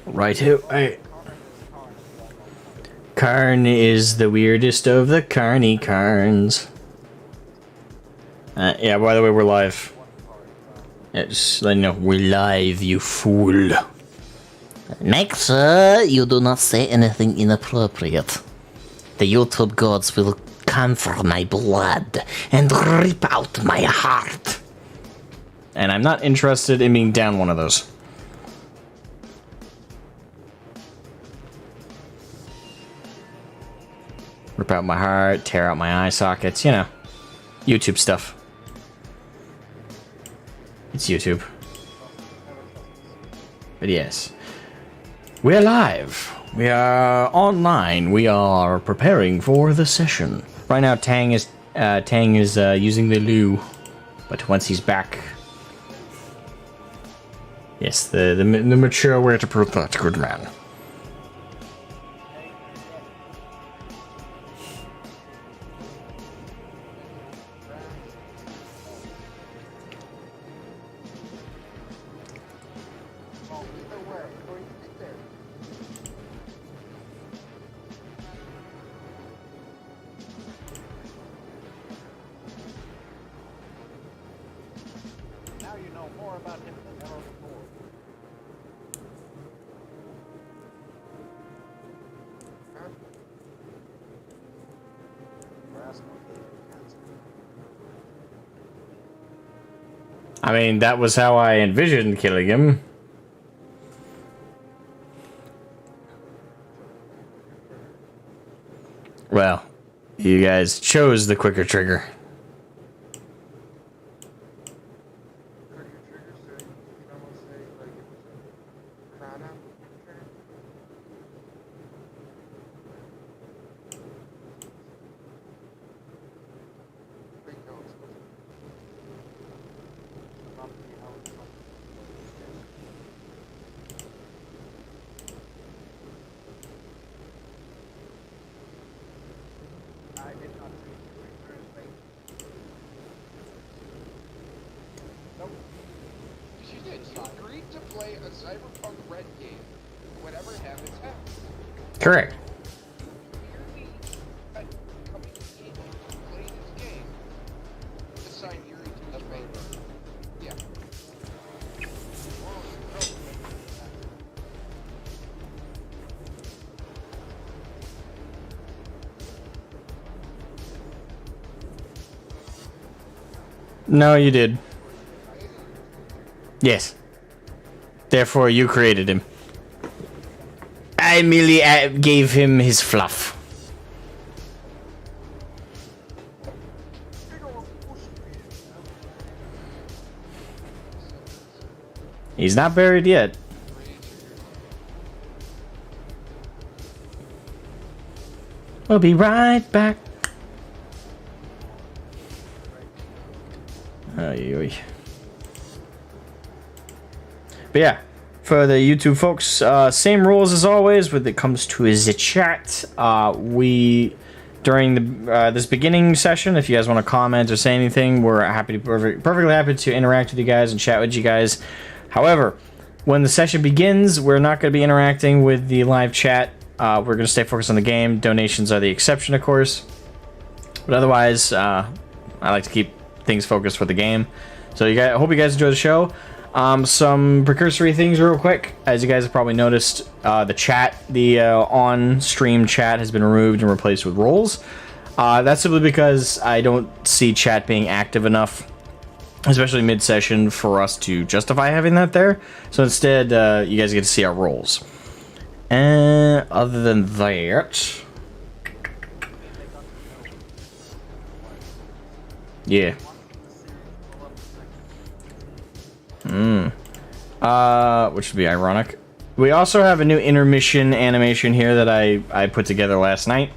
Right here. Hey. Karn is the weirdest of the Carny Carns. Yeah, by the way, we're live. Yeah, just let you know, we're live, you fool. Make sure you do not say anything inappropriate. The YouTube gods will come for my blood and rip out my heart. And I'm not interested in being down one of those. Rip out my heart, tear out my eye sockets, you know. YouTube stuff. It's YouTube. But yes. We're live. We are online. We are preparing for the session. Right now Tang is using the loo. But once he's back. Yes, the mature way to put that, good man. I mean, that was how I envisioned killing him. Well, you guys chose the quicker trigger. Correct. No, you did. Yes. Therefore, you created him. I merely gave him his fluff. He's not buried yet. We'll be right back. Oy. But yeah. For the YouTube folks, same rules as always when it comes to the chat. We, during the this beginning session, if you guys want to comment or say anything, we're perfectly happy to interact with you guys and chat with you guys. However, when the session begins, we're not going to be interacting with the live chat. We're going to stay focused on the game. Donations are the exception, of course. But otherwise, I like to keep things focused for the game. So I hope you guys enjoy the show. Some precursory things real quick. As you guys have probably noticed, the on-stream chat has been removed and replaced with roles. That's simply because I don't see chat being active enough, especially mid-session, for us to justify having that there. So instead, you guys get to see our roles. And other than that... Yeah. Which would be ironic. We also have a new intermission animation here that I put together last night.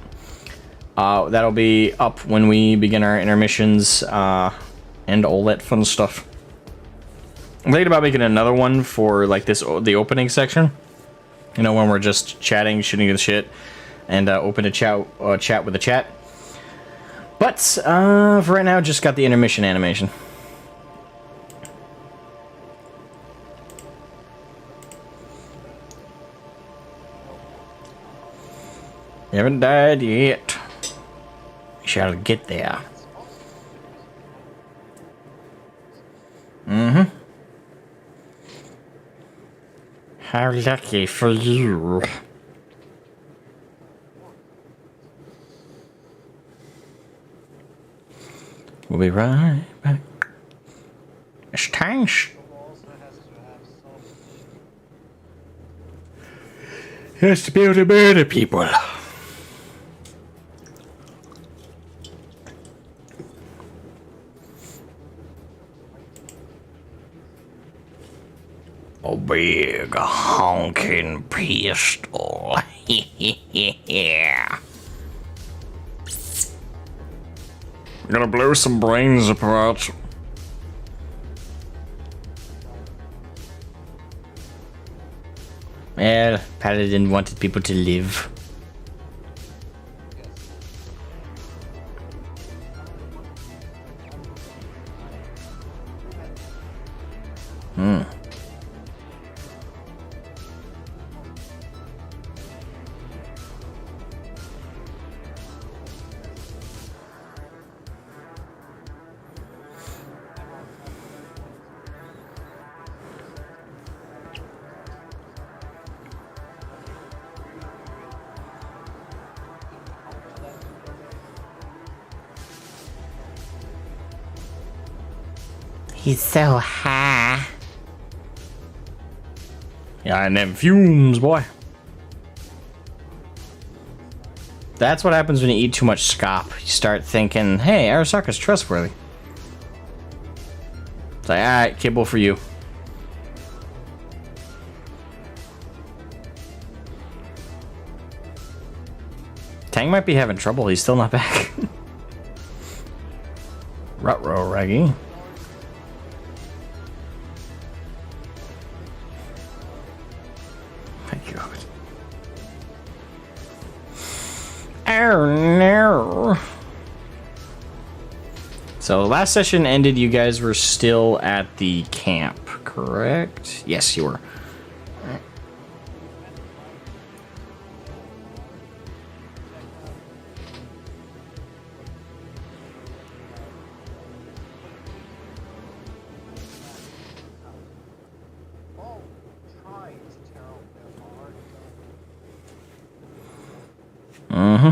That'll be up when we begin our intermissions, and all that fun stuff. I'm thinking about making another one for like the opening section. You know, when we're just chatting, shooting the shit, and open a chat with the chat. But for right now, just got the intermission animation. You haven't died yet. We shall get there. Mm-hmm. How lucky for you. We'll be right back. It's tanks. He has to be able to murder people. A big honking pistol. Yeah. I'm gonna blow some brains apart. Well, Paladin wanted people to live. He's so high. Yeah, and them fumes, boy. That's what happens when you eat too much scop. You start thinking, hey, Arasaka's trustworthy. It's like, alright, kibble for you. Tang might be having trouble. He's still not back. Ruh-roh, Reggie. My God. Oh no. So last session ended, you guys were still at the camp, correct? Yes, you were. Mm-hmm.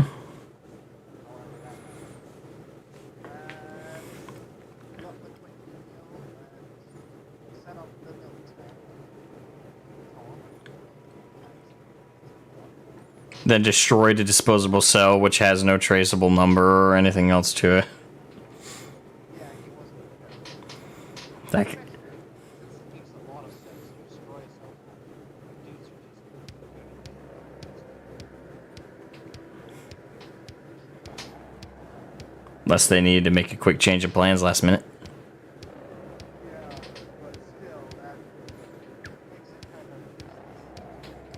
Then destroyed a disposable cell, which has no traceable number or anything else to it. Like, unless they needed to make a quick change of plans last minute.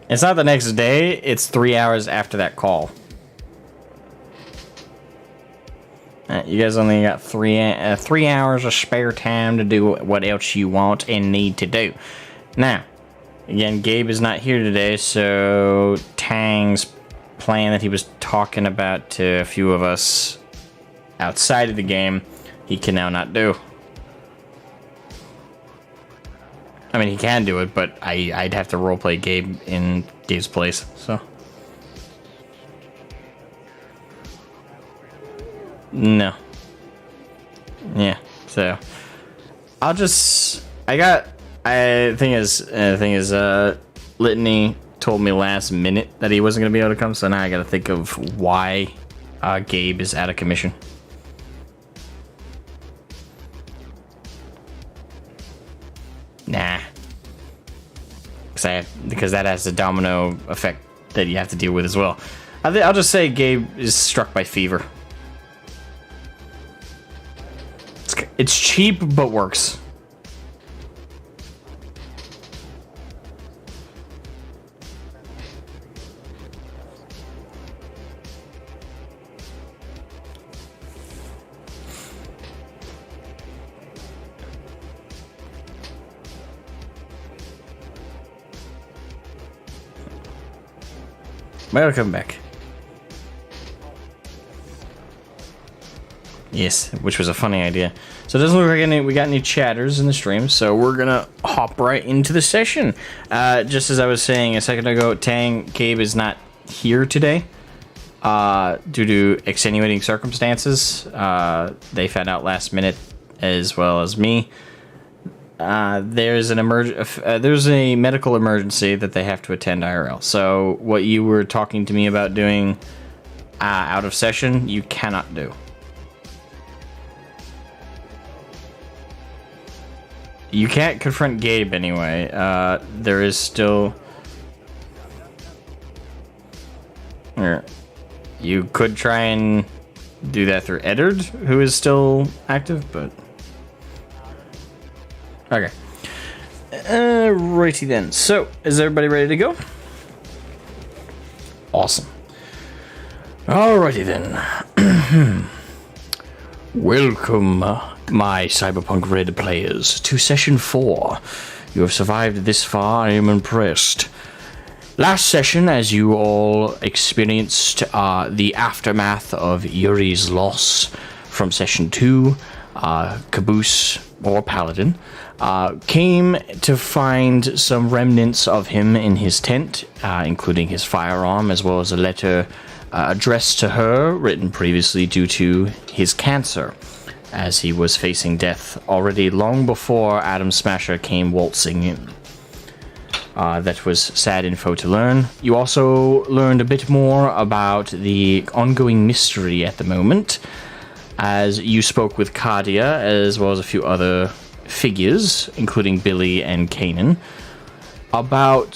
It's not the next day, it's 3 hours after that call. You guys only got 3 hours of spare time to do what else you want and need to do. Now, again, Gabe is not here today, so Tang's plan that he was talking about to a few of us outside of the game, he can now not do. I mean, he can do it, but I'd have to roleplay Gabe in Gabe's place, so. No. Yeah, so. I'll just... thing is, Litany told me last minute that he wasn't going to be able to come, so now I gotta think of why Gabe is out of commission. Nah. Because that has a domino effect that you have to deal with as well. I'll just say Gabe is struck by fever. It's cheap, but works. But I'll come back. Yes, which was a funny idea. So it doesn't look like we got any chatters in the stream, so we're gonna hop right into the session. Just as I was saying a second ago, Gabe is not here today due to extenuating circumstances. They found out last minute, as well as me. There's a medical emergency that they have to attend IRL. So what you were talking to me about doing out of session, you cannot do. You can't confront Gabe anyway. There is still... You could try and do that through Eddard, who is still active, but... Okay. Righty then. So, is everybody ready to go? Awesome. Alrighty then. Welcome, my Cyberpunk Red players, to Session 4. You have survived this far, I am impressed. Last session, as you all experienced the aftermath of Yuri's loss from Session 2, Caboose, or Paladin, came to find some remnants of him in his tent, including his firearm, as well as a letter addressed to her, written previously due to his cancer, as he was facing death already long before Adam Smasher came waltzing in. That was sad info to learn. You also learned a bit more about the ongoing mystery at the moment, as you spoke with Kadia, as well as a few other figures, including Billy and Kanan, about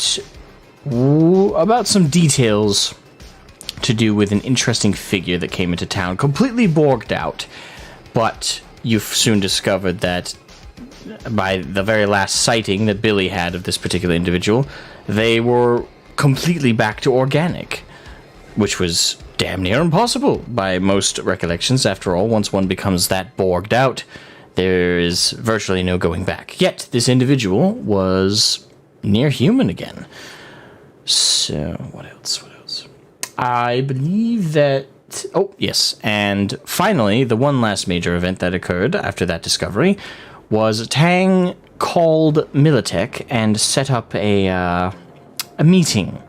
some details to do with an interesting figure that came into town, completely borged out, but you've soon discovered that by the very last sighting that Billy had of this particular individual, they were completely back to organic, which was damn near impossible by most recollections. After all, once one becomes that borged out, there is virtually no going back. Yet, this individual was near human again. So, what else? I believe that... Oh, yes. And finally, the one last major event that occurred after that discovery was Tang called Militech and set up a meeting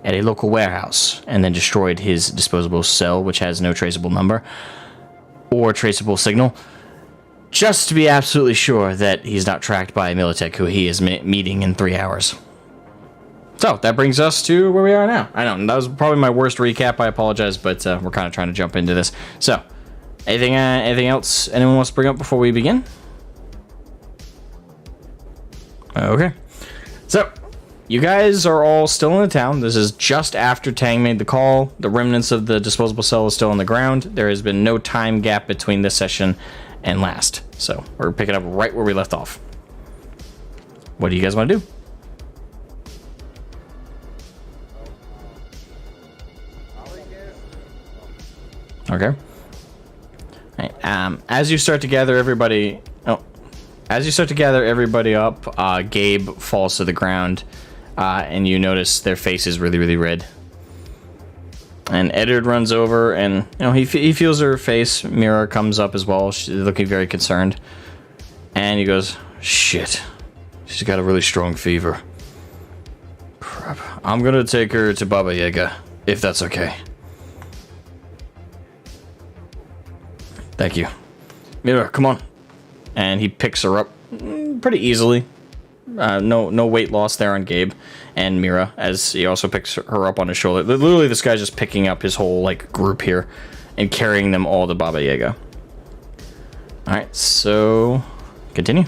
at a local warehouse, and then destroyed his disposable cell, which has no traceable number or traceable signal, just to be absolutely sure that he's not tracked by Militech, who he is meeting in 3 hours. So, that brings us to where we are now. I know, that was probably my worst recap, I apologize, but we're kind of trying to jump into this. So, anything else anyone wants to bring up before we begin? Okay. So, you guys are all still in the town. This is just after Tang made the call. The remnants of the disposable cell is still on the ground. There has been no time gap between this session and last. So, we're picking up right where we left off. What do you guys want to do? Okay. Right. As you start to gather everybody up, Gabe falls to the ground, and you notice their face is really, really red. And Eddard runs over, and he feels her face. Mira comes up as well. She's looking very concerned, and he goes, "Shit, she's got a really strong fever. Crap. I'm gonna take her to Baba Yaga, if that's okay." Thank you. Mira, come on. And he picks her up pretty easily. No weight loss there on Gabe and Mira, as he also picks her up on his shoulder. Literally, this guy's just picking up his whole group here and carrying them all to Baba Yaga. All right, so continue.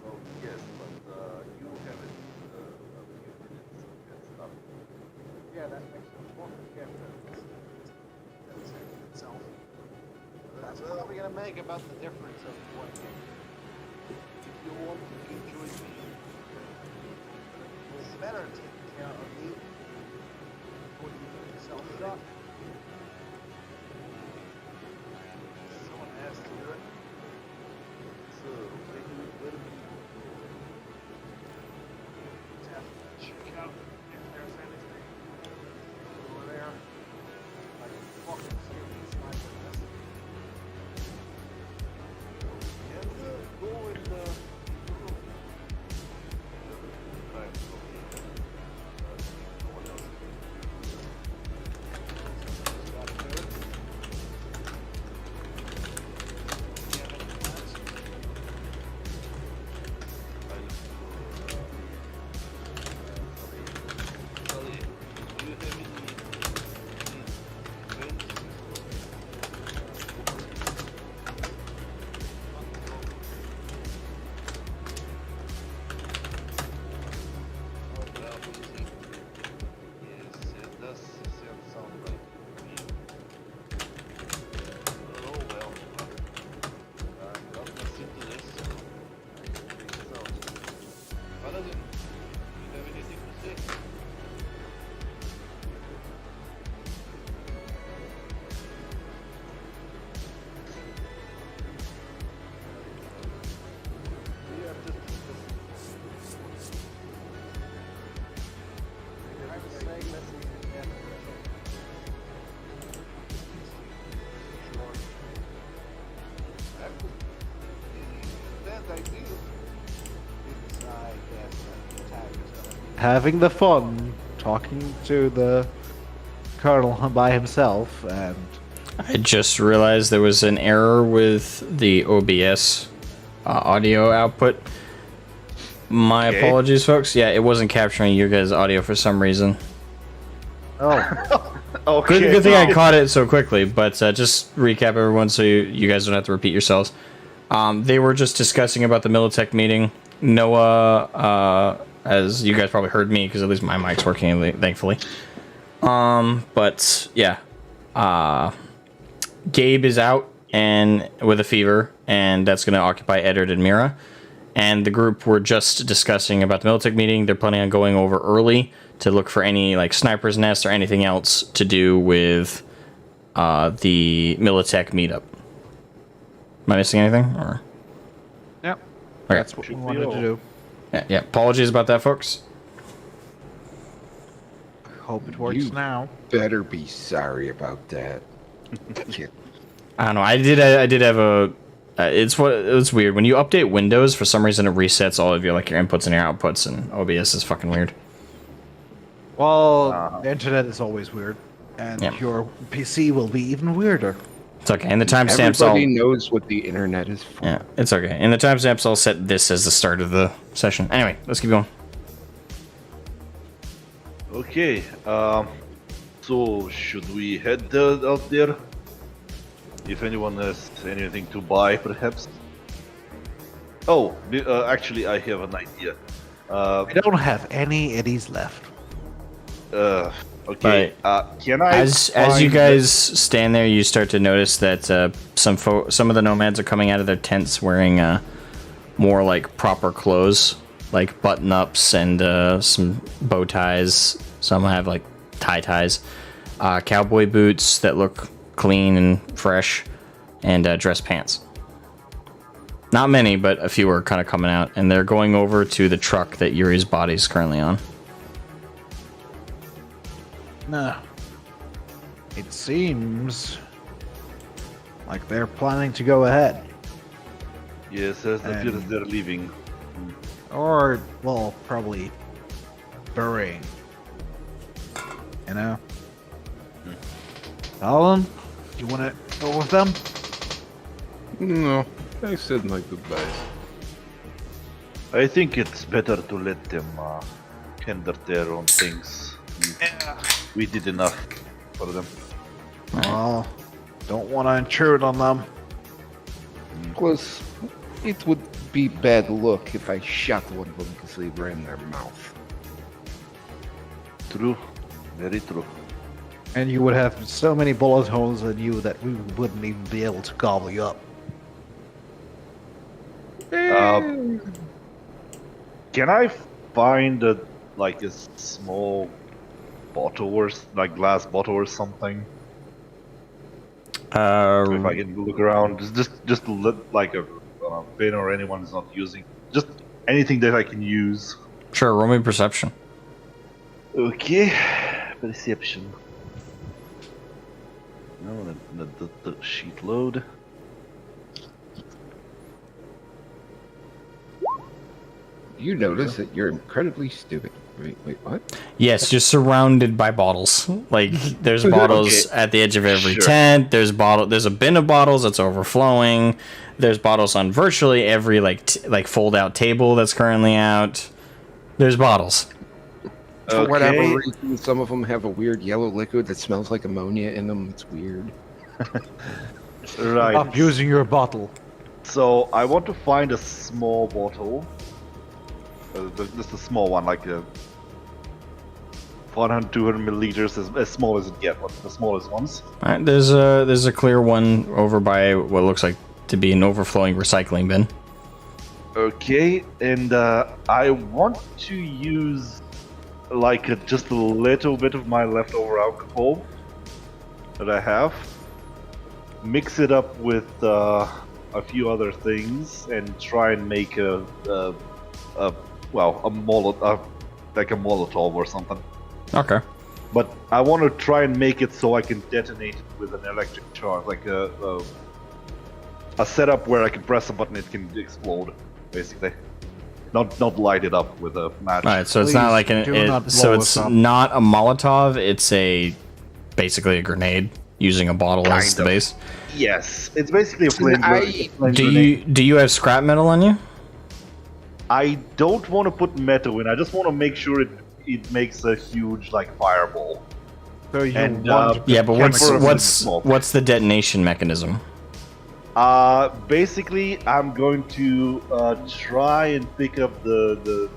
Oh, yes, but you have it a few minutes and stuff. Yeah, that makes it important. Yeah, that's itself. That's what are we gonna make about the difference of one game? If you want to enjoy me, it's better taking care of me. What do you do yourself? Shot. Someone has to do it. So maybe let me check out if there's anything over there. I can fucking see these sniper vests. And go in the room. Right, okay. No one else. Got it. Yeah, any plans? Sully, do you have any friends? Well, yes, it does sound like me. Oh well, I got nothing to this, so I can take this out. Paladin, do you have anything to say? We are just I'm saying that we can get Sure. That idea. I guess that tag is gonna be Having the fun, talking to the colonel by himself, and I just realized there was an error with the OBS audio output. My apologies, folks. Yeah, it wasn't capturing your guys' audio for some reason. oh, okay. Good thing I caught it so quickly, but just recap everyone so you guys don't have to repeat yourselves. They were just discussing about the Militech meeting. Noah, as you guys probably heard me, because at least my mic's working, thankfully. But yeah, Gabe is out and with a fever, and that's going to occupy Eddard and Mira. And the group were just discussing about the Militech meeting. They're planning on going over early to look for any like sniper's nest or anything else to do with the Militech meetup. Am I missing anything? Or yep, okay. that's what we wanted to do. Yeah. Apologies about that, folks. Hope it works You- now. Better be sorry about that. Kid. I don't know. I did have a. It's weird when you update Windows. For some reason, it resets all of your like your inputs and your outputs, and OBS is fucking weird. Well, the internet is always weird, and Yeah. your PC will be even weirder. It's okay. And the timestamps all. Everybody knows what the internet is for. Yeah, it's okay. And the timestamps all set this as the start of the session. Anyway, let's keep going. Okay, so should we head out there? If anyone has anything to buy, perhaps? Oh, actually, I have an idea. I don't have any eddies left. Okay, can I... As you find guys stand there, you start to notice that some of the nomads are coming out of their tents wearing more like proper clothes, like button-ups and some bow ties. Some have like ties, cowboy boots that look clean and fresh, and dress pants. Not many, but a few are kind of coming out, and they're going over to the truck that Yuri's body is currently on. No. It seems like they're planning to go ahead. Yes, as appears And- they're leaving. Or, well, probably burying. You know? Alan, you want to go with them? No, I said my goodbyes. I think it's better to let them handle their own things. We did enough for them. Well, don't want to intrude on them. Plus, it would be bad look if I shot one of them because they ran their mouth. True. Very true. And you would have so many bullet holes in you that we wouldn't even be able to gobble you up. Can I find a small bottle or glass bottle or something? If I can look around, just like a bin or anyone is not using, just anything that I can use. Sure, roll me perception. Okay, perception. No, let the sheet load. You notice that you're incredibly stupid. Wait, what? Yes, you're surrounded by bottles. Like there's bottles Okay. at the edge of every Sure. tent. There's a bin of bottles that's overflowing. There's bottles on virtually every like fold out table that's currently out. There's bottles. For whatever Okay. reason, some of them have a weird yellow liquid that smells like ammonia in them. It's weird. Right. Stop using your bottle. So I want to find a small bottle. Just a small one, like a 100, 200 milliliters, as small as it gets. What's the smallest ones? All right, there's a clear one over by what looks like to be an overflowing recycling bin. Okay, and I want to use just a little bit of my leftover alcohol that I have, mix it up with a few other things, and try and make a Molotov or something. Okay. But I want to try and make it so I can detonate it with an electric charge, like a setup where I can press a button, it can explode, basically. Not light it up with a match. All right, so it's not like do not so blow it's us up. not a Molotov. It's basically a grenade using a bottle as Kind the of. base. Yes, it's basically a flame grenade. Do you have scrap metal on you? I don't want to put metal in. I just want to make sure it makes a huge fireball. So you And, want Yeah, but Chemicals smoke. what's the detonation mechanism? Basically, I'm going to try and pick up the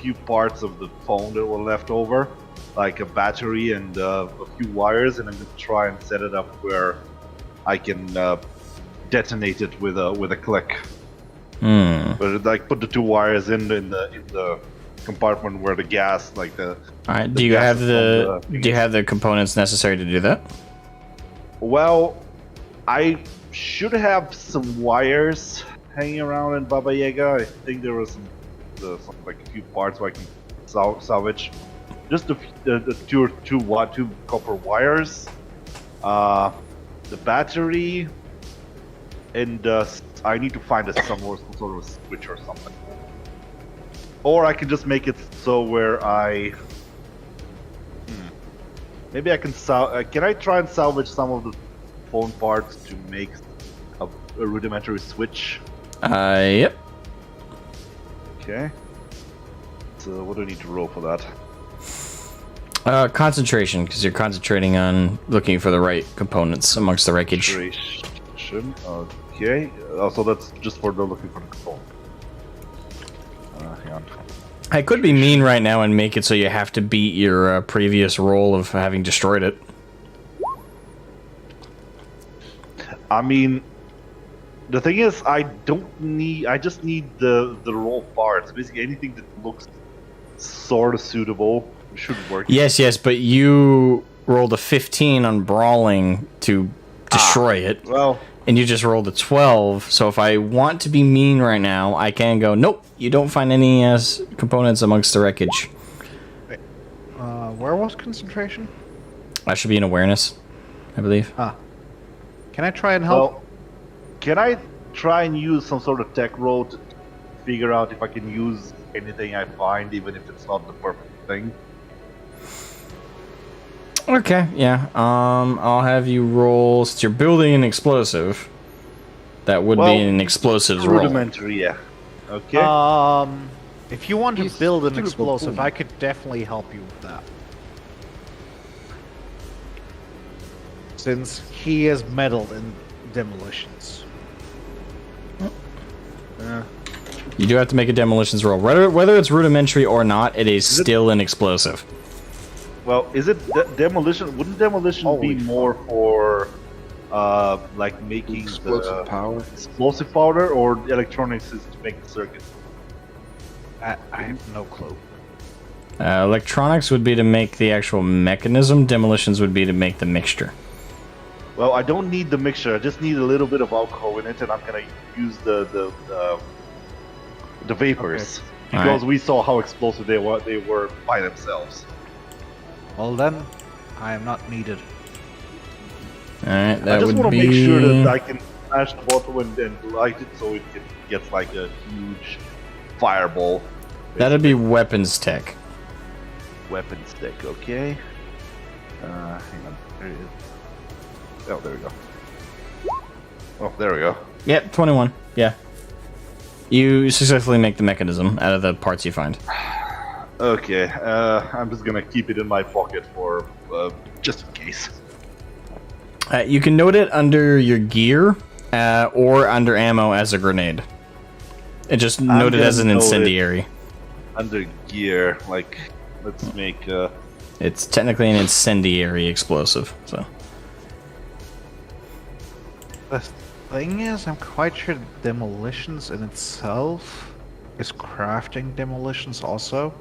few parts of the phone that were left over, like a battery and a few wires, and I'm going to try and set it up where I can detonate it with a click. But put the two wires in the compartment where the gas, All right. Do you have the components necessary to do that? Well, I should have some wires hanging around in Baba Yaga. I think there was a few parts where I can salvage. Just the two copper wires, the battery, and I need to find some sort of switch or something. Or I can just make it so where maybe I can can I try and salvage some of the phone parts to make a rudimentary switch? Yep. Okay. So what do I need to roll for that? Concentration, because you're concentrating on looking for the right components amongst the wreckage. Concentration. Okay. So that's just for the looking for the phone. Hang on. I could be mean right now and make it so you have to beat your previous roll of having destroyed it. I mean, the thing is, I just need the raw parts. Basically, anything that looks sort of suitable should work. Yes, but you rolled a 15 on brawling to destroy it, Well, and you just rolled a 12. So if I want to be mean right now, I can go, nope, you don't find any components amongst the wreckage. where was concentration? That should be an awareness, I believe. Can I try and help? well, can I try and use some sort of tech roll to figure out if I can use anything I find, even if it's not the perfect thing? Okay, yeah. I'll have you roll, since you're building an explosive, that would Well, be an explosives roll. Rudimentary, yeah. Okay. If you want to He's build an suitable explosive, for- I could definitely help you with that. Since he is meddled in demolitions. You do have to make a demolitions roll. Whether it's rudimentary or not, it is still an explosive. Well, is it demolition? Wouldn't demolition be more for like making Explosive power. explosive powder, or electronics is to make the circuit? I have no clue. Electronics would be to make the actual mechanism. Demolitions would be to make the mixture. Well, I don't need the mixture. I just need a little bit of alcohol in it, and I'm gonna use the vapors because Alright. we saw how explosive they were by themselves. Well then, I am not needed. Alright, I that just would want to be... make sure that I can smash the bottle and light it so it gets like a huge fireball. That'd be weapons tech. Weapon stick, okay. Hang on, there it is. Oh, there we go. Oh, there we go. Yep, 21. Yeah. You successfully make the mechanism out of the parts you find. Okay, I'm just gonna keep it in my pocket for just in case. You can note it under your gear or under ammo as a grenade. It just note it as an gonna note it. incendiary. Under gear, like, let's make It's technically an incendiary explosive, so. The thing is, I'm quite sure demolitions in itself is crafting demolitions also.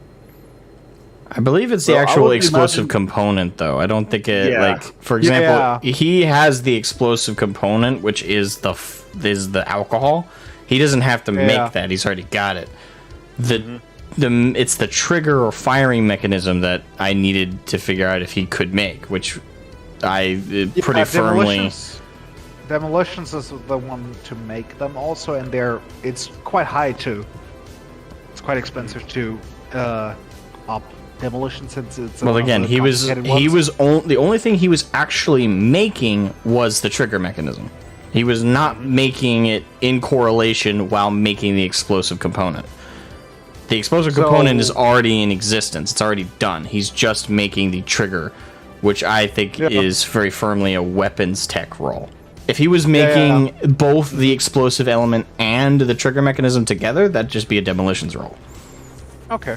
I believe it's the Well, I actual would explosive imagine- component, though. I don't think it, Yeah. like, for example, Yeah. he has the explosive component, which is the alcohol. He doesn't have to Yeah. make that. He's already got it. It's the trigger or firing mechanism that I needed to figure out if he could make, which I pretty firmly. Demolitions is the one to make them also, and it's quite high too. It's quite expensive to up demolition since it's. Well, again, the only thing he was actually making was the trigger mechanism. He was not making it in correlation while making the explosive component. The explosive component is already in existence. It's already done. He's just making the trigger, which I think is very firmly a weapons tech role. If he was making both the explosive element and the trigger mechanism together, that'd just be a demolitions roll. Okay.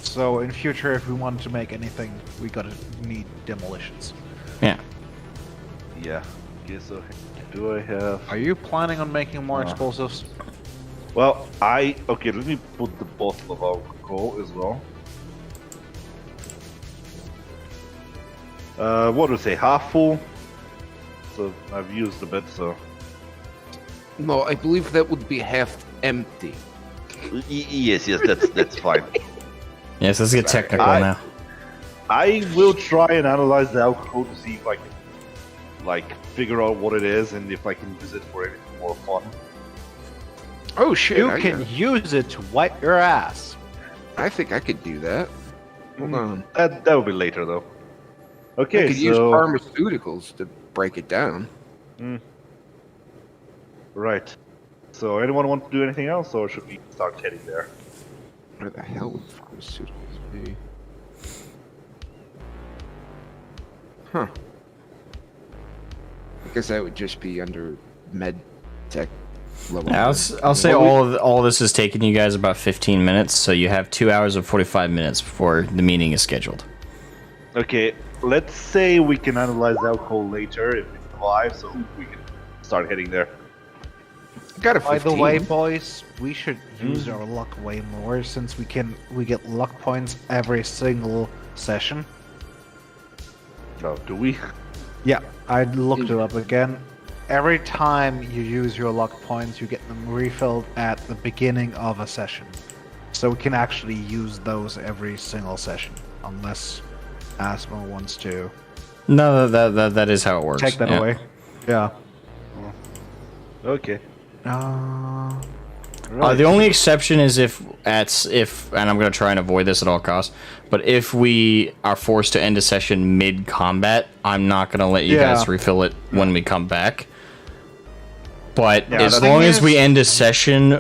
So in future, if we wanted to make anything, we gotta need demolitions. Yeah. Yeah. Okay, so do I have? Are you planning on making more explosives? Well, okay. Let me put the bottle of alcohol as well. What do I say? Half full. So I've used a bit. So No, I believe that would be half empty. yes, that's fine. Yes, let's get technical now. I will try and analyze the alcohol to see if I can, like, figure out what it is and if I can use it for anything more fun. Oh shit! You can use it to wipe your ass. I think I could do that. Hold on. That will be later though. I Okay, could use so pharmaceuticals to break it down. right. So anyone want to do anything else, or should we start heading there? Where the hell would pharmaceuticals be? Huh. I guess that would just be under med tech level. I'll say all this has taken you guys about 15 minutes, so you have 2 hours and 45 minutes before the meeting is scheduled. Okay, let's say we can analyze alcohol later if it's alive, so we can start heading there. Got a 15. By the way, boys, we should use our luck way more since we get luck points every single session. Oh, do we? Yeah, I looked it up again. Every time you use your luck points, you get them refilled at the beginning of a session. So we can actually use those every single session, unless Asmo wants to No, that is how it works. take that Yeah. away. Yeah. Okay. The only exception is if, and I'm going to try and avoid this at all costs, but if we are forced to end a session mid-combat, I'm not going to let you guys refill it when we come back. But as long as we end a session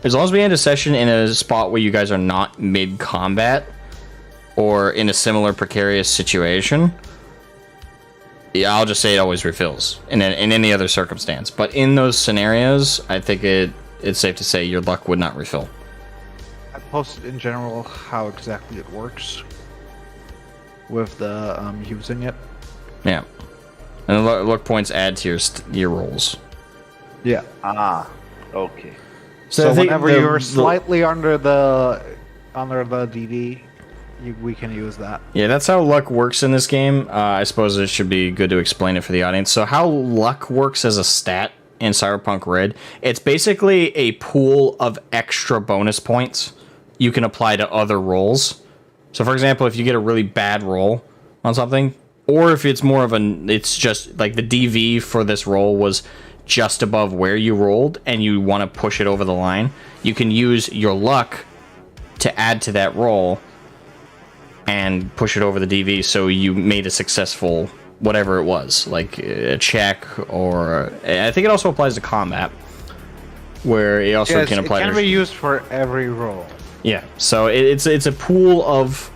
in a spot where you guys are not mid-combat, or in a similar precarious situation, yeah, I'll just say it always refills in any other circumstance. But in those scenarios, I think it's safe to say your luck would not refill. I posted in general how exactly it works with the using it. Yeah. And the luck points add to your rolls. Yeah. Ah, okay. So I think whenever you're slightly under the DD, we can use that. Yeah, that's how luck works in this game. I suppose it should be good to explain it for the audience. So how luck works as a stat in Cyberpunk Red, it's basically a pool of extra bonus points you can apply to other rolls. So for example, if you get a really bad roll on something, or if it's more of it's just like the DV for this roll was just above where you rolled and you want to push it over the line, you can use your luck to add to that roll and push it over the DV, so you made a successful whatever it was, like a check, or I think it also applies to combat, where it also can apply. It can to be used for every roll. Yeah, so it's a pool of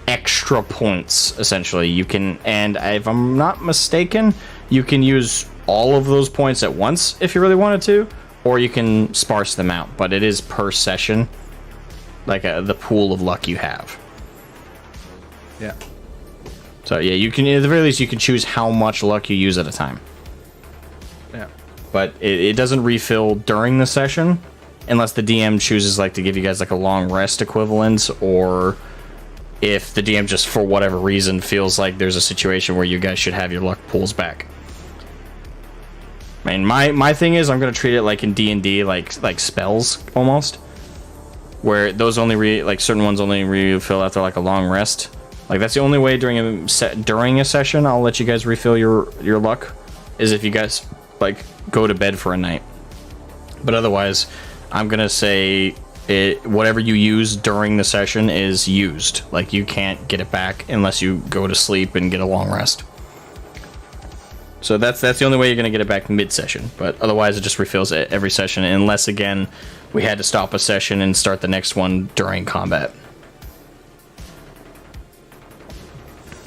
extra points essentially. You can, and if I'm not mistaken, you can use all of those points at once if you really wanted to, or you can sparse them out. But it is per session, like the pool of luck you have. Yeah. So yeah, you can, at the very least, you can choose how much luck you use at a time. Yeah. But it doesn't refill during the session, unless the DM chooses like to give you guys like a long rest equivalent, or if the DM just for whatever reason feels like there's a situation where you guys should have your luck pools back. I mean, my thing is I'm gonna treat it like in D&D, like spells almost, where those only certain ones only refill after like a long rest. Like that's the only way during a session I'll let you guys refill your luck, is if you guys like go to bed for a night. But otherwise, I'm gonna say whatever you use during the session is used. Like you can't get it back unless you go to sleep and get a long rest. So that's the only way you're gonna get it back mid-session. But otherwise, it just refills it every session, unless again we had to stop a session and start the next one during combat.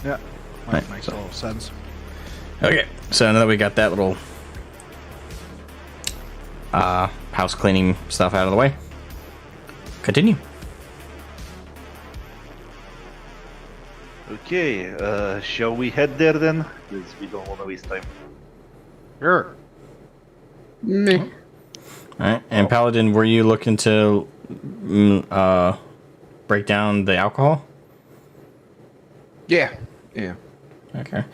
Yeah. Right, Makes a lot of sense. Okay, so now that we got that little house cleaning stuff out of the way, continue. Okay, shall we head there then? Because we don't want to waste time. Sure. Meh. All right, and Paladin, were you looking to break down the alcohol? Yeah. Yeah. Okay.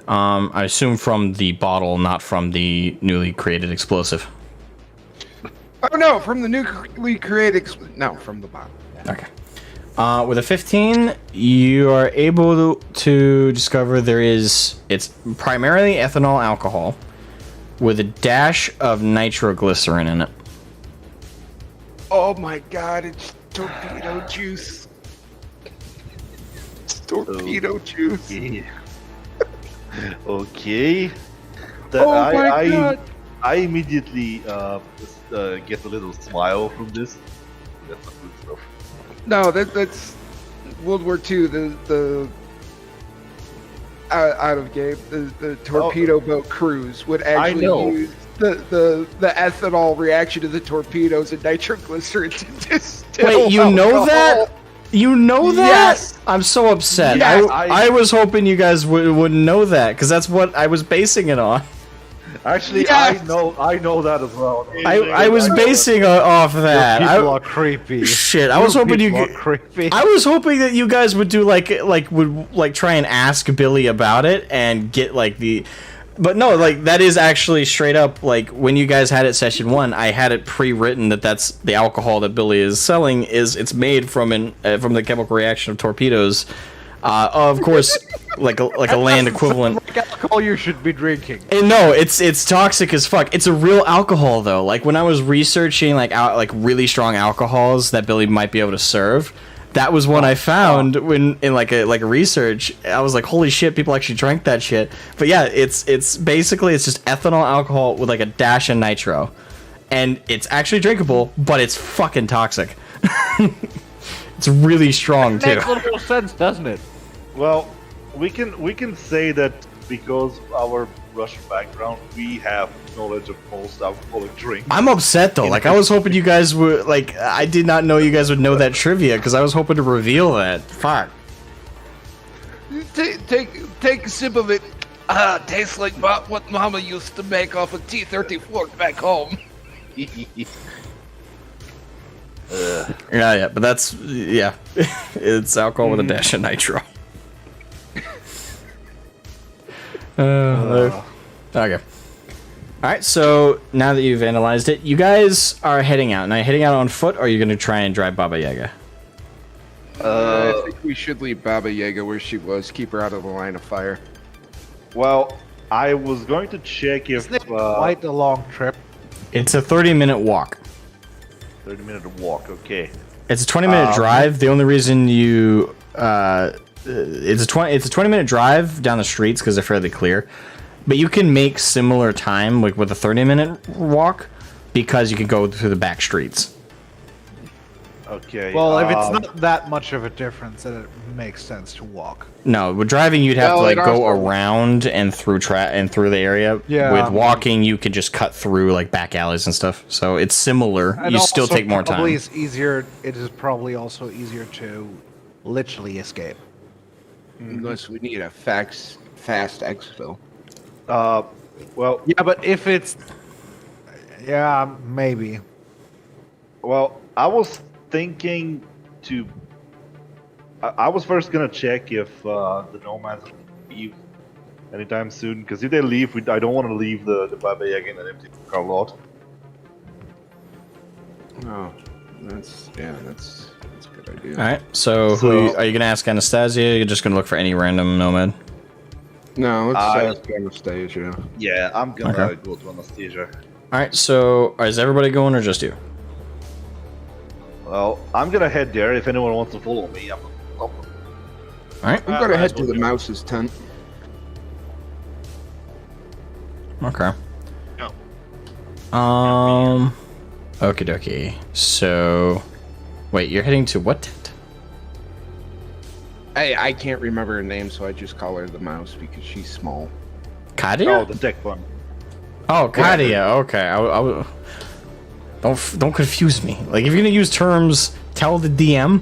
I assume from the bottle, not from the newly created explosive. Oh no, from the newly created. No, from the bottom. Yeah. Okay. With a 15, you are able to discover it's primarily ethanol alcohol with a dash of nitroglycerin in it. Oh my god, it's torpedo juice. It's torpedo juice. Okay. Okay. Oh my god. I immediately get a little smile from this. That's some good stuff. No, that's World War II. The out of game. The torpedo boat crews would actually use the ethanol reaction to the torpedoes and nitroglycerin to distill. Wait, you know alcohol. that? You know that? Yes. I'm so upset. Yes. I was hoping you guys wouldn't know that, because that's what I was basing it on. Actually, Yes. I know that as well. I was basing off that. People are creepy. Shit, I was hoping People are creepy. I was hoping that you guys would do would try and ask Billy about it and get but no, that is actually straight up, when you guys had it session 1, I had it pre-written that's the alcohol that Billy is selling it's made from the chemical reaction of torpedoes. Of course, like a land equivalent. Like alcohol you should be drinking. And no, it's toxic as fuck. It's a real alcohol though. Like when I was researching really strong alcohols that Billy might be able to serve, that was one I found when in a research. I was like, holy shit, people actually drank that shit. But yeah, it's basically just ethanol alcohol with a dash of nitro, and it's actually drinkable, but it's fucking toxic. It's really strong too. Makes a little sense, doesn't it? Well, we can say that because our Russian background, we have knowledge of most alcoholic drinks. I'm upset though. Like I was hoping you guys would like. I did not know you guys would know that trivia because I was hoping to reveal that. Fuck. Take a sip of it. Tastes like what Mama used to make off a T-34 back home. Yeah, but that's it's alcohol with a dash of nitro. Okay. All right. So now that you've analyzed it, you guys are heading out. Now, heading out on foot, or are you going to try and drive Baba Yaga? I think we should leave Baba Yaga where she was. Keep her out of the line of fire. Well, I was going to check if Isn't it quite a long trip? It's a 30-minute walk. 30-minute walk. Okay. It's a 20-minute drive. The only reason you it's a 20-minute drive down the streets because they're fairly clear, but you can make similar time like with a 30-minute walk because you can go through the back streets. Okay. Well, if it's not that much of a difference, then it makes sense to walk. No, with driving you'd have to like it go also- around and through through the area. Yeah. With walking, you can just cut through like back alleys and stuff. So it's similar. And You still also take more probably time. It's easier. It is probably also easier to literally escape. Unless we need a fast exit. well, Yeah, but if it's maybe. well, I was thinking to. I was first gonna check if the nomads will leave anytime soon, because if they leave, I don't want to leave the Baba Yaga in an empty car lot. Oh, that's a good idea. All right. So, are you gonna ask Anastasia? You're just gonna look for any random nomad. No, let's ask Anastasia. Yeah, I'm gonna Okay. go to Anastasia. All right. So, is everybody going or just you? Well, I'm gonna head there. If anyone wants to follow me, I'm gonna All right. I'm gonna head to the mouse's tent. Okay. Okie dokie. So, wait, you're heading to what tent? I can't remember her name, so I just call her the mouse because she's small. Kadia? Oh, the tech one. Oh, Kadia. Okay. Don't confuse me. Like, if you're gonna use terms, tell the DM.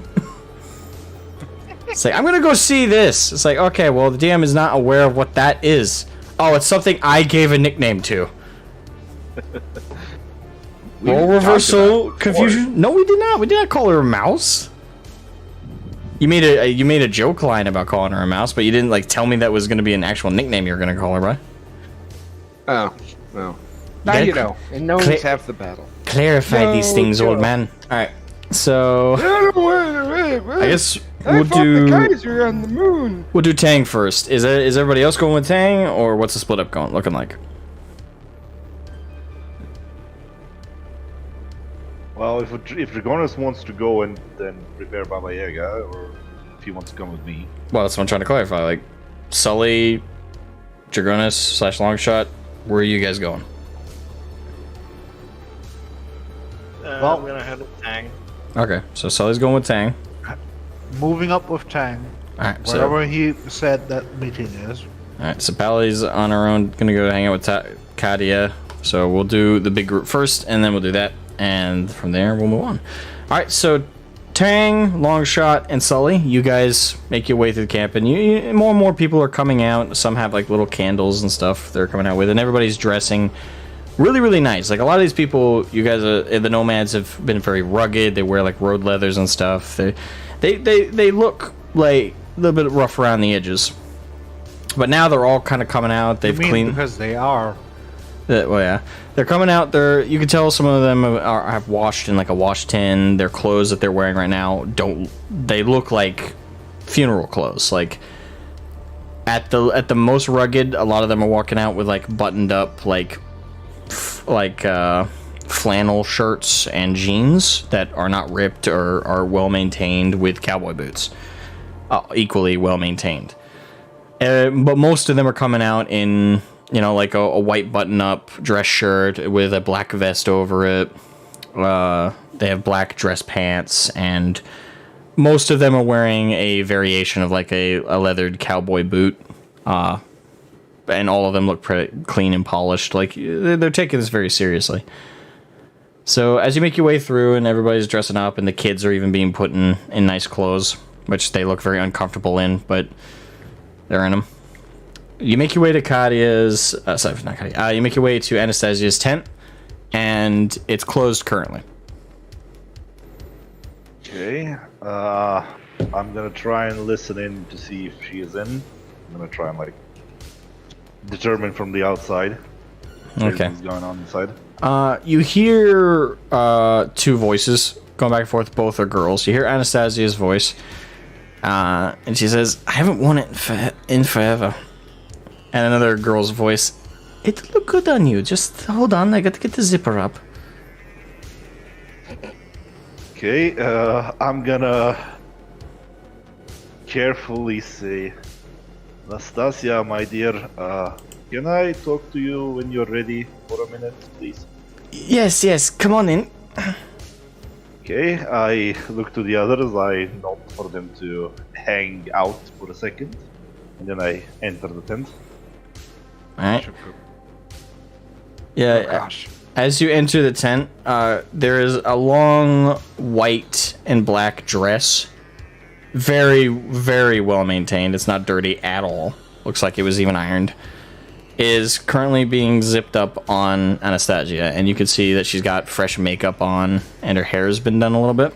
It's like, I'm gonna go see this. It's like, okay, well, the DM is not aware of what that is. Oh, it's something I gave a nickname to. Role reversal confusion? No, we did not. We did not call her a mouse. You made a joke line about calling her a mouse, but you didn't like tell me that was gonna be an actual nickname you were gonna call her by. Oh, well. Now Then you know, and no one's half the battle. Clarify these things, old man. All right. So I guess we'll do Kaiser on the moon. we'll do Tang first. Is everybody else going with Tang, or what's the split up looking like? Well, if Dragonis wants to go and then prepare Baba Yaga, or if he wants to come with me. Well, that's what I'm trying to clarify. Like Sully, Dragonis / Longshot. Where are you guys going? Well, I'm gonna head with Tang. Okay, so Sully's going with Tang. Moving up with Tang, All right, so wherever he said that meeting is. all right, so Pally's on her own. Gonna go hang out with Kadia. So we'll do the big group first, and then we'll do that, and from there we'll move on. All right, so Tang, Longshot, and Sully, you guys make your way through the camp, and more and more people are coming out. Some have like little candles and stuff they're coming out with, and everybody's dressing really, really nice. Like a lot of these people, you guys, the nomads have been very rugged. They wear like road leathers and stuff. They look like a little bit rough around the edges, but now they're all kind of coming out. They've You mean cleaned. because they are. Well, yeah, they're coming out. You can tell some of them have washed in like a wash tin. Their clothes that they're wearing right now they look like funeral clothes. Like at the most rugged, a lot of them are walking out with like buttoned up like flannel shirts and jeans that are not ripped or are well maintained with cowboy boots, equally well maintained. But most of them are coming out in like a white button-up dress shirt with a black vest over it. They have black dress pants, and most of them are wearing a variation of like a leathered cowboy boot. and all of them look pretty clean and polished. Like, they're taking this very seriously. So as you make your way through and everybody's dressing up and the kids are even being put in nice clothes, which they look very uncomfortable in, but they're in them. You make your way to Kadia's... sorry, not Kadia. You make your way to Anastasia's tent, and it's closed currently. Okay. I'm gonna try and listen in to see if she is in. I'm gonna try and, like, determine from the outside Okay. what's going on inside. You hear two voices going back and forth. Both are girls. You hear Anastasia's voice, and she says, "I haven't worn it in forever." And another girl's voice, "It'll look good on you. Just hold on. I got to get the zipper up." Okay, I'm gonna carefully say, Nastasia, my dear, can I talk to you when you're ready for a minute, please? Yes. Come on in. Okay, I look to the others, I nod for them to hang out for a second, and then I enter the tent. All right. Yeah. Gosh. As you enter the tent, there is a long white and black dress. Very, very well maintained. It's not dirty at all. Looks like it was even ironed. Is currently being zipped up on Anastasia, and you can see that she's got fresh makeup on, and her hair has been done a little bit.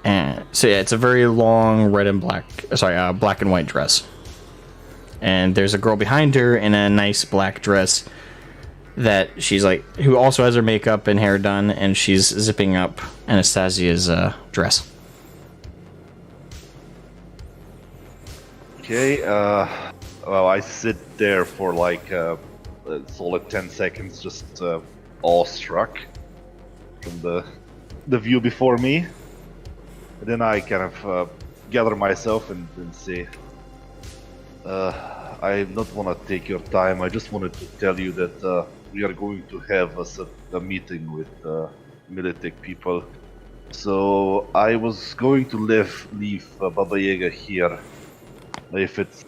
And so yeah, it's a very long black and white dress. And there's a girl behind her in a nice black dress that she's like, who also has her makeup and hair done, and she's zipping up Anastasia's dress. Okay, well, I sit there for like a solid 10 seconds, just awestruck from the view before me. And then I kind of gather myself and say, I don't want to take your time. I just wanted to tell you that we are going to have a meeting with Militech people. So I was going to leave Baba Yaga here, if it's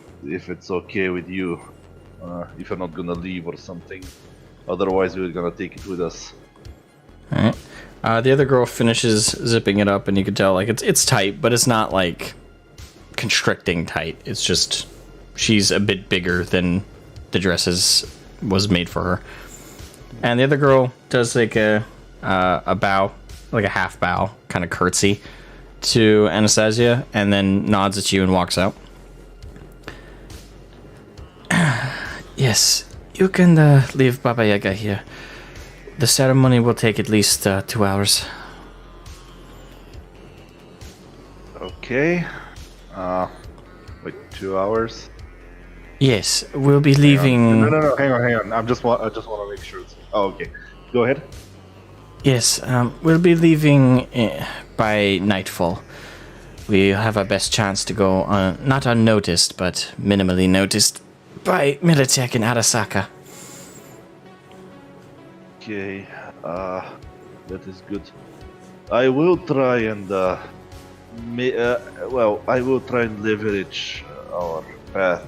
okay with you. If you're not gonna leave or something. Otherwise, we're gonna take it with us. All right. The other girl finishes zipping it up, and you can tell like it's tight, but it's not like constricting tight. It's just she's a bit bigger than the dresses was made for her. And the other girl does like a bow, like a half bow, kind of curtsy to Anastasia, and then nods at you and walks out. Yes, you can leave Baba Yaga here. The ceremony will take at least 2 hours. Okay. Wait, 2 hours? Yes, we'll be leaving. No, hang on. I just want to make sure. Oh, okay. Go ahead. Yes, we'll be leaving by nightfall. We have our best chance to go not unnoticed, but minimally noticed by Militech in Arasaka. Okay, that is good. I will try and I will try and leverage our path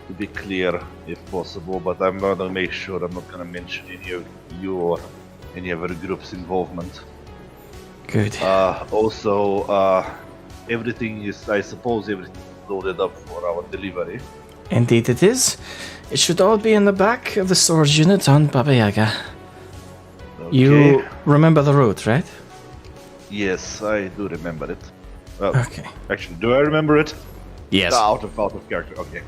to be clear if possible, but I'm gonna make sure I'm not gonna mention any of you or any other group's involvement. Good. Also, I suppose everything is loaded up for our delivery. Indeed it is. It should all be in the back of the storage unit on Baba Yaga. Okay. You remember the route, right? Yes, I do remember it. Well, Okay. actually, do I remember it? Yes. Out of character. Okay.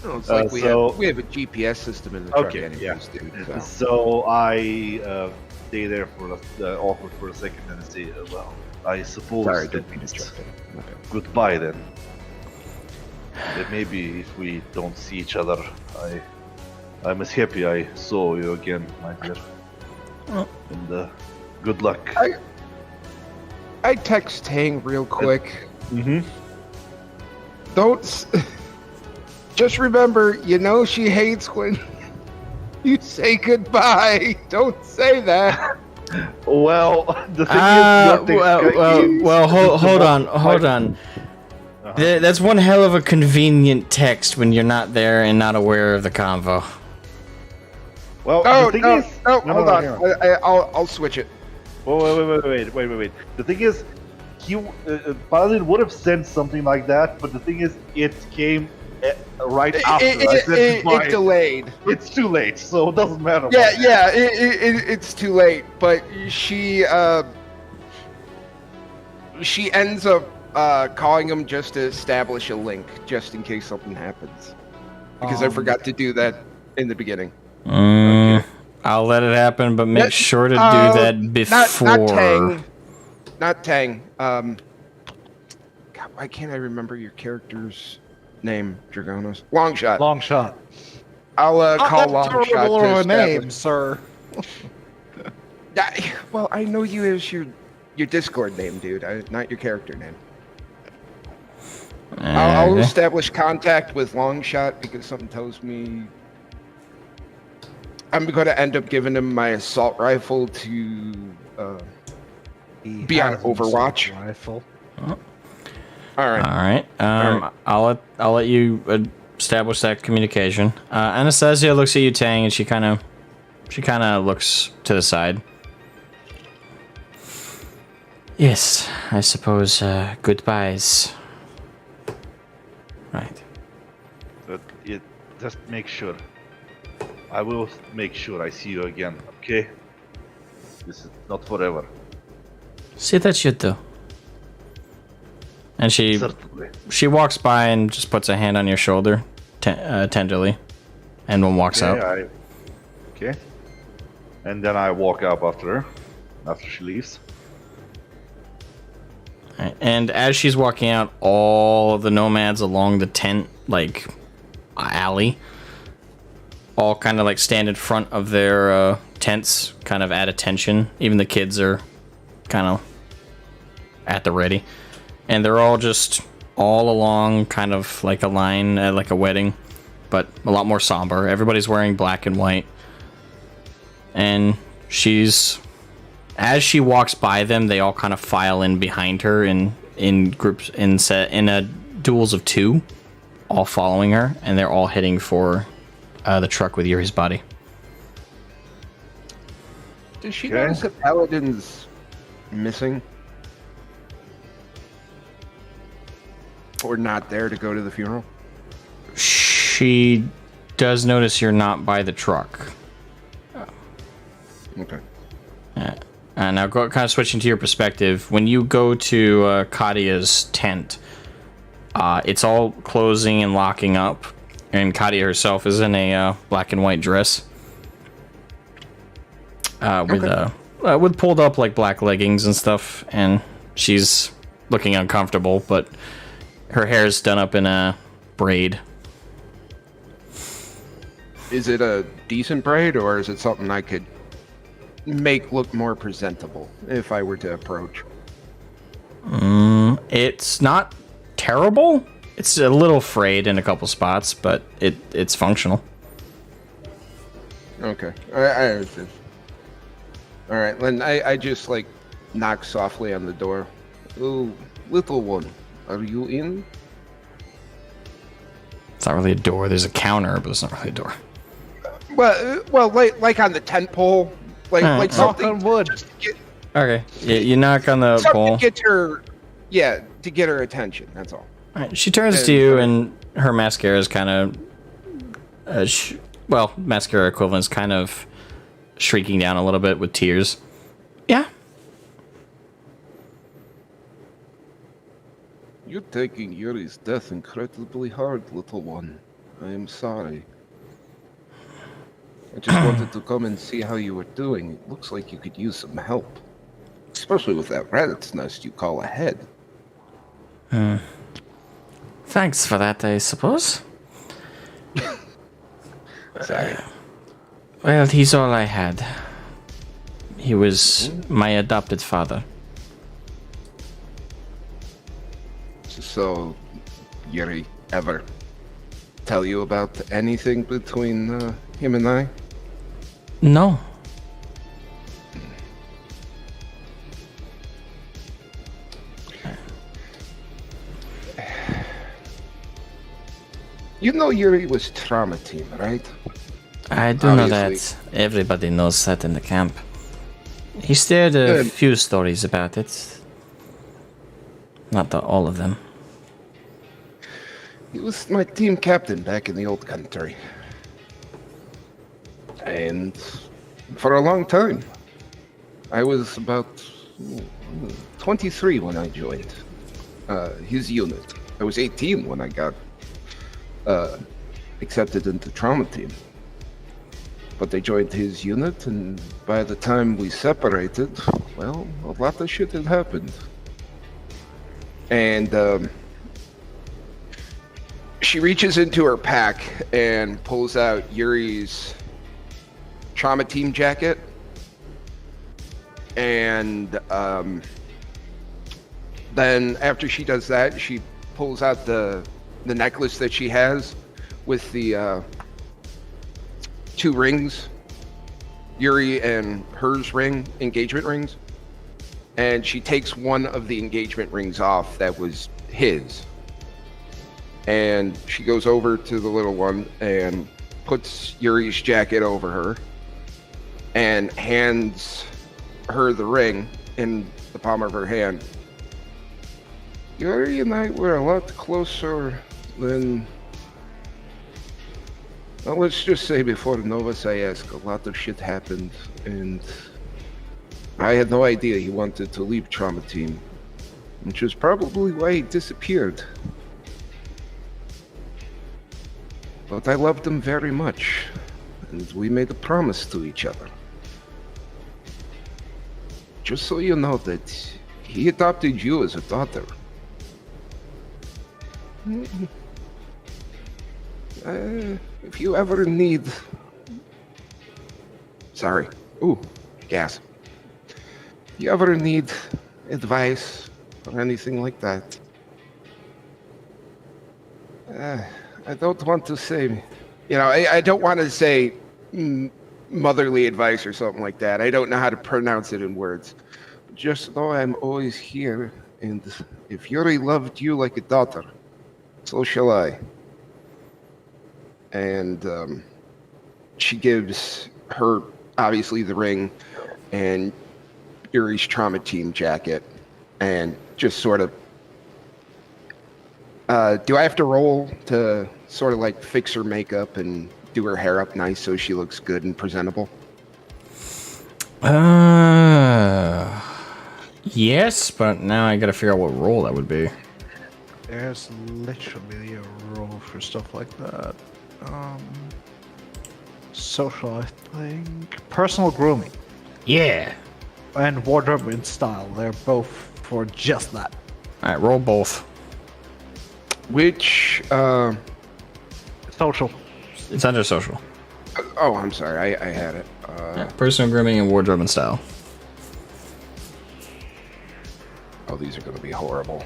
No, it's like we have a GPS system in the truck Okay, anyways, yeah. dude. So. So I stay there for awkward for a second and say, well, I suppose Sorry, that didn't mean to it's interrupt you. Okay. goodbye then. Then maybe if we don't see each other, I'm as happy I saw you again, my dear. Oh. And good luck. I text Tang real quick. Mm-hmm. Just remember, she hates when you say goodbye. Don't say that. Well, the thing is, Hold on. That's one hell of a convenient text when you're not there and not aware of the convo. Well, Oh, the thing no, is, no, no, hold no, on. hang on. I'll switch it. Wait. The thing is, Paladin would have sent something like that, but the thing is, it came right after. I said It goodbye. delayed. It's too late, so it doesn't matter. Yeah, it's too late. But she ends up calling him just to establish a link, just in case something happens. Because I forgot to do that in the beginning. I'll let it happen, but make sure to do that before. Not Tang. God, why can't I remember your character's name, Dragonos? Longshot. Long shot. I'll call Not that Longshot terrible to of a establish- name, sir. Well, I know you as your Discord name, dude. Not your character name. I'll Okay. establish contact with Longshot because something tells me I'm going to end up giving him my assault rifle to be on Overwatch. Rifle. All right. I'll let you establish that communication. Anastasia looks at you, Tang, and she kind of looks to the side. Yes, I suppose goodbyes. Right. But just make sure. I will make sure I see you again, okay? This is not forever. See that you do. And Certainly. she walks by and just puts a hand on your shoulder, tenderly, and one walks out. Okay. And then I walk up after her, after she leaves. Right. And as she's walking out, all of the nomads along the tent, like, alley, all kind of like stand in front of their tents, kind of at attention. Even the kids are kind of at the ready. And they're all just all along, kind of like a line at like a wedding, but a lot more somber. Everybody's wearing black and white. And as she walks by them, they all kind of file in behind her in groups, in duels of two, all following her, and they're all heading for the truck with Yuri's body. Does she Okay. notice that Paladin's missing? Or not there to go to the funeral? She does notice you're not by the truck. Okay. Now, kind of switching to your perspective, when you go to Kadia's tent, it's all closing and locking up, and Kadia herself is in a black and white dress, with pulled up like black leggings and stuff, and she's looking uncomfortable, but her hair is done up in a braid. Is it a decent braid, or is it something I could make look more presentable if I were to approach? It's not terrible. It's a little frayed in a couple spots, but it's functional. Okay. I understand. All right, then I just like knock softly on the door. Oh, little one, are you in? It's not really a door. There's a counter, but it's not really a door. Well, like on the tent pole, like something on wood. just to get, Okay. You knock on the something pole. to get her, to get her attention. That's all. All right, she turns to you, and her mascara is kind of, mascara equivalent is kind of shrinking down a little bit with tears. Yeah. You're taking Yuri's death incredibly hard, little one. I am sorry. I just wanted to come and see how you were doing. It looks like you could use some help. Especially with that rabbit's nest you call a head. Thanks for that, I suppose. Sorry. Well, he's all I had. He was my adopted father. So, Yuri ever tell you about anything between him and I? No. You know Yuri was trauma team, right? I do know Obviously. that. Everybody knows that in the camp. He shared a Good. few stories about it. Not all of them. He was my team captain back in the old country. And for a long time, I was about 23 when I joined his unit. I was 18 when I got accepted into trauma team. But I joined his unit, and by the time we separated, well, a lot of shit had happened. And she reaches into her pack and pulls out Yuri's trauma team jacket. And then after she does that, she pulls out the necklace that she has with the 2 rings, Yuri and hers ring, engagement rings. And she takes one of the engagement rings off that was his. And she goes over to the little one and puts Yuri's jacket over her and hands her the ring in the palm of her hand. Yuri and I were a lot closer than... Well, let's just say before Nova Sayask, a lot of shit happened, and I had no idea he wanted to leave Trauma Team, which was probably why he disappeared. But I loved him very much, and we made a promise to each other. Just so you know that he adopted you as a daughter. If you ever need... Sorry. Ooh, gas. If you ever need advice or anything like that, I don't want to say... I don't want to say motherly advice or something like that. I don't know how to pronounce it in words. Just know I'm always here, and if Yuri loved you like a daughter, so shall I. And she gives her, obviously, the ring and Yuri's trauma team jacket, and just sort of... do I have to roll to sort of like fix her makeup and do her hair up nice so she looks good and presentable? Yes, but now I gotta figure out what role that would be. There's literally a role for stuff like that. Social, I think. Personal grooming Yeah. and wardrobe and style. They're both for just that. Alright, roll both. Which, Social. It's under social. oh, I'm sorry, I had it. Yeah, personal grooming and wardrobe and style. Oh, these are going to be horrible.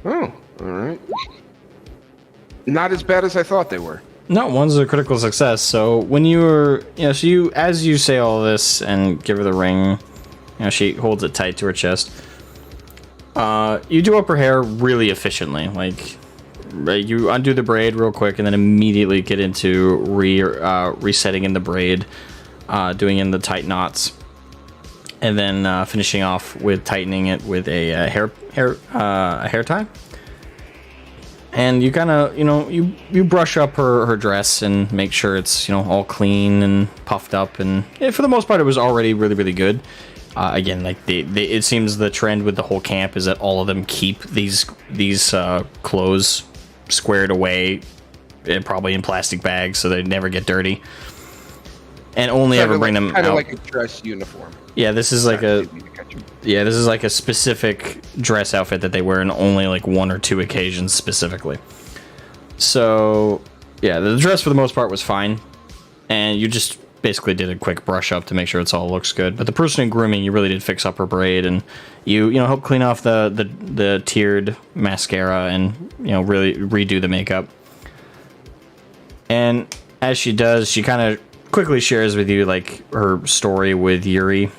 Oh, alright. Not as bad as I thought they were. No, one's a critical success. So when you were, so you, as you say all this and give her the ring, she holds it tight to her chest. You do up her hair really efficiently. Like, you undo the braid real quick and then immediately get into resetting in the braid, doing in the tight knots, and then finishing off with tightening it with a hair tie. And you kind of, you brush up her dress and make sure it's, all clean and puffed up. And for the most part, it was already really, really good. Again, like it seems the trend with the whole camp is that all of them keep these clothes squared away, probably in plastic bags, so they never get dirty, and only ever bring them out. Kind of like a dress uniform. Yeah, this is like a specific dress outfit that they wear in only like 1 or 2 occasions specifically. So, yeah, the dress for the most part was fine, and you just basically did a quick brush up to make sure it's all looks good. But the personal grooming, you really did fix up her braid, and you help clean off the tiered mascara and really redo the makeup. And as she does, she kind of quickly shares with you like her story with Yuri.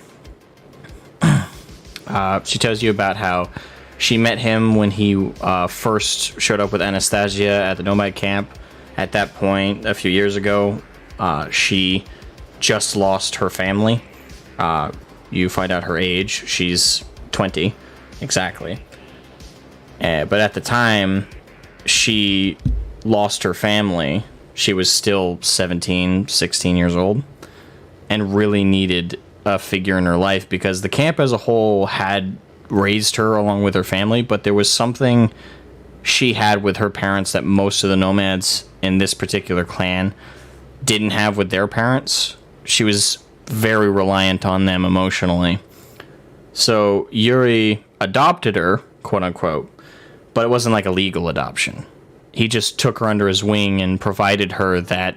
She tells you about how She met him when he first showed up with Anastasia at the Nomad camp. At that point, a few years ago, she just lost her family. You find out her age. She's 20, exactly. But at the time, she lost her family. She was still 17, 16 years old, and really needed a figure in her life because the camp as a whole had raised her along with her family, but there was something she had with her parents that most of the nomads in this particular clan didn't have with their parents. She was very reliant on them emotionally. So Yuri adopted her, quote unquote, but it wasn't like a legal adoption. He just took her under his wing and provided her that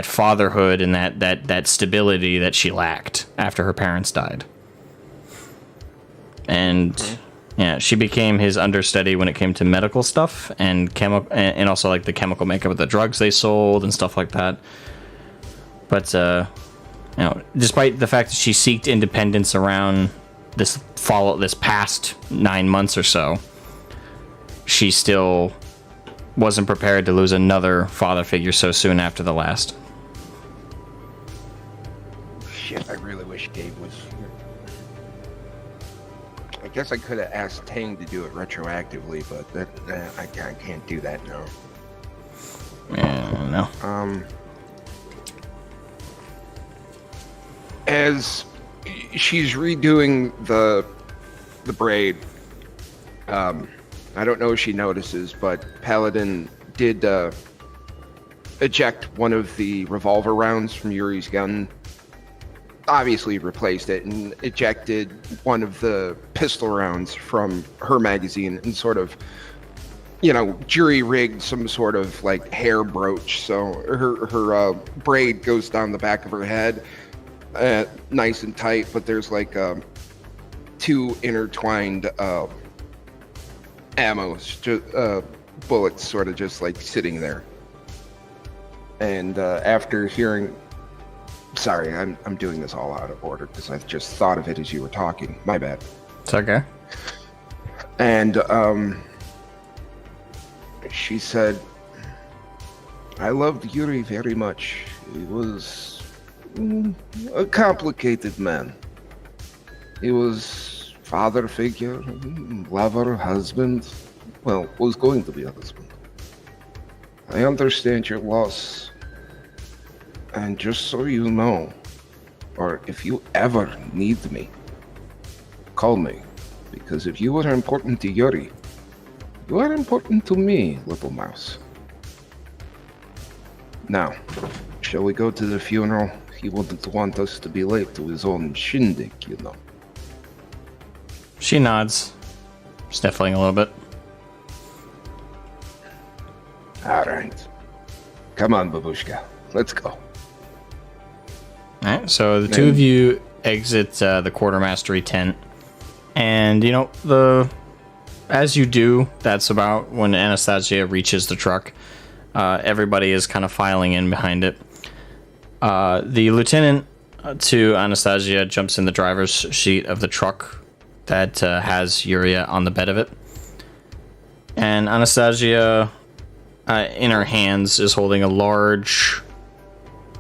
fatherhood and that stability that she lacked after her parents died. And yeah, she became his understudy when it came to medical stuff and and also like the chemical makeup of the drugs they sold and stuff like that. But despite the fact that she seeked independence around this past 9 months or so, she still wasn't prepared to lose another father figure so soon after the last. Shit, I really wish Gabe was here. I guess I could have asked Tang to do it retroactively, but I can't do that now. Yeah, no. As she's redoing the braid, I don't know if she notices, but Paladin did eject one of the revolver rounds from Yuri's gun. Obviously replaced it and ejected one of the pistol rounds from her magazine and sort of, jury rigged some sort of like hair brooch. So her braid goes down the back of her head, nice and tight, but there's like two intertwined bullets sort of just like sitting there. And after hearing, sorry, I'm doing this all out of order because I just thought of it as you were talking. My bad. It's okay. And she said, I loved Yuri very much. He was a complicated man. He was father figure, lover, husband. Well, was going to be a husband. I understand your loss. And just so you know, or if you ever need me, call me. Because if you are important to Yuri, you are important to me, little mouse. Now, shall we go to the funeral? He wouldn't want us to be late to his own shindig, you know. She nods, sniffling a little bit. All right. Come on, babushka. Let's go. Alright, so the two of you exit the quartermastery tent, and as you do, that's about when Anastasia reaches the truck. Everybody is kind of filing in behind it. The lieutenant to Anastasia jumps in the driver's seat of the truck that has Yuria on the bed of it, and Anastasia, in her hands, is holding a large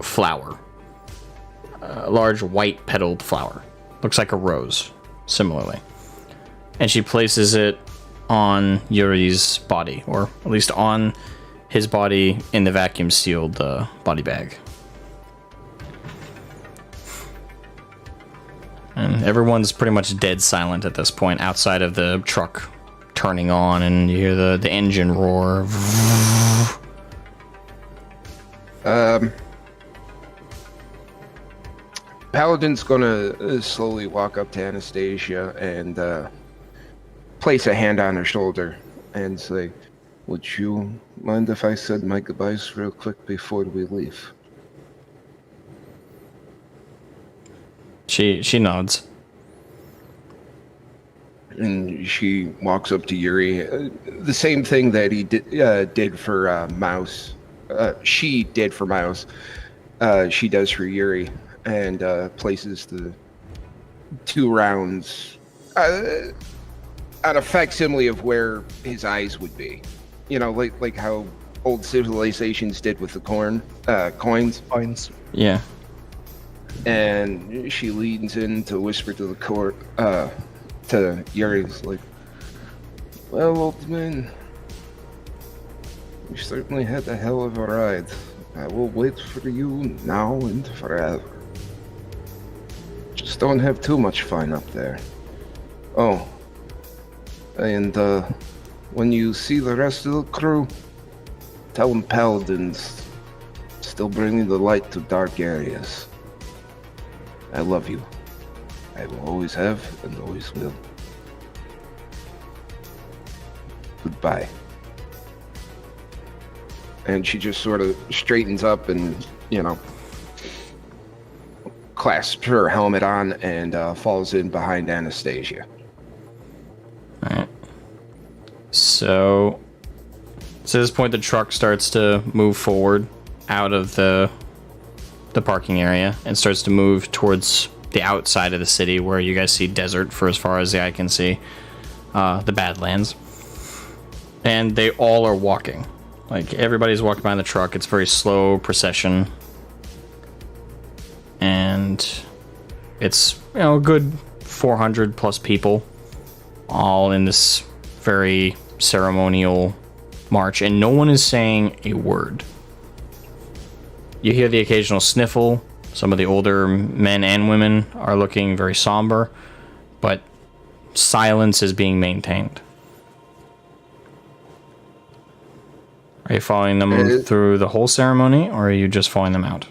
flower. A large white petaled flower. Looks like a rose, similarly. And she places it on Yuri's body, or at least on his body in the vacuum sealed body bag. And everyone's pretty much dead silent at this point, outside of the truck turning on, and you hear the engine roar. Paladin's gonna slowly walk up to Anastasia and place a hand on her shoulder and say, would you mind if I said my goodbyes real quick before we leave? She nods. And she walks up to Yuri. The same thing that he did for Mouse. She did for Mouse. She does for Yuri. And places the 2 rounds. on a facsimile of where his eyes would be. You know, like how old civilizations did with the coins. Points. Yeah. And she leans in to whisper to the court, to Yuri's, like, well, old man, you certainly had a hell of a ride. I will wait for you now and forever. Just don't have too much fun up there. Oh, and when you see the rest of the crew, tell them Paladins still bringing the light to dark areas. I love you. I will always have and always will. Goodbye. And she just sort of straightens up and, you know, clasps her helmet on and falls in behind Anastasia. Alright. So at this point, the truck starts to move forward out of the parking area and starts to move towards the outside of the city where you guys see desert for as far as the eye can see, the Badlands. And they all are walking. Like, everybody's walking behind the truck. It's very slow procession. And it's, you know, a good 400 plus people all in this very ceremonial march, and no one is saying a word. You hear the occasional sniffle. Some of the older men and women are looking very somber, but silence is being maintained. Are you following them through the whole ceremony, or are you just following them out?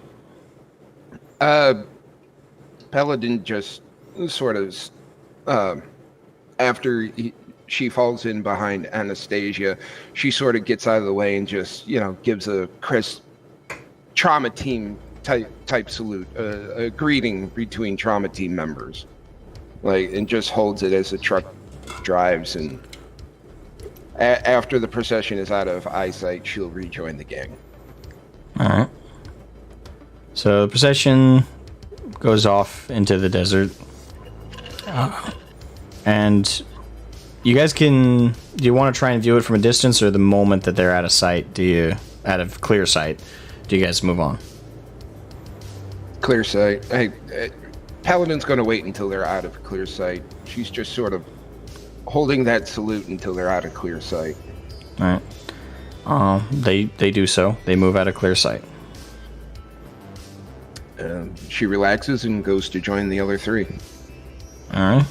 Paladin just sort of, after she falls in behind Anastasia, she sort of gets out of the way and just, you know, gives a crisp trauma team type salute, a greeting between trauma team members, like, and just holds it as the truck drives. And after the procession is out of eyesight, she'll rejoin the gang. All right. So the procession goes off into the desert, and you guys can. Do you want to try and view it from a distance, or the moment that they're out of sight? Out of clear sight? Do you guys move on? Clear sight. Hey, Paladin's going to wait until they're out of clear sight. She's just sort of holding that salute until they're out of clear sight. All right. They do so. They move out of clear sight. She relaxes and goes to join the other three. All right.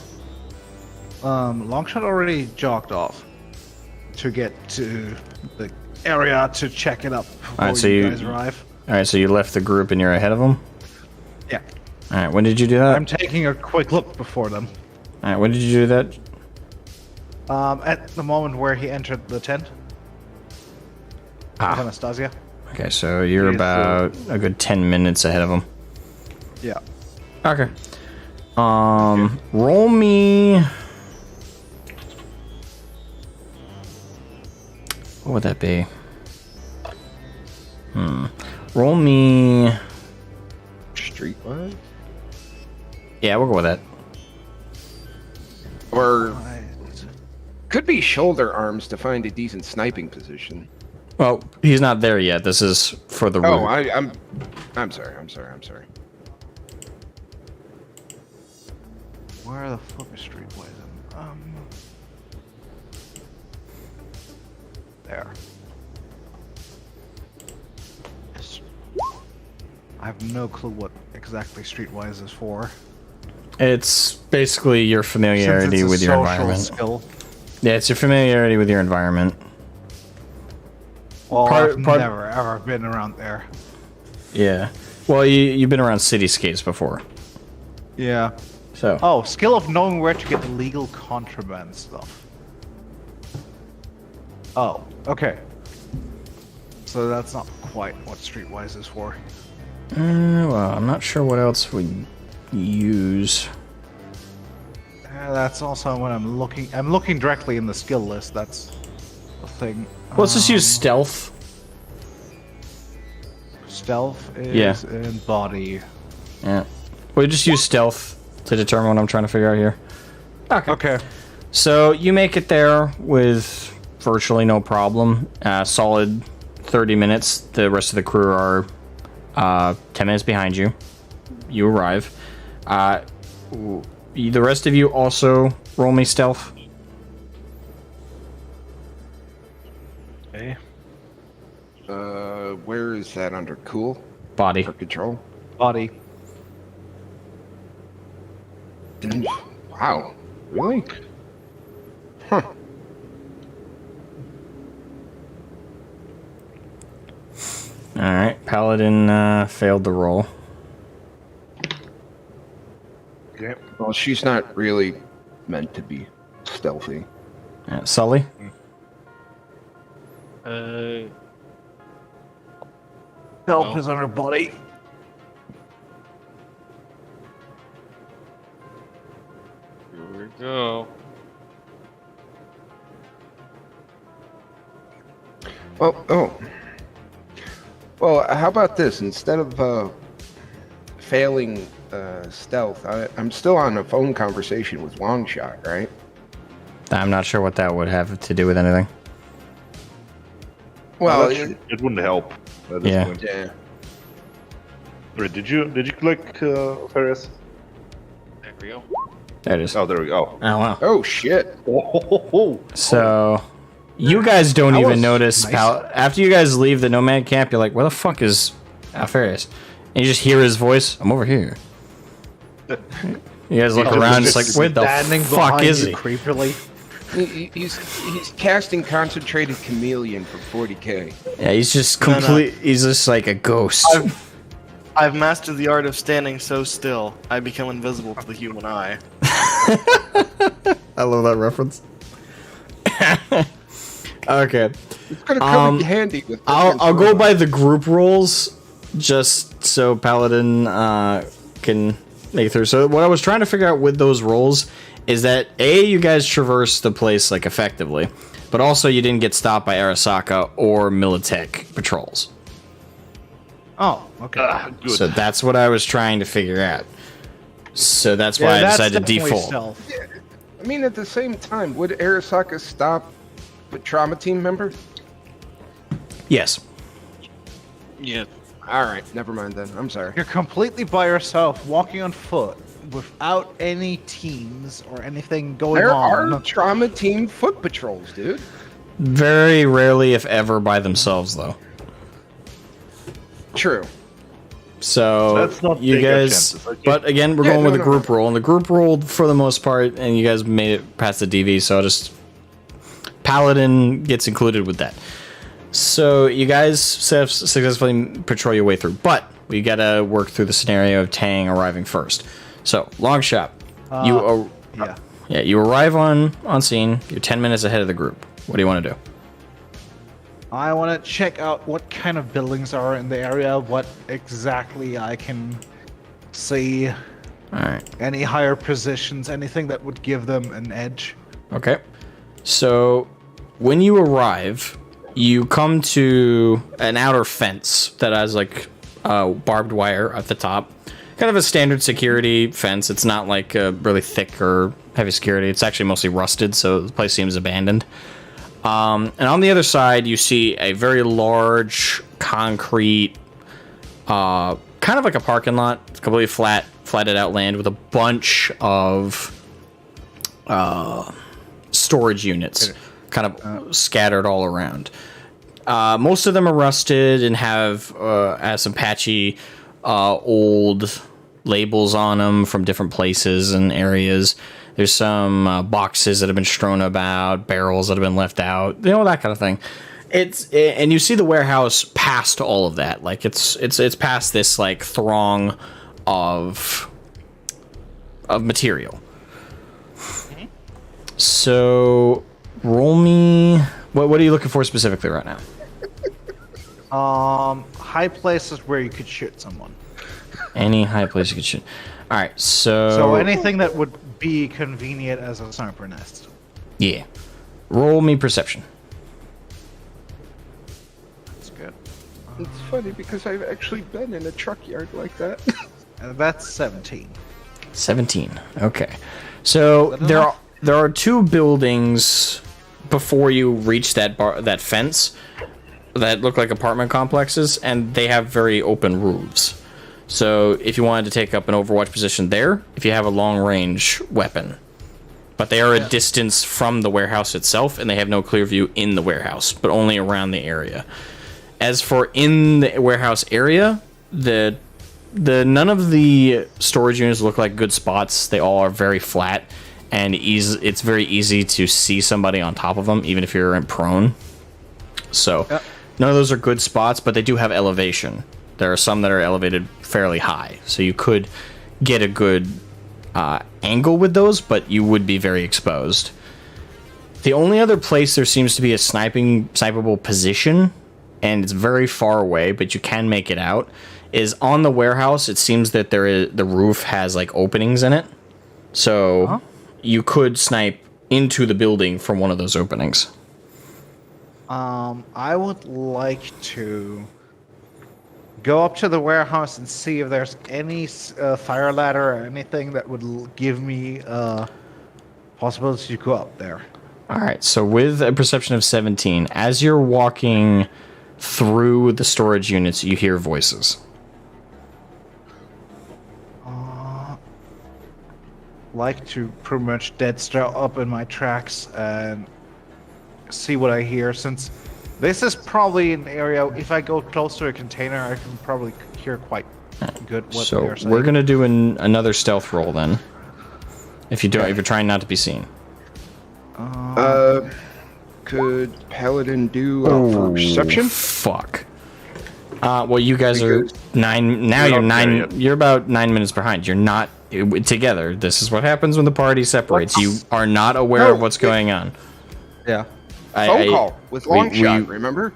Longshot already jogged off to get to the area to check it up before you guys arrive. All right, so you left the group and you're ahead of them? Yeah. All right, when did you do that? I'm taking a quick look before them. All right, when did you do that? At the moment where he entered the tent. With Anastasia. Okay, so you're about a good 10 minutes ahead of them. Yeah. Okay. Roll me... What would that be? Roll me... Streetwise? Yeah, we'll go with that. Or could be shoulder arms to find a decent sniping position. Well, he's not there yet. This is for the route. Oh, I'm sorry. Where the fuck is Streetwise? There. I have no clue what exactly Streetwise is for. It's basically your familiarity with your environment. Skill. Yeah, it's your familiarity with your environment. Well, I've never ever been around there. Yeah. Well, you've been around cityscapes before. Yeah. So. Oh, skill of knowing where to get illegal contraband stuff. Oh, okay. So that's not quite what Streetwise is for. Well, I'm not sure what else we use. That's also when I'm looking. I'm looking directly in the skill list. That's the thing. Well, let's just use stealth. Stealth is in body. Yeah. We'll just use stealth to determine what I'm trying to figure out here. Okay. So you make it there with virtually no problem. Solid 30 minutes. The rest of the crew are 10 minutes behind you. You arrive. The rest of you also roll me stealth. Okay. Where is that under cool Body. or control? Body. Wow. Really? Huh. Alright, Paladin failed the roll. Okay. Well, she's not really meant to be stealthy. Sully? Help is on her body. Here we go. Well, how about this? Instead of failing stealth, I'm still on a phone conversation with Longshot, right? I'm not sure what that would have to do with anything. Well, it wouldn't help at this Yeah. point. yeah. Wait, did you click Ferris? There we go. There it is. Oh, there we go. Oh, wow. Oh shit! So, you guys don't That even was notice. nice. After you guys leave the nomad camp, you're like, where the fuck is Alfarius? And you just hear his voice. I'm over here. You guys look around, just like, where the Standing fuck behind is you he? creepily. He's casting concentrated chameleon for 40k. Yeah, he's just No, no. complete. He's just like a ghost. I've mastered the art of standing so still, I become invisible to the human eye. I love that reference. Okay. It's gonna come in handy with. I'll go by the group rules, just so Paladin can make it through. So what I was trying to figure out with those roles is that you guys traverse the place like effectively, but also you didn't get stopped by Arasaka or Militech patrols. Oh, okay. Good. So that's what I was trying to figure out. So that's why I that's decided to definitely default. stealth. I mean, at the same time, would Arasaka stop a trauma team member? Yes. Yeah. All right, never mind then. I'm sorry. You're completely by yourself, walking on foot, without any teams or anything going There on. are trauma team foot patrols, dude. Very rarely, if ever, by themselves, though. True. So Let's not you take our guys, chances, okay? but again, we're Yeah, going with no, the no, group roll, and the group rolled for the most part, and you guys made it past the DV. So I'll just Paladin gets included with that. So you guys successfully patrol your way through, but we gotta work through the scenario of Tang arriving first. So long shot, Yeah. you arrive on scene. You're 10 minutes ahead of the group. What do you want to do? I want to check out what kind of buildings are in the area, what exactly I can see, All right. any higher positions, anything that would give them an edge. Okay. So when you arrive, you come to an outer fence that has like barbed wire at the top. Kind of a standard security fence. It's not like really thick or heavy security. It's actually mostly rusted, so the place seems abandoned. And on the other side, you see a very large concrete, kind of like a parking lot. It's completely flatted out land with a bunch of storage units kind of scattered all around. Most of them are rusted and have some patchy old labels on them from different places and areas. There's some boxes that have been strewn about, barrels that have been left out, that kind of thing. And you see the warehouse past all of that. Like it's past this like throng of material. So roll me. What are you looking for specifically right now? High places where you could shoot someone. Any high place you could shoot. All right, so So anything that would be convenient as a sniper nest. yeah, roll me perception. That's good. It's funny because I've actually been in a truck yard like that. That's 17. 17. Okay, so Is that there enough? there are two buildings before you reach that fence that look like apartment complexes, and they have very open roofs. So if you wanted to take up an Overwatch position there, if you have a long-range weapon. But they are a distance from the warehouse itself, and they have no clear view in the warehouse, but only around the area. As for in the warehouse area, the none of the storage units look like good spots. They all are very flat, and it's very easy to see somebody on top of them, even if you're in prone. So none of those are good spots, but they do have elevation. There are some that are elevated fairly high, so you could get a good angle with those, but you would be very exposed. The only other place there seems to be a snipeable position, and it's very far away, but you can make it out, is on the warehouse. It seems that the roof has like openings in it, so you could snipe into the building from one of those openings. I would like to go up to the warehouse and see if there's any fire ladder or anything that would give me possibility to go up there. All right, so with a perception of 17, as you're walking through the storage units, you hear voices. Like to pretty much dead stare up in my tracks and see what I hear, since this is probably an area, if I go close to a container, I can probably hear quite good what they're saying. So we're going to do another stealth roll then, if you're trying not to be seen. Could Paladin do a perception? Fuck. Well, you guys are 9 now. You're 9. You're about 9 minutes behind. You're not together. This is what happens when the party separates. You are not aware of what's going on. Yeah. Phone call with Longshot, remember?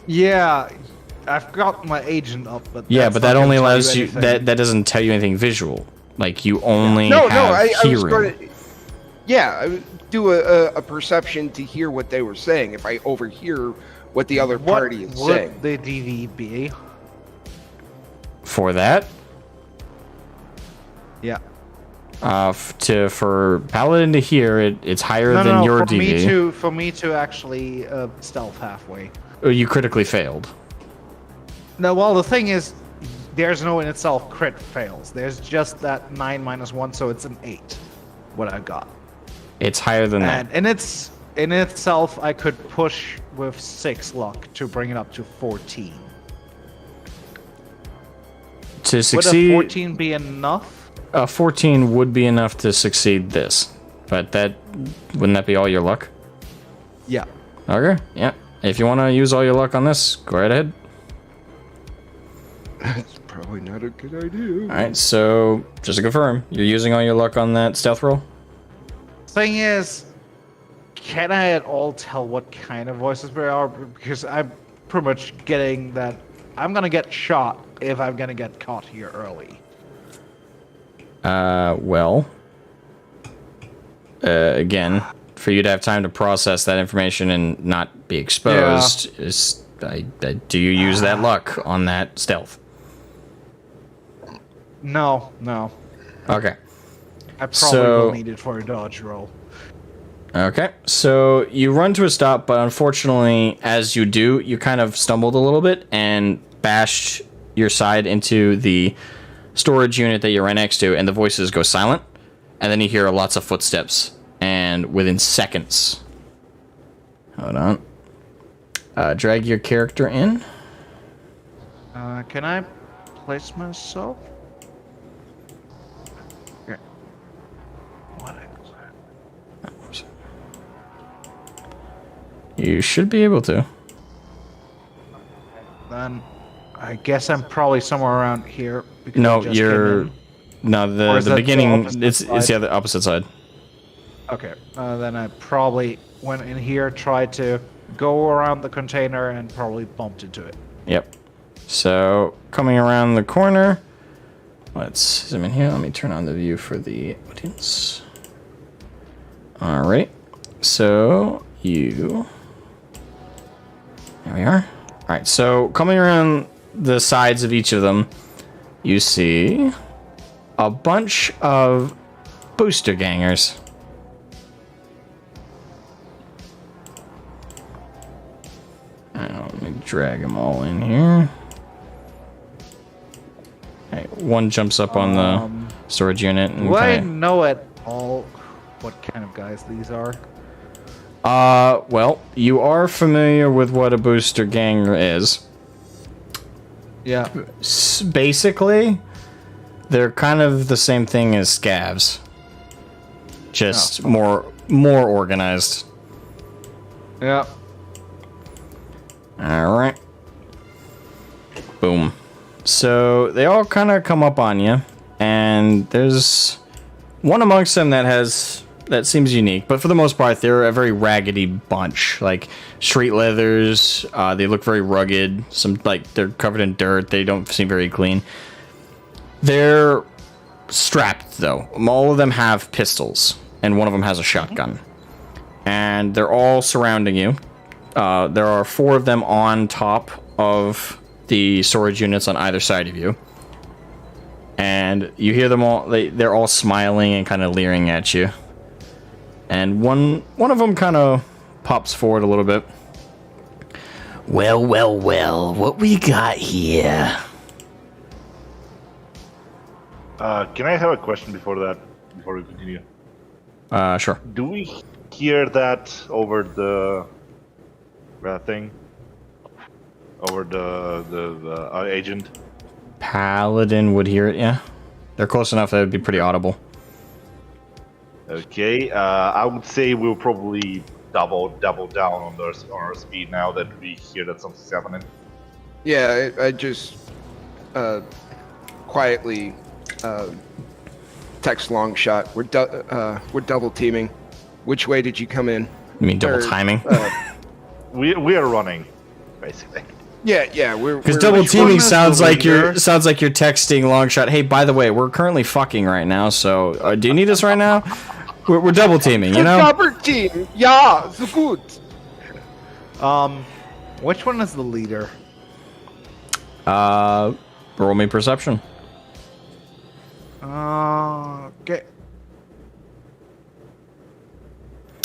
Yeah, I've got my agent up, but yeah, but that only allows you. That doesn't tell you anything visual. Like you only I hearing. was going to. Yeah, I would do a perception to hear what they were saying. If I overhear what the other party is saying, what would the DV be? For that? Yeah. For Paladin to hear it's higher than your DV. For me to actually stealth halfway. Oh, you critically failed. No, well, the thing is, there's no in itself crit fails. There's just that 9 minus 1, so it's an 8. What I got. It's higher than that. And in itself, I could push with 6 luck to bring it up to 14. To succeed, would a 14 be enough? 14 would be enough to succeed this, but wouldn't that be all your luck? Yeah. Okay. Yeah. If you want to use all your luck on this, go right ahead. That's probably not a good idea. All right. So just to confirm, you're using all your luck on that stealth roll. Thing is, can I at all tell what kind of voices there are? Because I'm pretty much getting that I'm gonna get shot if I'm gonna get caught here early. Again, for you to have time to process that information and not be exposed, do you use that luck on that stealth? No. Okay. I probably will need it for a dodge roll. Okay, so you run to a stop, but unfortunately, as you do, you kind of stumbled a little bit and bashed your side into the storage unit that you're right next to, and the voices go silent, and then you hear lots of footsteps, and within seconds... Hold on. Drag your character in. Can I place myself? Okay. What is that? You should be able to. Then I guess I'm probably somewhere around here. No, you're... No, the beginning, it's the other opposite side. Okay, then I probably went in here, tried to go around the container, and probably bumped into it. Yep. So, coming around the corner, let's zoom in here. Let me turn on the view for the audience. Alright. So, there we are. Alright, so coming around the sides of each of them, you see a bunch of booster gangers. drag them all in here. Okay, one jumps up on the storage unit. And Do I kinda, know at all what kind of guys these are? well, you are familiar with what a booster gang is. Yeah. Basically, they're kind of the same thing as scavs. Just more organized. Yeah. Alright. Boom. So they all kind of come up on you, and there's one amongst them that seems unique, but for the most part, they're a very raggedy bunch. Like street leathers, they look very rugged. They're covered in dirt. They don't seem very clean. They're strapped though. All of them have pistols, and one of them has a shotgun. And they're all surrounding you. There are 4 of them on top of the storage units on either side of you. And you hear them all, they're all smiling and kind of leering at you. And one of them kind of pops forward a little bit. Well, what we got here? Can I have a question before we continue? Sure. Do we hear that over the thing? Over the agent? Paladin would hear it, yeah. They're close enough that it would be pretty audible. Okay, I would say we'll probably double down on our speed now that we hear that something's happening. Yeah, I just quietly text Longshot. We're double teaming. Which way did you come in? You mean double timing? We are running, basically. Yeah, we're Because double teaming sounds like you're leader? texting Longshot. Hey, by the way, we're currently fucking right now, so do you need us right now? We're double teaming, you know. Double team. Yeah, so good. Which one is the leader? Roll me perception. Okay.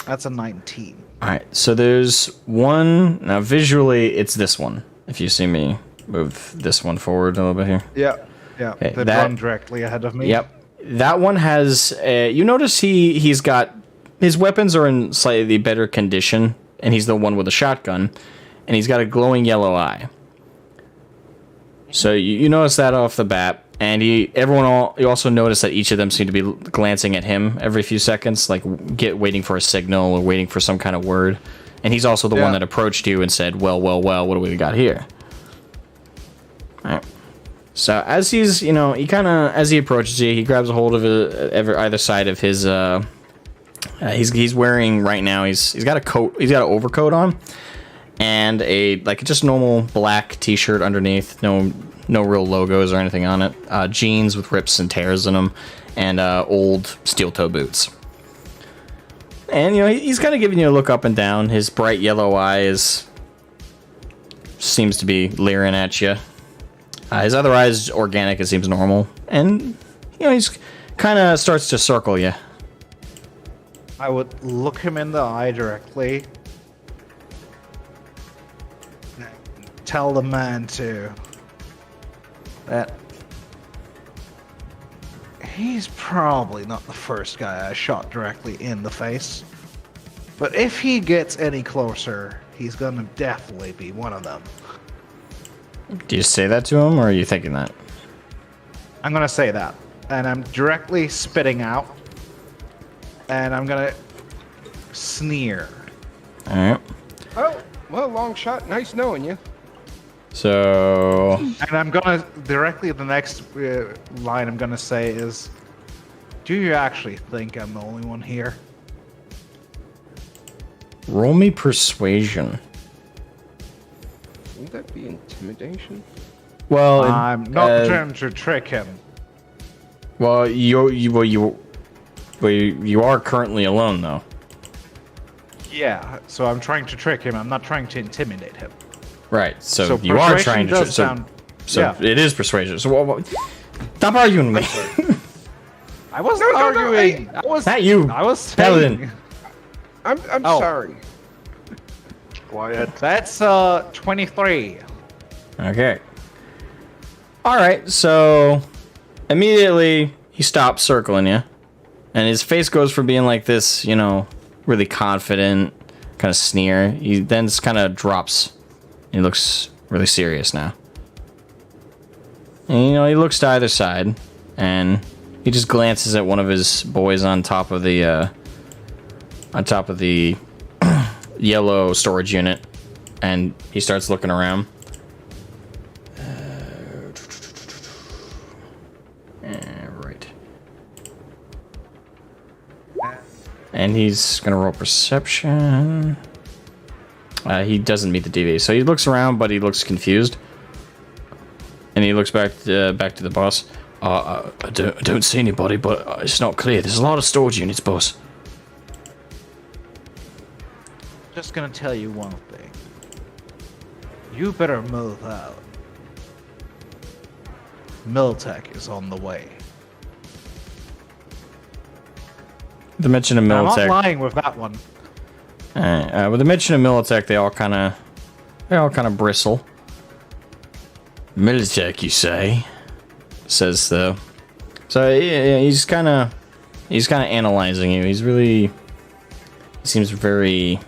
That's a 19. All right, so there's one now. Visually, it's this one. If you see me move this one forward a little bit here. Yeah. Okay, They that- run directly ahead of me. Yep. That one has. You notice he's got his weapons are in slightly better condition, and he's the one with a shotgun, and he's got a glowing yellow eye. So you notice that off the bat, and you also notice that each of them seem to be glancing at him every few seconds, like waiting for a signal or waiting for some kind of word. And he's also the one that approached you and said, well, what do we got here? All right. So as he's, as he approaches you, he grabs a hold of either side of his. He's wearing right now. He's got a coat. He's got an overcoat on, and just normal black T-shirt underneath. No real logos or anything on it. Jeans with rips and tears in them, and old steel toe boots. And he's kind of giving you a look up and down. His bright yellow eyes seems to be leering at you. His other eyes organic. It seems normal, and he's kind of starts to circle you. I would look him in the eye directly. Tell the man that he's probably not the first guy I shot directly in the face. But if he gets any closer, he's gonna definitely be one of them. Do you say that to him, or are you thinking that? I'm gonna say that. And I'm directly spitting out. And I'm gonna sneer. Alright. Oh, well, Longshot. Nice knowing you. So... And I'm gonna directly the next line I'm gonna say is, do you actually think I'm the only one here? Roll me persuasion. Wouldn't that be intimidation? Well, I'm not trying to trick him. Well, you are currently alone, though. Yeah, so I'm trying to trick him. I'm not trying to intimidate him. Right. So So you are persuasion trying to. does So sound- yeah. it is persuasion. So stop arguing with me. I wasn't arguing. I was Not you. I was Paladin. saying. I'm Oh. sorry. Quiet. That's 23. Okay. All right. So immediately he stops circling you, and his face goes from being like this, you know, really confident kind of sneer. He then just kind of drops. He looks really serious now. And, you know, he looks to either side, and he just glances at one of his boys on top of the yellow storage unit, and he starts looking around. Right. And he's gonna roll perception. He doesn't meet the DV, so he looks around, but he looks confused. And he looks back to the boss. I don't see anybody, but it's not clear. There's a lot of storage units, boss. Just gonna tell you one thing. You better move out. Miltech is on the way. The mention of I'm not Militech. lying with that one. With the mention of Militech, they all kind of bristle. Militech, you say? Says the. So yeah, he's kind of analyzing you. He seems very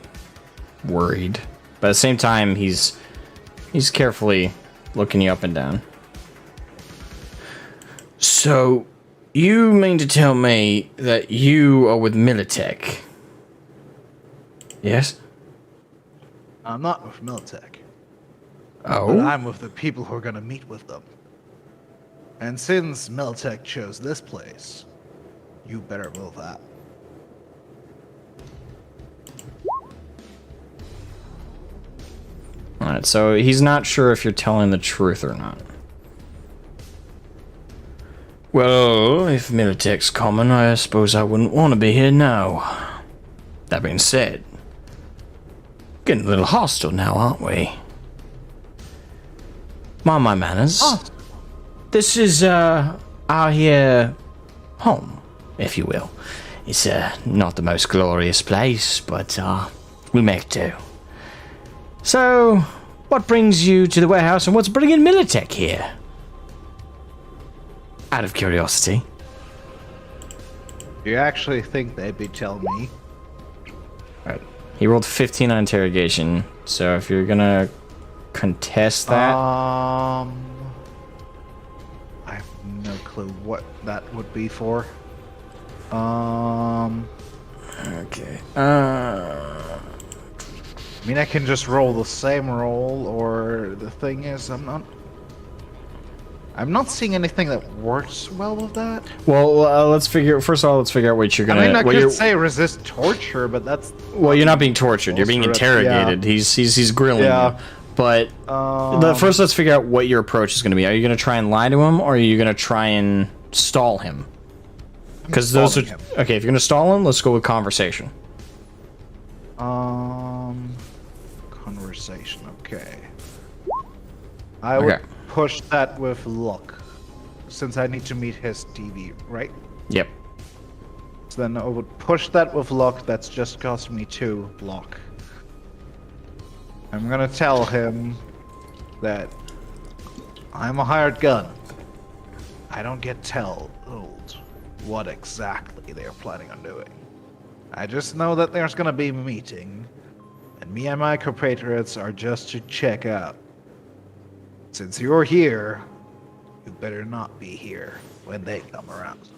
worried, but at the same time, he's carefully looking you up and down. So, you mean to tell me that you are with Militech? Yes? I'm not with Miltech. Oh? But I'm with the people who are gonna meet with them. And since Miltech chose this place, you better move out. Alright, so he's not sure if you're telling the truth or not. Well, if Militech's common, I suppose I wouldn't want to be here now. That being said, getting a little hostile now, aren't we? Mind my manners. Oh. This is, our here home, if you will. It's, not the most glorious place, but, we make do. So, what brings you to the warehouse and what's bringing Militech here? Out of curiosity. Do you actually think they'd be telling me? Alright. He rolled 15 on interrogation, so if you're gonna contest that... I have no clue what that would be for. Okay. I mean, I can just roll the same roll, or the thing is, I'm not seeing anything that works well with that. Well, let's figure out what you're gonna... I mean, I what could you're- say resist torture, but that's... Well, you're not being tortured. You're being interrogated. Yeah. He's grilling Yeah. you. But first, let's figure out what your approach is going to be. Are you going to try and lie to him, or are you going to try and stall him? Because those are... stalling him. Okay, if you're going to stall him, let's go with conversation. Conversation, okay. I would push that with luck, since I need to meet his TV, right? Yep. So then I would push that with luck. That's just cost me 2 luck. I'm gonna tell him that I'm a hired gun. I don't get told what exactly they're planning on doing. I just know that there's gonna be a meeting, and me and my compatriots are just to check out. Since you're here, you better not be here when they come around.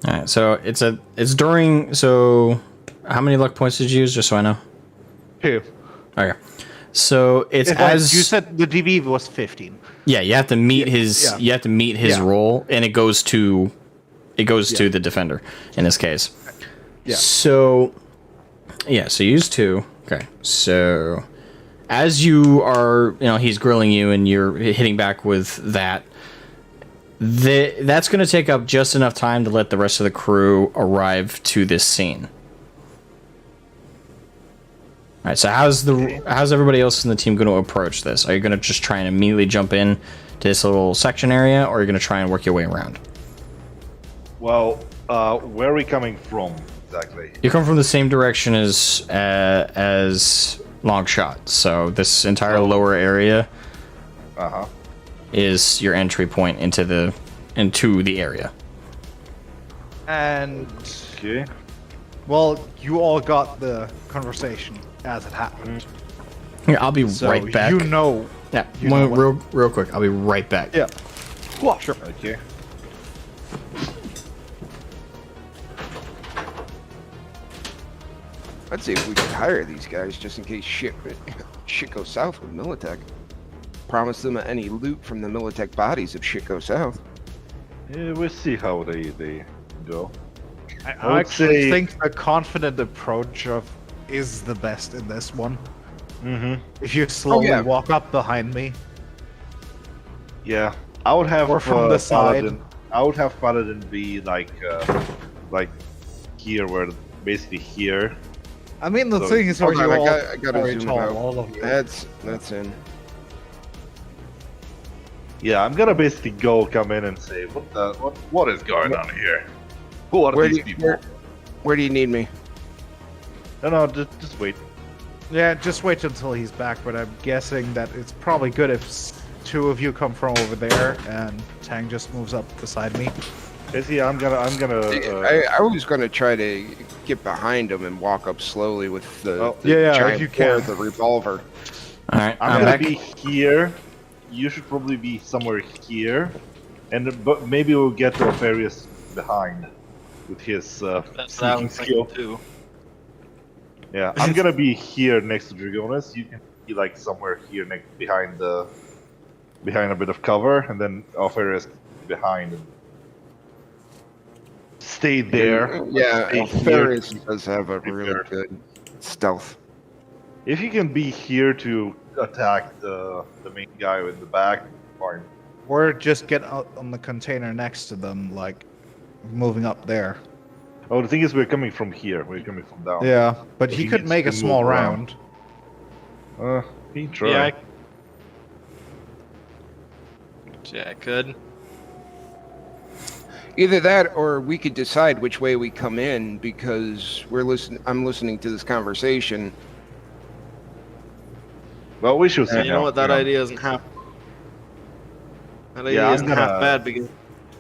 Alright, so it's during... So, how many luck points did you use, just so I know? 2. Okay. So, it's as... You said the DV was 15. Yeah, you have to meet his... yeah. You have to meet his Yeah. roll, and it goes to the defender, in this case. Yeah. So... Yeah, so you use 2. Okay, so... As you are... he's grilling you, and you're hitting back with that... That's going to take up just enough time to let the rest of the crew arrive to this scene. All right. So how's everybody else in the team going to approach this? Are you going to just try and immediately jump in to this little section area, or are you going to try and work your way around? Well, where are we coming from exactly? You come from the same direction as long shot. So this entire lower area is your entry point into the area. And Okay. well, you all got the conversation as it happened. Yeah, I'll be So right back. you know. Yeah, you know real quick. I'll be right back. Yeah. Sure. Okay. I'd say if we could hire these guys just in case shit goes south with Militech. Promise them any loot from the Militech bodies if shit goes south. Yeah, we'll see how they go. I would actually say- think a confident approach is the best in this one. Mm-hmm. If you slowly yeah. walk up behind me, Yeah, I would have Or from the side. Paladin. I would have Paladin be like here, where basically here. I mean the So- thing is, where Hold you on, all I gotta very zoom tall, out. all of you. That's in. Yeah, I'm gonna basically come in and say, what is going on here? Who are Where these do you, people? where do you need me? No, just wait. Yeah, just wait until he's back. But I'm guessing that it's probably good if two of you come from over there and Tang just moves up beside me. Basically, I'm gonna. I was gonna try to get behind him and walk up slowly with the Yeah, giant if you bore, can. the revolver. All right, I'm I'm gonna back. be here. You should probably be somewhere here, but maybe we'll get to Alfarius behind with his That's what I sneaking was skill. thinking too. Yeah, I'm gonna be here next to Dragonis. You can be like somewhere here behind a bit of cover, and then Alfarius behind. And stay there. Yeah, Stay Alfarius here. does have a Be really fair. good stealth. If you can be here to attack the main guy in the back, fine. Or just get out on the container next to them, like moving up there. Oh, the thing is, we're coming from here. We're coming from down. Yeah, but If he he could needs make to a small move around. round. He tried. Yeah, I could. Either that, or we could decide which way we come in because I'm listening to this conversation. Well, we should see. You know what? That idea isn't half. That idea I'm isn't gonna- half bad because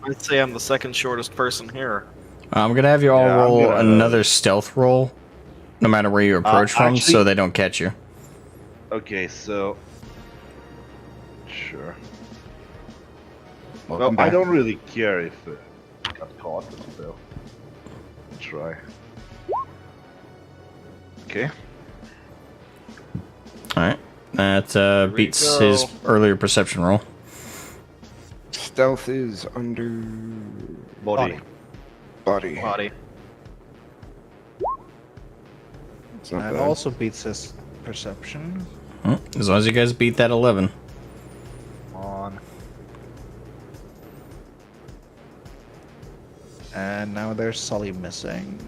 I'd say I'm the second shortest person here. I'm gonna have you all Yeah, I'm roll gonna- another stealth roll, no matter where you approach from, actually- so they don't catch you. Okay, so sure. Welcome Well, I back. don't really care if got caught, but still. Try. Okay. All right, that we beats go. his earlier perception roll. Stealth is under Body. body. Body. It's not That bad. also beats his perception. As long as you guys beat that 11. On. And now there's Sully missing.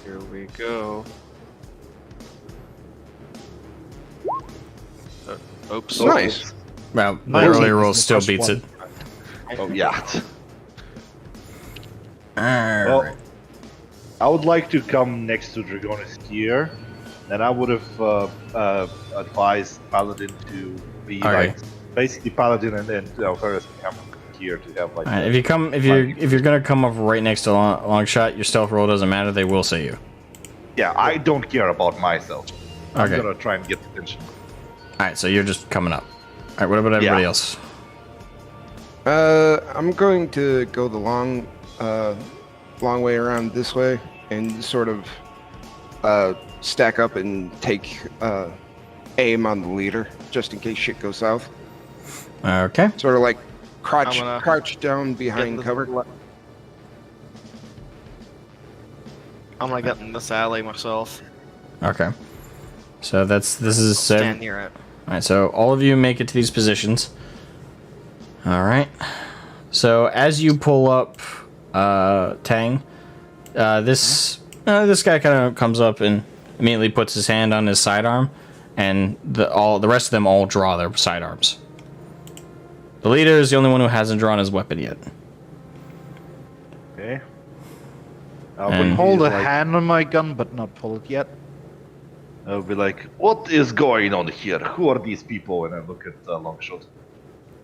Here we go. Oops. Nice. Well, the 19 earlier is roll the still first beats one. it. Oh yeah. All right. Well, I would like to come next to Dragonis here, and I would have advised Paladin to be Okay. like basically Paladin and then Alfarius come here to have like. All right, if you're gonna come up right next to long shot, your stealth roll doesn't matter. They will see you. Yeah, I don't care about myself. I'm Okay. gonna try and get attention. All right, so you're just coming up. All right, what about everybody Yeah. else? I'm going to go the long way around this way and sort of stack up and take aim on the leader just in case shit goes south. Okay. Sort of like I'm gonna crouch down behind Get cover. I'm gonna get in this alley myself. Okay. So this is Stand near it. All right, so all of you make it to these positions. All right. So as you pull up, Tang, this guy kind of comes up and immediately puts his hand on his sidearm, and the rest of them all draw their sidearms. The leader is the only one who hasn't drawn his weapon yet. Okay. And- Hold a like, hand on my gun, but not pull it yet. I'll be like, what is going on here? Who are these people? And I look at Longshot.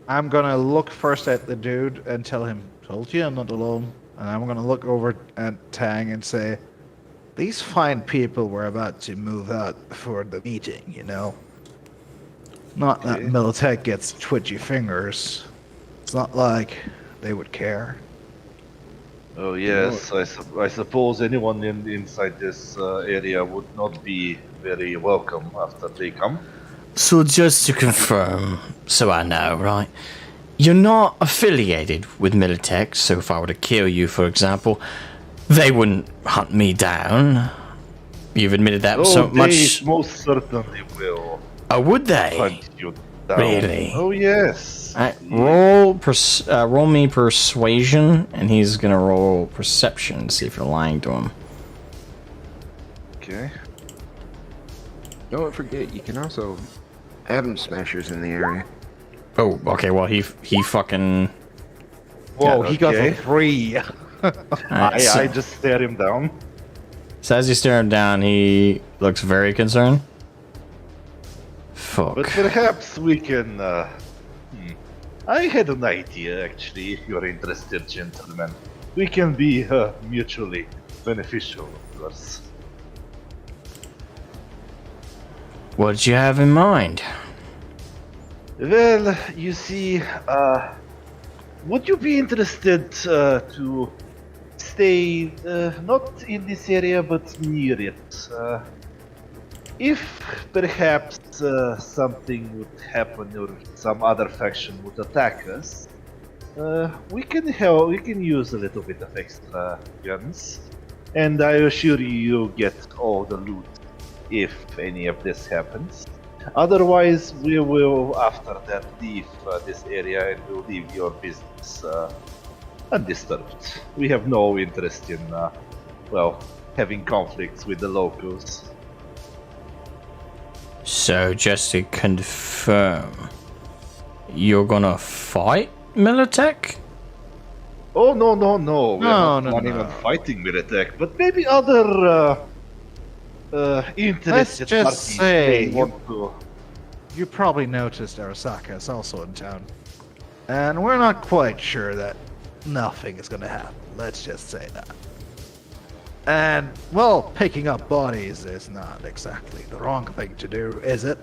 I'm gonna look first at the dude and tell him, "Told you I'm not alone." And I'm gonna look over at Tang and say, "These fine people were about to move out for the meeting, you know. Not that Okay. Militech gets twitchy fingers. It's not like they would care." Oh yes, I suppose anyone inside this area would not be very welcome after they come. So just to confirm, so I know, right? You're not affiliated with Militech, so if I were to kill you, for example, they wouldn't hunt me down. You've admitted that Oh, so they much. most certainly will Oh, would they? hunt you down. Really? Oh yes. Roll me persuasion, and he's gonna roll perception, see if you're lying to him. Okay. Don't forget, you can also atom smashers in the area. Oh, okay. Well, he fucking. Whoa, he got okay. a 3. Alright, so, I just stare him down. so as you stare him down, he looks very concerned. Fuck. But perhaps we can. I had an idea, actually. If you're interested, gentlemen, we can be mutually beneficial, of course. What did you have in mind? Well, you see, would you be interested to stay not in this area but near it? If perhaps something would happen or some other faction would attack us, we can help. We can use a little bit of extra guns, and I assure you, you'll get all the loot if any of this happens. Otherwise, we will, after that, leave this area and we'll leave your business undisturbed. We have no interest in, well, having conflicts with the locals. So, just to confirm, you're gonna fight Militech? Oh, no, no, no. We're No, not no, planning no. on fighting Militech, but maybe other interested just parties say may want to. You probably noticed Arasaka is also in town. And we're not quite sure that nothing is gonna happen. Let's just say that. And, well, picking up bodies is not exactly the wrong thing to do, is it?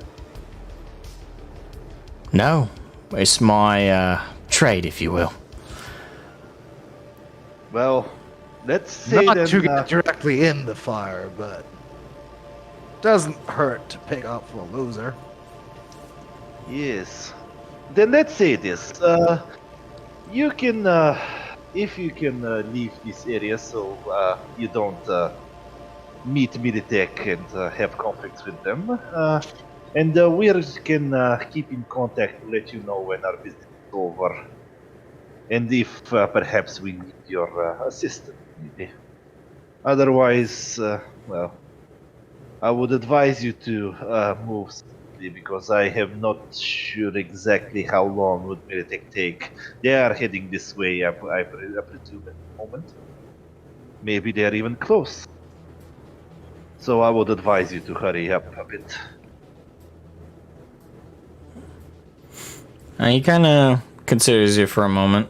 No. It's my trade, if you will. Well, let's say Not then, to get directly in the fire, but doesn't hurt to pick up for a loser. Yes. Then let's say this. You can, if you can leave this area so you don't meet Militech and have conflicts with them, and we can keep in contact to let you know when our business is over, and if perhaps we need your assistance. Maybe. Otherwise, well, I would advise you to move swiftly because I have not sure exactly how long would Militech take. They are heading this way, I presume at the moment. Maybe they are even close. So I would advise you to hurry up a bit. He kind of considers you for a moment.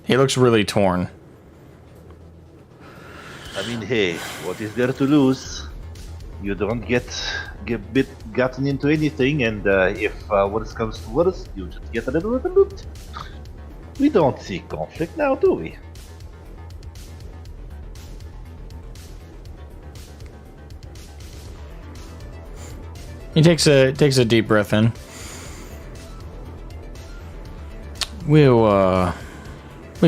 He looks really torn. I mean, hey, what is there to lose? You don't get gotten into anything, and if worse comes to worse, you just get a little bit of loot. We don't see conflict now, do we? He takes a deep breath in. We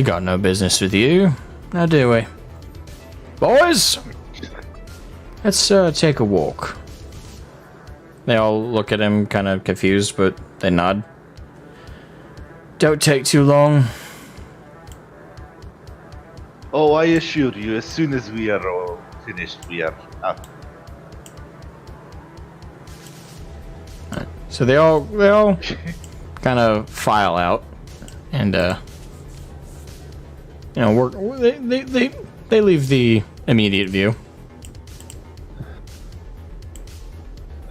got no business with you, now do we? Boys, let's take a walk. They all look at him, kind of confused, but they nod. Don't take too long. Oh, I assure you, as soon as we are all finished, we are out. So they all kind of file out, and work. They leave the immediate view.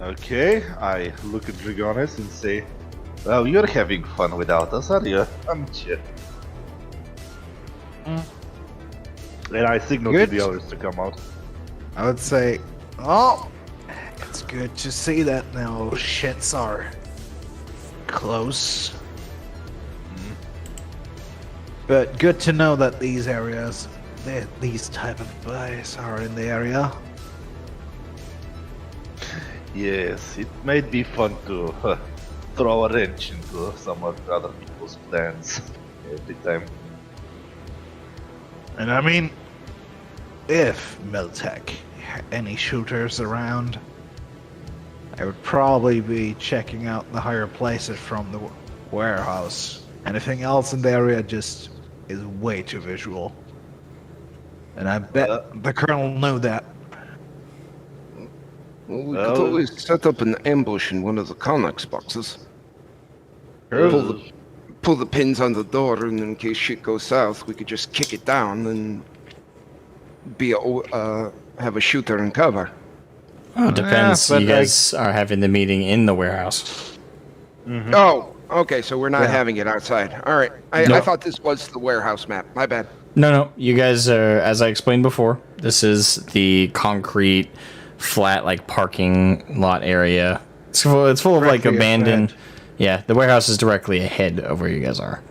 Okay, I look at Dragonis and say, well, you're having fun without us, are you? Aren't you? And I signal Good. to the others to come out. I would say, oh, it's good to see that no shits are close. But good to know that these areas, these type of guys are in the area. Yes, it might be fun to throw a wrench into some of the other people's plans every time. And I mean, if Miltech had any shooters around, I would probably be checking out the higher places from the warehouse. Anything else in the area just is way too visual. And I bet the colonel knew that. Well, we could always set up an ambush in one of the Connex boxes. Pull the pins on the door, and in case shit goes south, we could just kick it down and have a shooter and cover. Oh, it depends. but You guys are having the meeting in the warehouse. Oh, okay, so we're not having it outside. All right, I thought this was the warehouse map. My bad. No. You guys are, as I explained before, this is the concrete, flat, like parking lot area. It's full of like Directly abandoned. ahead. Yeah, the warehouse is directly ahead of where you guys are.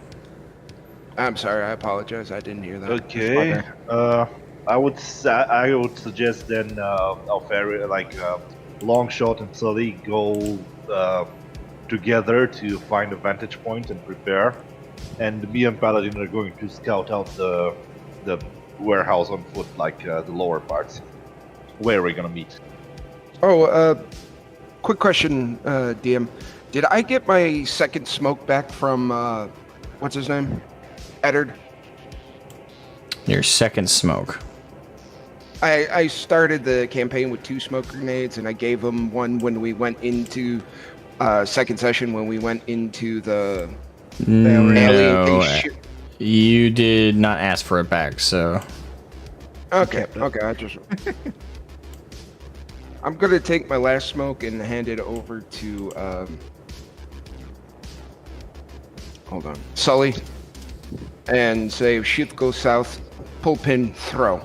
I'm sorry, I apologize. I didn't hear that. Okay. I would suggest then our ferry, long shot and Sully go together to find a vantage point and prepare. And me and Paladin are going to scout out the warehouse on foot, the lower parts. Where are we gonna meet? Oh, quick question, DM. Did I get my second smoke back from, what's his name? Eddard? Your second smoke. I started the campaign with 2 smoke grenades, and I gave him one when we went into, second session when we went into the alien No, thing. you did not ask for it back, so... Okay, I just... I'm gonna take my last smoke and hand it over to, hold on, Sully, and say, if shit goes south, pull pin, throw.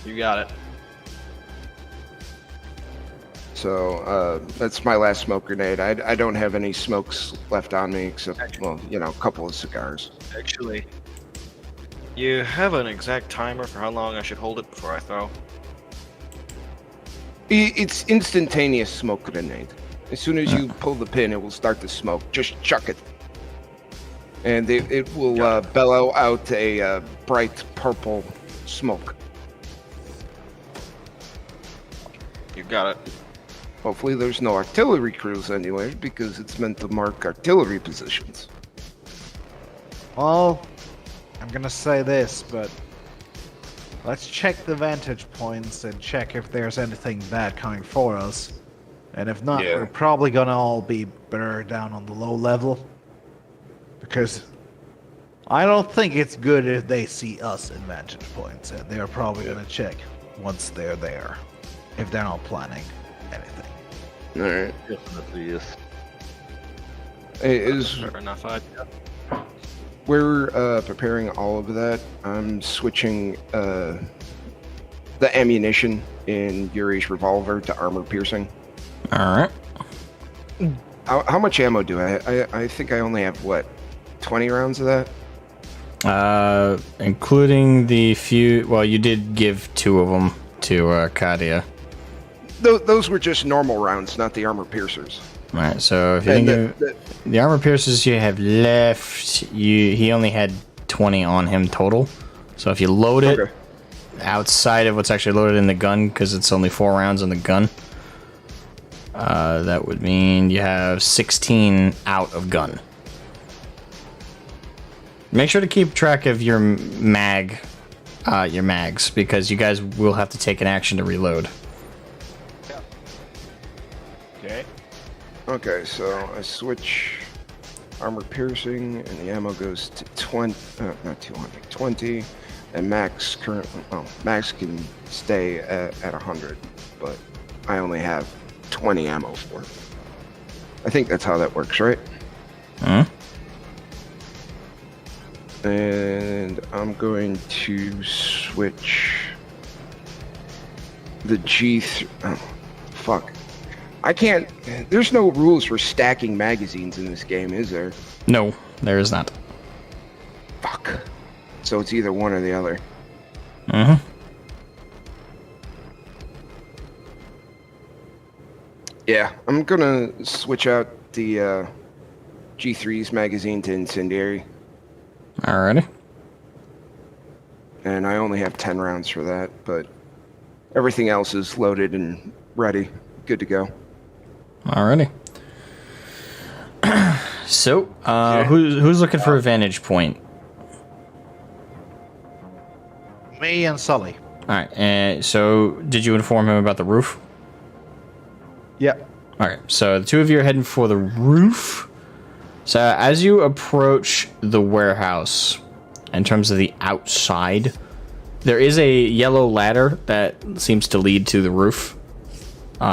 You got it. So, that's my last smoke grenade. I don't have any smokes left on me except, well, a couple of cigars. Actually, you have an exact timer for how long I should hold it before I throw? It's instantaneous smoke grenade. As soon as you pull the pin, it will start to smoke. Just chuck it. And it will bellow out a bright purple smoke. You got it. Hopefully there's no artillery crews anywhere, because it's meant to mark artillery positions. Well, I'm gonna say this, but let's check the vantage points and check if there's anything bad coming for us. And if not, we're probably gonna all be better down on the low level. Because I don't think it's good if they see us in vantage points, and they're probably gonna check once they're there, if they're not planning anything. Alright. Definitely yes. Fair enough. We're preparing all of that. I'm switching the ammunition in Yuri's revolver to armor piercing. Alright. How much ammo do I think I only have, 20 rounds of that? Including the few... Well, you did give 2 of them to Kadia. Those were just normal rounds, not the armor piercers. Alright, so if you think the armor piercers you have left, he only had 20 on him total. So if you load it outside of what's actually loaded in the gun, because it's only 4 rounds in the gun, that would mean you have 16 out of gun. Make sure to keep track of your mags, because you guys will have to take an action to reload. Okay, so I switch armor piercing, and the ammo goes to 20, not 200, 20. And Max currently, Max can stay at 100, but I only have 20 ammo for it. I think that's how that works, right? Huh? And I'm going to switch the G3. Oh, fuck. I can't. There's no rules for stacking magazines in this game, is there? No, there is not. Fuck. So it's either one or the other. Mm-hmm. Yeah, I'm gonna switch out the G3's magazine to incendiary. Alrighty. And I only have 10 rounds for that, but everything else is loaded and ready. Good to go. Alrighty. So, who's looking for a vantage point? Me and Sully. Alright, and so did you inform him about the roof? Yep. Alright, so the two of you are heading for the roof. So as you approach the warehouse, in terms of the outside, there is a yellow ladder that seems to lead to the roof,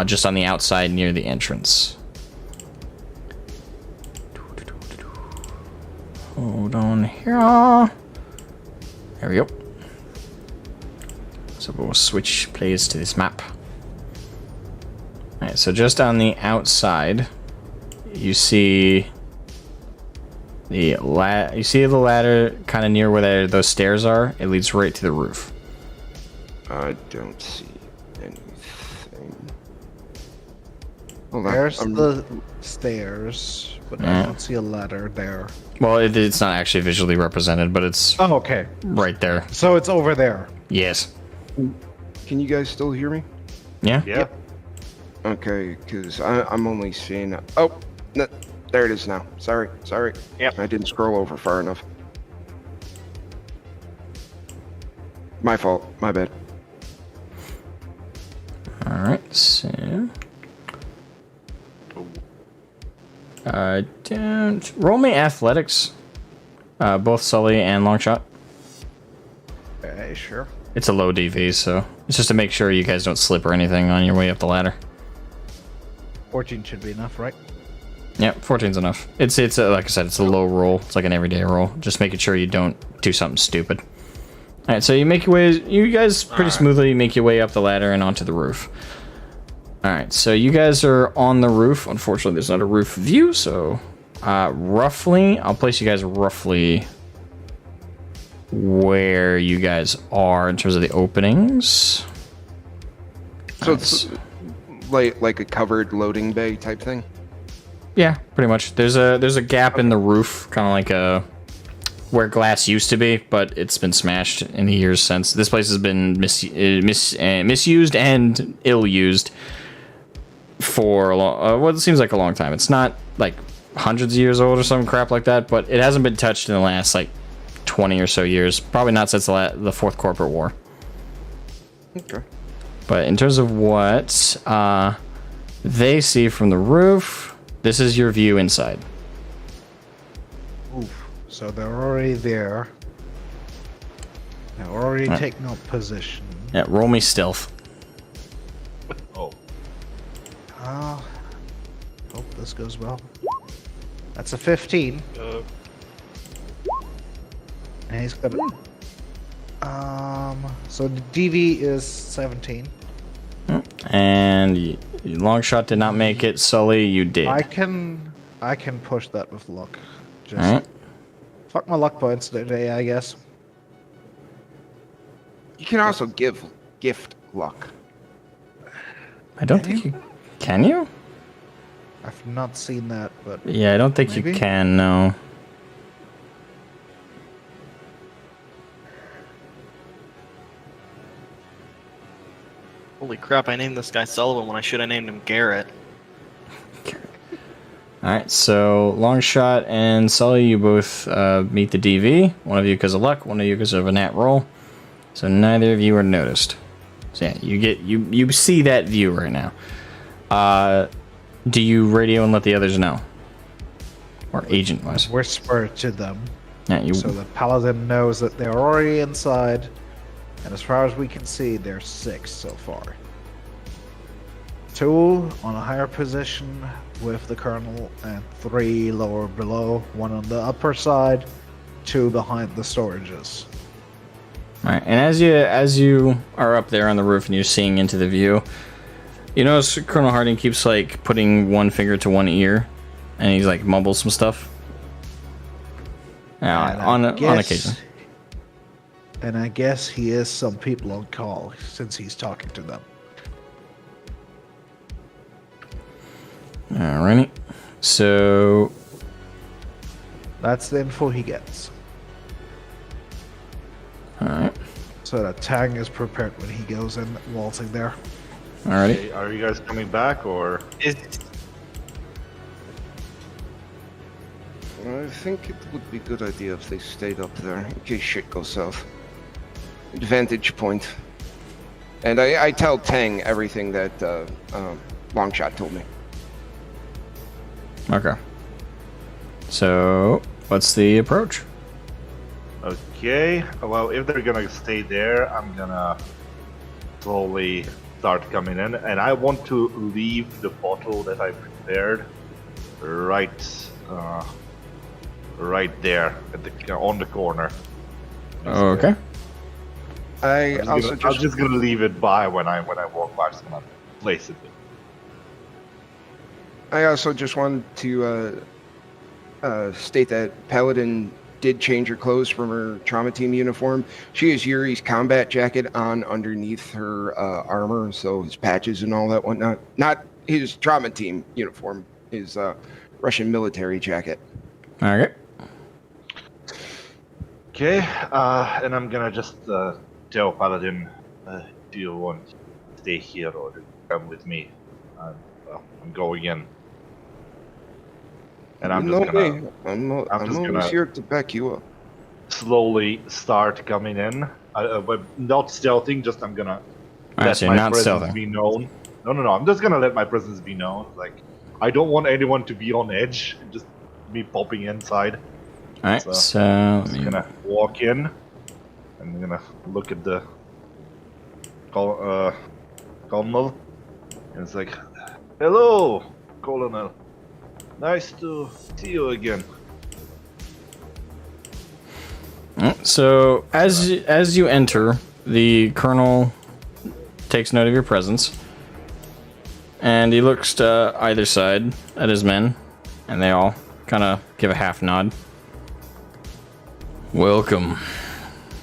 just on the outside near the entrance. Hold on here. There we go. So we'll switch plays to this map. Alright, so just on the outside, you see the ladder kind of near where those stairs are. It leads right to the roof. I don't see anything. Hold on. There's the stairs, but I don't see a ladder there. Well, it's not actually visually represented, but it's Oh, okay. right there. So it's over there. Yes. Can you guys still hear me? Yeah? Yeah. Okay, because I'm only seeing... Oh, no, there it is now. Sorry. Yep. I didn't scroll over far enough. My fault. My bad. Alright, so... don't... Roll me athletics. Both Sully and Longshot. Sure. It's a low DV, so it's just to make sure you guys don't slip or anything on your way up the ladder. 14 should be enough, right? Yep, 14's enough. It's like I said, it's a low roll. It's like an everyday roll. Just making sure you don't do something stupid. Alright, so you make your way... You guys pretty smoothly make your way up the ladder and onto the roof. Alright, so you guys are on the roof. Unfortunately, there's not a roof view, so... roughly... I'll place you guys roughly... where you guys are in terms of the openings. So it's like a covered loading bay type thing? Yeah, pretty much. There's a gap in the roof, kind of like where glass used to be, but it's been smashed in the years since. This place has been misused and ill-used for what seems like a long time. It's not like hundreds of years old or some crap like that, but it hasn't been touched in the last like 20 or so years. Probably not since the Fourth Corporate War. Okay. But in terms of what they see from the roof, this is your view inside. Oof. So they're already there. They're already taking up position. Yeah, roll me stealth. Oh. Hope this goes well. That's a 15. And he's got a... So the DV is 17. And Longshot did not make it. Sully, you did. I can push that with luck. Just Alright. fuck my luck points today, I guess. You can also gift luck. I don't think you... Can you? I've not seen that, but Yeah, I don't think Maybe? you can, no. Holy crap, I named this guy Sullivan when I should have named him Garrett. Alright, so Longshot and Sully, you both meet the DV. One of you because of luck, one of you because of a nat roll. So neither of you are noticed. So yeah, you see that view right now. Do you radio and let the others know? Or agent-wise? whisper to them. Yeah, you. So the paladin knows that they're already inside, and as far as we can see, there's 6 so far. 2 on a higher position with the colonel, and 3 lower below. 1 on the upper side, 2 behind the storages. All right, and as you are up there on the roof and you're seeing into the view, you notice Colonel Harding keeps like putting one finger to one ear, and he's like mumbles some stuff. On occasion. And I guess he is some people on call since he's talking to them. Alrighty. So That's the info he gets. alright. So that Tang is prepared when he goes in, waltzing there. Alrighty. Hey, are you guys coming back or? I think it would be a good idea if they stayed up there in case shit goes south. Advantage point. And I tell Tang everything that Longshot told me. Okay. So what's the approach? Okay. Well, if they're gonna stay there, I'm gonna slowly start coming in, and I want to leave the bottle that I prepared right there at on the corner. Okay. I'm just gonna leave it by when I walk by, so I'm gonna place it. I also just wanted to state that Paladin did change her clothes from her trauma team uniform. She has Yuri's combat jacket on underneath her armor, so his patches and all that whatnot. Not his trauma team uniform, his Russian military jacket. Okay. Okay, and I'm gonna just tell Paladin, do you want to stay here or do you come with me? I'm going in. And I'm just gonna... I'm just always gonna here to back you up. slowly start coming in, but not stealthing, just I'm gonna Alright, so you're not stealthing. be known. No, I'm just gonna let my presence be known. Like, I don't want anyone to be on edge, just me popping inside. Alright, so I'm just gonna walk in, and I'm gonna look at the colonel, and it's like, hello, Colonel. Nice to see you again. So as you enter, the colonel takes note of your presence, and he looks to either side at his men, and they all kind of give a half nod. Welcome.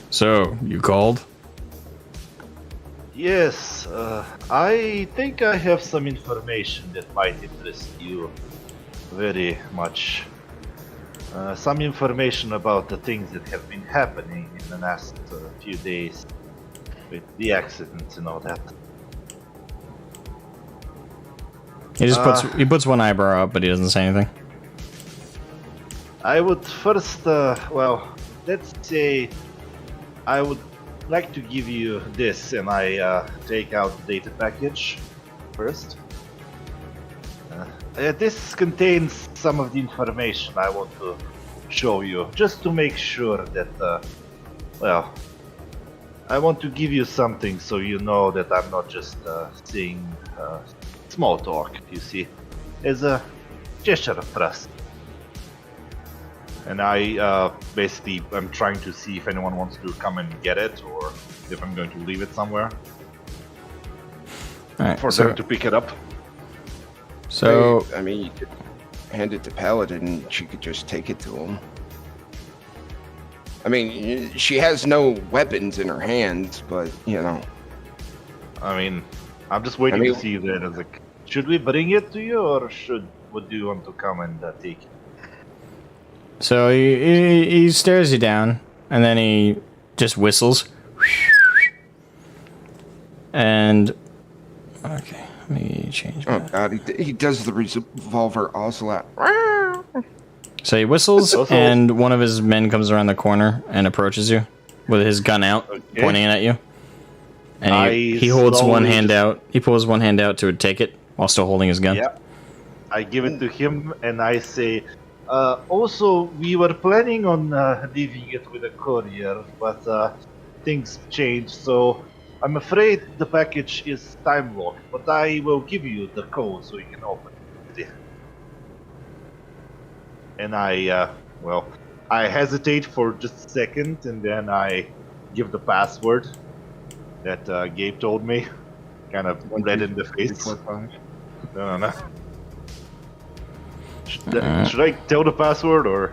So, you called? Yes, I think I have some information that might interest you very much. Some information about the things that have been happening in the last few days with the accidents and all that. He just puts one eyebrow up, but he doesn't say anything. I would first, well, let's say I would like to give you this, and I take out the data package first. This contains some of the information I want to show you, just to make sure that, well, I want to give you something so you know that I'm not just saying small talk, you see, as a gesture of trust. And I basically am trying to see if anyone wants to come and get it, or if I'm going to leave it somewhere for them to pick it up. So, I mean, you could hand it to Paladin and she could just take it to him. I mean, she has no weapons in her hands, but, you know. I mean, I'm just waiting to see that. It's like, should we bring it to you, or would you want to come and take it? So he stares you down, and then he just whistles. And okay, let me change. Oh god, he does the revolver also. So he whistles, and one of his men comes around the corner and approaches you with his gun out, pointing it at you. And he holds one hand out. He pulls one hand out to take it while still holding his gun. Yeah. I give it to him, and I say, Also, we were planning on leaving it with a courier, but things changed, so I'm afraid the package is time locked. But I will give you the code so you can open it. And I hesitate for just a second, and then I give the password that Gabe told me, kind of red in the face. No. Should I tell the password or?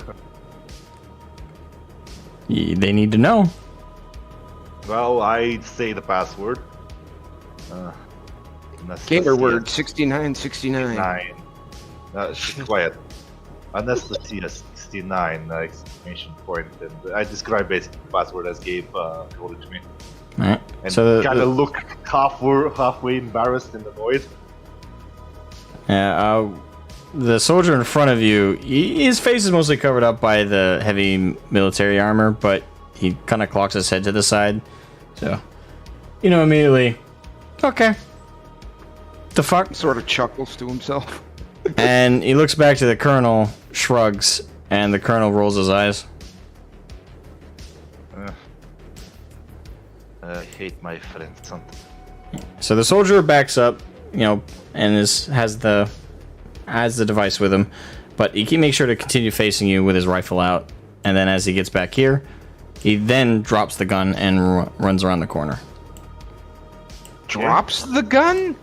They need to know. Well, I say the password. Gamer word 6969. 9. Quiet. Anastasia 69 exclamation point, and I describe basically the password as Gabe told it to me. Alright. And So kind of look halfway embarrassed and annoyed. Yeah. The soldier in front of you, his face is mostly covered up by the heavy military armor, but he kind of clocks his head to the side. So, immediately, okay. The fuck? Sort of chuckles to himself. And he looks back to the colonel, shrugs, and the colonel rolls his eyes. I hate my friend, something. So the soldier backs up, and has the device with him, but he can make sure to continue facing you with his rifle out. And then as he gets back here, he then drops the gun and runs around the corner. Drops the gun?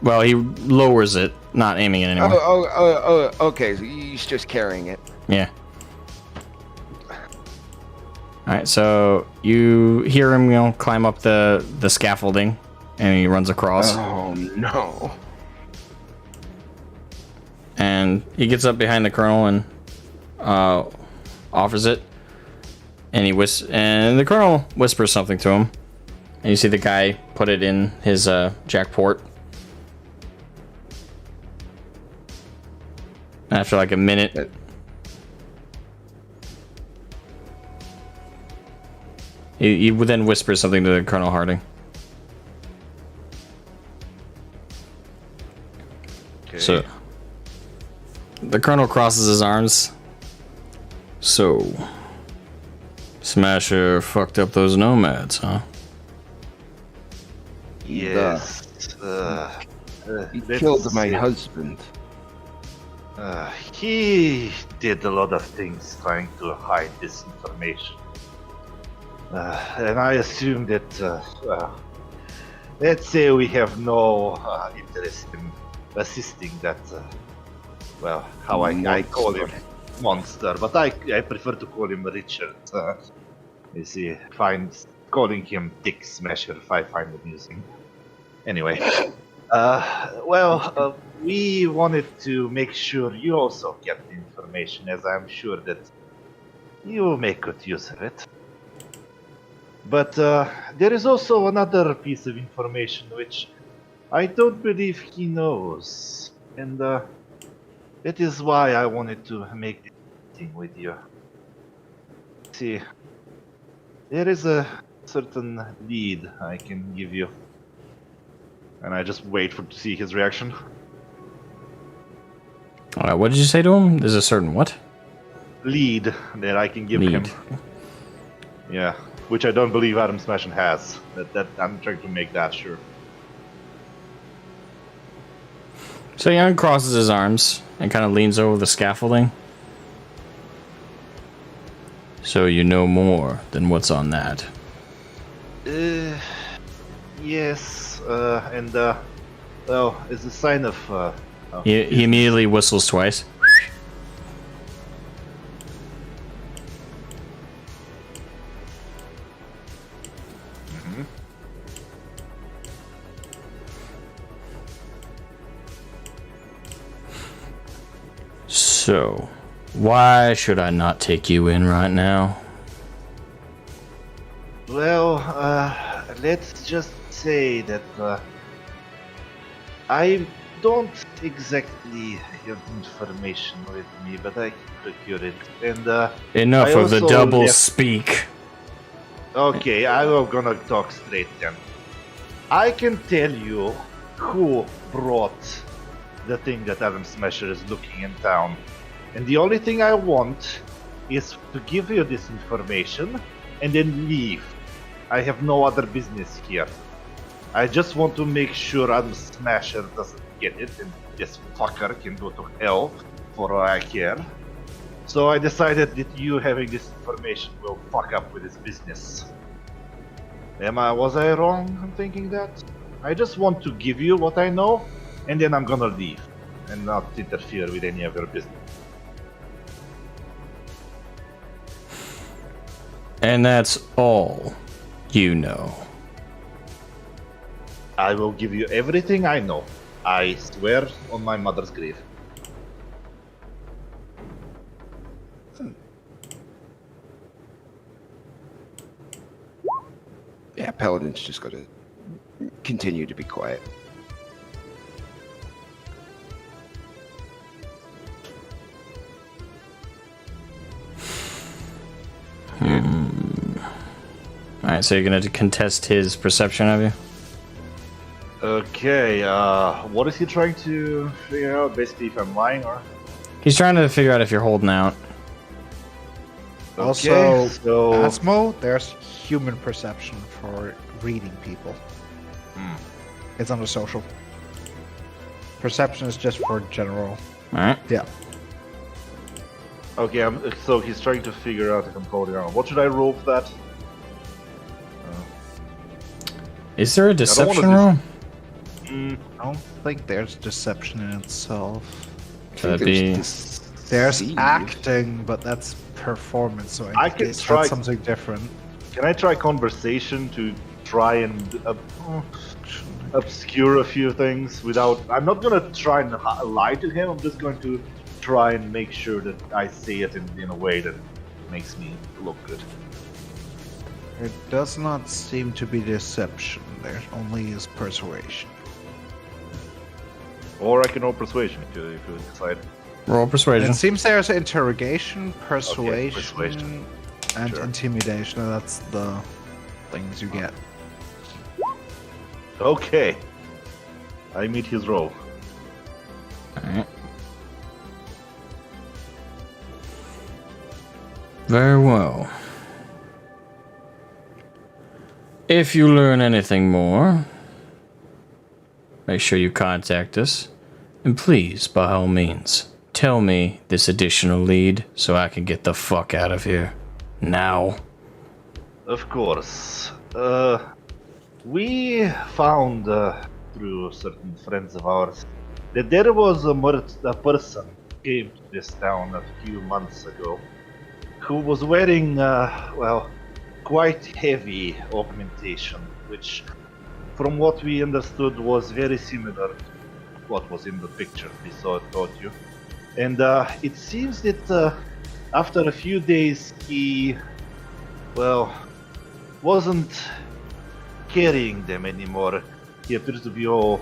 Well, he lowers it, not aiming it anymore. Oh, okay. So he's just carrying it. Yeah. Alright, so you hear him, climb up the scaffolding, and he runs across. Oh, no. And he gets up behind the colonel and offers it. And and the colonel whispers something to him. And you see the guy put it in his jack port. After like a minute, he then whispers something to Colonel Harding. Okay. So the colonel crosses his arms. So, Smasher fucked up those nomads, huh? Yes. He killed my husband. He did a lot of things trying to hide this information. And I assume that, let's say we have no interest in assisting that, how I call him monster, but I prefer to call him Richard. You see, calling him Dick Smasher I find amusing. Anyway, we wanted to make sure you also get the information, as I'm sure that you will make good use of it. But there is also another piece of information which I don't believe he knows, and that is why I wanted to make this thing with you. See, there is a certain lead I can give you. And I just wait to see his reaction. What did you say to him? There's a certain what? Lead that I can give him. Yeah, which I don't believe Adam Smashin has. That I'm trying to make that sure. So he uncrosses his arms and kind of leans over the scaffolding. So you know more than what's on that. Yes. It's a sign of. He immediately whistles twice. Mm-hmm. So, why should I not take you in right now? Well, let's just say that I don't exactly have information with me, but I can procure it. And Enough I of the also double left- speak. Okay, I'm gonna talk straight then. I can tell you who brought the thing that Adam Smasher is looking in town. And the only thing I want is to give you this information and then leave. I have no other business here. I just want to make sure Adam Smasher doesn't get it and this fucker can go to hell for all I care. So I decided that you having this information will fuck up with his business. Was I wrong in thinking that? I just want to give you what I know, and then I'm gonna leave, and not interfere with any of your business. And that's all you know. I will give you everything I know. I swear on my mother's grave. Yeah, Paladin's just gonna continue to be quiet. Alright, so you're gonna contest his perception of you? Okay, what is he trying to figure out? Basically, if I'm lying or... He's trying to figure out if you're holding out. Also, so... Asmo, there's human perception for reading people. It's under social. Perception is just for general. Alright. Yeah. Okay, so he's trying to figure out if I'm holding on. What should I roll for that? Is there a deception wanna roll? I don't think there's deception in itself. That'd be... There's acting, but that's performance, so I can guess try- that's something different. Can I try conversation to try and obscure a few things without... I'm not gonna try and lie to him, I'm just going to try and make sure that I say it in a way that makes me look good. It does not seem to be deception. There only is persuasion. Or I can roll persuasion if you decide. Roll persuasion. It seems there's interrogation, persuasion, persuasion. and Sure. intimidation. That's the things you get. Okay. I meet his roll. Alright. Very well. If you learn anything more, make sure you contact us. And please, by all means, tell me this additional lead so I can get the fuck out of here. Now. Of course. We found, through certain friends of ours, that there was a person who came to this town a few months ago who was wearing, quite heavy augmentation, which, from what we understood, was very similar to what was in the picture we taught you. And it seems that after a few days he, wasn't carrying them anymore. He appears to be all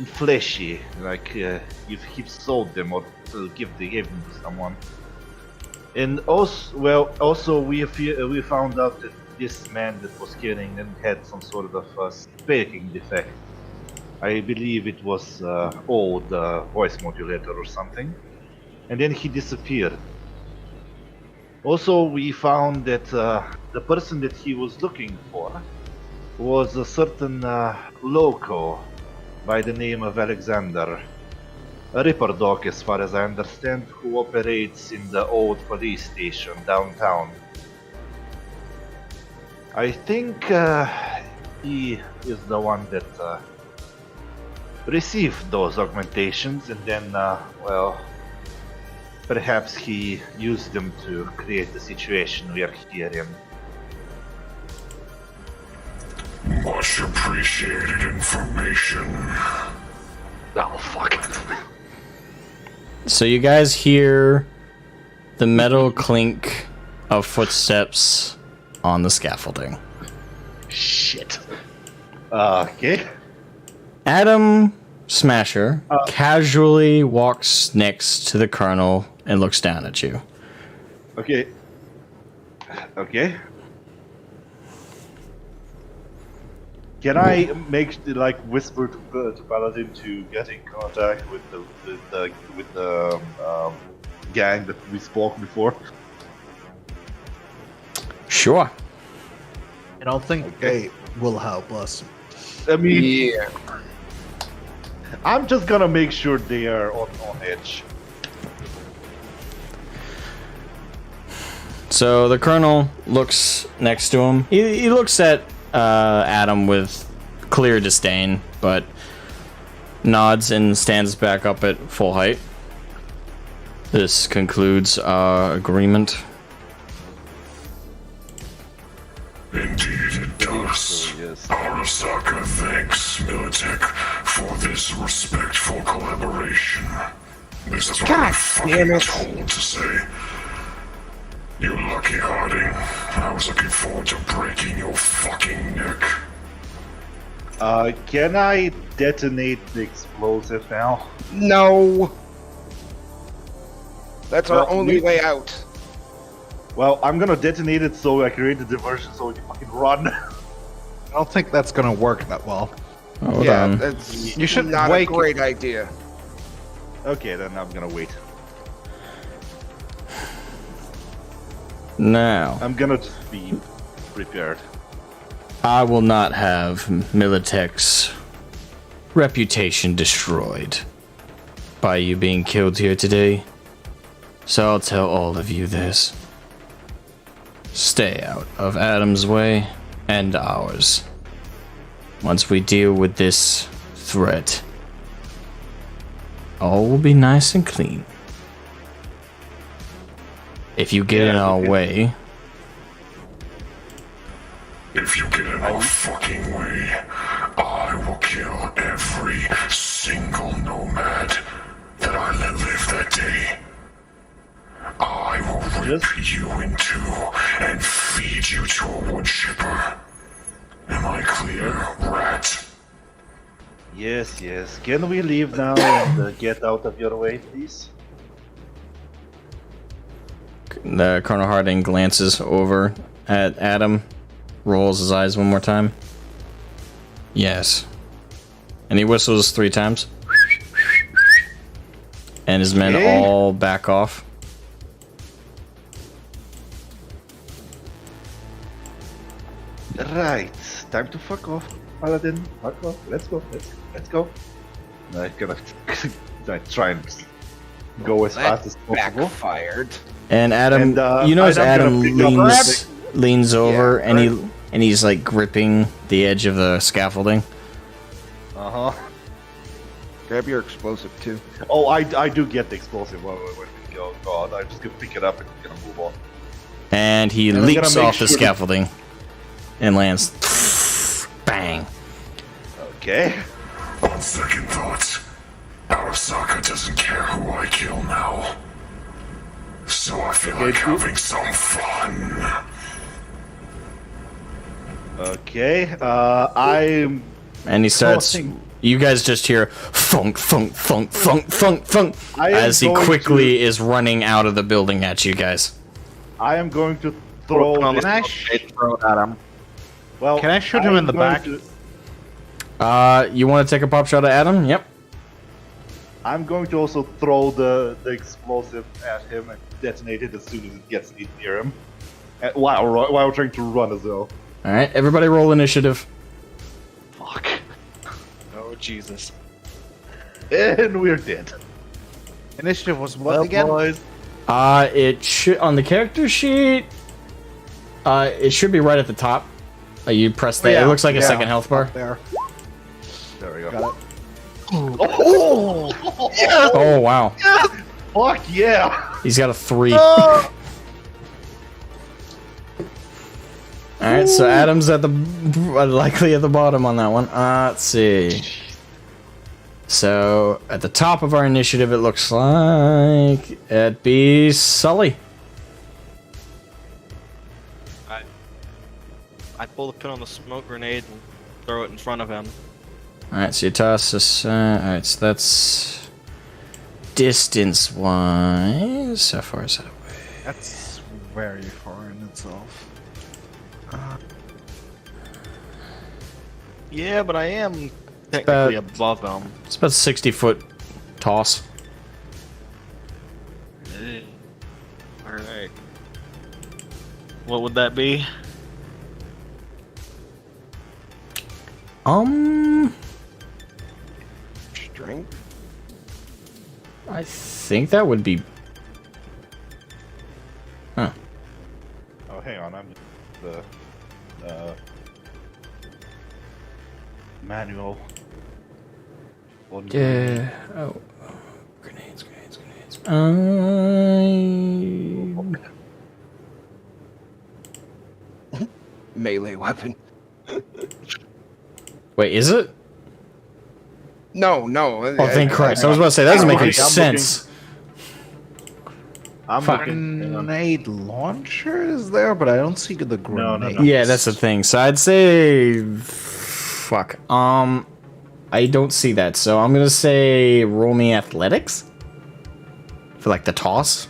fleshy, like if he sold them or gave them to someone. And also we found out that this man that was carrying them had some sort of speaking defect. I believe it was old voice modulator or something. And then he disappeared. Also, we found that the person that he was looking for was a certain loco by the name of Alexander. A Ripper dog, as far as I understand, who operates in the old police station downtown. I think he is the one that received those augmentations and then, perhaps he used them to create the situation we are here in. Much appreciated information. Oh, fuck. So you guys hear the metal clink of footsteps on the scaffolding. Shit. Okay. Adam Smasher casually walks next to the colonel and looks down at you. Okay. Can I whisper to Paladin to get in contact with the gang that we spoke before? Sure. I don't think they will help us. I mean, Yeah. I'm just gonna make sure they are on edge. So the colonel looks next to him. He looks at Adam with clear disdain, but nods and stands back up at full height. This concludes our agreement. Indeed it does. Arasaka thanks Militech for this respectful collaboration. This is what I'm fucking told to say. You lucky Harding. I was looking forward to breaking your fucking neck. Can I detonate the explosive now? No. That's our Well, only way out. Well, I'm gonna detonate it so I create the diversion so we can fucking run. I don't think that's gonna work that well. Hold Yeah, on. that's You should not wake- a great idea. Okay, then I'm gonna wait. Now, I'm gonna just be prepared. I will not have Militech's reputation destroyed by you being killed here today. So I'll tell all of you this. Stay out of Adam's way and ours. Once we deal with this threat, all will be nice and clean. If you get in our way, If you get in our fucking way, I will kill every single nomad that I let live that day. I will rip you in two and feed you to a wood chipper. Am I clear, rat? Yes, yes. Can we leave now and get out of your way, please? the Colonel Harding glances over at Adam, rolls his eyes one more time. Yes. And he whistles 3 times. And his men all back off. Right, time to fuck off, Paladin. Fuck off. Let's go. Let's go. I'm gonna try and go as fast as possible. Backfired. And Adam, And, you notice Adam Adam gonna pick leans over and right. he's like gripping the edge of the scaffolding. Uh huh. Grab your explosive too. Oh, I do get the explosive when we go. God, I'm just gonna pick it up and gonna move on. And he And I'm leaps gonna make off the sure that- scaffolding and lands. Bang. Okay. On second thoughts, Arasaka doesn't care who I kill now. So I feel like having some fun. Okay. I'm. And he starts. Going- You guys just hear funk, funk, funk, funk, funk, funk I am as he going quickly is running out of the building at you guys. I am going to throw. on the this- I throw it at him. Well, Can I shoot him in the back? You want to take a pop shot at Adam? Yep. I'm going to also throw the explosive at him and detonate it as soon as it gets near him. While trying to run as well. All right, everybody roll initiative. Fuck. Oh, Jesus. And we're dead. Initiative was what again? Boys. It should on the character sheet. It should be right at the top. You press that. Yeah, It looks like a yeah, second health bar. There. There we go. Got it. Oh wow, Fuck yeah! he's got a 3. All right, so Adam's at the likely at the bottom on that one. Let's see. So at the top of our initiative, it looks like it'd be Sully. I pull the pin on the smoke grenade and throw it in front of him. All right, so you toss this. All right, so that's distance-wise. How far is that away? That's very far in itself. Yeah, but I am technically above them. It's about 60-foot toss. Alright. What would that be? Strength? I think that would be. Huh. Oh, hang on. I'm the manual. Yeah. Oh. Grenades. Melee weapon. Wait, is it? No. Oh, thank Christ! I was about to say that doesn't make any sense. I'm Fuck. looking. Hang on. Grenade launcher is there, but I don't see the grenade. no. Yeah, that's the thing. So I'd say, fuck. I don't see that. So I'm gonna say roll me athletics for like the toss,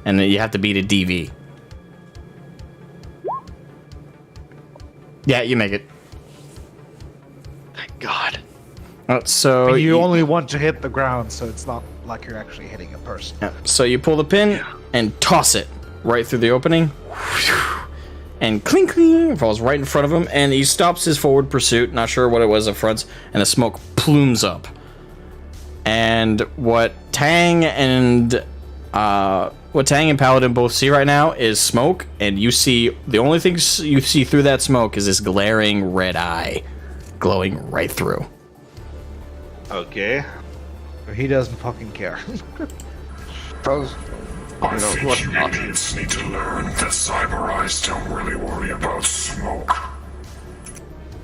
and then you have to beat a DV. Yeah, you make it. Thank God. So But you only want to hit the ground, so it's not like you're actually hitting a person. yeah, so you pull the pin and toss it right through the opening, and clink clink falls right in front of him, and he stops his forward pursuit. Not sure what it was at front, and the smoke plumes up. And what Tang and Paladin both see right now is smoke, and you see the only thing you see through that smoke is this glaring red eye, glowing right through. Okay. He doesn't fucking care. I think you idiots need to learn that cyber eyes don't really worry about smoke.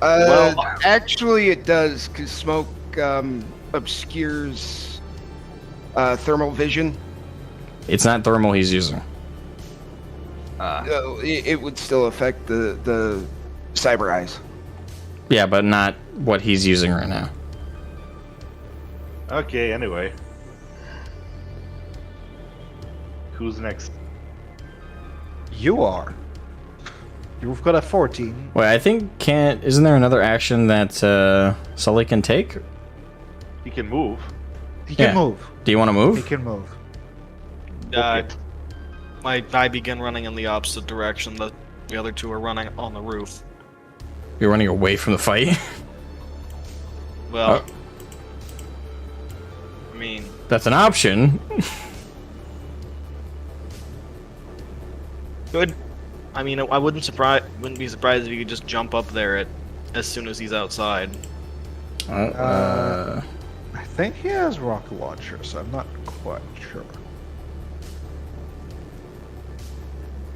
Actually, it does, because smoke obscures thermal vision. It's not thermal he's using. It would still affect the cyber eyes. Yeah, but not what he's using right now. Okay, anyway. Who's next? You are. You've got a 14. Wait, I think isn't there another action that Sully can take? He can move. He can Yeah. move. Do you want to He move? can move. I begin running in the opposite direction. The other two are running on the roof. You're running away from the fight? Well, I mean, That's an option. good. I mean, I wouldn't be surprised if you could just jump up there as soon as he's outside. I think he has rocket launcher, so I'm not quite sure.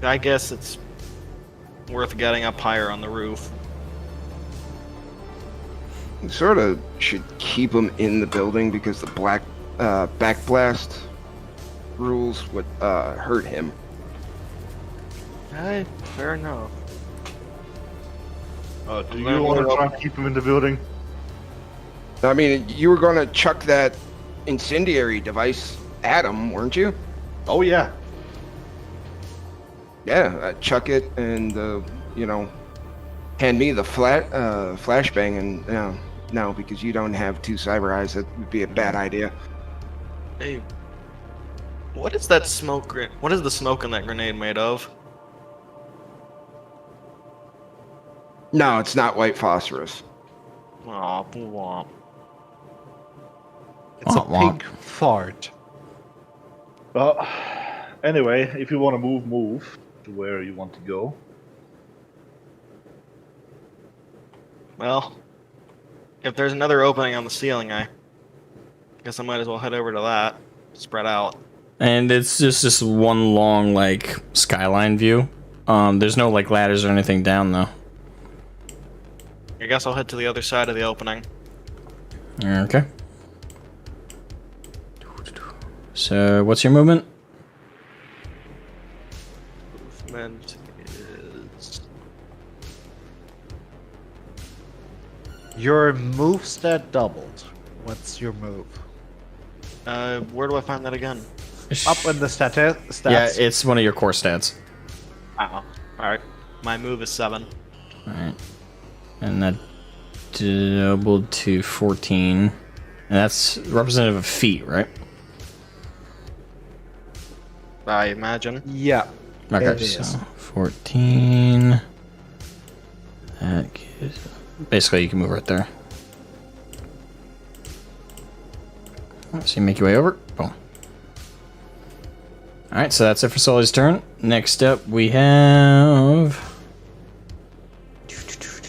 I guess it's worth getting up higher on the roof. Sort of should keep him in the building because the backblast rules would hurt him. Fair enough. Do you want to try and keep him in the building? I mean, you were going to chuck that incendiary device at him, weren't you? Oh yeah. Yeah, chuck it and hand me the flashbang and no, because you don't have two cyber eyes. That would be a bad idea. Hey, what is that smoke? What is the smoke in that grenade made of? No, it's not white phosphorus. Aw, womp. It's a Womp womp. pink fart. Well, anyway, if you want to move to where you want to go. Well, if there's another opening on the ceiling, I guess I might as well head over to that. Spread out. And it's just this one long, like, skyline view. There's no, like, ladders or anything down, though. I guess I'll head to the other side of the opening. Okay. So, what's your movement? Movement is... Your move stat doubled. What's your move? Where do I find that again? Up in the stats. Yeah, it's one of your core stats. Oh, alright. My move is 7. Alright. And that doubled to 14. And that's representative of feet, right? I imagine. Yeah. Okay, It so is. 14. That gives, basically, you can move right there. So you make your way over. Boom. Alright, so that's it for Sully's turn. Next up, we have...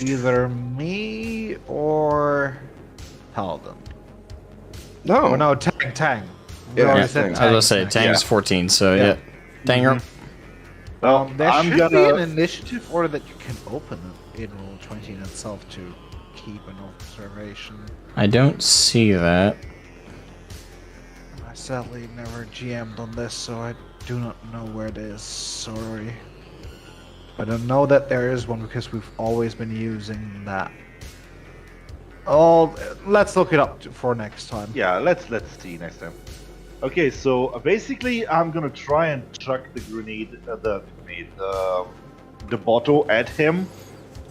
Either me or Paladin. No. Oh no, Tang. We Yeah, already yeah, said Tang. I was going to say, Tang's 14, so yeah. Tanger. Well, There I'm should gonna. be an initiative order that you can open in Roll20 in itself to keep an observation. I don't see that. I sadly never GM'd on this, so I do not know where it is. Sorry. But I know that there is one because we've always been using that. Oh, let's look it up for next time. Yeah, let's see next time. Okay, so basically, I'm gonna try and chuck the the bottle at him,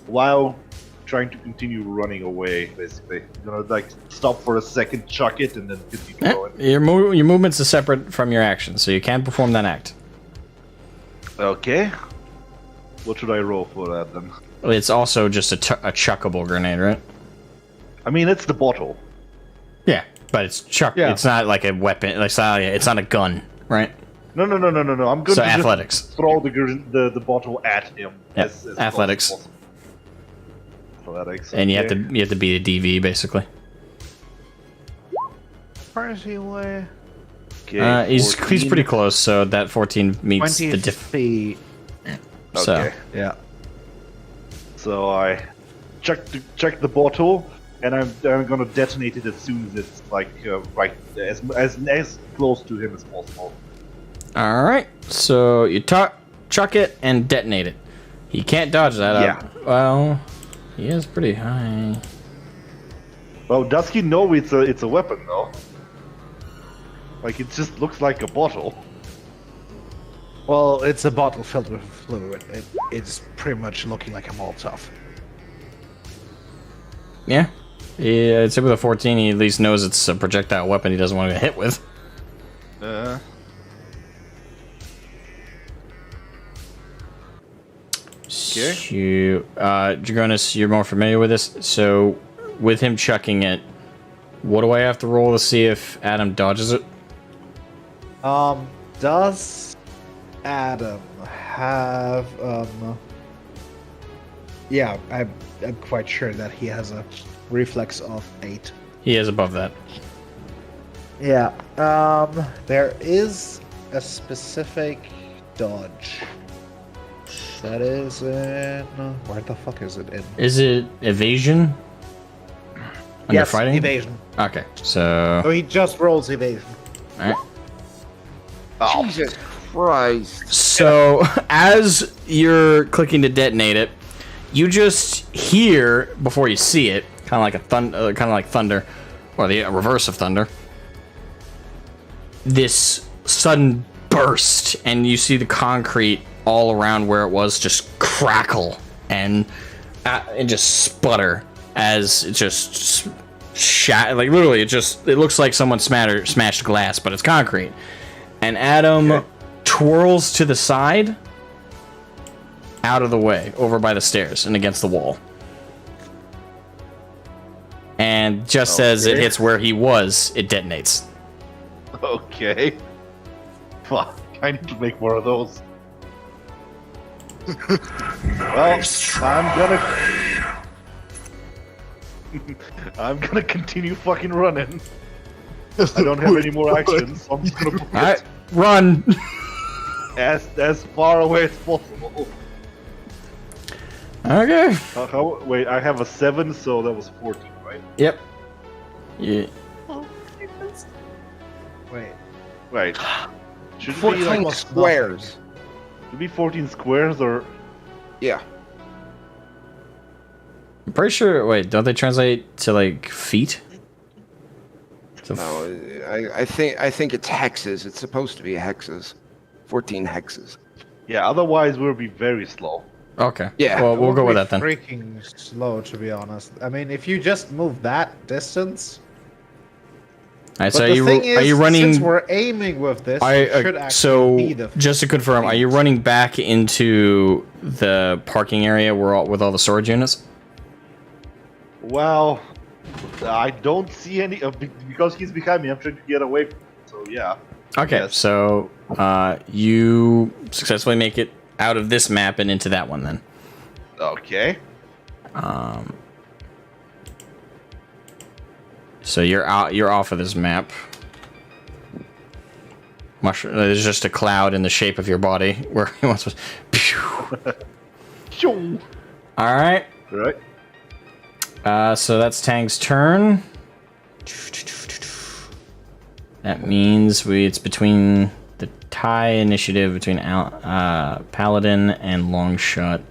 while trying to continue running away. Basically, I'm gonna like stop for a second, chuck it, and then continue going. Your movements are separate from your action, so you can perform that act. Okay. What should I roll for that then? It's also just a chuckable grenade, right? I mean, it's the bottle. Yeah, but it's chuck. Yeah. It's not like a weapon. Like it's not a gun, right? No. I'm going So to athletics. just throw the bottle at him. Yep. As Athletics. close as possible. Athletics. And you okay. have to beat a DV basically. Where is he away? Okay, He's 14. pretty close, so that 14 meets 20 the diff. feet. So Okay. Yeah. So I check the bottle, and I'm gonna detonate it as soon as it's like right as close to him as possible. all right, so you chuck it and detonate it. He can't dodge that. Yeah. Well, he is pretty high. Well, does he know it's a weapon though? Like it just looks like a bottle. Well, it's a bottle filled with fluid. It's pretty much looking like a Molotov. Yeah. Yeah, I'd say with a 14, he at least knows it's a projectile weapon he doesn't want to get hit with. Okay. You, Dragonis, you're more familiar with this. So, with him chucking it, what do I have to roll to see if Adam dodges it? Does Adam have yeah, I'm quite sure that he has a reflex of 8. He is above that. Yeah. There is a specific dodge. That is in where the fuck is it in? Is it evasion? When you're fighting? evasion. Okay, so. So he just rolls evasion. Alright. Jesus Christ. So, as you're clicking to detonate it, you just hear before you see it, kind of like thunder, or the reverse of thunder. This sudden burst, and you see the concrete all around where it was just crackle and just sputter as it just like literally it looks like someone smashed glass, but it's concrete. And Adam twirls to the side, out of the way, over by the stairs and against the wall. And just as it hits where he was, it detonates. Okay. Fuck, I need to make more of those. Well, I'm gonna continue fucking running. I don't have any more actions, so I'm just gonna book Alright, run! as far away as possible. Okay. Wait, I have a 7, so that was 14, right? Yep. Yeah. Wait. Right. Should it be 14 like squares. Should it be 14 squares or? Yeah. I'm pretty sure. Wait, don't they translate to like feet? So No, I think it's hexes. It's supposed to be hexes. 14 hexes. Yeah. Otherwise, we'll be very slow. Okay. Yeah. Well, we'll go with It that would then. be freaking slow, to be honest. I mean, if you just move that distance. All right. But So the thing are is, you running? since we're aiming with this, it should actually be the. Just to confirm, are you running back into the parking area with all the storage units? Well, I don't see any because he's behind me. I'm trying to get away from him. So yeah. Okay. Yes. So you successfully make it out of this map and into that one then. Okay. So you're out. You're off of this map. There's just a cloud in the shape of your body where he wants to. All right. Right. So that's Tang's turn. That means it's between the tie initiative between Paladin and Longshot.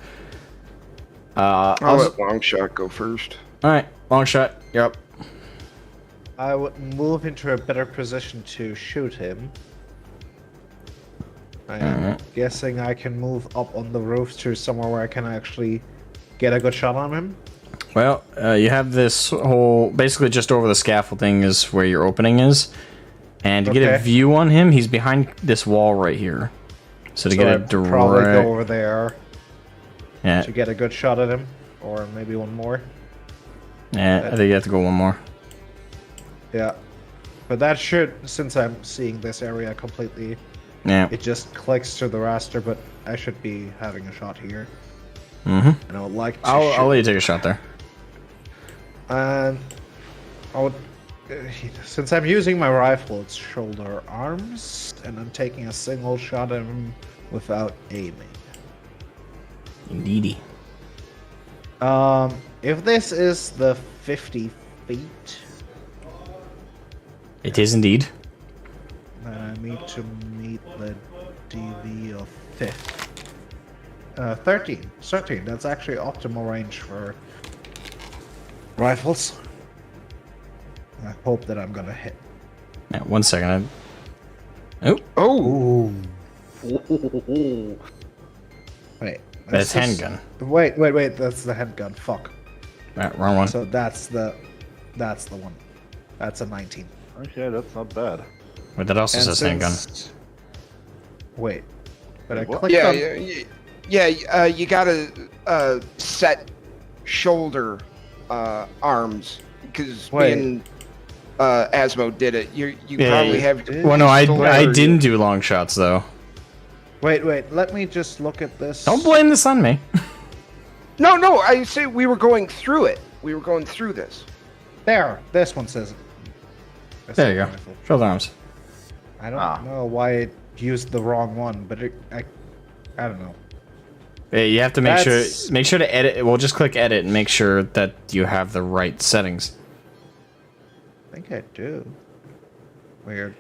I'll let Longshot go first. All right, Longshot, you're up. I would move into a better position to shoot him. I am guessing I can move up on the roof to somewhere where I can actually get a good shot on him. Well, you have this whole basically just over the scaffolding is where your opening is, and to get a view on him, he's behind this wall right here. So to get a direct, probably go over there yeah, to get a good shot at him, or maybe one more. yeah, I think you have to go one more. Yeah, but that should, since I'm seeing this area completely, Yeah. it just clicks to the raster. But I should be having a shot here. Mm-hmm. And I would like to. I'll let you take a shot there. And I would, since I'm using my rifle, it's shoulder arms, and I'm taking a single shot at him without aiming. Indeedy. If this is the 50 feet, It is indeed. then I need to meet the DV of 50. 13. 13. That's actually optimal range for rifles. I hope that I'm gonna hit. Yeah, 1 second. Oh, Oh! Wait. that's handgun. Wait. That's the handgun. Fuck. Wrong one. So that's the one. That's a 19. Okay, that's not bad. But that also And says handgun. Wait. But I What? clicked Yeah, on... you gotta set shoulder arms because Wait. me and Asmo did it. You probably have. Well, no, I shoulder- didn't do long shots though. Wait. Let me just look at this. Don't blame this on me. No. I say we were going through it. We were going through this. There. This one says it. That's There you the go. rifle. Shoulder arms. I don't know why it used the wrong one, but I don't know. Yeah, you have to make That's- sure to edit. Well, just click edit and make sure that you have the right settings. I think I do. Weird.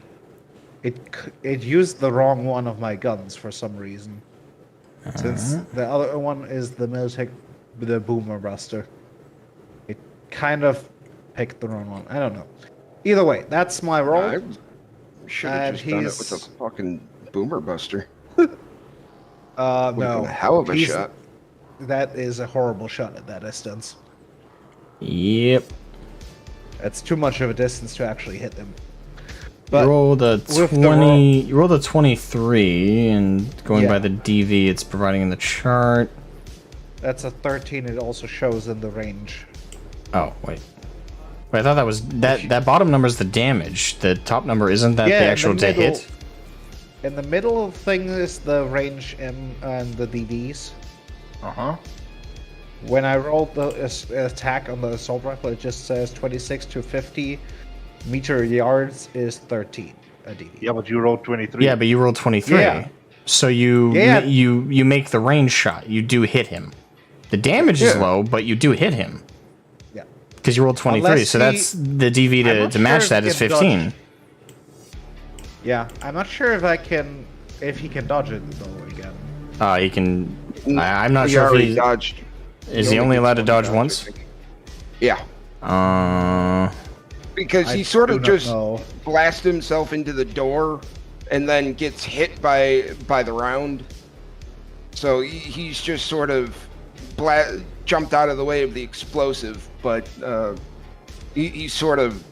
It used the wrong one of my guns for some reason. Since the other one is the Militech, the Boomer Buster. It kind of picked the wrong one. I don't know. Either way, that's my roll. I should have just done it with a fucking boomer buster. Would've No. been a hell of a he's- shot. That is a horrible shot at that distance. Yep. That's too much of a distance to actually hit them. You rolled a with the 20. You rolled a 23, and going by Yeah. the DV, it's providing in the chart. That's a 13. It also shows in the range. Oh wait. Wait, I thought that was that bottom number is the damage. The top number isn't that the actual to hit. In the middle of thing is the range and the DVs. When I rolled the attack on the assault rifle, it just says 26 to 50 meter yards is 13 a DV. Yeah, but you rolled 23. Yeah, but you rolled 23. Yeah. So you Yeah. you make the range shot. You do hit him. The damage is Yeah. low, but you do hit him. Yeah. Because you rolled 23, Unless so he- that's the DV I'm to not match sure that if is he can 15. dodge. Yeah, I'm not sure if he can dodge it though again. He can. I'm not He sure if already he dodged. is he only allowed to dodge once. I think. Yeah, because he I sort do of not just know. blasts himself into the door and then gets hit by the round. So he's just sort of jumped out of the way of the explosive, but he's sort of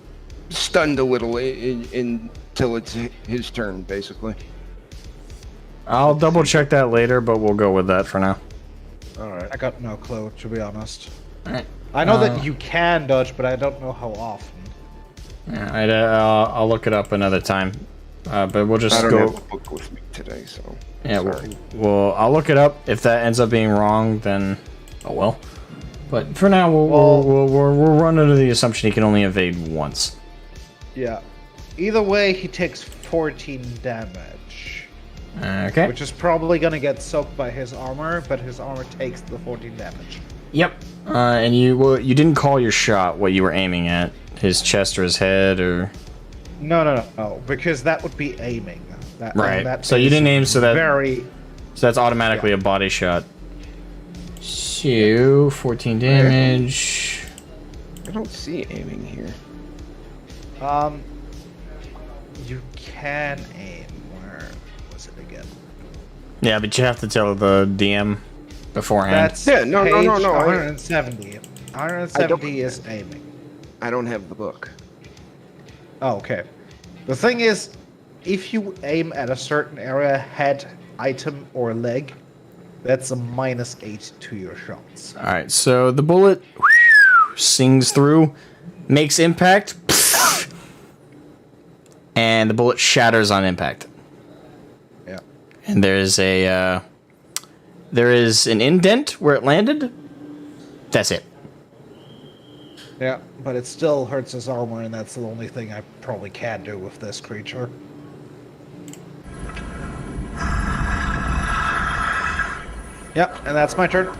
stunned a little until it's his turn, basically. I'll double check that later, but we'll go with that for now. Alright. I got no clue, to be honest. Alright. I know that you can dodge, but I don't know how often. Alright, I'll look it up another time. But we'll just I don't go. have the book with me today, so. Yeah, sorry. well, I'll look it up. If that ends up being wrong, then oh well. But for now, we'll run under the assumption he can only evade once. Yeah. Either way, he takes 14 damage. Okay. Which is probably gonna get soaked by his armor, but his armor takes the 14 damage. Yep. And you didn't call your shot what you were aiming at. His chest or his head or... No, because that would be aiming. Right. That So you didn't aim, so that's automatically a body shot. So, 14 damage. I don't see aiming here. You can aim. Where was it again? Yeah, but you have to tell the DM beforehand. That's no. 170. 170 is aiming. I don't have the book. Oh, okay. The thing is, if you aim at a certain area, head, item, or leg, that's a -8 to your shots. Alright, so the bullet sings through, makes impact, and the bullet shatters on impact. Yeah. And there is an indent where it landed. That's it. Yeah, but it still hurts his armor, and that's the only thing I probably can do with this creature. Yep, and that's my turn.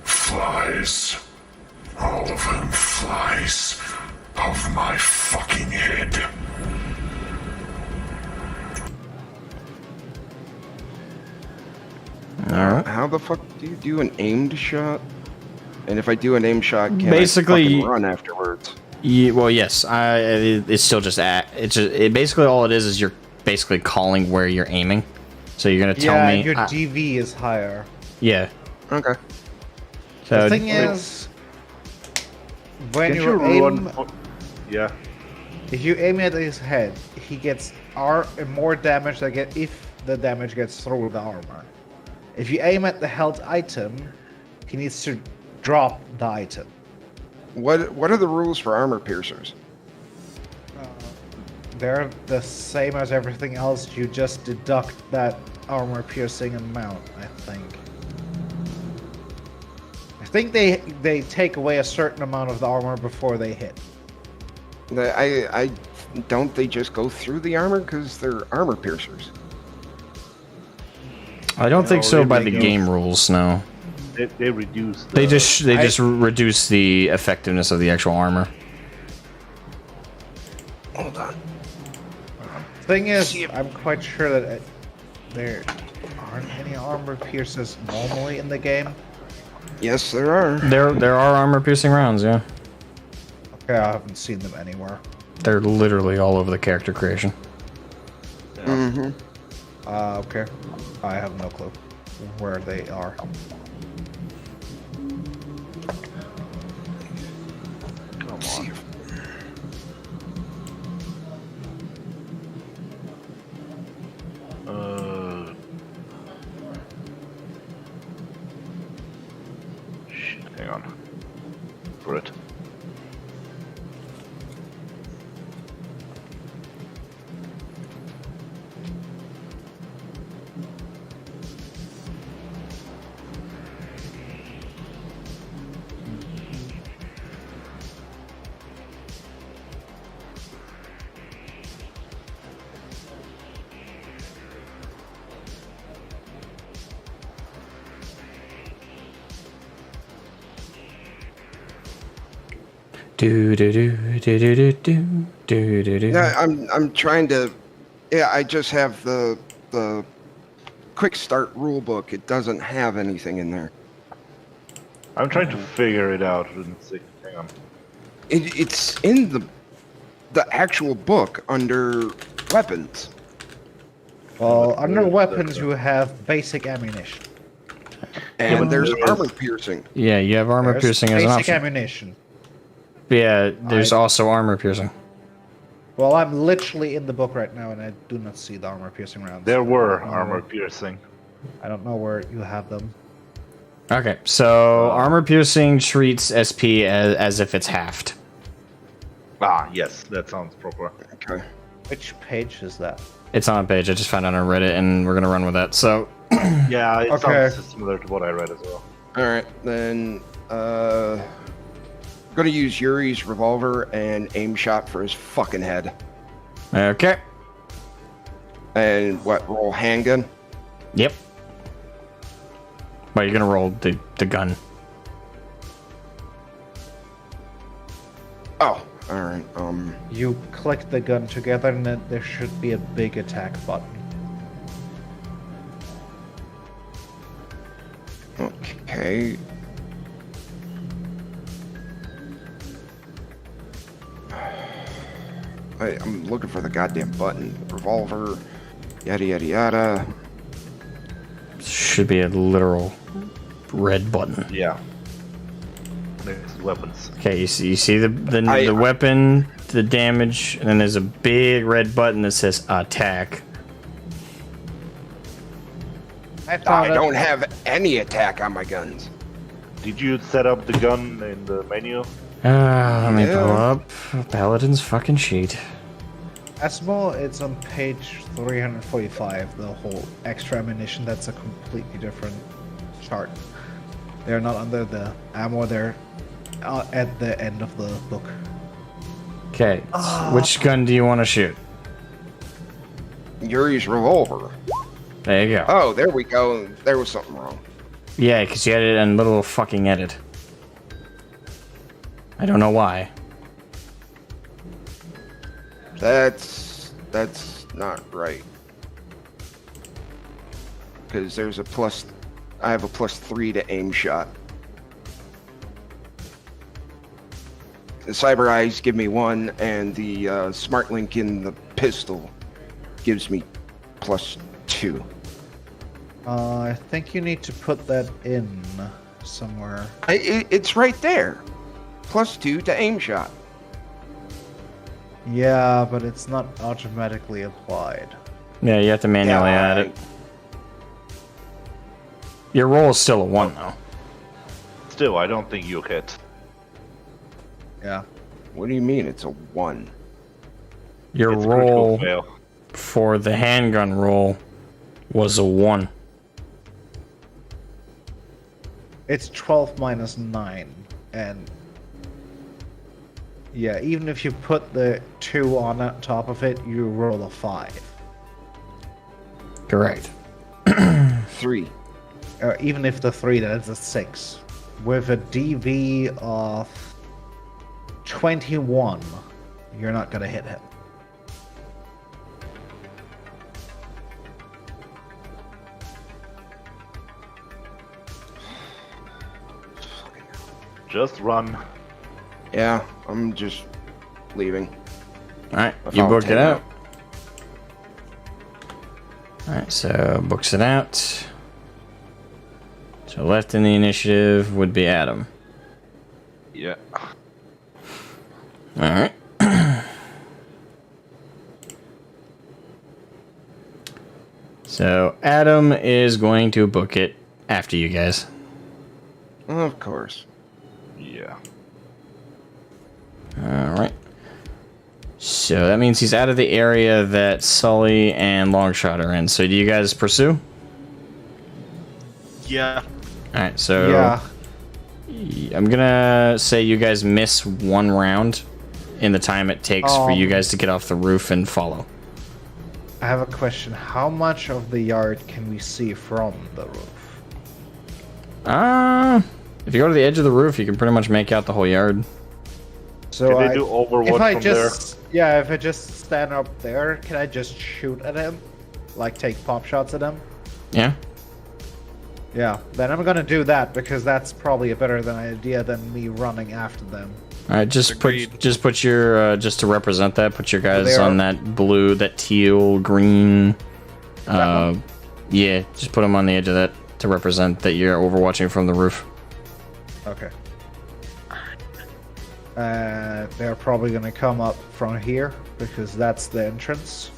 Flies. All of them flies. Of my fucking head. Alright. How the fuck do you do an aimed shot? And if I do an aimed shot, can Basically, I fucking run afterwards? Well, yes. It's still just basically all it is you're basically calling where you're aiming. So you're gonna tell me. Your DV is higher. Yeah. Okay. So The thing is, when Can't you you aim, run? Yeah. if you aim at his head, he gets more damage if the damage gets through the armor. If you aim at the held item, he needs to drop the item. What are the rules for armor piercers? They're the same as everything else. You just deduct that armor piercing amount, I think. I think they take away a certain amount of the armor before they hit. I don't they just go through the armor because they're armor piercers? I don't think No, so they by the make game rules. No. They reduce. They just reduce the effectiveness of the actual armor. Hold on. Thing is, I'm quite sure that there aren't any armor piercers normally in the game. Yes, there are. There are armor piercing rounds. Yeah. Okay, I haven't seen them anywhere. They're literally all over the character creation. Mm-hmm. Okay. I have no clue where they are. Come on. Shit, hang on. For it. Yeah, I'm trying to. Yeah, I just have the quick start rule book. It doesn't have anything in there. I'm trying to figure it out. Let's see. Hang on. It's in the actual book under weapons. Well, under weapons you have basic ammunition. And there's there is- armor piercing. Yeah, you have armor There's piercing as an basic option. ammunition. Yeah, there's also armor piercing. Well, I'm literally in the book right now, and I do not see the armor piercing rounds. There were I don't know armor where- piercing. I don't know where you have them. Okay, so armor piercing treats SP as if it's halved. Ah, yes, that sounds proper. Okay. Which page is that? It's on a page. I just found it on Reddit, and we're gonna run with that. So, Yeah, it Okay. sounds similar to what I read as well. All right, then. Gonna use Yuri's revolver and aim shot for his fucking head. okay. And what? Roll handgun. Yep. Well, you're gonna roll the gun. Oh, all right. You click the gun together, and then there should be a big attack button. Okay. I'm looking for the goddamn button. Revolver. Yada yada yada. Should be a literal red button. Yeah. Next weapons. Okay, you see the I- weapon, the damage, and then there's a big red button that says attack. I don't have any attack on my guns. Did you set up the gun in the menu? Let me Yeah. pull up Paladin's fucking sheet. Asmo, it's on page 345, the whole extra ammunition. That's a completely different chart. They're not under the ammo, they're at the end of the book. Okay, which gun do you want to shoot? Yuri's revolver. There you go. Oh, there we go. There was something wrong. Yeah, because you had it in little fucking edit. I don't know why. That's not right. Because there's a plus. I have a +3 to aim shot. The cyber eyes give me 1, and the smart link in the pistol gives me +2. I think you need to put that in somewhere. It's right there. +2 to aim shot. Yeah, but it's not automatically applied. Yeah, you have to manually add it. Your roll is still a 1, though. Still, I don't think you hit. Yeah. What do you mean it's a 1? Your It's a critical roll fail. for the handgun roll was a 1. It's 12 minus 9, and yeah, even if you put the 2 on top of it, you roll a 5. Correct. 3. Even if the 3, that's a 6. With a DV of 21, you're not gonna hit him. Just run. Yeah, I'm just leaving. Alright, I you found booked it 10 out. Alright, so books it out. So left in the initiative would be Adam. Yeah. Alright. So Adam is going to book it after you guys. Of course. Yeah. Alright. So that means he's out of the area that Sully and Longshot are in. So do you guys pursue? Yeah. Alright, so Yeah. I'm gonna say you guys miss 1 round in the time it takes for you guys to get off the roof and follow. I have a question. How much of the yard can we see from the roof? If you go to the edge of the roof, you can pretty much make out the whole yard. So Can they do Overwatch if I from just, yeah, if I just stand up there, can I just shoot at him? Like take pop shots at him? Yeah? Yeah, then I'm gonna do that because that's probably a better idea than me running after them. Alright, just put your just to represent that, put your guys they are- on that blue, that teal, green. Yeah, just put them on the edge of that to represent that you're overwatching from the roof. Okay. They're probably gonna come up from here because that's the entrance.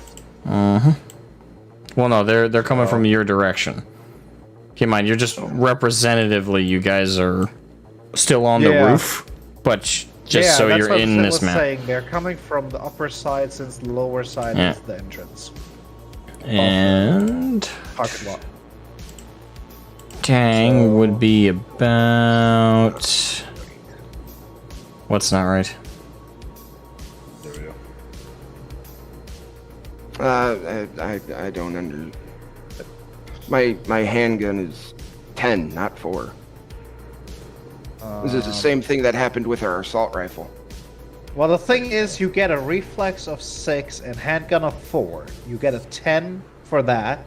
Mm-hmm. Well, no, they're coming from your direction. Keep in mind, you're just representatively, you guys are still on the roof, but just so you're in this map. Saying. They're coming from the upper side since the lower side is the entrance. And Parking lot. Tang would be about. What's not right? There we go. I don't under. My handgun is 10, not 4. This is the same thing that happened with our assault rifle. Well, the thing is, you get a reflex of 6 and handgun of 4. You get a 10 for that,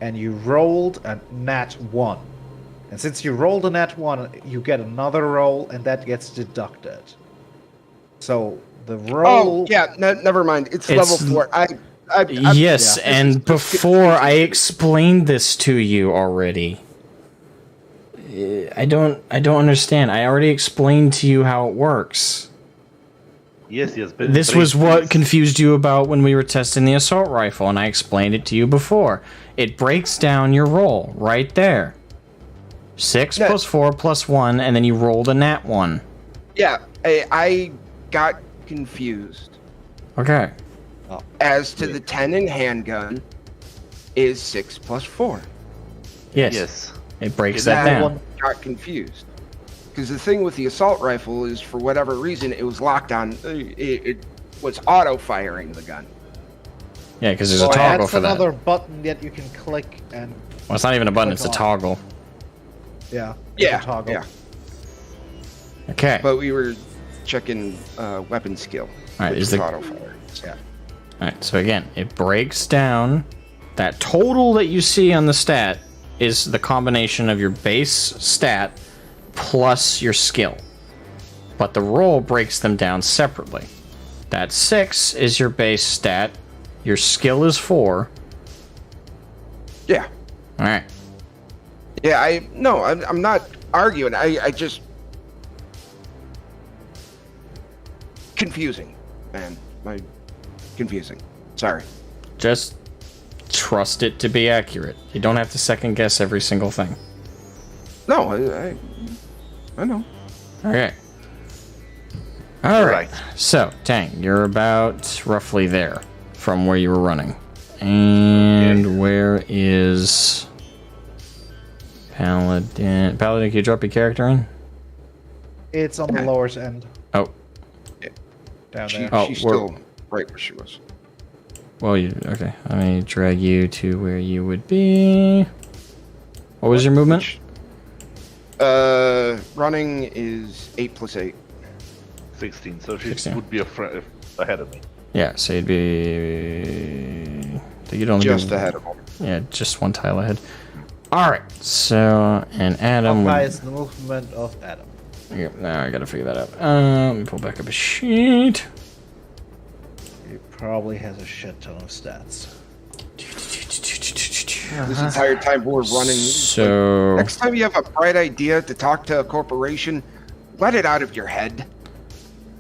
and you rolled a nat 1. And since you rolled a nat 1, you get another roll, and that gets deducted. So the roll. Oh yeah, never mind. It's level 4. Yes, and before I explained this to you already. I don't understand. I already explained to you how it works. Yes, but this was what confused you about when we were testing the assault rifle, and I explained it to you before. It breaks down your roll right there. 6 plus 4 plus 1, and then you rolled a nat 1. Yeah, I got confused. Okay. As to the 10 in handgun is 6 plus 4. Yes. It breaks that down. One got confused. Because the thing with the assault rifle is, for whatever reason, it was locked on. It was auto-firing the gun. Yeah, because there's a toggle for that. That's another button that you can click and. Well, it's not even a button; it's a toggle. Yeah. Yeah. A toggle. Yeah. Okay. But we were checking weapon skill. All right. Is the auto-fire? Yeah. All right. So again, it breaks down. That total that you see on the stat is the combination of your base stat plus your skill. But the roll breaks them down separately. That 6 is your base stat. Your skill is 4. Yeah. All right. Yeah, I'm not arguing. I just confusing, man. Confusing. Sorry. Just trust it to be accurate. You don't have to second guess every single thing. No, I know. Okay. All right. So, Tang, you're about roughly there from where you were running. And where is Paladin? Paladin, can you drop your character in? It's on the lower end. Oh. Down there. She's still right where she was. Well, okay. Let me drag you to where you would be. What was your movement? Running is 8 plus 8. 16, so she 16. would be ahead of me. Yeah, so you'd be... You'd only Just be, ahead of him. Yeah, just one tile ahead. Alright, so... And Adam... How high is the movement of Adam? Yep, now I gotta figure that out. Let me pull back up a sheet. He probably has a shit ton of stats. This entire time we're running. So... Next time you have a bright idea to talk to a corporation, let it out of your head.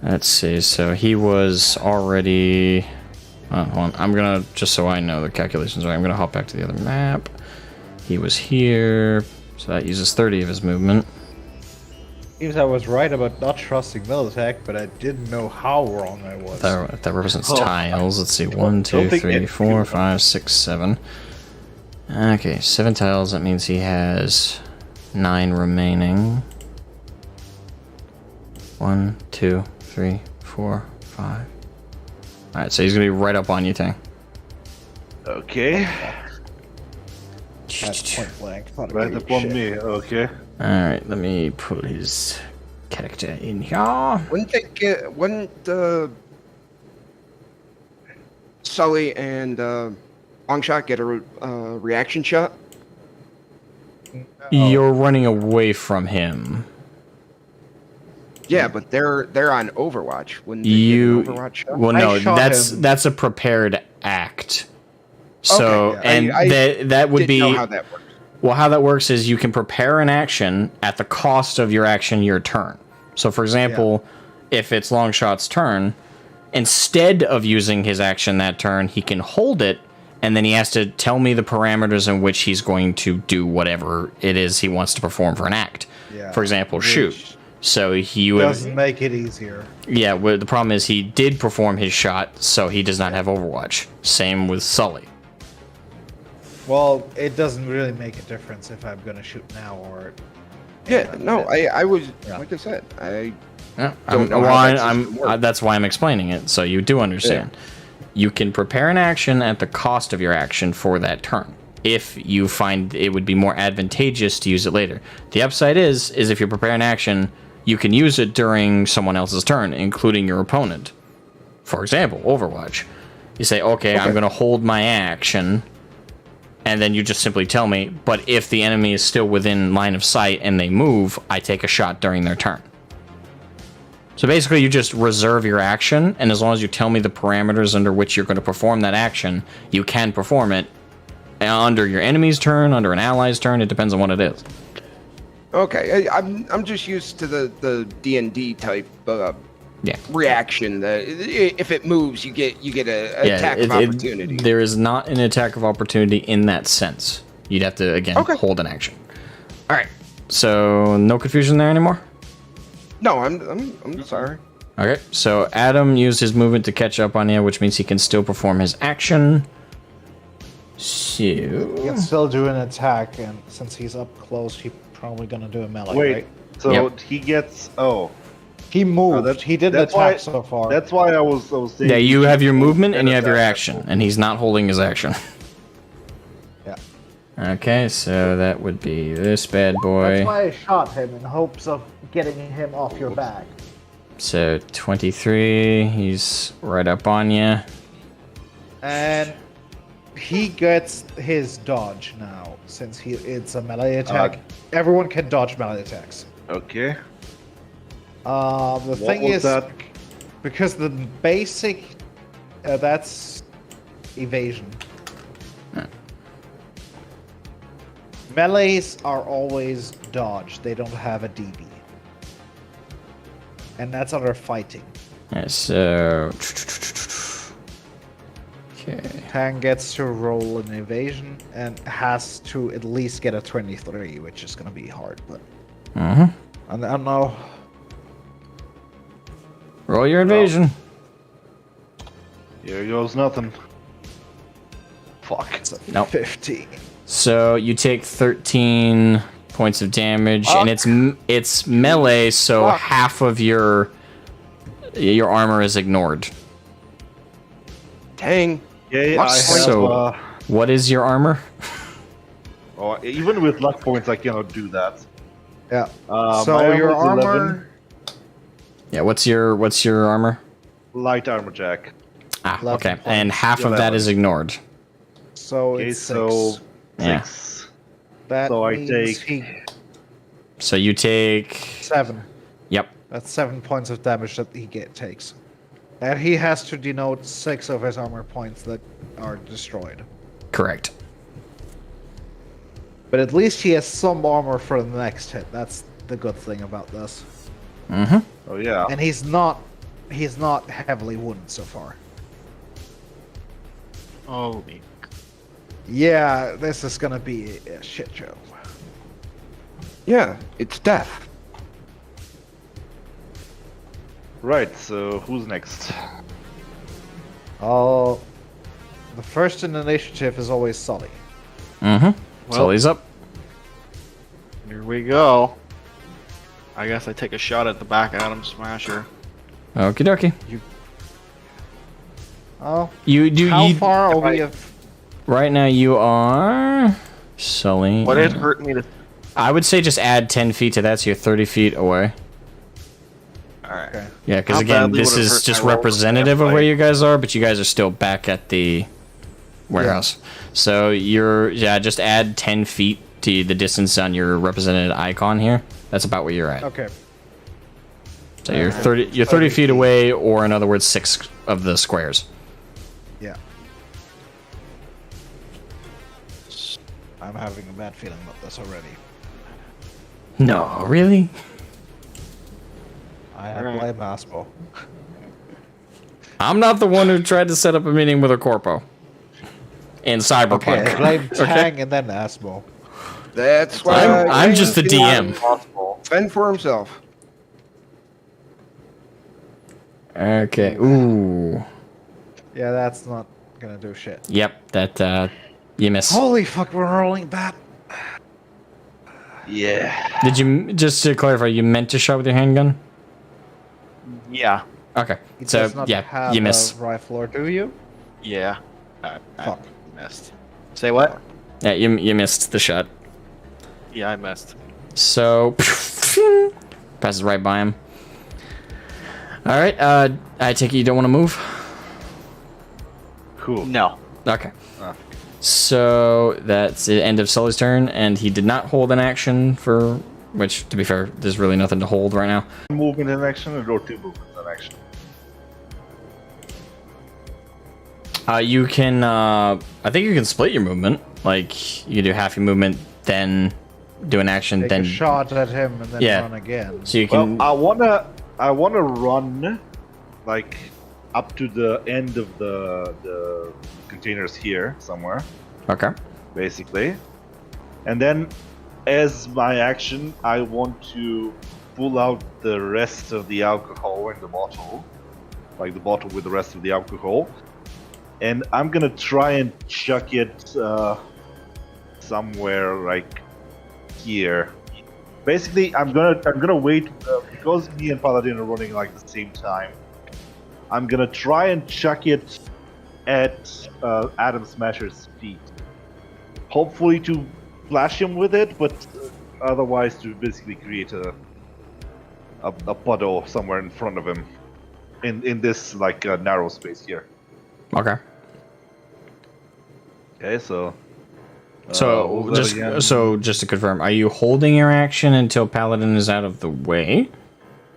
Let's see, so he was already... hold on. I'm gonna, just so I know the calculations right, I'm gonna hop back to the other map. He was here, so that uses 30 of his movement. Seems I was right about not trusting Militech, but I didn't know how wrong I was. That represents tiles. Let's see, 1, 2, 3, 4, 5, 6, 7. Okay, 7 tiles, that means he has 9 remaining. 1, 2, 3, 4, 5. Alright, so he's gonna be right up on you, Tang. Okay. That's point blank. Right up on me, okay. Alright, let me put his character in here. Wouldn't Sully and Longshot get a reaction shot? You're running away from him. Yeah, but they're on Overwatch. Wouldn't they get an Overwatch shot? Well, no, that's a prepared act. So okay, yeah. and that would didn't be know how that works. Well, how that works is you can prepare an action at the cost of your action your turn. So, for example, if it's Longshot's turn, instead of using his action that turn, he can hold it, and then he has to tell me the parameters in which he's going to do whatever it is he wants to perform for an act. Yeah, For example, shoot. So he would... Doesn't make it easier. Yeah, well, the problem is he did perform his shot, so he does not have Overwatch. Same with Sully. Well, it doesn't really make a difference if I'm gonna shoot now or. Yeah, no, I was Yeah. like I said, I Yeah, don't know how that I'm, system works. that's why I'm explaining it, so you do understand. You can prepare an action at the cost of your action for that turn, if you find it would be more advantageous to use it later. The upside is if you prepare an action, you can use it during someone else's turn, including your opponent. For example, Overwatch. You say, okay. I'm going to hold my action, and then you just simply tell me, but if the enemy is still within line of sight and they move, I take a shot during their turn. So basically, you just reserve your action, and as long as you tell me the parameters under which you're going to perform that action, you can perform it under your enemy's turn, under an ally's turn. It depends on what it is. Okay, I'm just used to the D&D type reaction that if it moves, you get a attack of opportunity. There is not an attack of opportunity in that sense. You'd have to again hold an action. All right. So no confusion there anymore. No, I'm sorry. Okay. So Adam used his movement to catch up on you, which means he can still perform his action. So He can still do an attack, and since he's up close, he's probably gonna do a melee. Wait, right? so he gets... Oh. He moved. He didn't attack so far. That's why I was saying... Yeah, you have your movement and you have your action, and he's not holding his action. Yeah. Okay, so that would be this bad boy. That's why I shot him in hopes of getting him off your back. So 23, he's right up on you. And he gets his dodge now, since it's a melee attack. Everyone can dodge melee attacks. Okay. The thing is, because the basic, that's evasion. Melees are always dodge. They don't have a DB. And that's under fighting. Yeah, so... Okay. Tang gets to roll an evasion and has to at least get a 23, which is going to be hard, but... I don't know. Roll your invasion. Here goes nothing. Fuck. It's a Nope. 15. So you take 13 points of damage, and it's melee, so half of your armor is ignored. Dang. Yeah, I have... So, what is your armor? Oh, even with luck points, I cannot do that. Yeah. My So your armor's 11. armor... Yeah, what's your armor? Light armor jack. Ah, 11 okay. points. And half of that is ignored. So Okay, it's 6. so Yeah. 6. That so I means take- he... So you take... 7. Yep. That's 7 points of damage that he takes. And he has to denote 6 of his armor points that are destroyed. Correct. But at least he has some armor for the next hit. That's the good thing about this. Oh yeah. And he's not heavily wounded so far. Holy. Yeah, this is gonna be a shit show. Yeah, it's death. Right. So who's next? Oh, the first in the initiative is always Sully. So he's up. Here we go. I guess I take a shot at the back Atom Smasher. Okie dokie. Oh, You how far are we of? Right now you are... Sully. Would it hurt me to... I would say just add 10 feet to that, so you're 30 feet away. Alright. Okay. Yeah, because How again, badly this would it is hurt just my roll representative to of where fight? you guys are, but you guys are still back at the warehouse. So just add 10 feet to the distance on your represented icon here. That's about where you're at. Okay. So you're 30 feet away, or in other words, 6 of the squares. Yeah. I'm having a bad feeling about this already. No, really? I blame Asmo. I'm not the one who tried to set up a meeting with a corpo in Cyberpunk. Okay, blame Tang and then Asmo. That's why I'm just the DM. Fend for himself. Okay. Ooh. Yeah, that's not gonna do shit. Yep. That you miss. Holy fuck, we're rolling bad. Yeah. Did you just to clarify? You meant to shot with your handgun? Yeah. Okay. He So does not yeah, have you miss. a rifle, or do you? Yeah. I Fuck. missed. Say what? Yeah, you missed the shot. Yeah, I missed. So passes right by him. All right. I take it you don't want to move. Cool. No. Okay. So that's the end of Sully's turn, and he did not hold an action for which, to be fair, there's really nothing to hold right now. Movement in action or 2 movements in action? You can, I think you can split your movement. Like, you can do half your movement, then do an action, Take then... a shot at him and then Yeah. run again. So you can... Well, I wanna run, like, up to the end of the containers here somewhere, Okay. basically, and then as my action, I want to pull out the rest of the alcohol in the bottle, like the bottle with the rest of the alcohol, and I'm gonna try and chuck it somewhere like here. Basically, I'm gonna wait because me and Paladin are running like the same time. I'm gonna try and chuck it at Adam Smasher's feet. Hopefully to flash him with it, but otherwise to basically create a puddle somewhere in front of him, in this like narrow space here. Okay. Okay, so. So just to confirm, are you holding your action until Paladin is out of the way?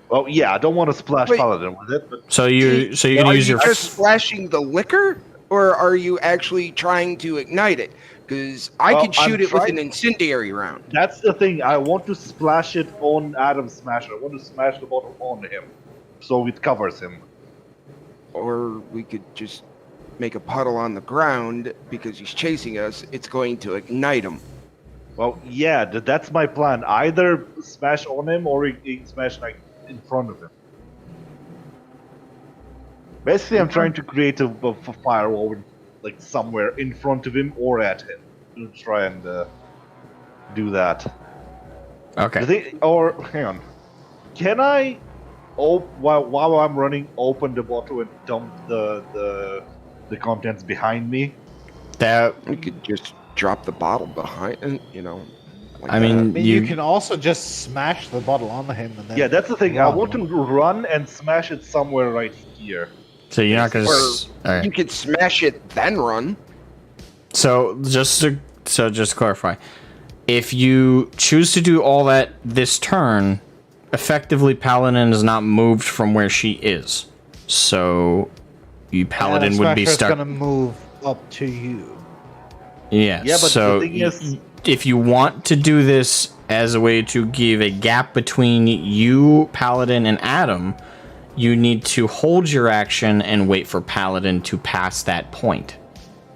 Well, yeah, I don't want to splash Wait. Paladin with it, but So you're gonna Are use you your just splashing the liquor, or are you actually trying to ignite it? Because I Well, could shoot I'm it with trying- an incendiary round. that's the thing. I want to splash it on Adam Smasher. I want to smash the bottle on him, so it covers him. Or we could just make a puddle on the ground because he's chasing us. It's going to ignite him. Well, yeah, that's my plan. Either smash on him or smash like in front of him. Basically, I'm trying to create a firewall, like somewhere in front of him or at him, to try and do that. Okay. Or hang on, can I, while I'm running, open the bottle and dump the contents behind me? That We could just drop the bottle behind, and like I mean, I mean, you can also just smash the bottle on him and then. Yeah, that's the thing. I run. want to run and smash it somewhere right here. so you're not gonna. Or All right. you could smash it then run. So just to clarify, if you choose to do all that this turn, effectively Paladin is not moved from where she is. So you Paladin would be Smasher's stuck. gonna move up to you. Yeah. Yeah, but so the thing is, if you want to do this as a way to give a gap between you, Paladin, and Adam, you need to hold your action and wait for Paladin to pass that point.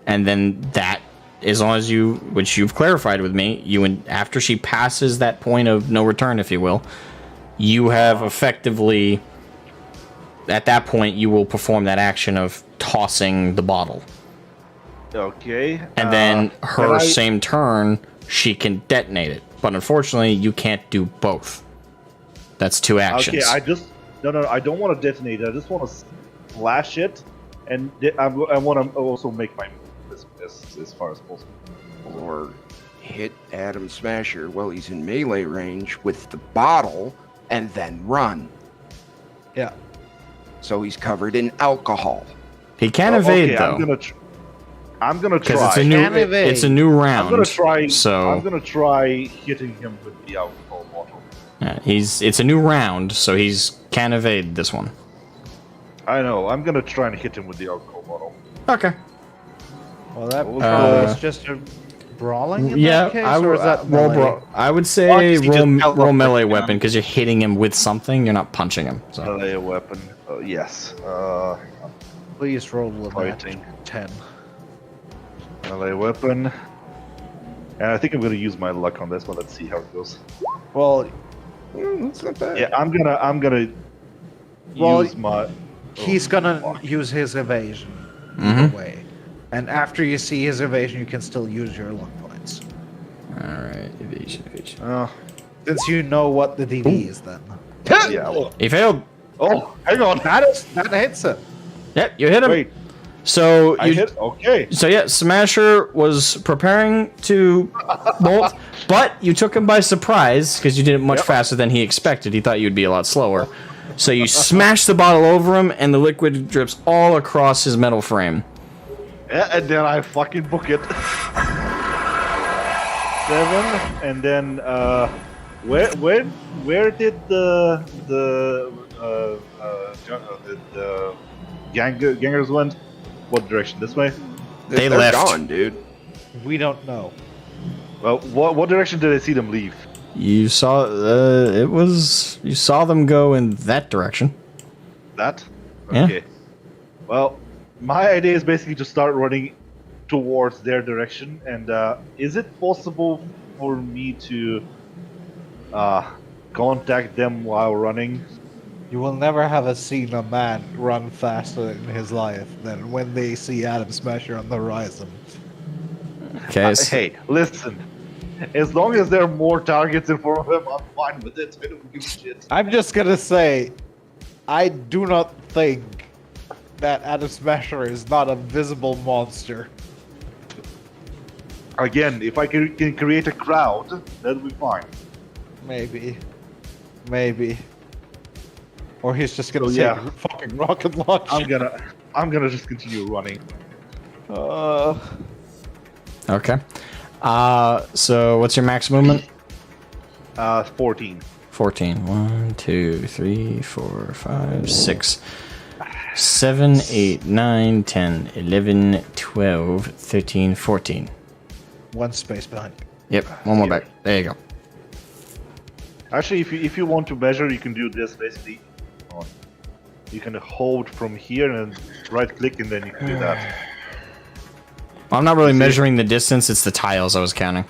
And then that, as long as you, which you've clarified with me, after she passes that point of no return, if you will, you have effectively, at that point, you will perform that action of tossing the bottle. okay. And then her can I- same turn, she can detonate it. But unfortunately, you can't do both. That's two actions. Okay, no, I don't want to detonate it. I just want to flash it, and I want to also make my move as far as possible. Or hit Adam Smasher while he's in melee range with the bottle and then run. Yeah. So he's covered in alcohol. He can evade okay, though, I'm gonna because try. it's a new round. I'm gonna try. So I'm gonna try hitting him with the alcohol bottle. yeah, it's a new round, so he's can evade this one. I know. I'm gonna try and hit him with the alcohol bottle. Okay. Well, that We'll probably try. is just a brawling in Yeah, that case, I or would is that roll melee? I would Or say does he just roll teleport melee down? weapon because you're hitting him with something. You're not punching him. So Melee weapon. Yes. Please roll a Fighting. 10. Melee weapon. And I think I'm gonna use my luck on this one. Let's see how it goes. Well, It's not bad. Yeah, I'm gonna Well, use my. he's gonna use his evasion either way. And after you see his evasion, you can still use your luck points. all right, evasion. Since you know what the DV is then. Yeah. Well, He failed. oh, hang on. That hits it. Yep, you hit him. Wait, So I you hit. Okay. So yeah, Smasher was preparing to bolt, but you took him by surprise because you did it much faster than he expected. He thought you'd be a lot slower. So you smash the bottle over him, and the liquid drips all across his metal frame. Yeah, and then I fucking book it. 7, and then where did the gangers went? What direction? This way? They They're left. gone, dude. We don't know. Well, what direction did I see them leave? You saw you saw them go in that direction. That? Yeah. Okay. Well, my idea is basically to start running towards their direction. And is it possible for me to contact them while running? You will never have seen a man run faster in his life than when they see Adam Smasher on the horizon. Okay. Hey, listen. As long as there are more targets in front of him, I'm fine with it. I don't give a shit. I'm just gonna say, I do not think that Adam Smasher is not a visible monster. Again, if I can create a crowd, that'll be fine. Maybe. Or he's just gonna So, take yeah. a fucking rocket launch. I'm gonna just continue running. Okay. So what's your max movement? 14. 14. 1, 2, 3, 4, 5, 6, 7, 8, 9, 10, 11, 12, 13, 14. One space behind. Yep, one more back. There you go. Actually, if you want to measure, you can do this basically. You can hold from here and right click, and then you can do that. I'm not really measuring the distance, it's the tiles I was counting.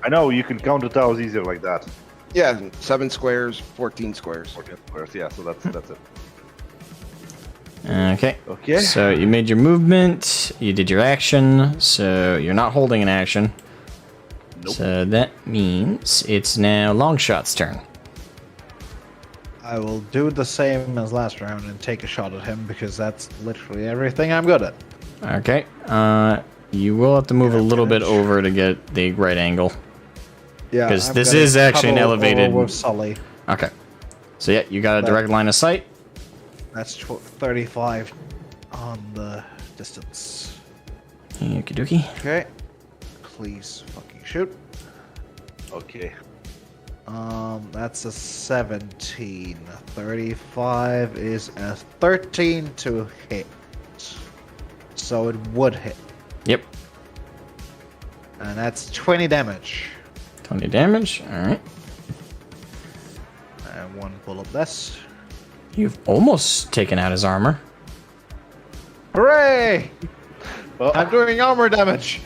I know you can count the tiles easier like that. Yeah, 7 squares, 14 squares. 14 squares, yeah. So that's it. Okay. Okay. So you made your movement, you did your action, so you're not holding an action. Nope. So that means it's now Longshot's turn. I will do the same as last round and take a shot at him because that's literally everything I'm good at. Okay. You will have to move a little bit over to get the right angle. Yeah, 'Cause I'm this gonna is actually an cuddle elevated- over with Sully. Okay. So yeah, you got a direct line of sight. That's 35 on the distance. Okie dokie. Okay. Please fucking shoot. Okay. That's a 17. 35 is a 13 to hit. So it would hit. Yep. And that's 20 damage. 20 damage. Alright. And one bullet less. You've almost taken out his armor. Hooray! Well, I'm doing armor damage.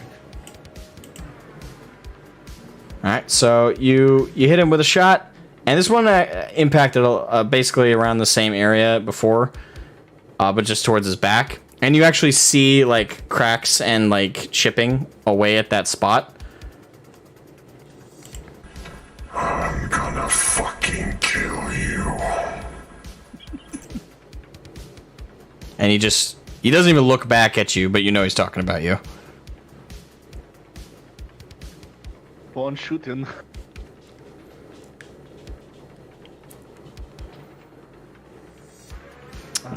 Alright, so you hit him with a shot, and this one impacted basically around the same area before, but just towards his back. And you actually see like cracks and like chipping away at that spot. I'm gonna fucking kill you. And he doesn't even look back at you, but you know he's talking about you. One shooting.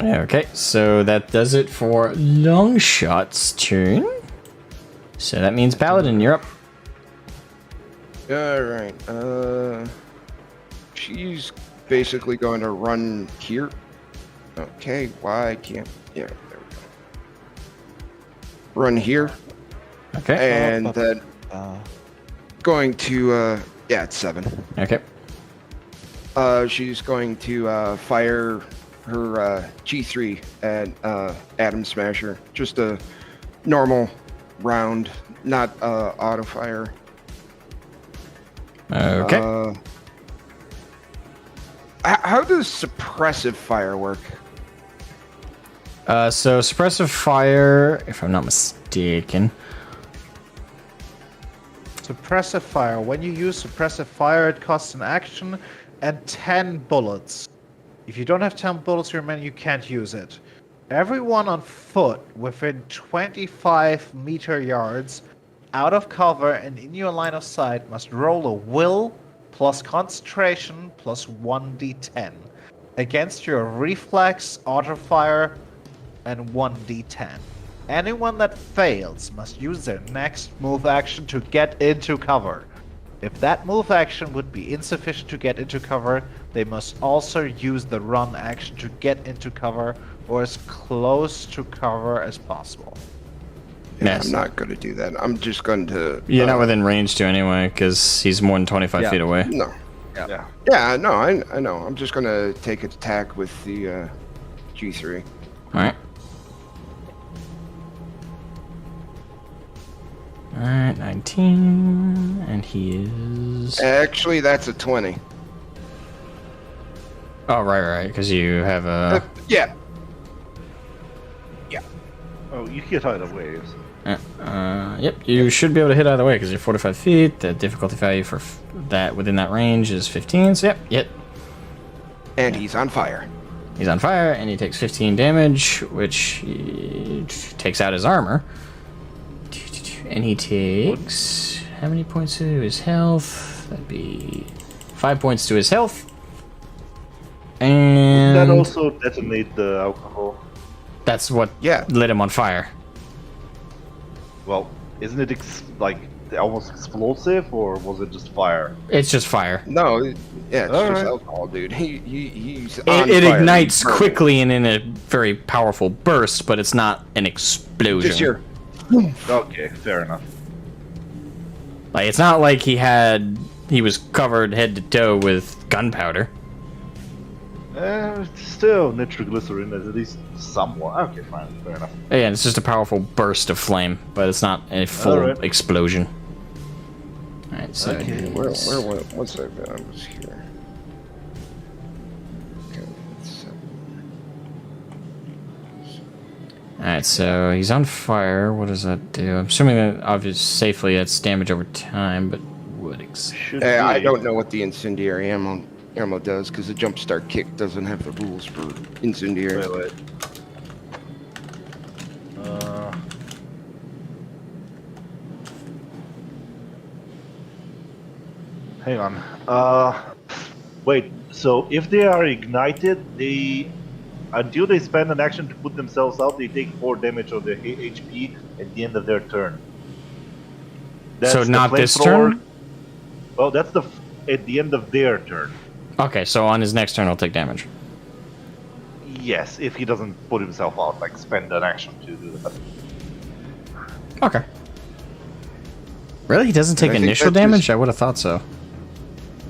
Okay, so that does it for Longshot's turn. So that means Paladin, you're up. Alright, she's basically going to run here. Okay, why can't... Yeah, there we go. Run here, Okay. and then Going to, yeah, it's 7. Okay. She's going to fire her G3 at Atom Smasher. Just a normal round, not auto fire. Okay. How does suppressive fire work? So suppressive fire, if I'm not mistaken. Suppressive fire. When you use suppressive fire, it costs an action and 10 bullets. If you don't have 10 bullets remaining, you can't use it. Everyone on foot within 25 meter yards out of cover and in your line of sight must roll a will plus concentration plus 1d10 against your reflex, auto fire, and 1d10. Anyone that fails must use their next move action to get into cover. If that move action would be insufficient to get into cover, they must also use the run action to get into cover or as close to cover as possible. Yeah, I'm not going to do that. I'm just going to... You're not within range to anyway, because he's more than 25 feet away. No. Yeah. Yeah, no, I know. I'm just going to take an attack with the G3. Alright. Alright, 19, and he is... Actually, that's a 20. Oh, right, because you have a... Yeah. Oh, you hit either way. Yep, you should be able to hit either way, because you're 45 feet. The difficulty value for that within that range is 15, so yep. And he's on fire. He's on fire, and he takes 15 damage, which takes out his armor. And he takes... How many points to his health? That'd be 5 points to his health. And... That also detonate the alcohol. That's what lit him on fire. Well, isn't it like almost explosive, or was it just fire? It's just fire. No, yeah, it's All just right. alcohol, dude. He's on It fire. ignites He's burning. quickly and in a very powerful burst, but it's not an explosion. Just your... Okay, fair enough. Like, it's not like he was covered head to toe with gunpowder. Still, nitroglycerin is at least somewhat. Okay, fine, fair enough. Yeah, it's just a powerful burst of flame, but it's not a full Alright. explosion. Alright, so Okay, where was I? I was here. Okay, Alright, so he's on fire. What does that do? I'm assuming that obviously safely that's damage over time, but what exactly? I don't know what the incendiary ammo does, because the jumpstart kick doesn't have the rules for incendiary. Wait. Hang on. Wait. So if they are ignited, until they spend an action to put themselves out, they take 4 damage on their HP at the end of their turn. So the not this flamethrower- turn? Well, that's at the end of their turn. Okay, so on his next turn he'll take damage. Yes, if he doesn't put himself out, like spend an action to do that. Okay. Really? He doesn't take I think initial that's damage? just- I would have thought so.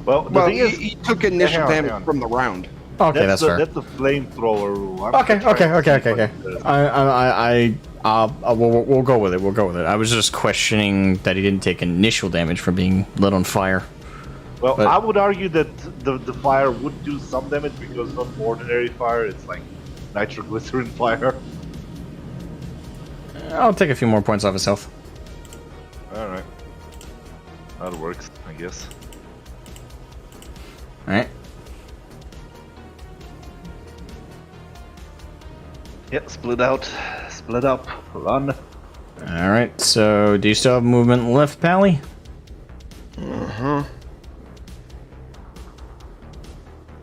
Well, the Well, thing is, he took initial hang on, damage hang on. from the round. Okay, that's fair. That's the flamethrower rule. I'm Okay. trying to see Okay. what the- We'll go with it. We'll go with it. I was just questioning that he didn't take initial damage from being lit on fire. Well, But- I would argue that the fire would do some damage because it's not ordinary fire, it's like nitroglycerin fire. I'll take a few more points off his health. Alright. That works, I guess. Alright. Yeah, split out. Split up. Run. Alright, so do you still have movement left, Pally? Uh-huh.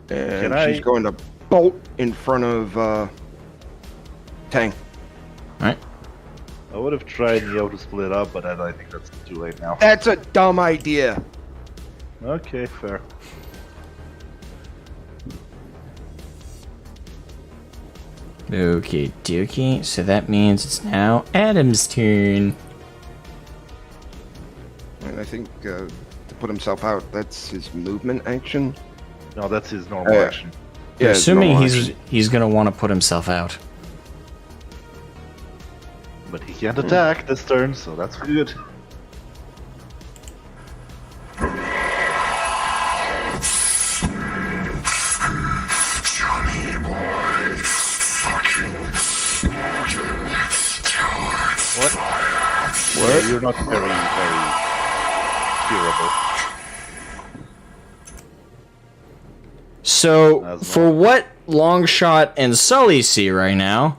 And Can I- she's going to bolt in front of Tang. Alright. I would have tried to split up, but I think that's too late now. That's a dumb idea. Okay, fair. Okay, dokie. So that means it's now Adam's turn. think to put himself out, that's his movement action. No, that's his normal action. Yeah, it's Assuming normal he's action. he's gonna want to put himself out. But he can't attack this turn, so that's good. Johnny boy, fucking What? What? You're not very curable. So, for what Longshot and Sully see right now,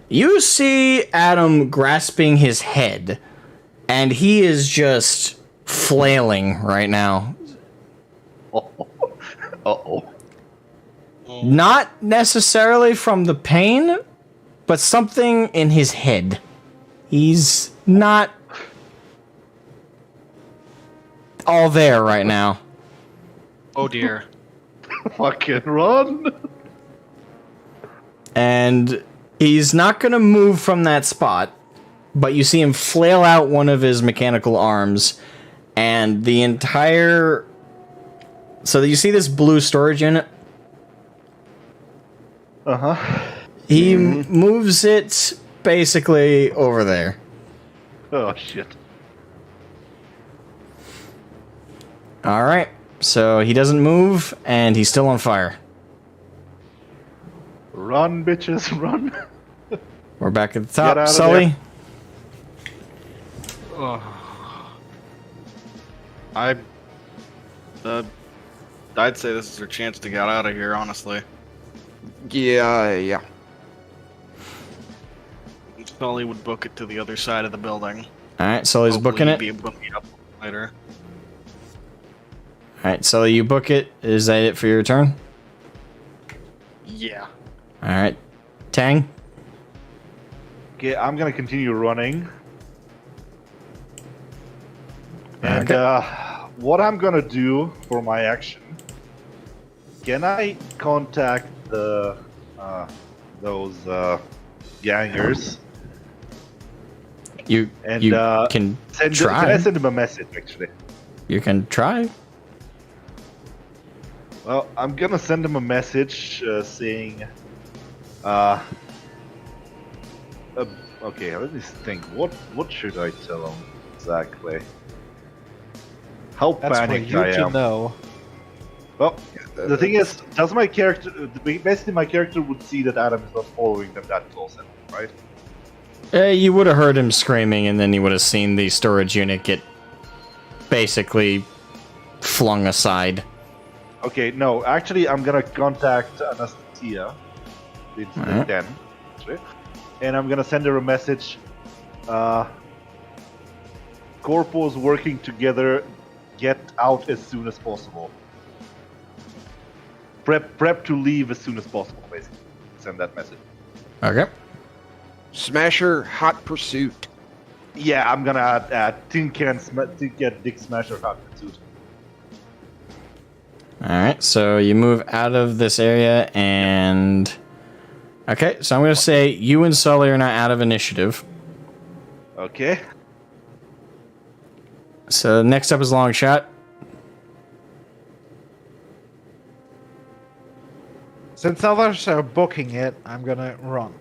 you see Adam grasping his head, and he is just flailing right now. Uh-oh. Not necessarily from the pain, but something in his head. He's not all there right now. Oh dear. Fucking run! And he's not going to move from that spot, but you see him flail out one of his mechanical arms, and the entire... So you see this blue storage unit? Uh-huh. He moves it basically over there. Oh, shit. Alright, so he doesn't move, and he's still on fire. Run, bitches, run! We're back at the Get out top. of Sully? I'd say this is her chance to get out of here, honestly. Yeah. Sully would book it to the other side of the building. Alright, Sully's Hopefully booking he'd it. Be able to meet up later. Alright, Sully, you book it. Is that it for your turn? Yeah. Alright. Tang? Okay, I'm gonna continue running. And what I'm gonna do for my action, can I contact the those gangers? You And can can try. I send them a message actually? You can try. Well, I'm gonna send them a message saying, okay, let me think. What should I tell them exactly? How That's for panicked you I to am. know. Well, the thing is, does my character basically my character would see that Adam is not following them that close anymore, right? You would have heard him screaming, and then you would have seen the storage unit get basically flung aside. Okay, no, actually, I'm gonna contact Anastasia. It's Alright. 10, actually, and I'm gonna send her a message. Corpos working together. Get out as soon as possible. Prep to leave as soon as possible. Basically, send that message. Okay. Smasher, hot pursuit. Yeah, I'm gonna add Tin Can Dick Smasher Hot Pursuit. Alright, so you move out of this area, and... Okay, so I'm going to say you and Sully are now out of initiative. Okay. So next up is Longshot. Since others are booking it, I'm gonna run.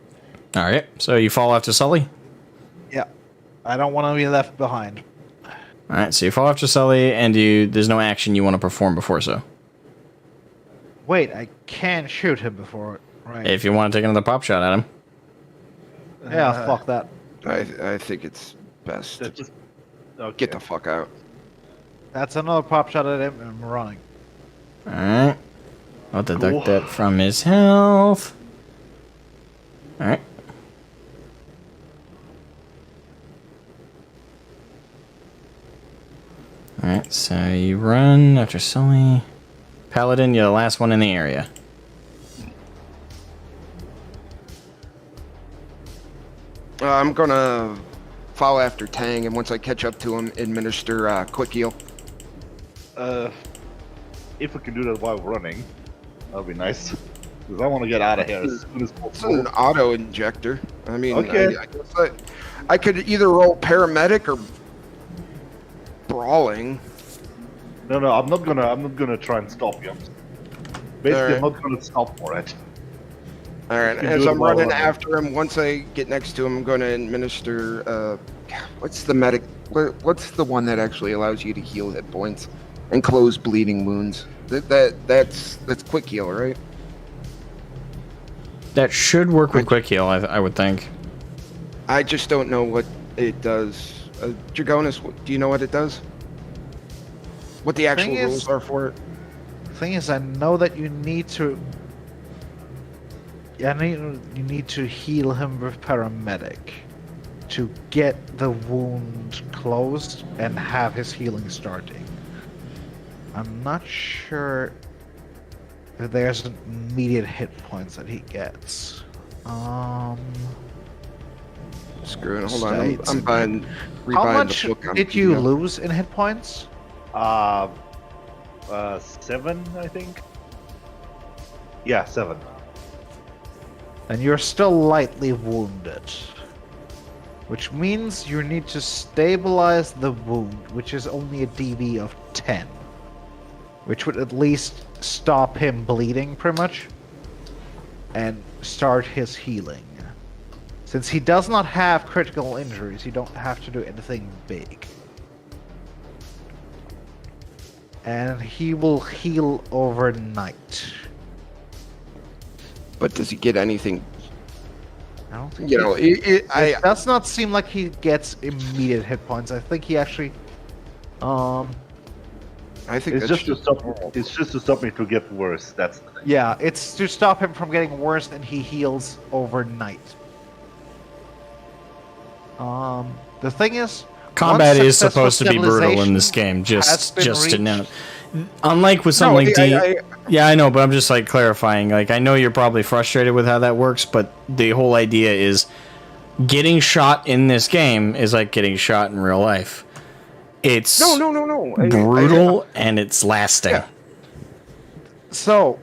Alright, so you fall after Sully. Yeah. I don't want to be left behind. Alright, so you fall after Sully, and there's no action you want to perform before so. Wait, I can shoot him before it, right? If you want to take another pop shot at him. Yeah, fuck that. I think it's best to Just okay. get the fuck out. That's another pop shot at him, and I'm running. Alright. I'll deduct Cool. that from his health. Alright. Alright, so you run after Sully. Paladin, you're the last one in the area. I'm gonna follow after Tang, and once I catch up to him, administer quick heal. If we can do that while running, that'll be nice. Because I want to get out of here as soon as It's possible. an auto injector. I mean, Okay. I guess I could either roll paramedic or crawling. No, I'm not gonna try and stop you. Basically, Alright. I'm not gonna stop for it. All right, You can as do it I'm while running running. after him, once I get next to him, I'm going to administer. What's the medic? What's the one that actually allows you to heal hit points and close bleeding wounds? That's quick heal, right? That should work with quick heal, I would think. I just don't know what it does. Dragonis, do you know what it does? What the actual Thing is- rules are for it? Thing is, I know that you need to. Yeah, you need to heal him with paramedic to get the wound closed and have his healing starting. I'm not sure if there's immediate hit points that he gets. Screw it. Hold on. States. I'm buying. How rebuying much the book on did you PDF. lose in hit points? 7, I think. Yeah, 7. And you're still lightly wounded. Which means you need to stabilize the wound, which is only a DV of 10. Which would at least stop him bleeding, pretty much. And start his healing. Since he does not have critical injuries, you don't have to do anything big. And he will heal overnight. But does he get anything? I don't think You know, it does not seem like he gets immediate hit points. I think he actually, I think It's that's just to stop. It's just to stop me to get worse. That's the thing. yeah, it's to stop him from getting worse, and he heals overnight. The thing is, Combat once is successful supposed to be brutal in this stabilization game, just has been to reached- note. Unlike with something like D, I- yeah, I know, but I'm just like clarifying. Like, I know you're probably frustrated with how that works, but the whole idea is getting shot in this game is like getting shot in real life. It's no. brutal and it's lasting. Yeah. So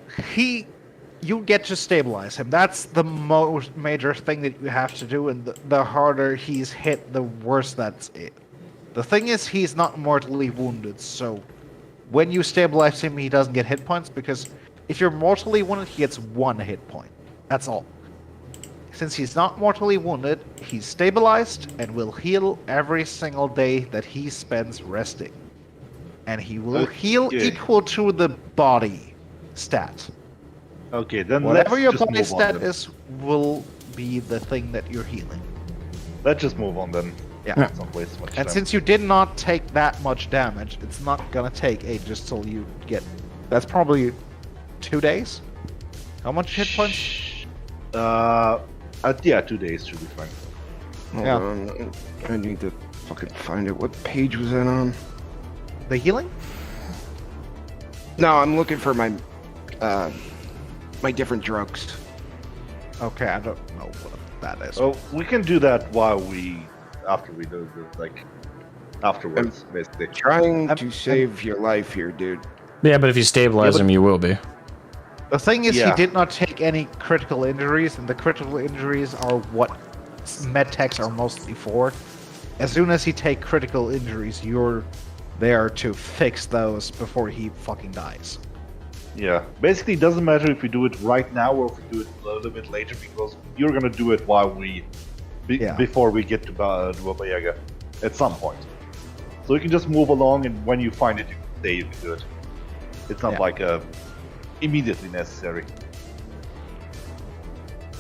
you get to stabilize him. That's the most major thing that you have to do, and the harder he's hit, the worse that's it. The thing is, he's not mortally wounded, so when you stabilize him, he doesn't get hit points, because if you're mortally wounded, he gets 1 hit point. That's all. Since he's not mortally wounded, he's stabilized and will heal every single day that he spends resting. And he will heal Okay. equal to the body stat. Okay, then Whatever let's your just body move on stat then. is will be the thing that you're healing. Let's just move on then. Yeah. Let's not waste much And time. since you did not take that much damage, it's not gonna take ages till you get. That's probably 2 days. How much hit points? Yeah, 2 days should be fine. Hold Yeah. on. I need to fucking find it. What page was that on? The healing? No, I'm looking for my my different drugs. Okay, I don't know what that is. Oh, we can do that after we do the, like, afterwards, basically. Trying to save your life here, dude. Yeah, but if you stabilize him, you will be. The thing is, Yeah. he did not take any critical injuries, and the critical injuries are what medtechs are mostly for. As soon as he take critical injuries, you're there to fix those before he fucking dies. Yeah, basically, it doesn't matter if we do it right now or if we do it a little bit later, because you're gonna do it while before we get to Baba Yaga at some point. So you can just move along, and when you find it, you can say you can do it. It's not Yeah. like immediately necessary.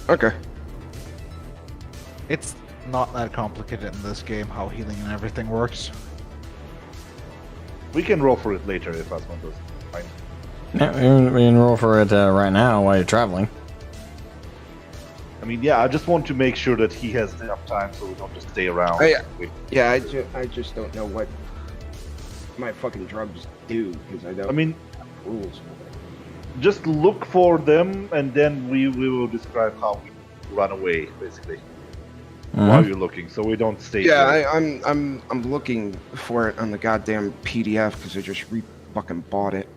Okay. It's not that complicated in this game how healing and everything works. We can roll for it later if Asmogan does. Fine. Yeah, we can roll for it right now while you're traveling. I mean, yeah, I just want to make sure that he has enough time so we don't just stay around. Oh, yeah. Wait. Yeah, I just don't know what my fucking drugs do because I don't. I mean, have rules. just look for them, and then we will describe how we run away, basically, while you're looking, so we don't stay. Yeah, there. I'm looking for it on the goddamn PDF because I just fucking bought it.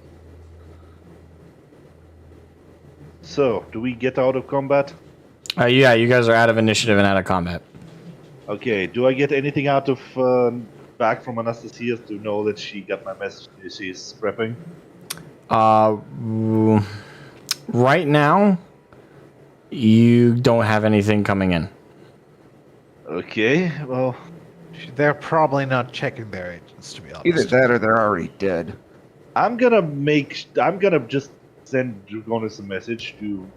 So, do we get out of combat? Yeah, you guys are out of initiative and out of combat. Okay. Do I get anything out of back from Anastasia to know that she got my message? She's prepping. Right now, you don't have anything coming in. Okay, well, They're probably not checking their agents, to be honest. Either that or they're already dead. I'm gonna just send Dragonis a message to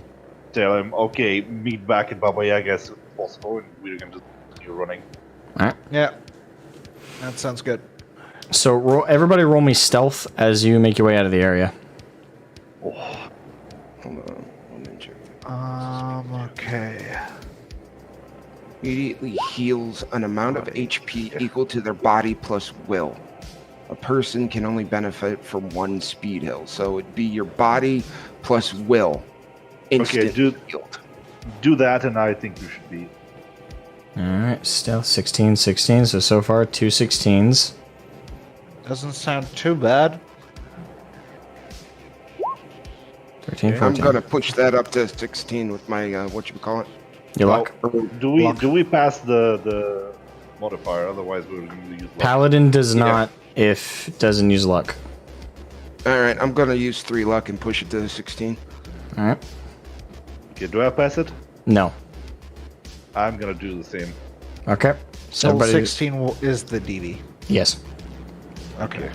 tell him, okay, meet back at Baba Yaga as soon as possible, and we're gonna just continue running. All right. Yeah. That sounds good. So everybody roll me stealth as you make your way out of the area. Hold on. Let me check. Okay. Immediately heals an amount of HP equal to their body plus will. A person can only benefit from one speed heal, so it'd be your body plus will. Instant healed. Do that, and I think you should be. Alright, stealth 16, 16. So far, 2 16s. Doesn't sound too bad. 13, I'm 14. gonna push that up to 16 with my whatchamacallit. Your luck. Do we pass the modifier? Otherwise, we're going to use luck. Paladin does not if it doesn't use luck. Alright, I'm gonna use 3 luck and push it to 16. Alright. Okay, do I pass it? No. I'm gonna do the same. Okay. So Everybody- 16 is the DD. Yes. Okay.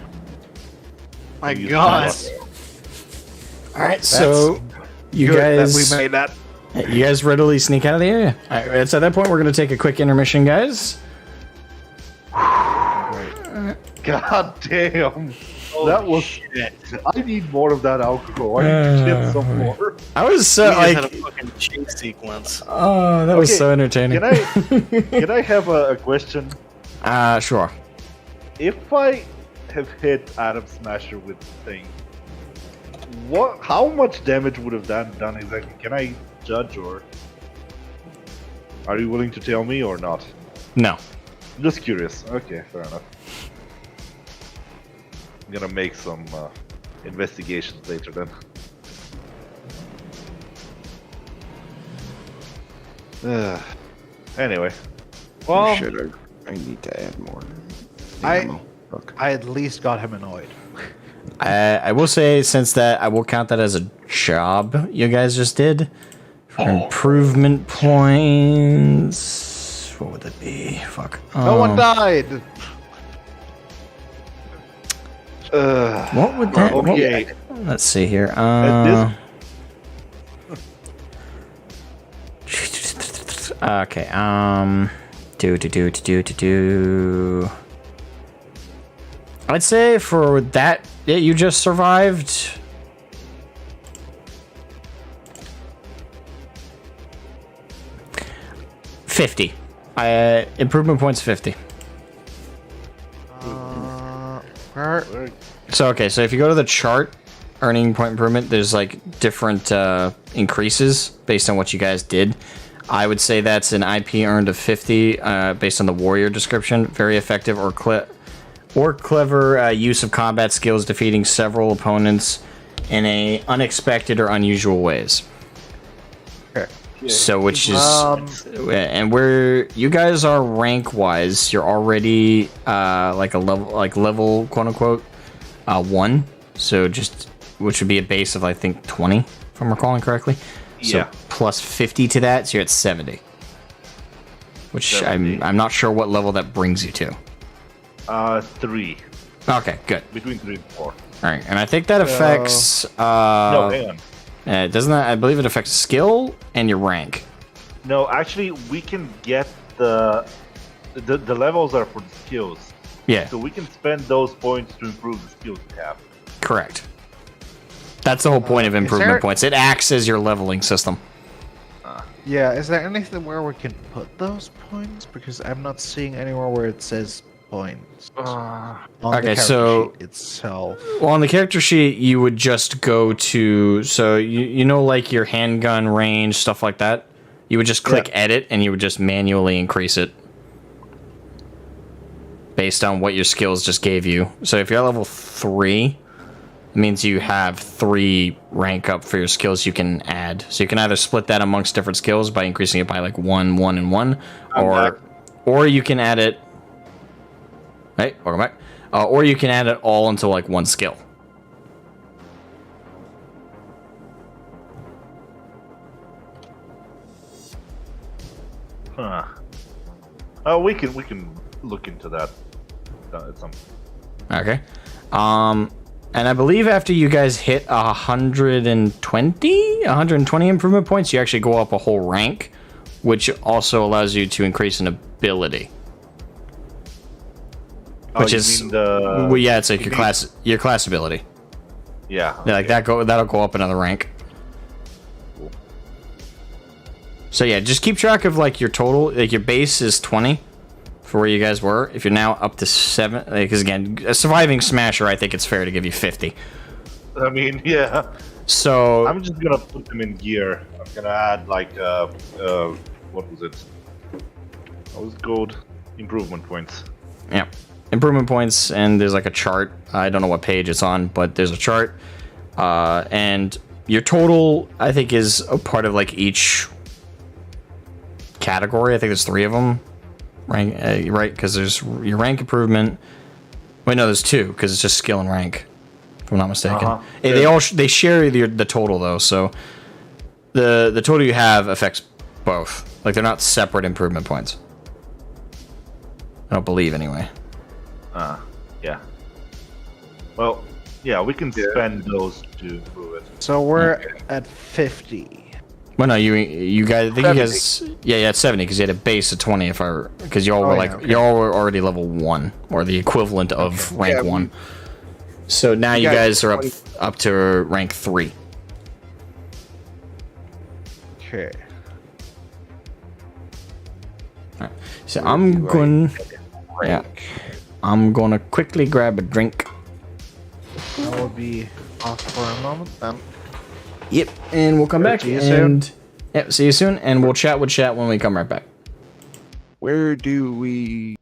My Use God. luck. Alright, so you Good that guys we made that. you guys readily sneak out of the area. Alright, so at that point we're gonna take a quick intermission, guys. God damn. That was shit. I need more of that alcohol. I need to get some more. I was so We just like had a fucking chase sequence. oh, that was Okay, so entertaining. Can I have a question? Sure. If I have hit Adam Smasher with the thing, how much damage would have that done exactly? Can I judge, or are you willing to tell me or not? No. Just curious. Okay, fair enough. I'm gonna make some investigations later then. Anyway. Well, I need to add more. I ammo. Look. I at least got him annoyed. I will say, since that, I will count that as a job you guys just did. For improvement points. What would that be? Fuck. No one died. What would that? Okay. Let's see here. Okay. Do. I'd say for that you just survived. $50. Improvement points 50. So okay, so if you go to the chart, earning point improvement, there's like different increases based on what you guys did. I would say that's an IP earned of 50 based on the warrior description. Very effective or clever use of combat skills, defeating several opponents in a unexpected or unusual ways. So, which is, and where you guys are rank wise, you're already level quote unquote 1. So just, which would be a base of I think 20, if I'm recalling correctly. So Yeah. plus 50 to that, so you're at 70. Which 70. I'm not sure what level that brings you to. 3. Okay, good. Between 3 and 4. All right, and I think that affects. No, hang on. Doesn't that? I believe it affects skill and your rank. No, actually, we can get the levels are for the skills. Yeah, So we can spend those points to improve the skills we have. correct. That's the whole point of improvement there- points. It acts as your leveling system. Yeah, is there anything where we can put those points? Because I'm not seeing anywhere where it says points. On the Okay, character so- sheet itself. Well, on the character sheet, you would just go to you know like your handgun range stuff like that. You would just click edit and you would just manually increase it based on what your skills just gave you. So if you're at level 3, it means you have 3 rank up for your skills you can add. So you can either split that amongst different skills by increasing it by like 1, 1, and 1, or you can add it. Hey, welcome back. Or you can add it all into like one skill. Huh. We can look into that at some. Okay. And I believe after you guys hit 120 improvement points, you actually go up a whole rank, which also allows you to increase an ability. Which is, well, yeah, it's like your class ability. Yeah. Yeah, like that'll go up another rank. So yeah, just keep track of like your total. Like your base is 20 for where you guys were. If you're now up to 7, because again, a surviving smasher, I think it's fair to give you 50. I mean, yeah. So I'm just gonna put them in gear. I'm gonna add like what was it? That was gold improvement points. Yeah, improvement points, and there's like a chart. I don't know what page it's on, but there's a chart, and your total I think is a part of like each category. I think there's 3 of them. Rank, right? Because there's your rank improvement. Wait, no, there's 2 because it's just skill and rank. If I'm not mistaken. They share the total though, so the total you have affects both. Like they're not separate improvement points. I don't believe anyway. Yeah. Well, yeah, we can spend those to improve it. So we're at 50. Well, no, you guys, I think 70. You guys, yeah, it's 70 because you had a base of 20. Because y'all were y'all were already level 1 or the equivalent of rank 1. So now you guys are up to rank 3. Okay. Right. So I'm gonna quickly grab a drink. I will be off for a moment then. Yep, and we'll come back See you soon. Yep, see you soon, and we'll chat with chat when we come right back. Where do we...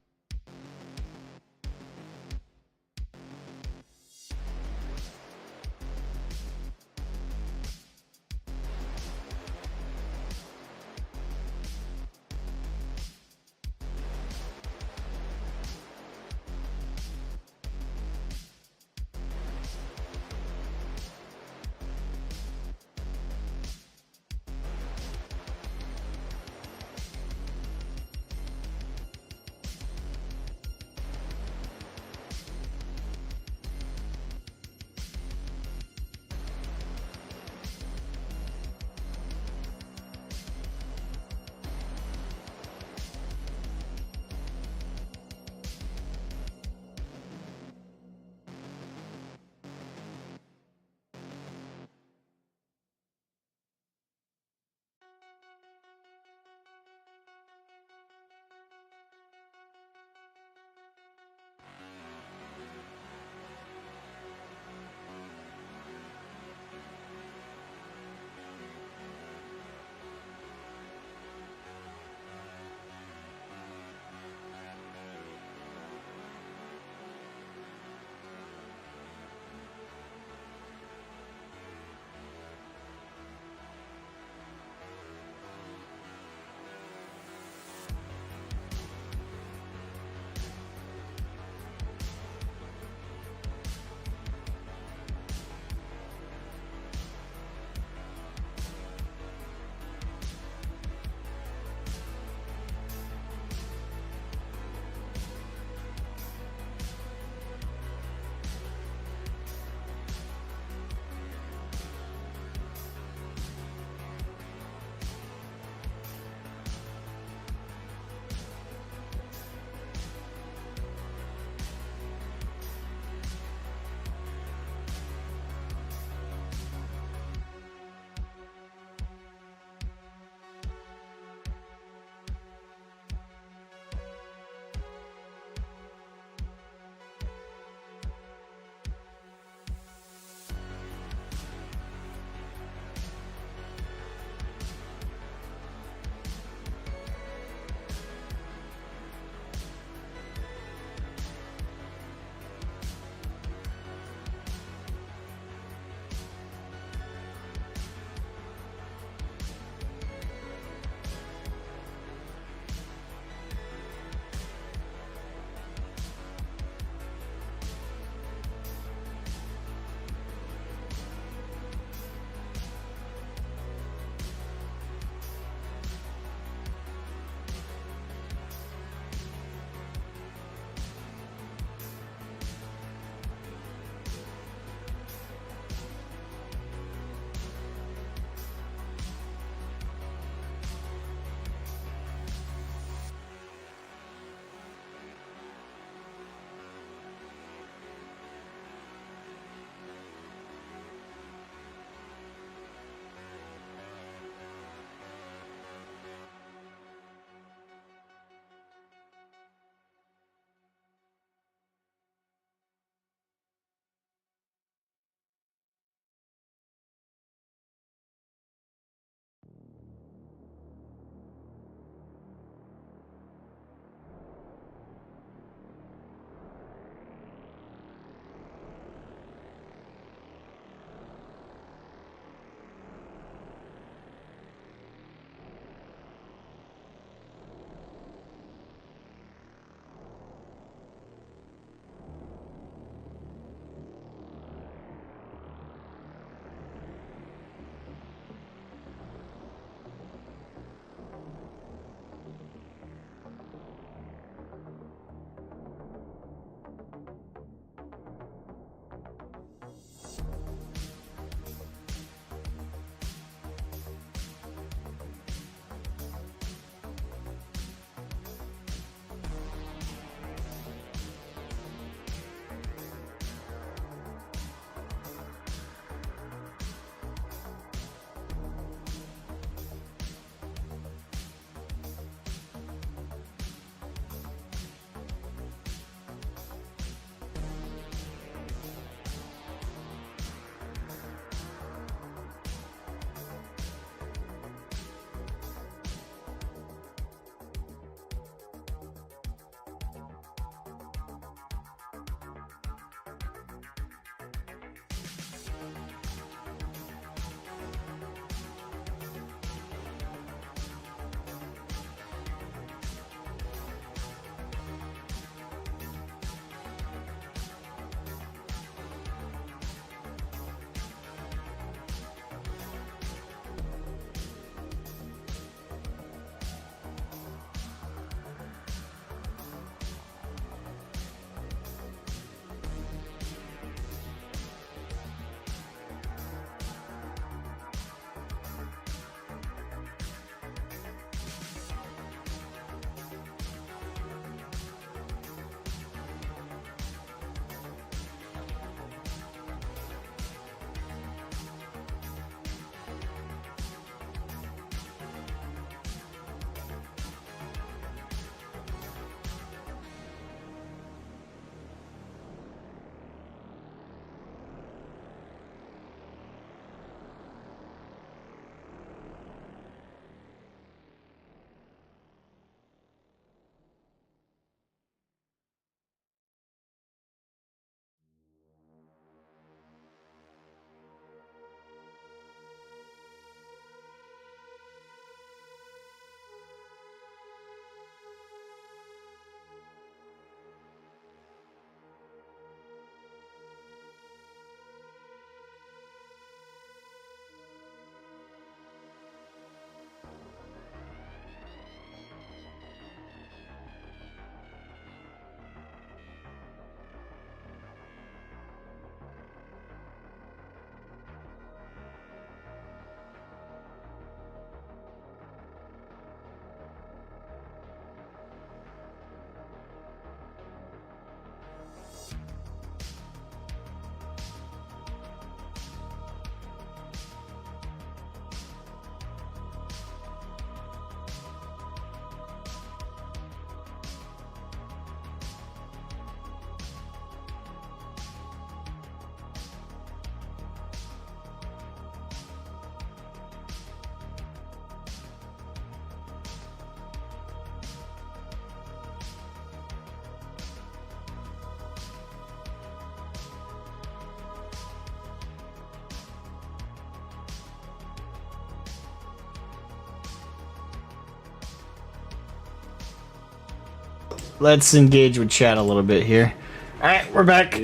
let's engage with chat a little bit here. All right, we're back.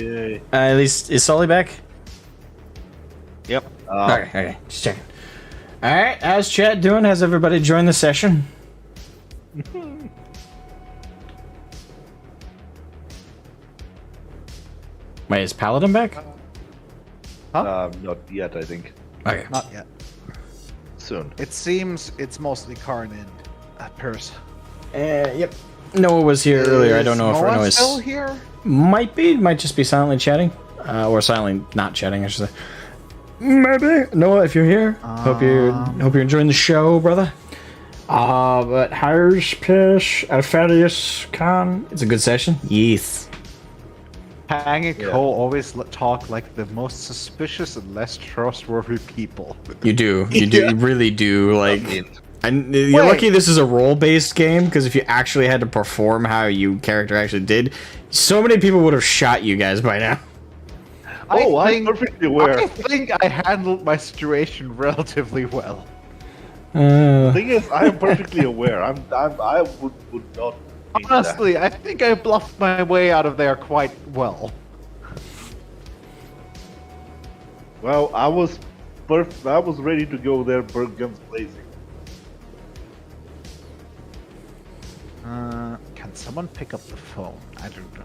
At least is Sully back? Yep. Okay, just checking. All right, how's chat doing? Has everybody joined the session? Wait, is Paladin back? Not yet, I think. Okay. Not yet. Soon. It seems it's mostly Karn and Pierce. Yep. Noah was here earlier. I don't know if Noah's still here. Might just be silently chatting, or silently not chatting, I should say. Maybe Noah, if you're here, hope you're enjoying the show, brother. But how's Pish, Alpharius Khan? It's a good session. Yes. Hang and Cole always talk like the most suspicious and less trustworthy people. You do. You really do. Like, and you're lucky this is a role-based game, because if you actually had to perform how your character actually did, so many people would have shot you guys by now. I'm perfectly aware. I think I handled my situation relatively well. The thing is, I am perfectly aware. I would not. Honestly, I think I bluffed my way out of there quite well. Well, I was ready to go there, burn guns blazing. Can someone pick up the phone? I don't know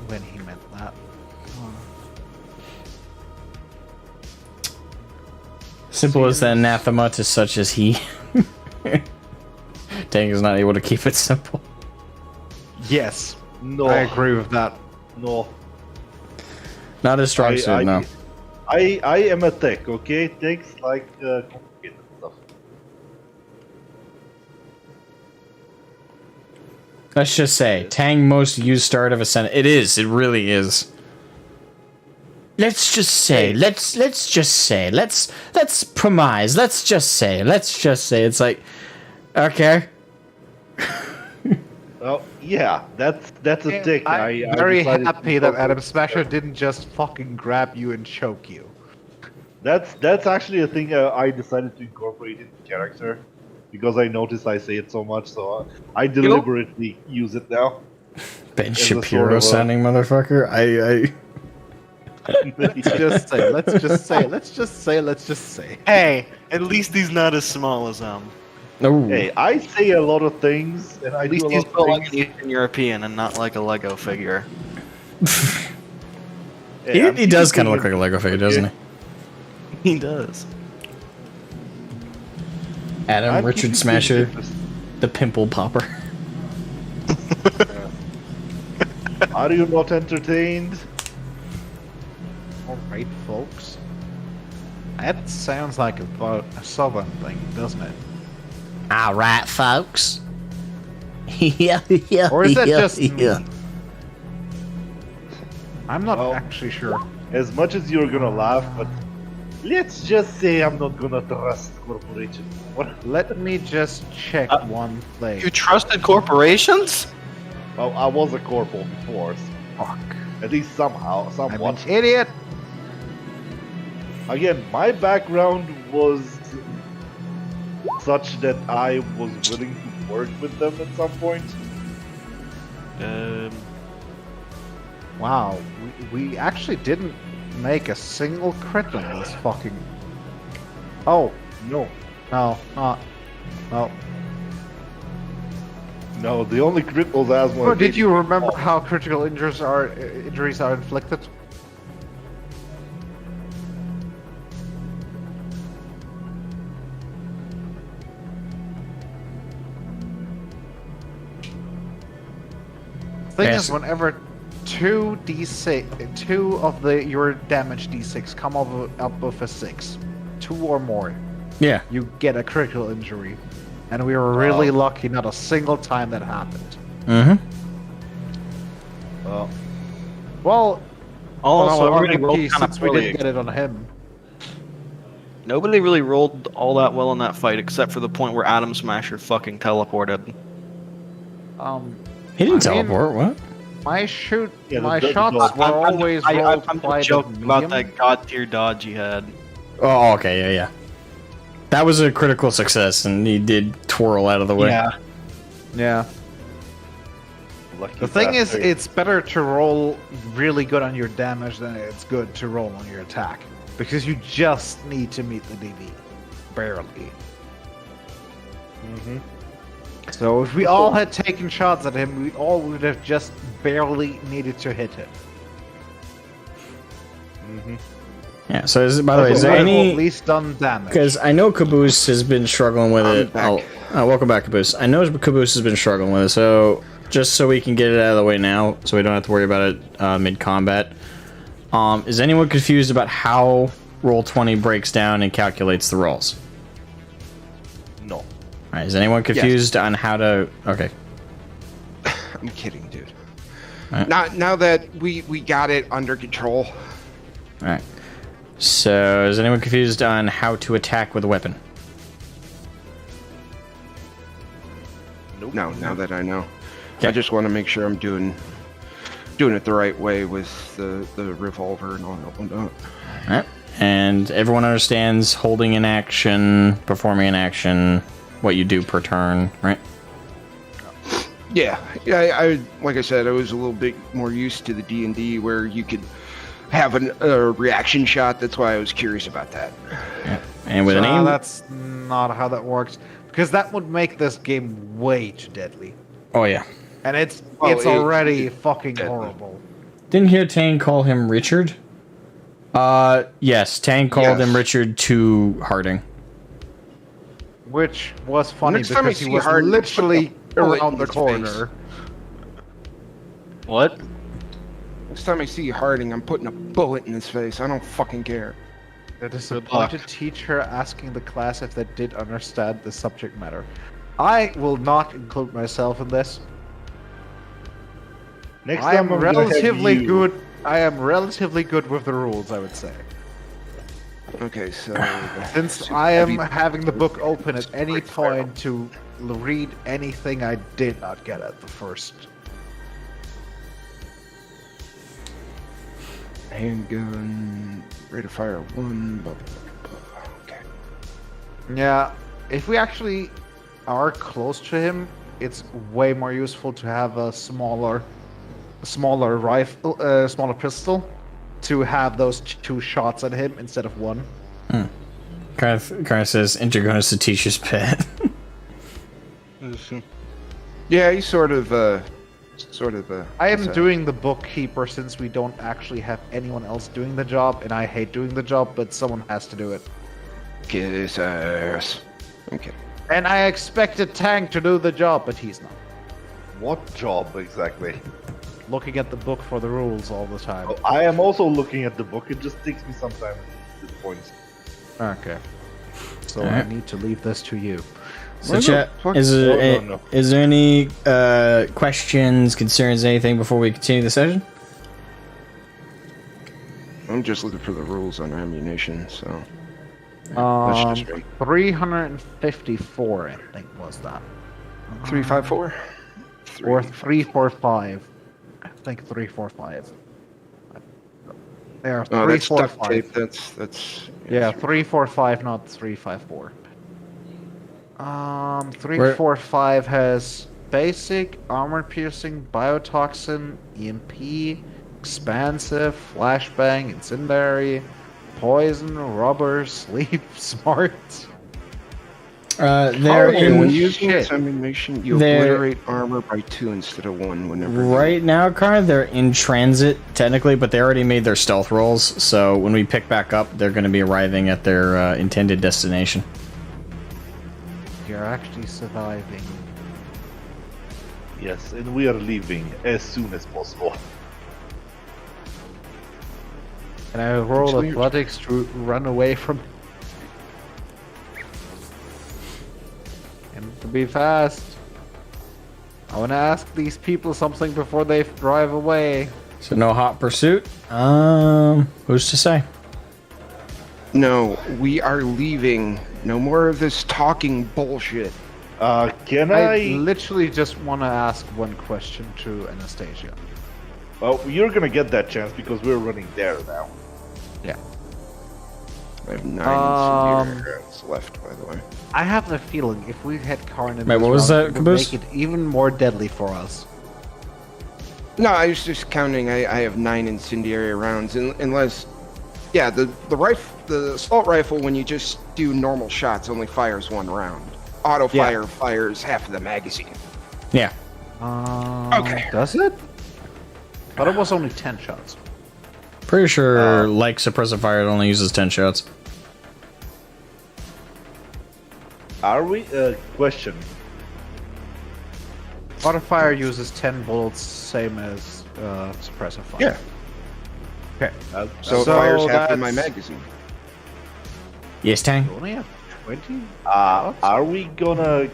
when he meant that. Simple as the anathema to such as he. Dang is not able to keep it simple. Yes. No. I agree with that. No. Not a strong suit, no. I am a tech, okay? Techs like complicated stuff. Let's just say, Tang most used start of a sentence. It is. It really is. Let's just say. Let's just say. Let's premise. Let's just say. It's like, okay. Well, yeah, that's a dick. I'm very happy that Adam Smasher didn't just fucking grab you and choke you. That's actually a thing I decided to incorporate into character, because I noticed I say it so much, so I deliberately use it now. Ben Shapiro sounding motherfucker. Let's just say. Hey, at least he's not as small as No. Hey, I say a lot of things, and I At least do a he's lot built of like an Eastern European and not like a Lego figure. He does kind of look like a Lego figure, doesn't he? He does. Adam Richard Smasher, the pimple popper. Are you not entertained? Alright, folks. That sounds like a southern thing, doesn't it? Alright, folks. Yeah. Or is that just me? I'm not actually sure. As much as you're gonna laugh, but let's just say I'm not gonna trust corporations. Let me just check one thing. You trusted corporations? Well, I was a corporal before. So Fuck. at least somehow, somewhat. I'm an idiot. Again, my background was such that I was willing to work with them at some point. Wow, we actually didn't make a single crit on this fucking... Oh, No. no, not... No. No, the only crit was Asmogan. Oh, did you remember how critical injuries are inflicted? Thing is, whenever two of your damage d6 come up with a 6, 2 or more, Yeah. you get a critical injury. And we were really lucky not a single time that happened. Mm-hmm. Well, All in all, also everybody rolled RNG, kind of since we poorly. didn't get it on him. Nobody really rolled all that well in that fight, except for the point where Adam Smasher fucking teleported. He didn't I mean, teleport. What? My Yeah, my the- shots the- were always rolled I'm quite just joking medium. about that god tier dodge he had. Oh, okay. Yeah. That was a critical success, and he did twirl out of the way. Yeah. Yeah. Lucky The thing is, bastard. it's better to roll really good on your damage than it's good to roll on your attack. Because you just need to meet the DB. Barely. So if we all had taken shots at him, we all would have just barely needed to hit him. Yeah. So by the way, is So there we would have any? at least done damage? Because I know Caboose has been struggling with it. back. Welcome back, Caboose. I know Caboose has been struggling with it, so just so we can get it out of the way now, so we don't have to worry about it mid-combat. Is anyone confused about how Roll20 breaks down and calculates the rolls? No. All right, is anyone confused on how to... Okay. I'm kidding, dude. Alright. Now that we got it under control. Alright. So, is anyone confused on how to attack with a weapon? No, now that I know. Okay. I just want to make sure I'm doing it the right way with the revolver and all that whatnot. Alright. And everyone understands holding an action, performing an action, what you do per turn, right? Yeah, I like I said, I was a little bit more used to the D&D where you could have a reaction shot. That's why I was curious about that. Yeah. And with an No, aim... that's not how that works. Because that would make this game way too deadly. Oh, yeah. And it's Well, already it's fucking deadly. horrible. Didn't hear Tang call him Richard? Yes, Tang called Yes. him Richard to Harding. Which was funny Next time I because he see was Harding, literally put a bullet around in the his corner. What? Next time I see Harding, I'm putting a bullet in his face. I don't fucking care. The disappointed teacher asking the class if they did understand the subject matter. I will not include myself in this. Next I am time I'm gonna have relatively you- good. I am relatively good with the rules, I would say. Okay, so Since I am having the book open at any point to read anything I did not get at the first. handgun, rate of fire 1. Blah, blah, blah. Okay. Yeah, if we actually are close to him, it's way more useful to have a smaller rifle, smaller pistol, to have those two shots at him instead of one. Kind of says, Intergon is the teacher's pet. Yeah, he's sort of. I am doing the bookkeeper since we don't actually have anyone else doing the job, and I hate doing the job, but someone has to do it. Get his ass. Okay. And I expected Tang to do the job, but he's not. What job exactly? Looking at the book for the rules all the time. Oh, I am also looking at the book. It just takes me some time to the points. Okay. So Alright. I need to leave this to you. So, chat, is there, No. is there any questions, concerns, anything before we continue the session? I'm just looking for the rules on ammunition, so. That's just right. 354, I think, was that. 354? Or 345. I think 345. There, Oh, that's duct 345. tape. That's. Yeah, 345, not 354. 345 has basic, armor piercing, biotoxin, EMP, expansive, flashbang, incendiary, poison, rubber, sleep, smart. They're Okay, when in, using shit. this ammunition, you They're- obliterate armor by 2 instead of 1 whenever. you- right now, Karn, they're in transit, technically, but they already made their stealth rolls, so when we pick back up, they're going to be arriving at their intended destination. You're actually surviving. Yes, and we are leaving as soon as possible. And I roll It's weird. athletics to run away from. And to be fast. I want to ask these people something before they drive away. So no hot pursuit? Who's to say? No, we are leaving. No more of this talking bullshit. Can I I? literally just want to ask one question to Anastasia. Well, you're gonna get that chance because we're running there now. Yeah. I have 9 Um, severe rounds left, by the way. I have a feeling if we had Karn in Wait, this what was round, that, it would Caboose? make it even more deadly for us. No, I was just counting. I have 9 incendiary rounds, unless, yeah, the assault rifle, when you just do normal shots, only fires 1 round. Auto fire fires half of the magazine. Yeah. Okay. Does it? But it was only 10 shots. Pretty sure, like suppressive fire, it only uses 10 shots. Are we? Question. Auto fire uses 10 bullets, same as suppressive fire. Yeah. Okay. So it fires half of my magazine. Yes, Tang? You only have 20? Are we gonna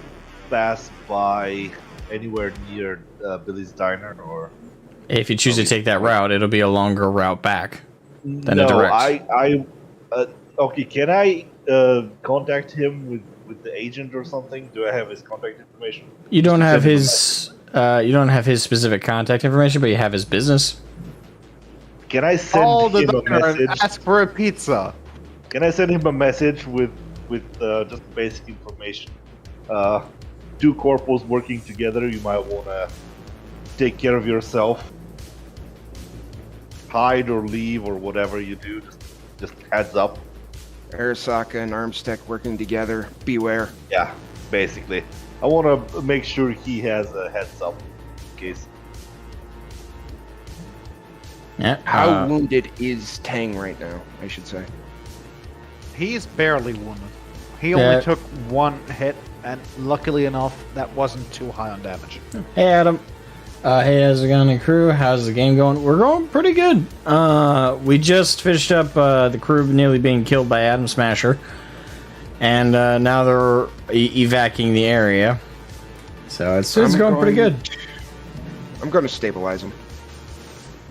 pass by anywhere near Billy's Diner, or? If you choose to take that route, it'll be a longer route back than No, a direct. Okay, can I contact him with the agent or something? Do I have his contact information? You don't have his specific contact information, but you have his business. Can I send Call the him a diner and message? ask for a pizza. Can I send him a message with just basic information? 2 corpos working together. You might wanna take care of yourself. Hide or leave or whatever you do. Just heads up. Arasaka and Armstead working together. Beware. Yeah, basically. I want to make sure he has a heads up in case. Yeah. How wounded is Tang right now, I should say? He's barely wounded. He Yeah. only took 1 hit, and luckily enough, that wasn't too high on damage. Hey, Adam. Hey, how's it going, crew? How's the game going? We're going pretty good. We just finished up the crew nearly being killed by Atom Smasher. And now they're evacuating the area. So it's going pretty good. I'm going to stabilize him.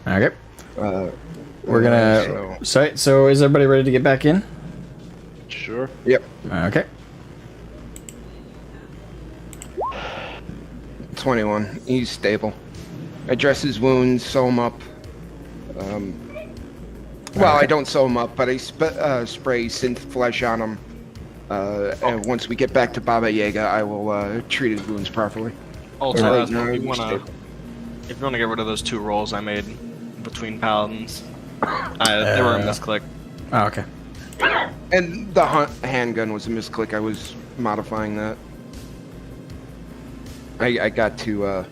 Okay. We're gonna... So is everybody ready to get back in? Sure. Yep. Okay. 21. He's stable. I dress his wounds, sew him up. Well, I don't sew him up, but I spray synth flesh on him. And once we get back to Baba Yaga, I will treat his wounds properly. Also, Right, if you wanna get rid of those 2 rolls I made between paladins, they were a misclick. Oh, okay. And the handgun was a misclick. I was modifying that. I got to,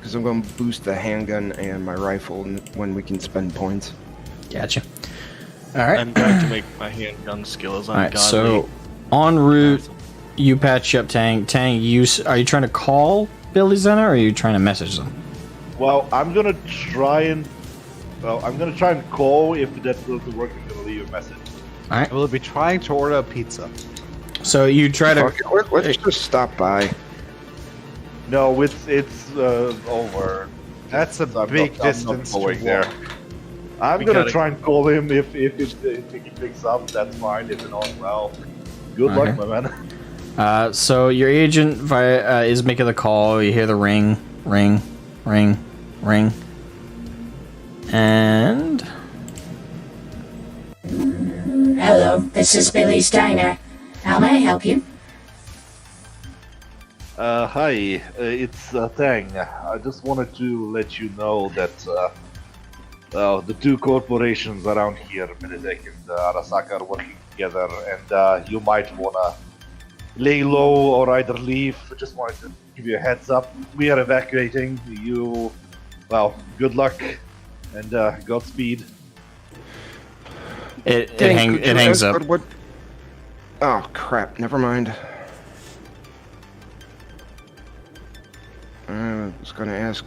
because I'm going to boost the handgun and my rifle when we can spend points. Gotcha. All right. I'm going to make my handgun skills All right. ungodly. So, en route, you patch up Tang. Tang, are you trying to call Billy Zenner, or are you trying to message them? Well, I'm gonna try and call. If that doesn't work, I'm gonna leave a message. All right. We'll be trying to order a pizza. So you try to... Fuck it, let's just stop by. No, it's over. That's a big distance to walk. there. I'm gonna try and call him if he picks up. That's fine. If not, well, good luck, my man. So your agent is making the call. You hear the ring, ring, ring, ring, and... Hello, this is Billy's Diner. How may I help you? Hi, it's Tang. I just wanted to let you know that the 2 corporations around here, Benedek and Arasaka, are working together, and you might wanna lay low or either leave. I just wanted to give you a heads up. We are evacuating. You, well, good luck and Godspeed. It hangs up. What? Oh crap! Never mind. I was going to ask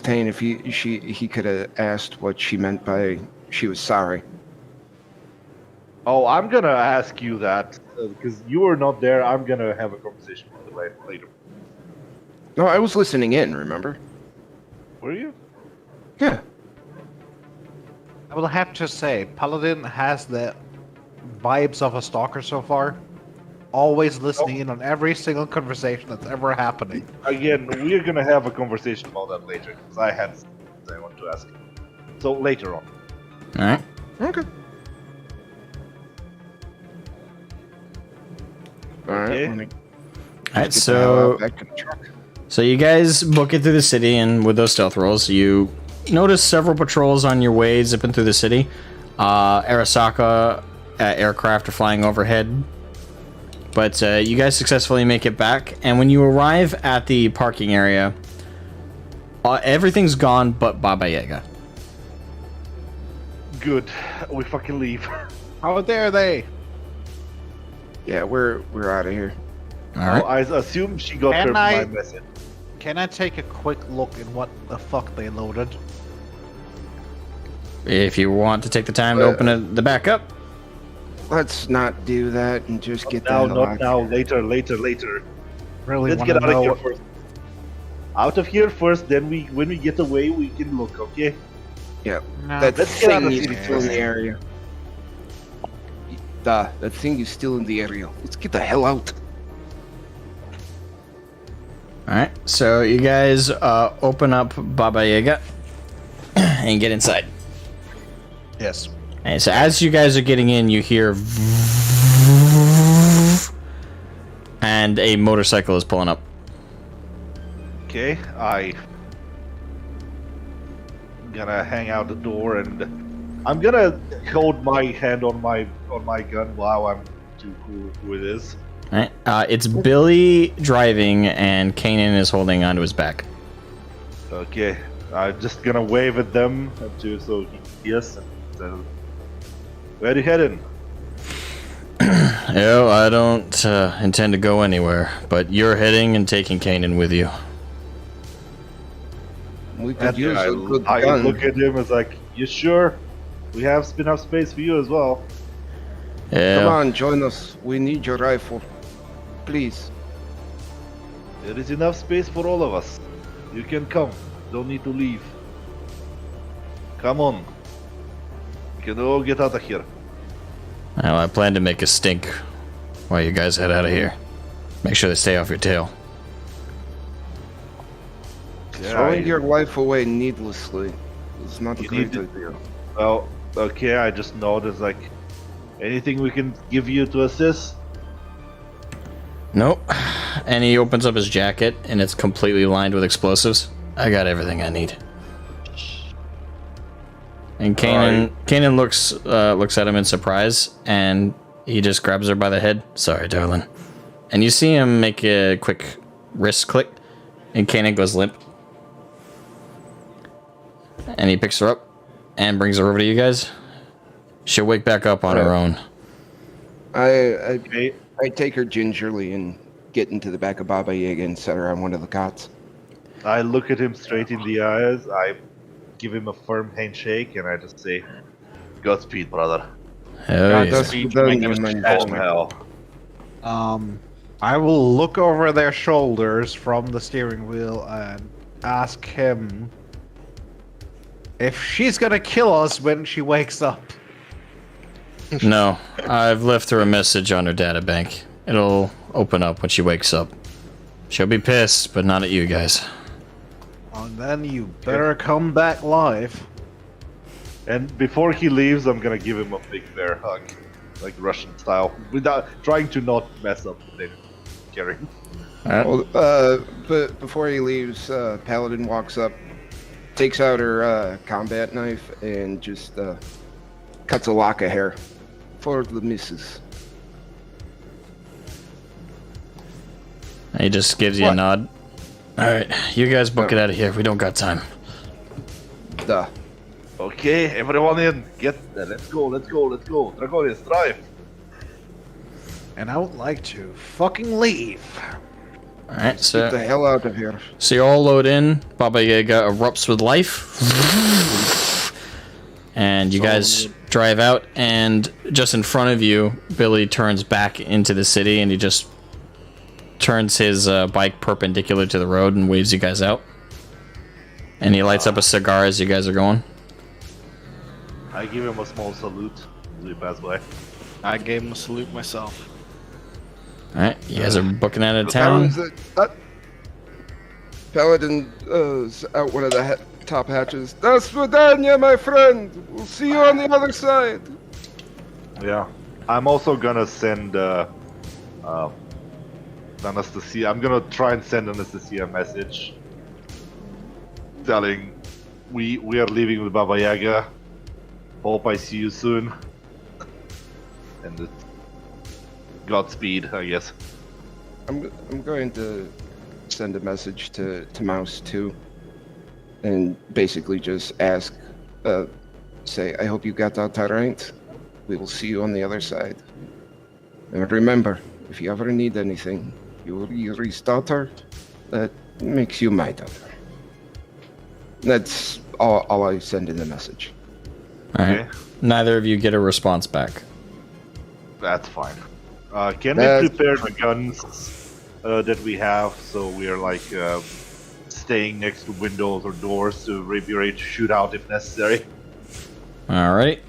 Tane if he could have asked what she meant by she was sorry. Oh, I'm gonna ask you that because you were not there. I'm gonna have a conversation with her later. No, I was listening in. Remember? Were you? Yeah. I will have to say, Paladin has the vibes of a stalker so far. Always listening in on every single conversation that's ever happening. Again, we're gonna have a conversation about that later because I had something I want to ask. So later on. All right. Okay. All right. Okay. Let me All right. get the hell So out back to the truck. So you guys book it through the city, and with those stealth rolls, you notice several patrols on your way zipping through the city. Arasaka aircraft are flying overhead. But you guys successfully make it back, and when you arrive at the parking area, everything's gone but Baba Yaga. Good. We fucking leave. How dare they? Yeah, we're out of here. All right. I assume she got Can my I- message. Can I take a quick look at what the fuck they loaded? If you want to take the time to open the back up. Let's not do that and just get Now, that not out. now. Later. Really Let's want get to out of know here what... first. Out of here first, then when we get away, we can look, okay? Yeah, No. that Let's get out thing of is here. still in the area. That thing is still in the area. Let's get the hell out. Alright, so you guys open up Baba Yaga and get inside. Yes. And so as you guys are getting in, you hear and a motorcycle is pulling up. Okay, I'm gonna hang out the door and I'm gonna hold my hand on my gun while I'm too cool who it is. Alright, it's Billy driving and Kanan is holding onto his back. Okay, I'm just gonna wave at them so he hears. Where are you heading? Yo, I don't intend to go anywhere, but you're heading and taking Kanan with you. We could use I a good I gun. look at him as like, you sure? We have enough space for you as well. Yeah. Come on, join us. We need your rifle. Please. There is enough space for all of us. You can come. Don't need to leave. Come on. We can all get out of here. Well, I plan to make a stink while you guys head out of here. Make sure they stay off your tail. Throwing your life away needlessly is not a You great need idea. Well, okay, I just noticed like anything we can give you to assist. Nope. And he opens up his jacket and it's completely lined with explosives. I got everything I need. And Kanan looks at him in surprise and he just grabs her by the head. Sorry, darling. And you see him make a quick wrist click and Kanan goes limp. And he picks her up and brings her over to you guys. She'll wake back up on her own. I take her gingerly and get into the back of Baba Yaga and set her on one of the cots. I look at him straight in the eyes. I give him a firm handshake, and I just say, "Godspeed, brother." Hell yeah. Hell. I will look over their shoulders from the steering wheel and ask him if she's gonna kill us when she wakes up. No, I've left her a message on her databank. It'll open up when she wakes up. She'll be pissed, but not at you guys. And then you better come back live. And before he leaves, I'm gonna give him a big bear hug, like Russian style, without trying to not mess up the thing. Carrying. Well, but before he leaves, Paladin walks up, takes out her combat knife, and just cuts a lock of hair for the missus. He just gives you a nod. Alright, you guys book it out of here. We don't got time. Duh. Okay, everyone in. Let's go. Dragonians, drive. And I would like to fucking leave. Alright, Get so the hell out of here. so you all load in. Baba Yaga erupts with life. And you guys drive out, and just in front of you, Billy turns back into the city, and he just turns his bike perpendicular to the road and waves you guys out. And he lights up a cigar as you guys are going. I give him a small salute as we pass by. I gave him a salute myself. Alright, you guys are booking out of town. Paladin is out one of the top hatches. Das Vidania, my friend! We'll see you on the other side! Yeah. I'm also gonna send Anastasia. I'm gonna try and send Anastasia a message telling we are leaving with Baba Yaga. Hope I see you soon. And Godspeed, I guess. I'm going to send a message to Mouse too, and basically just ask, say, I hope you got out all right. We will see you on the other side. And remember, if you ever need anything, Yuri's daughter, that makes you my daughter. That's all I send in the message. Alright. Neither of you get a response back. That's fine. Can we prepare the guns that we have so we are like staying next to windows or doors to be ready to shoot out if necessary? Alright.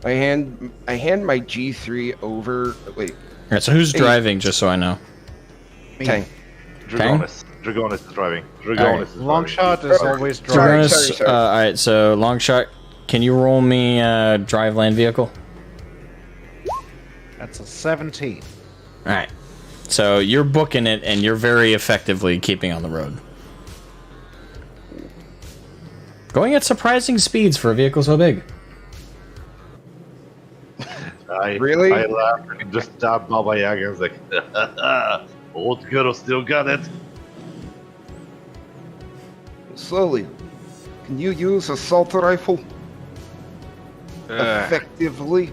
I hand my G3 over. Wait. Alright, so who's driving, just so I know? Tang. Dragonis. Dragonis is driving. Dragonis is driving. Longshot is always driving. Dragonis, alright, so Longshot, can you roll me drive land vehicle? That's a 17. Alright. So you're booking it and you're very effectively keeping on the road. Going at surprising speeds for a vehicle so big. Really? I laughed and just stabbed Baba Yaga. I was like, old girl still got it. Slowly. Can you use assault rifle effectively?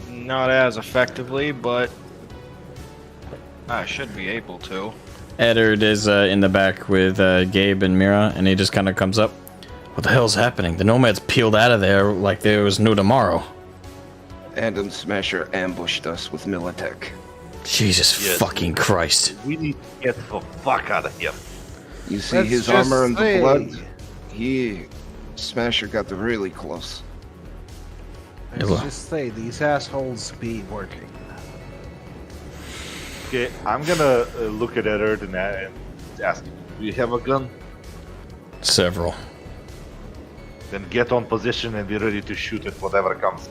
Not as effectively, but I should be able to. Eddard is in the back with Gabe and Mira, and he just kind of comes up. What the hell's happening? The Nomads peeled out of there like there was no tomorrow. Adam Smasher ambushed us with Militech. Jesus fucking Christ. We need to get the fuck out of here. You see Let's his just armor and the say- blood? Smasher got really close. Let's just say these assholes be working. Okay, I'm gonna look at Eddard and ask him, do you have a gun? Several. Then get on position and be ready to shoot at whatever comes.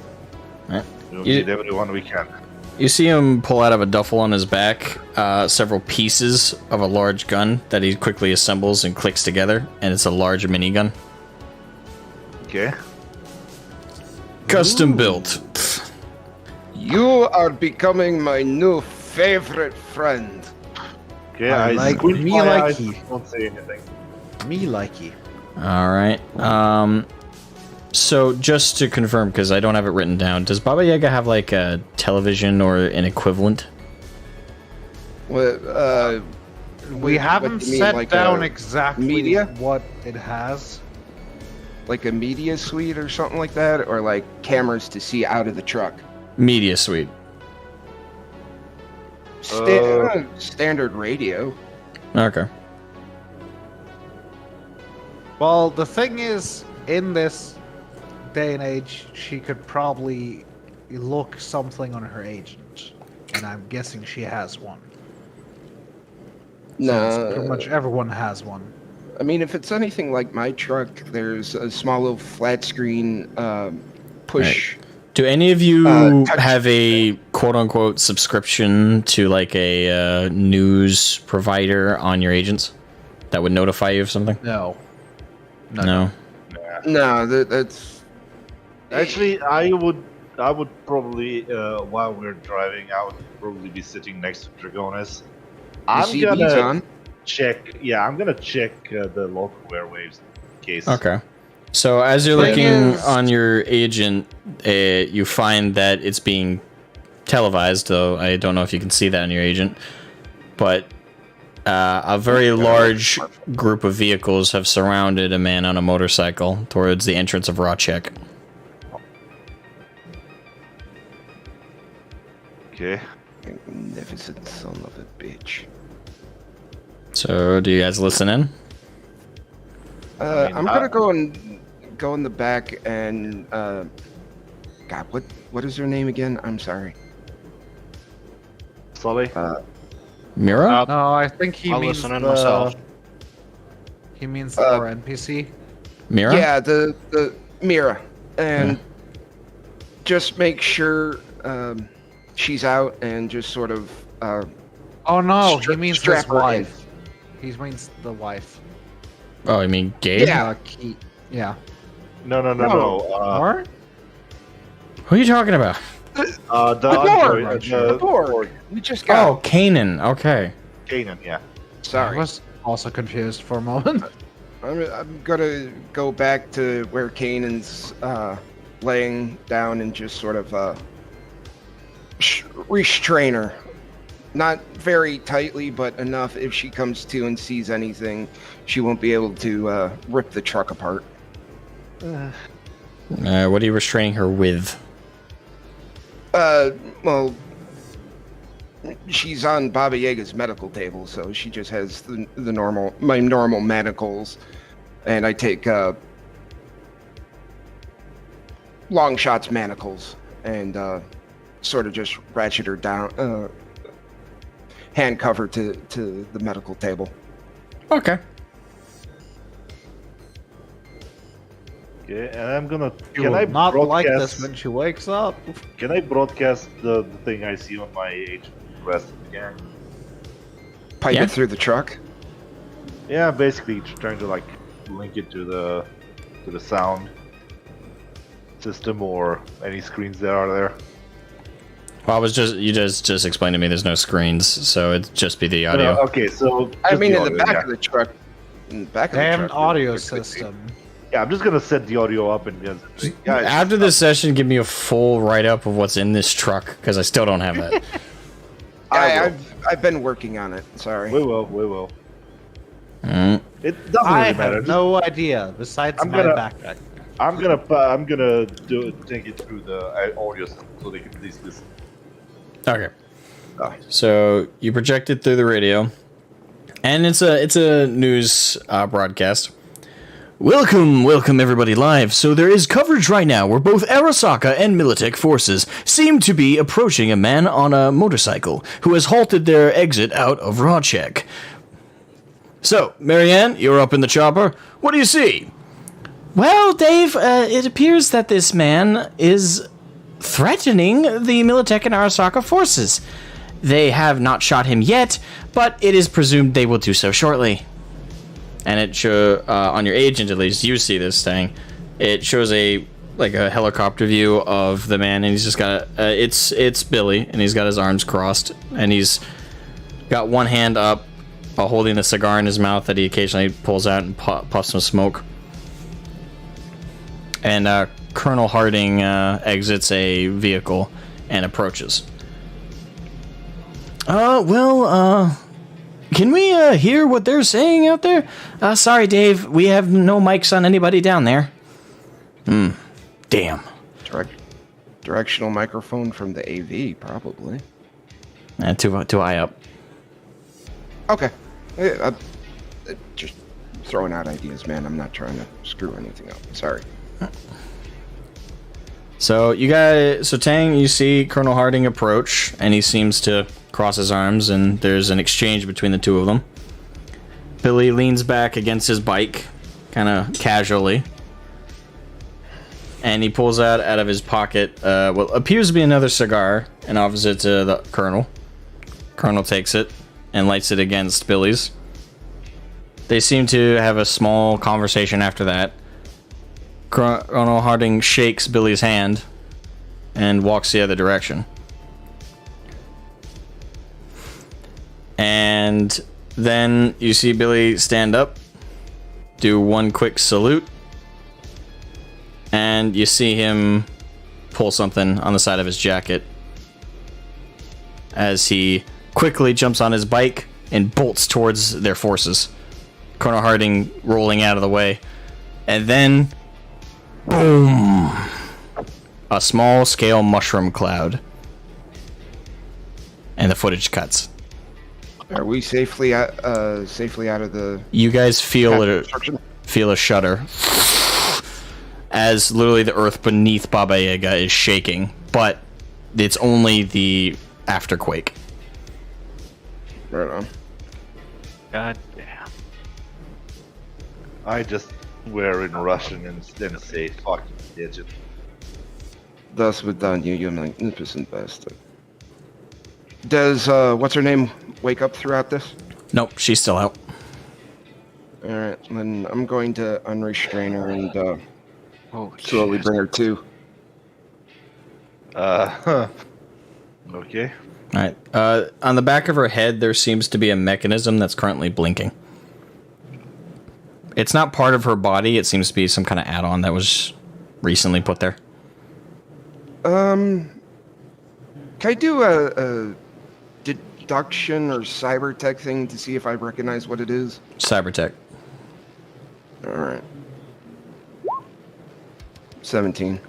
Right. We'll need everyone we can. You see him pull out of a duffel on his back several pieces of a large gun that he quickly assembles and clicks together, and it's a large minigun. Okay. Custom built. You are becoming my new favorite friend. Okay, I like squint me my like eyes, you. don't say anything. Me likey. Alright. So just to confirm, because I don't have it written down, does Baba Yaga have like a television or an equivalent? Well, We haven't do you mean, set like down a exactly media? what it has. like a media suite or something like that, or like cameras to see out of the truck. Media suite. Standard radio. Okay. Well, the thing is, in this day and age, she could probably look something on her agent, and I'm guessing she has one. So pretty much everyone has one. I mean, if it's anything like my truck, there's a small little flat screen push. Do any of you touch- have a quote-unquote subscription to like a news provider on your agents that would notify you of something? No. No. No, that's Actually, I would probably, while we're driving, I would probably be sitting next to Dragonis. I'm CB's gonna on. check. Yeah, I'm gonna check the local airwaves in case. Okay. So as you're Thing looking is- on your agent, you find that it's being televised, though I don't know if you can see that on your agent. But a very large group of vehicles have surrounded a man on a motorcycle towards the entrance of Rawchek. Okay. Magnificent son of a bitch. So do you guys listen in? I'm gonna go in the back and God, what is her name again? I'm sorry. Sully. Mira? No, I think he I'll means listen in the... myself. He means our NPC. Mira? Yeah, the Mira, and just make sure she's out and just sort of. Oh no, he means strap his her in. wife. He means the wife. Oh, I mean Gabe? Yeah. Yeah. No. What? Who are you talking about? The board. We just got. Oh, Kanan. Okay. Kanan, yeah. Sorry. I was also confused for a moment. I'm gonna go back to where Kanan's laying down and just sort of restrain her. Not very tightly, but enough if she comes to and sees anything, she won't be able to rip the truck apart. What are you restraining her with? Well, she's on Baba Yaga's medical table, so she just has my normal manacles, and I take long shots manacles and sort of just ratchet her down, handcuff her to the medical table. Okay. Okay, and I'm gonna. You Can will I not like broadcast? this when she wakes up. Can I broadcast the thing I see on my agent to the rest of the gang? Pipe Yeah. it through the truck. Yeah, basically trying to like link it to the sound system or any screens that are there. Well, you just explained to me there's no screens, so it'd just be the audio. Okay, so I just mean, in audio, the back yeah. of the truck. In the back of They the have an truck. audio there could be- system. Yeah, I'm just gonna set the audio up and just guys. After this session, give me a full write-up of what's in this truck, because I still don't have that. I've been working on it. Sorry. We will. Mm. It doesn't I really matter. have no idea. Besides I'm my gonna- backpack. I'm gonna take it through the audio system so they can at least listen. Okay. Oh. So you project it through the radio, and it's a news broadcast. Welcome everybody live. So there is coverage right now where both Arasaka and Militech forces seem to be approaching a man on a motorcycle who has halted their exit out of Rodcheck. So, Marianne, you're up in the chopper. What do you see? Well, Dave, it appears that this man is threatening the Militech and Arasaka forces. They have not shot him yet, but it is presumed they will do so shortly. And it on your agent at least, you see this thing. It shows a helicopter view of the man, and he's just got it's Billy, and he's got his arms crossed, and he's got one hand up, holding a cigar in his mouth that he occasionally pulls out and puffs some smoke. And Colonel Harding exits a vehicle and approaches. Can we hear what they're saying out there? Sorry, Dave, we have no mics on anybody down there. Damn. Directional microphone from the AV, probably. Too high up. Okay. Just throwing out ideas, man. I'm not trying to screw anything up. Sorry. So Tang, you see Colonel Harding approach, and he seems to cross his arms, and there's an exchange between the two of them. Billy leans back against his bike, kind of casually, and he pulls out of his pocket what appears to be another cigar, and offers it to the Colonel. Colonel takes it and lights it against Billy's. They seem to have a small conversation after that. Colonel Harding shakes Billy's hand and walks the other direction. And then you see Billy stand up, do one quick salute, and you see him pull something on the side of his jacket as he quickly jumps on his bike and bolts towards their forces. Colonel Harding rolling out of the way. And then, boom! A small-scale mushroom cloud. And the footage cuts. Are we safely out of the? You guys feel construction? feel a shudder as literally the earth beneath Baba Yaga is shaking, but it's only the afterquake. Right on. God damn. I just swear in Russian and then say fucking digit. Thus with done you magnificent bastard. Does what's her name wake up throughout this? Nope, she's still out. All right, then I'm going to unrestrain her and slowly bring her to. Okay. All right. On the back of her head, there seems to be a mechanism that's currently blinking. It's not part of her body. It seems to be some kind of add-on that was recently put there. Can I do a deduction or cyber tech thing to see if I recognize what it is? Cybertech. All right. 17.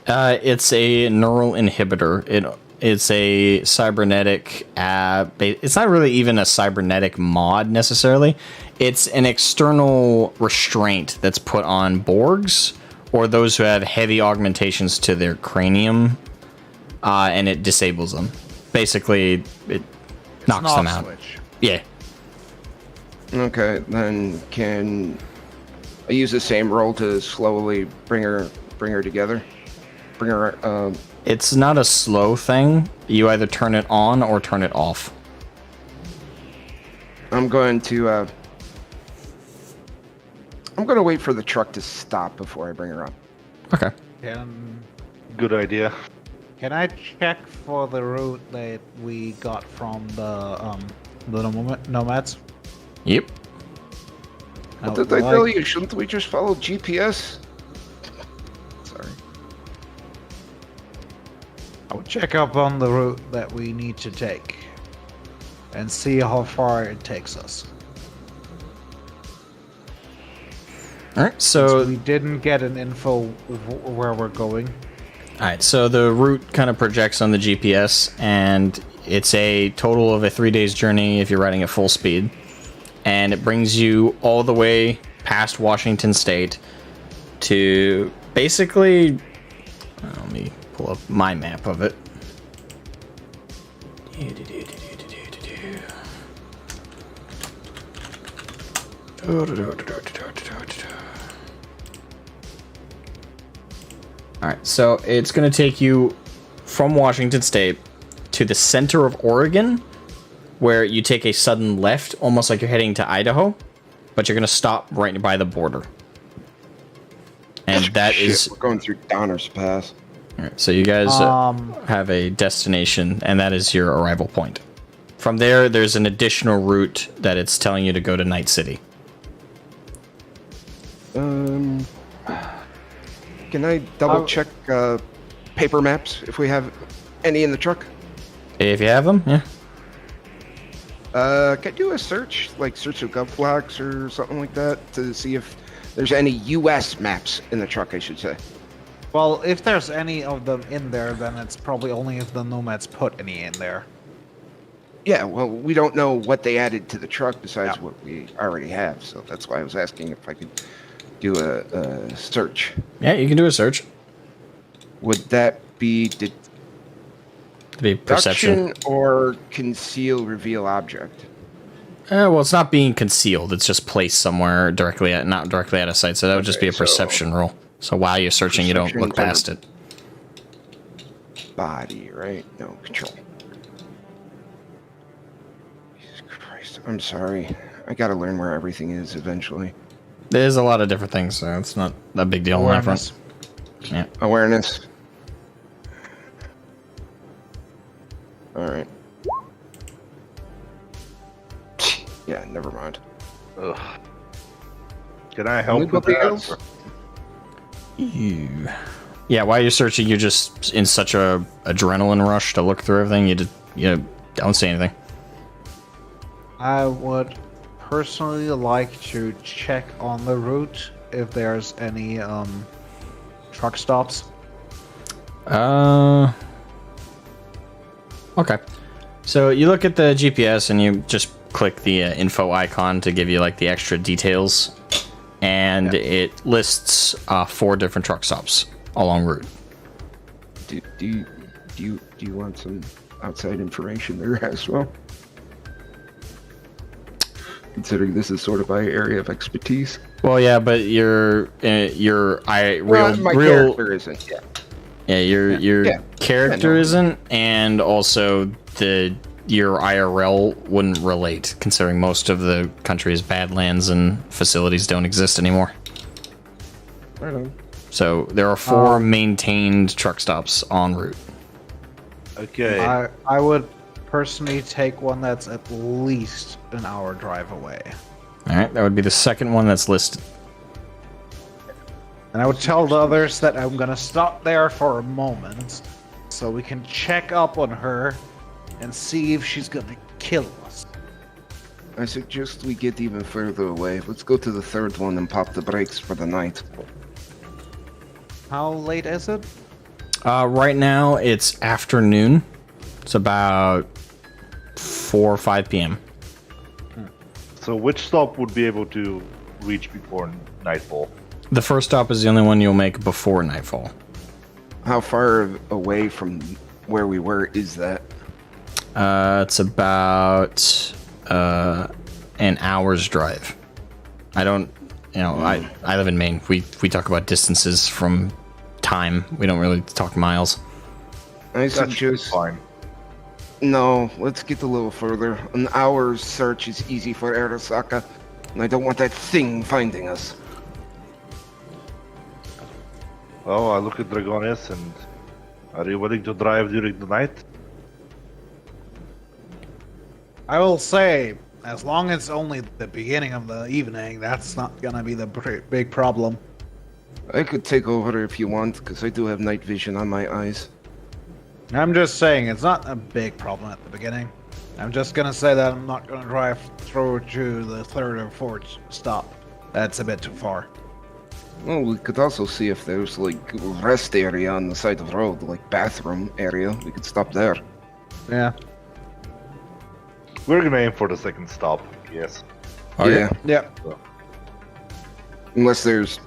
It's a neural inhibitor. It's a cybernetic. It's not really even a cybernetic mod necessarily. It's an external restraint that's put on Borgs or those who have heavy augmentations to their cranium, and it disables them. Basically, it knocks them out. Switch. Yeah. Okay, then can I use the same roll to slowly bring her together? Bring her. It's not a slow thing. You either turn it on or turn it off. I'm going to wait for the truck to stop before I bring her up. Okay. Good idea. Can I check for the route that we got from the nomads? Yep. What did I tell you? Shouldn't we just follow GPS? Sorry. I'll check up on the route that we need to take and see how far it takes us. Alright, so... Since we didn't get an info where we're going. Alright, so the route kind of projects on the GPS, and it's a total of a 3 days journey if you're riding at full speed. And it brings you all the way past Washington State to basically... Let me pull up my map of it. Alright, so it's going to take you from Washington State to the center of Oregon, where you take a sudden left, almost like you're heading to Idaho, but you're going to stop right by the border. And that is... We're going through Donner's Pass. Alright, so you guys have a destination, and that is your arrival point. From there, there's an additional route that it's telling you to go to Night City. Can I double check paper maps if we have any in the truck? If you have them, yeah. Can I do a search, like search of GovFlags or something like that, to see if there's any U.S. maps in the truck, I should say? Well, if there's any of them in there, then it's probably only if the nomads put any in there. Yeah, well, we don't know what they added to the truck besides what we already have, so that's why I was asking if I could do a search. Yeah, you can do a search. Would that be perception or conceal reveal object? Well, it's not being concealed. It's just placed somewhere not directly at a site. So that would just be a perception roll. So while you're searching, you don't look past it. Body, right? No, control. Jesus Christ. I'm sorry. I gotta learn where everything is eventually. There's a lot of different things, so it's not a big deal on that front. Yeah. Awareness. Alright. Yeah, never mind. Ugh. Can I help with that? Yeah, while you're searching, you're just in such a adrenaline rush to look through everything. You don't say anything. I would personally like to check on the route if there's any truck stops. Okay. So you look at the GPS and you just click the info icon to give you like the extra details, and it lists 4 different truck stops along route. Do you want some outside information there as well? Considering this is sort of my area of expertise. Well, yeah, but my character isn't. Yeah. Yeah, your character no. isn't, and also your IRL wouldn't relate, considering most of the country's badlands and facilities don't exist anymore. So there are 4 maintained truck stops en route. Okay. I would personally take one that's at least an hour drive away. All right, that would be the second one that's listed. And I would tell the others that I'm gonna stop there for a moment, so we can check up on her and see if she's gonna kill us. I suggest we get even further away. Let's go to the third one and pop the brakes for the night. How late is it? Right now, it's afternoon. It's about 4 or 5 p.m. So which stop would be able to reach before nightfall? The first stop is the only one you'll make before nightfall. How far away from where we were is that? It's about an hour's drive. I don't, I live in Maine. We talk about distances from time. We don't really talk miles. I That should be suggest... fine. No, let's get a little further. An hour's search is easy for Arasaka, and I don't want that thing finding us. Well, I look at Dragonis and are you willing to drive during the night? I will say, as long as it's only the beginning of the evening, that's not gonna be the big problem. I could take over if you want, because I do have night vision on my eyes. I'm just saying, it's not a big problem at the beginning. I'm just gonna say that I'm not gonna drive through to the third or fourth stop. That's a bit too far. Well, we could also see if there's, like, rest area on the side of the road, like bathroom area. We could stop there. Yeah. We're gonna aim for the second stop, yes. Yeah. Yeah. Unless there's,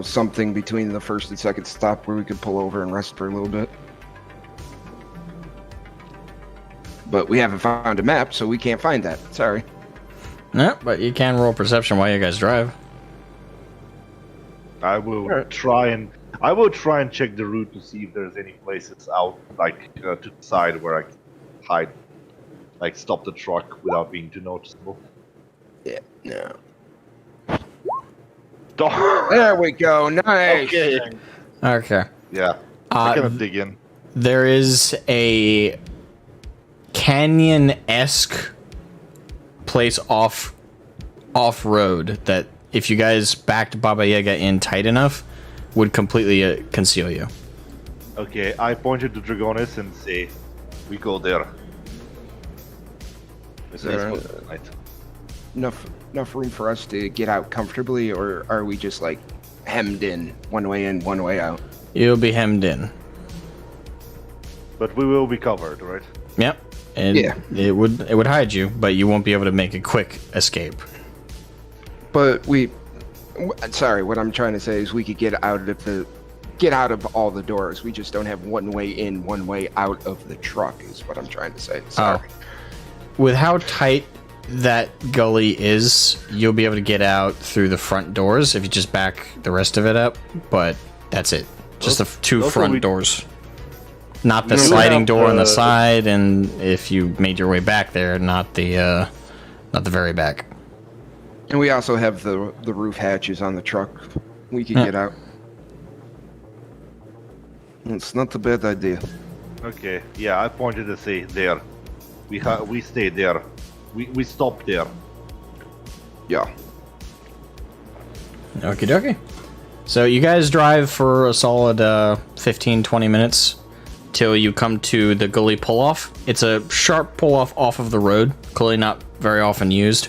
something between the first and second stop where we could pull over and rest for a little bit. But we haven't found a map, so we can't find that. Sorry. No, but you can roll perception while you guys drive. I will try and check the route to see if there's any places out, like to the side where I can hide, like stop the truck without being too noticeable. Yeah, no. Don't- There we go. Nice. Okay. Yeah, I'm gonna dig in. There is a canyon-esque place off-road that, if you guys backed Baba Yaga in tight enough, would completely conceal you. Okay, I pointed to Dragonis and say, we go there. Enough room for us to get out comfortably, or are we just like hemmed in, one way out? You'll be hemmed in. But we will be covered, right? Yep. And Yeah. it would hide you, but you won't be able to make a quick escape. But sorry, what I'm trying to say is we could get out of all the doors. We just don't have one way in, one way out of the truck, is what I'm trying to say. Sorry. With how tight that gully is, you'll be able to get out through the front doors if you just back the rest of it up, but that's it. Just the two also front we- doors. Not the We sliding have, door on the side, and if you made your way back there, not the very back. And we also have the roof hatches on the truck. We could get out. It's not a bad idea. Okay, yeah, I pointed to say there. We stay there. We stop there. Yeah. Okie dokie. So you guys drive for a solid 15-20 minutes till you come to the gully pull-off. It's a sharp pull-off off of the road, clearly not very often used.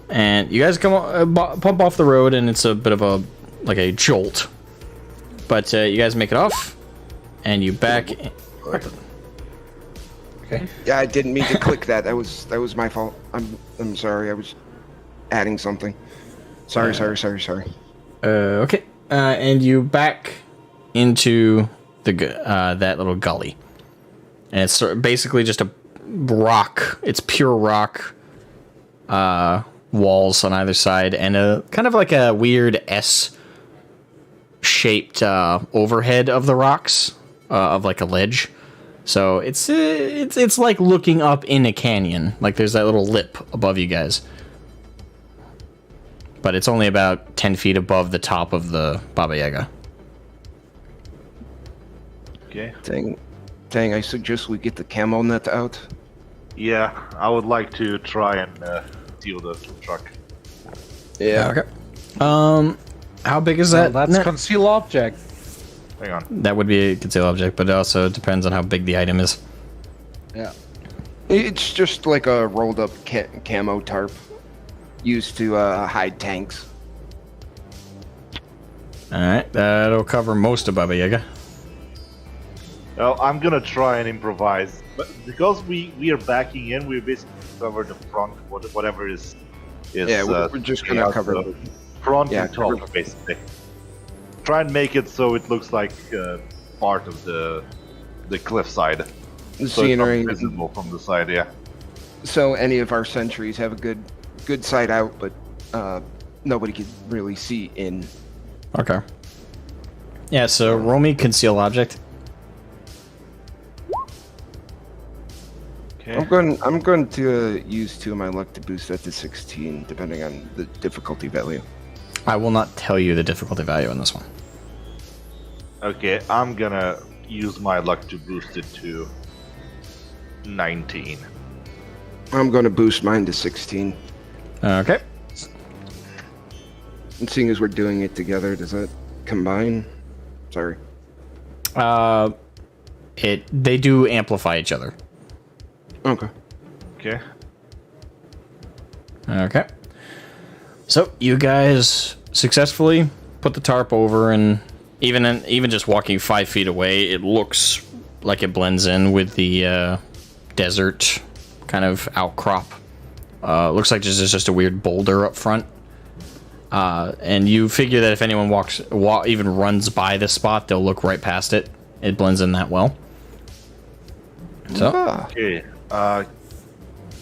And you guys come pump off the road, and it's a bit of a jolt. But you guys make it off, and you back. Okay. Yeah, I didn't mean to click that. That was my fault. I'm sorry. I was adding something. Sorry. Okay. And you back into the that little gully, and it's basically just a rock. It's pure rock. Walls on either side, and a kind of like a weird S shaped overhead of the rocks, of like a ledge. So it's like looking up in a canyon. Like there's that little lip above you guys. But it's only about 10 feet above the top of the Baba Yaga. Okay. Dang, I suggest we get the camo net out. Yeah, I would like to try and steal the truck. Yeah. Okay. How big is that? That's net? conceal object. Hang on. That would be a concealed object, but it also depends on how big the item is. Yeah. It's just like a rolled up camo tarp used to hide tanks. Alright, that'll cover most of Baba Yaga. Well, I'm gonna try and improvise, but because we are backing in, we basically cover the front, whatever is. Yeah, we're just gonna cover the front yeah, and top, basically. Try and make it so it looks like part of the cliffside. The so scenery. It's not visible from the side, yeah. So any of our sentries have a good sight out, but nobody can really see in. Okay. Yeah, so roll me conceal object. Okay. I'm going to use 2 of my luck to boost that to 16, depending on the difficulty value. I will not tell you the difficulty value on this one. Okay, I'm gonna use my luck to boost it to 19. I'm going to boost mine to 16. Okay. And seeing as we're doing it together, does that combine? Sorry. They do amplify each other. Okay. Okay. Okay. So you guys successfully put the tarp over, and even just walking 5 feet away, it looks like it blends in with the desert kind of outcrop. Looks like there's just a weird boulder up front. And you figure that if anyone even runs by the spot, they'll look right past it. It blends in that well. So. Okay.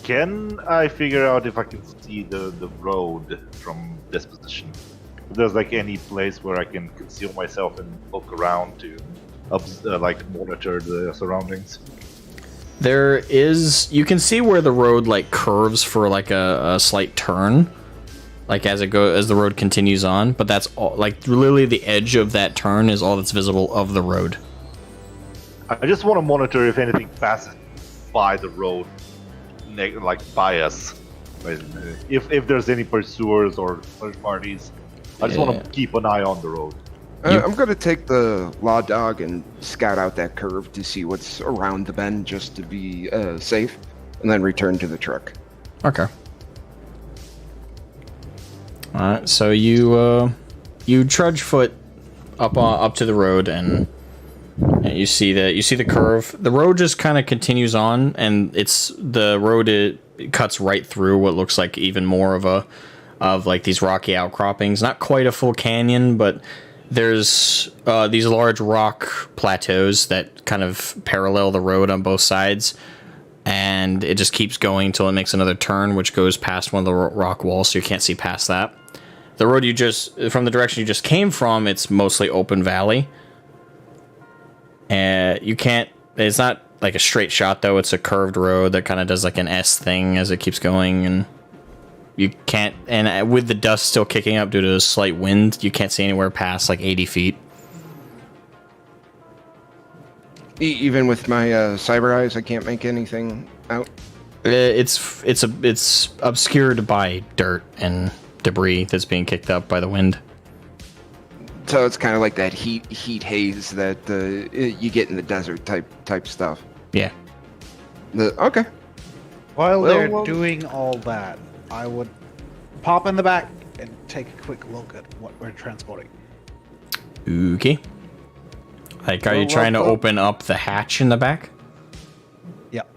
Can I figure out if I can see the road from this position? If there's like any place where I can conceal myself and look around to monitor the surroundings? There is, you can see where the road like curves for like a slight turn, like as the road continues on, but that's all, like literally the edge of that turn is all that's visible of the road. I just want to monitor if anything passes by the road, like by us. If there's any pursuers or third parties, I just want to keep an eye on the road. I'm going to take the law dog and scout out that curve to see what's around the bend, just to be safe, and then return to the truck. Okay. All right. So you trudge foot up to the road, and you see the curve. The road just kind of continues on, and it cuts right through what looks like even more of like these rocky outcroppings. Not quite a full canyon, but there's these large rock plateaus that kind of parallel the road on both sides, and it just keeps going until it makes another turn, which goes past one of the rock walls, so you can't see past that. The road from the direction you just came from, it's mostly open valley. And it's not like a straight shot though, it's a curved road that kind of does like an S thing as it keeps going, and you can't, and with the dust still kicking up due to a slight wind, you can't see anywhere past like 80 feet. Even with my cyber eyes, I can't make anything out? It's obscured by dirt and debris that's being kicked up by the wind. So it's kind of like that heat haze that you get in the desert type stuff. Yeah. Okay. While they're doing all that, I would pop in the back and take a quick look at what we're transporting. Okay. Like, are you trying to open up the hatch in the back? Yep.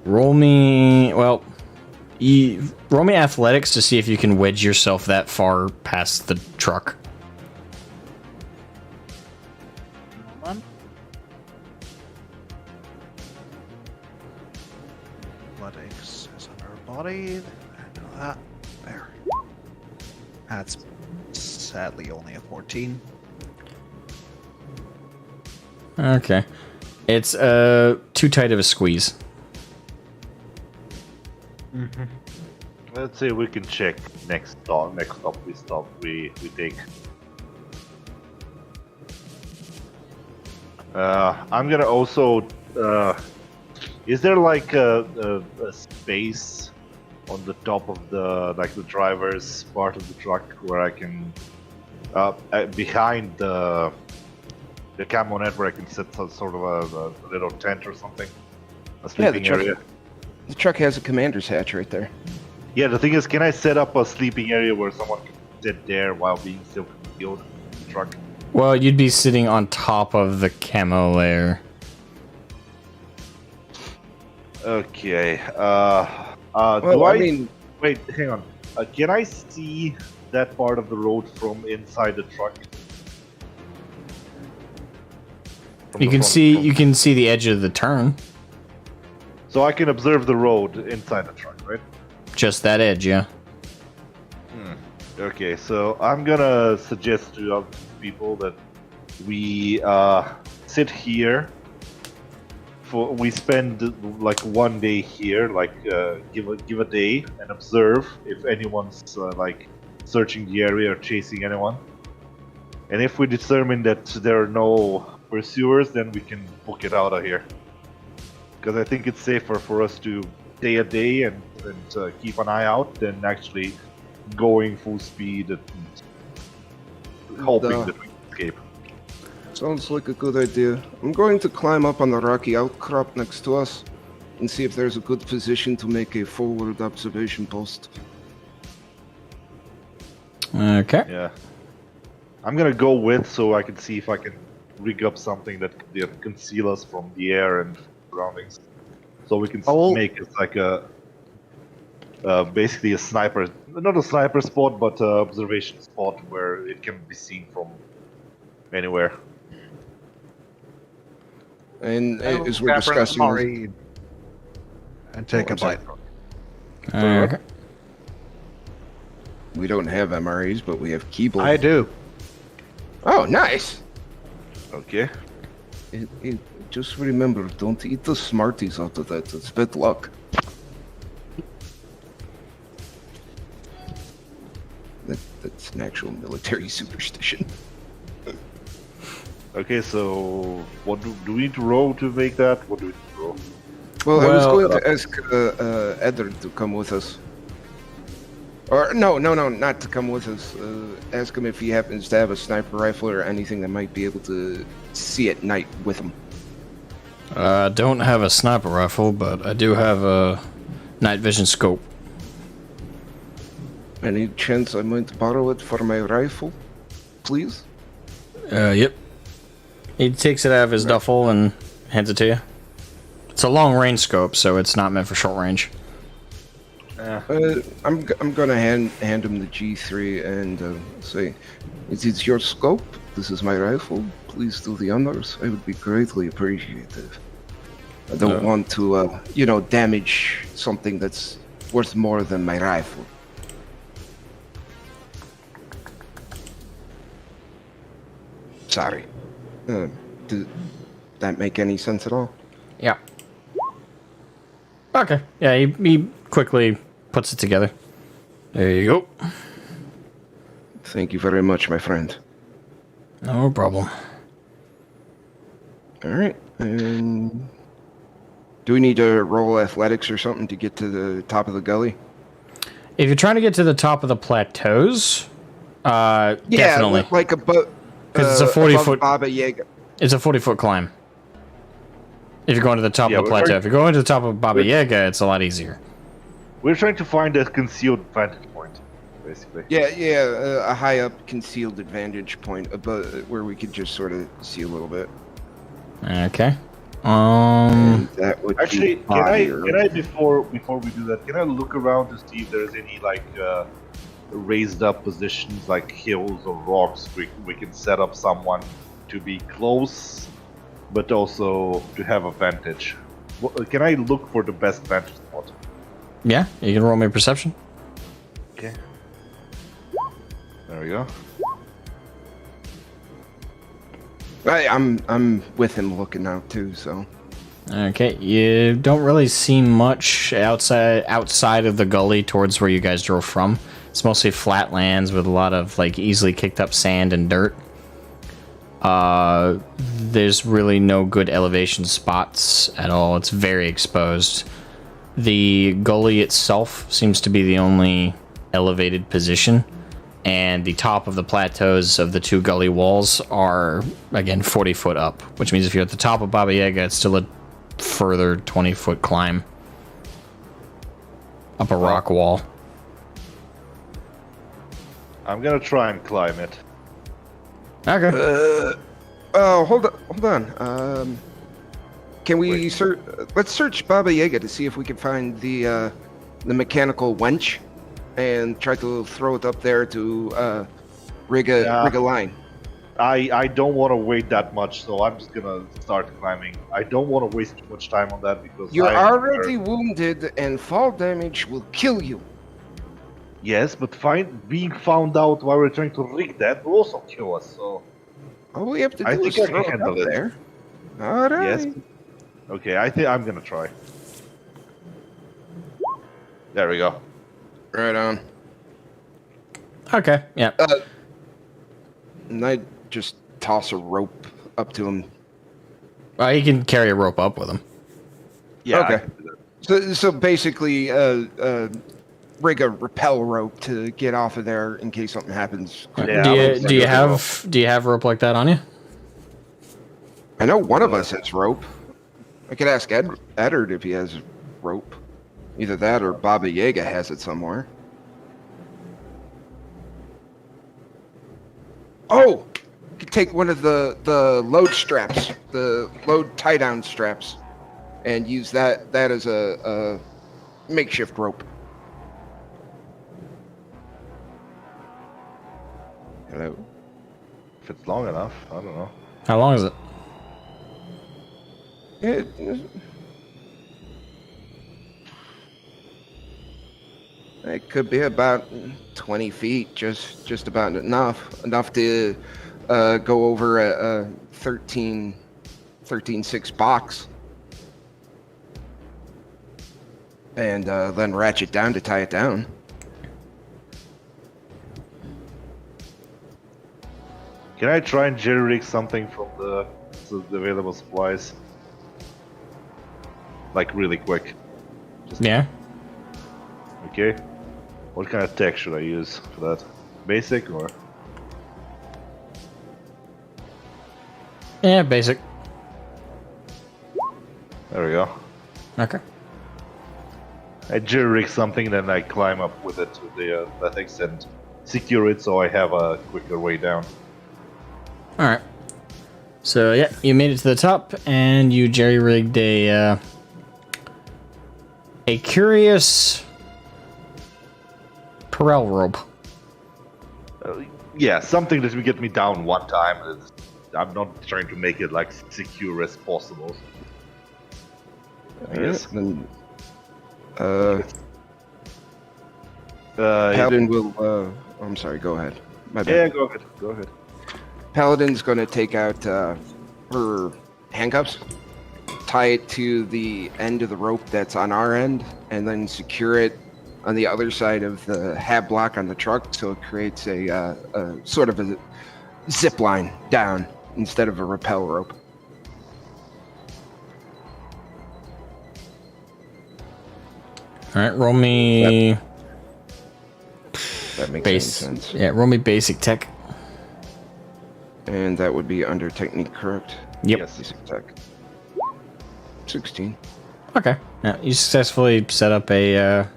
Roll me. Well, roll me athletics to see if you can wedge yourself that far past the truck. Athletics is on our body. That. There. That's sadly only a 14. Okay. It's too tight of a squeeze. Let's see if we can check next stop we take. I'm gonna also is there like a space on the top of the driver's part of the truck where I can behind the camonet where I can set some sort of a little tent or something, a sleeping area? The truck has a commander's hatch right there. Yeah, the thing is, can I set up a sleeping area where someone can sit there while being still concealed in the truck? Well, you'd be sitting on top of the camo layer. Okay. Wait, hang on. Can I see that part of the road from inside the truck? You can see the edge of the turn. So I can observe the road inside the truck, right? Just that edge, yeah. Okay, so I'm gonna suggest to other people that we sit here. We spend like 1 day here, give a day and observe if anyone's like searching the area or chasing anyone. And if we determine that there are no pursuers, then we can book it out of here. Because I think it's safer for us to stay a day and keep an eye out than actually going full speed and hoping that we can escape. Sounds like a good idea. I'm going to climb up on the rocky outcrop next to us and see if there's a good position to make a forward observation post. Okay. Yeah. I'm gonna go with so I can see if I can rig up something that can conceal us from the air and surroundings. So we can make it like a basically a sniper, not a sniper spot, but an observation spot where it can be seen from anywhere. And as we're discussing, and take a bite. Okay. We don't have MREs, but we have keyboard. I do. Oh, nice. Okay. Just remember, don't eat the Smarties out of that. It's bad luck. That's an actual military superstition. Okay, so what do we need to roll to make that? What do we need to roll? Well, I was going to ask Edward to come with us. Or no, not to come with us. Ask him if he happens to have a sniper rifle or anything that might be able to see at night with him. I don't have a sniper rifle, but I do have a night vision scope. Any chance I might borrow it for my rifle, please? Yep. He takes it out of his duffel and hands it to you. It's a long range scope, so it's not meant for short range. I'm gonna hand him the G3 and say, "It is your scope. This is my rifle. Please do the honors. I would be greatly appreciative. I don't want to, damage something that's worth more than my rifle." Sorry. Did that make any sense at all? Yeah. Okay. Yeah, he quickly puts it together. There you go. Thank you very much, my friend. No problem. All right. And do we need to roll athletics or something to get to the top of the gully? If you're trying to get to the top of the plateaus, definitely. Like above. Because it's a 40-foot. Baba Yaga. It's a 40-foot climb. If you're going to the top of the plateau, if you're going to the top of Baba Yaga, it's a lot easier. We're trying to find a concealed vantage point, basically. Yeah, a high up concealed advantage point above where we could just sort of see a little bit. Okay. That would actually, can I before we do that, can I look around to see if there's any raised up positions like hills or rocks we can set up someone to be close, but also to have a vantage? Can I look for the best vantage spot? Yeah, you can roll me a perception. Okay. There we go. I'm with him looking out too. So. Okay, you don't really see much outside of the gully towards where you guys drove from. It's mostly flat lands with a lot of like easily kicked up sand and dirt. There's really no good elevation spots at all. It's very exposed. The gully itself seems to be the only elevated position, and the top of the plateaus of the two gully walls are again 40 foot up, which means if you're at the top of Baba Yaga, it's still a further 20-foot climb up a rock wall. I'm gonna try and climb it. Okay. Hold on. Can we search? Let's search Baba Yaga to see if we can find the mechanical wench, and try to throw it up there to rig a line. I don't want to wait that much, so I'm just gonna start climbing. I don't want to waste too much time on that because You're already wounded, and fall damage will kill you. Yes, but being found out while we're trying to rig that will also kill us. So all we have to I do think is I throw can it handle up it. there. All right. Yes. Okay, I think I'm gonna try. There we go. Right on. Okay. Yeah. And I just toss a rope up to him. Well, he can carry a rope up with him. Yeah. Okay. So basically, rig a rappel rope to get off of there in case something happens. Yeah, do you have rope like that on you? I know one of us has rope. I could ask Eddard if he has rope. Either that or Baba Yaga has it somewhere. Oh! You could take one of the load straps, the load tie-down straps, and use that as a makeshift rope. Hello? If it's long enough, I don't know. How long is it? It could be about 20 feet, just about enough to go over a 13.6 box, and then ratchet down to tie it down. Can I try and jerry rig something from the available supplies? Like really quick. Yeah. Okay. What kind of tech should I use for that? Basic or? Yeah, basic. There we go. Okay. I jerry rig something, then I climb up with it to the things and secure it so I have a quicker way down. All right. So yeah, you made it to the top, and you jerry rigged a curious Perel rope. Yeah, something that will get me down one time. I'm not trying to make it like secure as possible. Yes. Then, Paladin will. I'm sorry. Go ahead. My bad. Yeah, go ahead. Go ahead. Paladin's going to take out her handcuffs, tie it to the end of the rope that's on our end, and then secure it on the other side of the hab block on the truck, so it creates a sort of a zip line down instead of a rappel rope. All right, roll me. That makes sense. Yeah, roll me basic tech. And that would be under technique, correct? Yep. Yes. Basic tech. 16. Okay. Yeah, you successfully set up a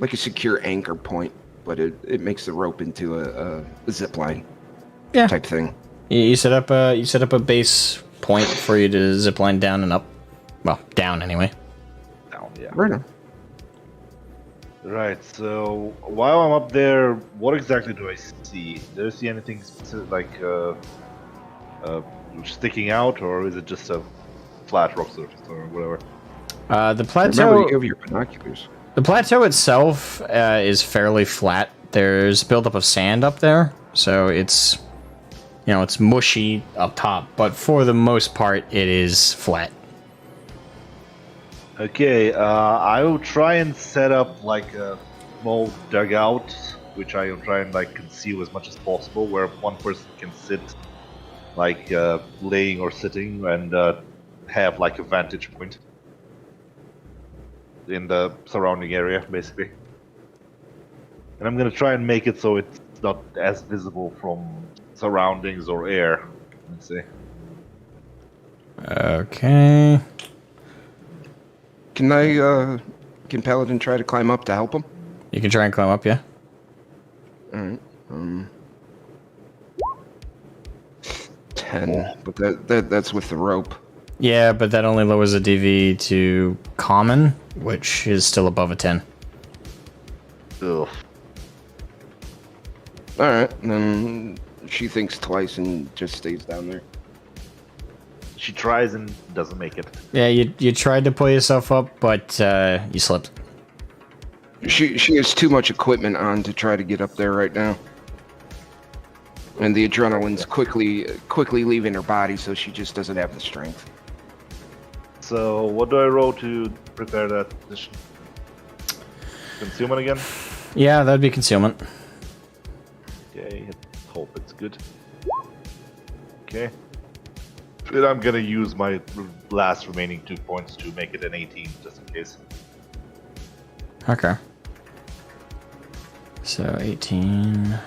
like a secure anchor point, but it makes the rope into a zip line type thing. You set up a base point for you to zip line down and up. Well, down anyway. Down, yeah. Right on. Right, so while I'm up there, what exactly do I see? Do I see anything specific, like sticking out, or is it just a flat rock surface or whatever? The plateau. Remember, you have your binoculars. The plateau itself is fairly flat. There's buildup of sand up there, so it's, it's mushy up top. But for the most part, it is flat. Okay, I will try and set up like a small dugout, which I will try and like conceal as much as possible, where one person can sit, like laying or sitting, and have like a vantage point in the surrounding area, basically. And I'm gonna try and make it so it's not as visible from surroundings or air. Let's see. Okay. Can Paladin try to climb up to help him? You can try and climb up, yeah? Alright. 10, but that's with the rope. Yeah, but that only lowers the DV to common, which is still above a 10. Ugh. Alright, then she thinks twice and just stays down there. She tries and doesn't make it. Yeah, you tried to pull yourself up, but you slipped. She has too much equipment on to try to get up there right now. And the adrenaline's quickly leaving her body, so she just doesn't have the strength. So, what do I roll to prepare that position? Concealment again? Yeah, that'd be concealment. Okay, hope it's good. Okay. Then I'm gonna use my last remaining 2 points to make it an 18, just in case. Okay. So 18.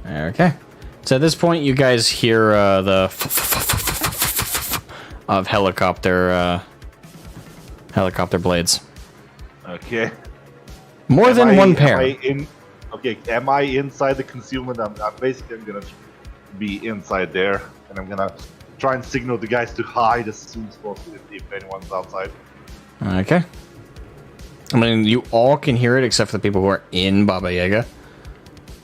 Okay. So at this point, you guys hear the of helicopter blades. Okay. More than one pair. Am I inside the concealment? I'm gonna be inside there, and I'm gonna try and signal the guys to hide as soon as possible if anyone's outside. Okay. I mean, you all can hear it except for the people who are in Baba Yaga.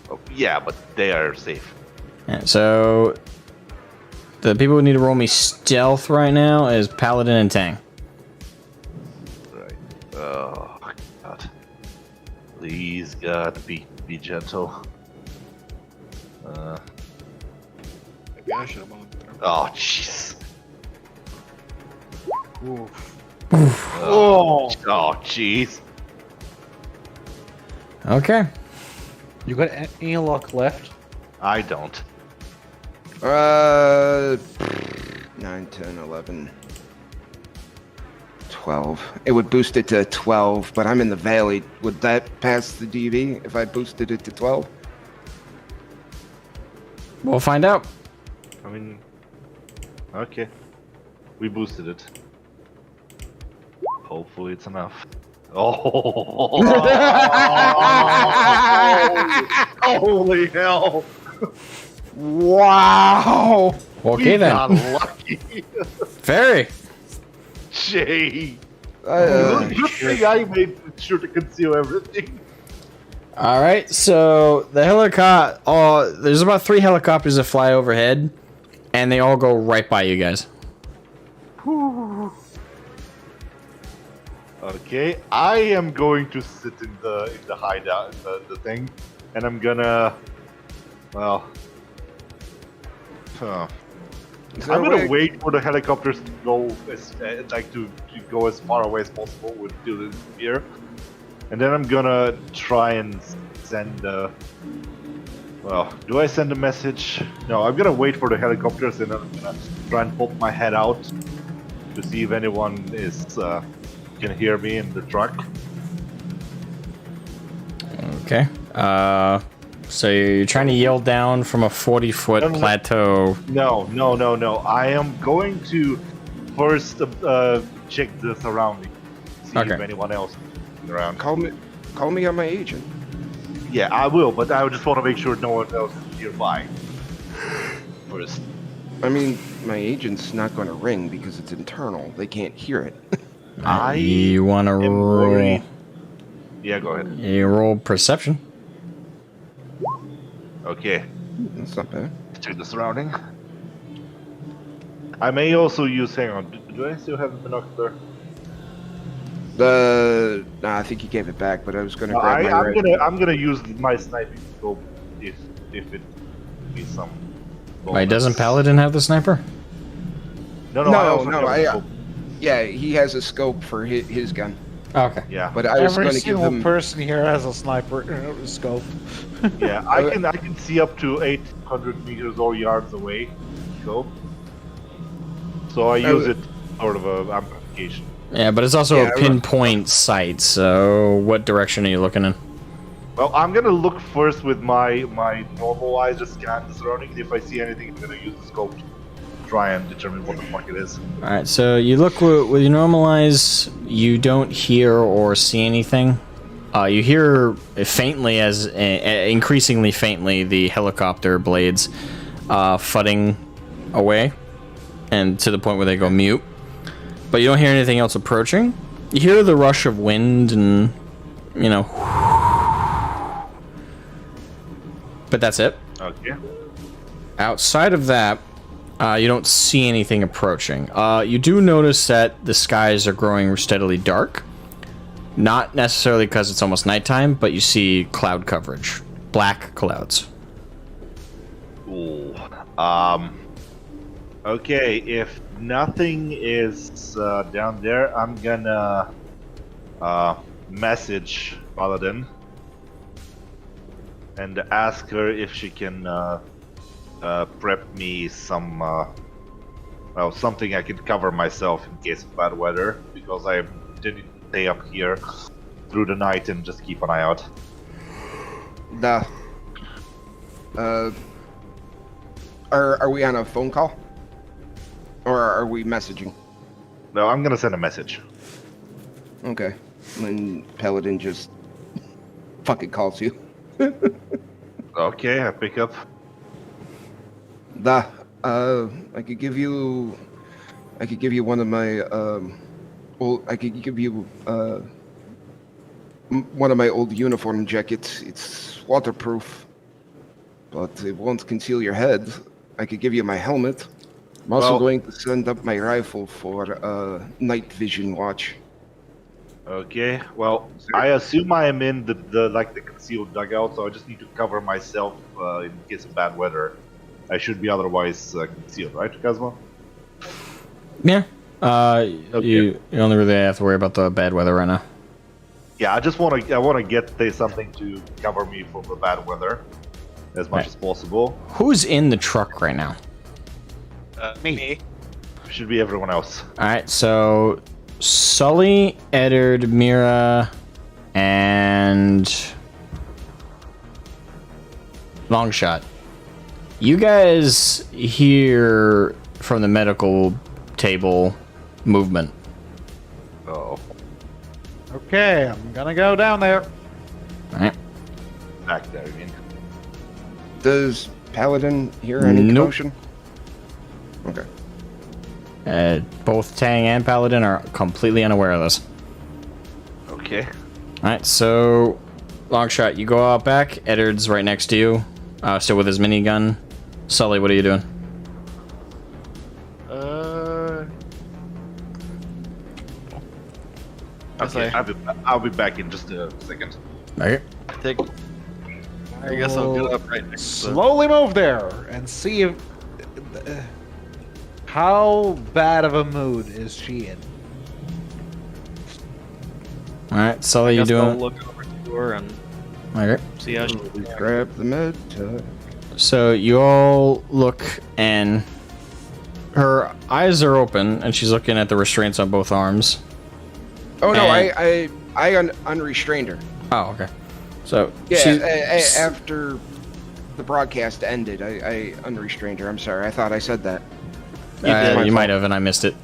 Oh, yeah, but they are safe. Yeah, so the people who need to roll me stealth right now is Paladin and Tang. Right. Oh God. Please, God, be gentle. Maybe I should have won. Oh, jeez. Oh, jeez. Okay. you got any luck left? I don't. 9, 10, 11, 12. It would boost it to 12, but I'm in the valley. Would that pass the DV if I boosted it to 12? We'll find out. I mean, okay. We boosted it. Hopefully it's enough. Oh! Holy hell! Wow! Okay We then. got lucky. Very. Jay. Good thing I made sure to conceal everything. All right. So the helicopter. There's about 3 helicopters that fly overhead, and they all go right by you guys. Okay, I am going to sit in the hideout, the thing, and I'm gonna, well, I'm gonna wait for the helicopters to go to go as far away as possible with the here, and then I'm gonna try and send. Well, do I send a message? No, I'm gonna wait for the helicopters, and I'm gonna try and pop my head out to see if anyone is. Can hear me in the truck. Okay. So you're trying to yell down from a 40-foot plateau. No. I am going to first check the surroundings. See if anyone else is around. Call me on my agent. Yeah, I will, but I just want to make sure no one else is nearby. First. I mean, my agent's not going to ring because it's internal. They can't hear it. You want to roll? Yeah, go ahead. You roll perception. Okay. That's not bad. Check the surrounding. I may also use. Hang on. Do I still have the binocular? Nah, I think he gave it back, but I was gonna grab my I'm gonna use my sniping scope if it is some. Wait, doesn't Paladin have the sniper? No, yeah, he has a scope for his gun. Okay. Yeah. But I was Every going to give single him. person here has a sniper scope. Yeah, I can see up to 800 meters or yards away. So I use it sort of a amplification. Yeah, but it's also a pinpoint sight. So what direction are you looking in? Well, I'm gonna look first with my normal eyes, just scan the surroundings. If I see anything, I'm gonna use the scope to try and determine what the fuck it is. All right, so you look with your normal eyes. You don't hear or see anything. You hear faintly, increasingly faintly, the helicopter blades fudding away, and to the point where they go mute. But you don't hear anything else approaching. You hear the rush of wind and, you know. But that's it. Okay. Outside of that, you don't see anything approaching. You do notice that the skies are growing steadily dark. Not necessarily because it's almost nighttime, but you see cloud coverage. Black clouds. Ooh. Okay, if nothing is down there, I'm gonna message Paladin and ask her if she can prep me some, something I can cover myself in case of bad weather, because I didn't stay up here through the night and just keep an eye out. Are we on a phone call? Or are we messaging? No, I'm gonna send a message. Okay. When Paladin just fucking calls you. Okay, I pick up. I could give you one of my one of my old uniform jackets. It's waterproof, but it won't conceal your head. I could give you my helmet. I'm also going to send up my rifle for night vision watch. Okay, well, I assume I am in the concealed dugout, so I just need to cover myself in case of bad weather. I should be otherwise concealed, right, Kazma? Yeah. You only really have to worry about the bad weather right now. Yeah, I want to get something to cover me from the bad weather as much as possible. Who's in the truck right now? Me. Should be everyone else. All right, so Sully, Eddard, Mira, and Longshot. You guys hear from the medical table movement. Oh. Okay, I'm gonna go down there. All right. Back there, I mean. Does Paladin hear any commotion? Okay. Both Tang and Paladin are completely unaware of this. Okay. Alright, so Longshot, you go out back. Eddard's right next to you, still with his minigun. Sully, what are you doing? Okay, I'll be back in just a second. Okay. I guess I'll get up right next to Slowly move there and see if how bad of a mood is she in. All right, Sully, you I'll doing? look over to her and Okay. see how she. Grab the med. So you all look, and her eyes are open, and she's looking at the restraints on both arms. Oh no, And- I unrestrained her. Oh, okay. So Yeah, after the broadcast ended, I unrestrained her. I'm sorry, I thought I said that. You might have, and I missed it.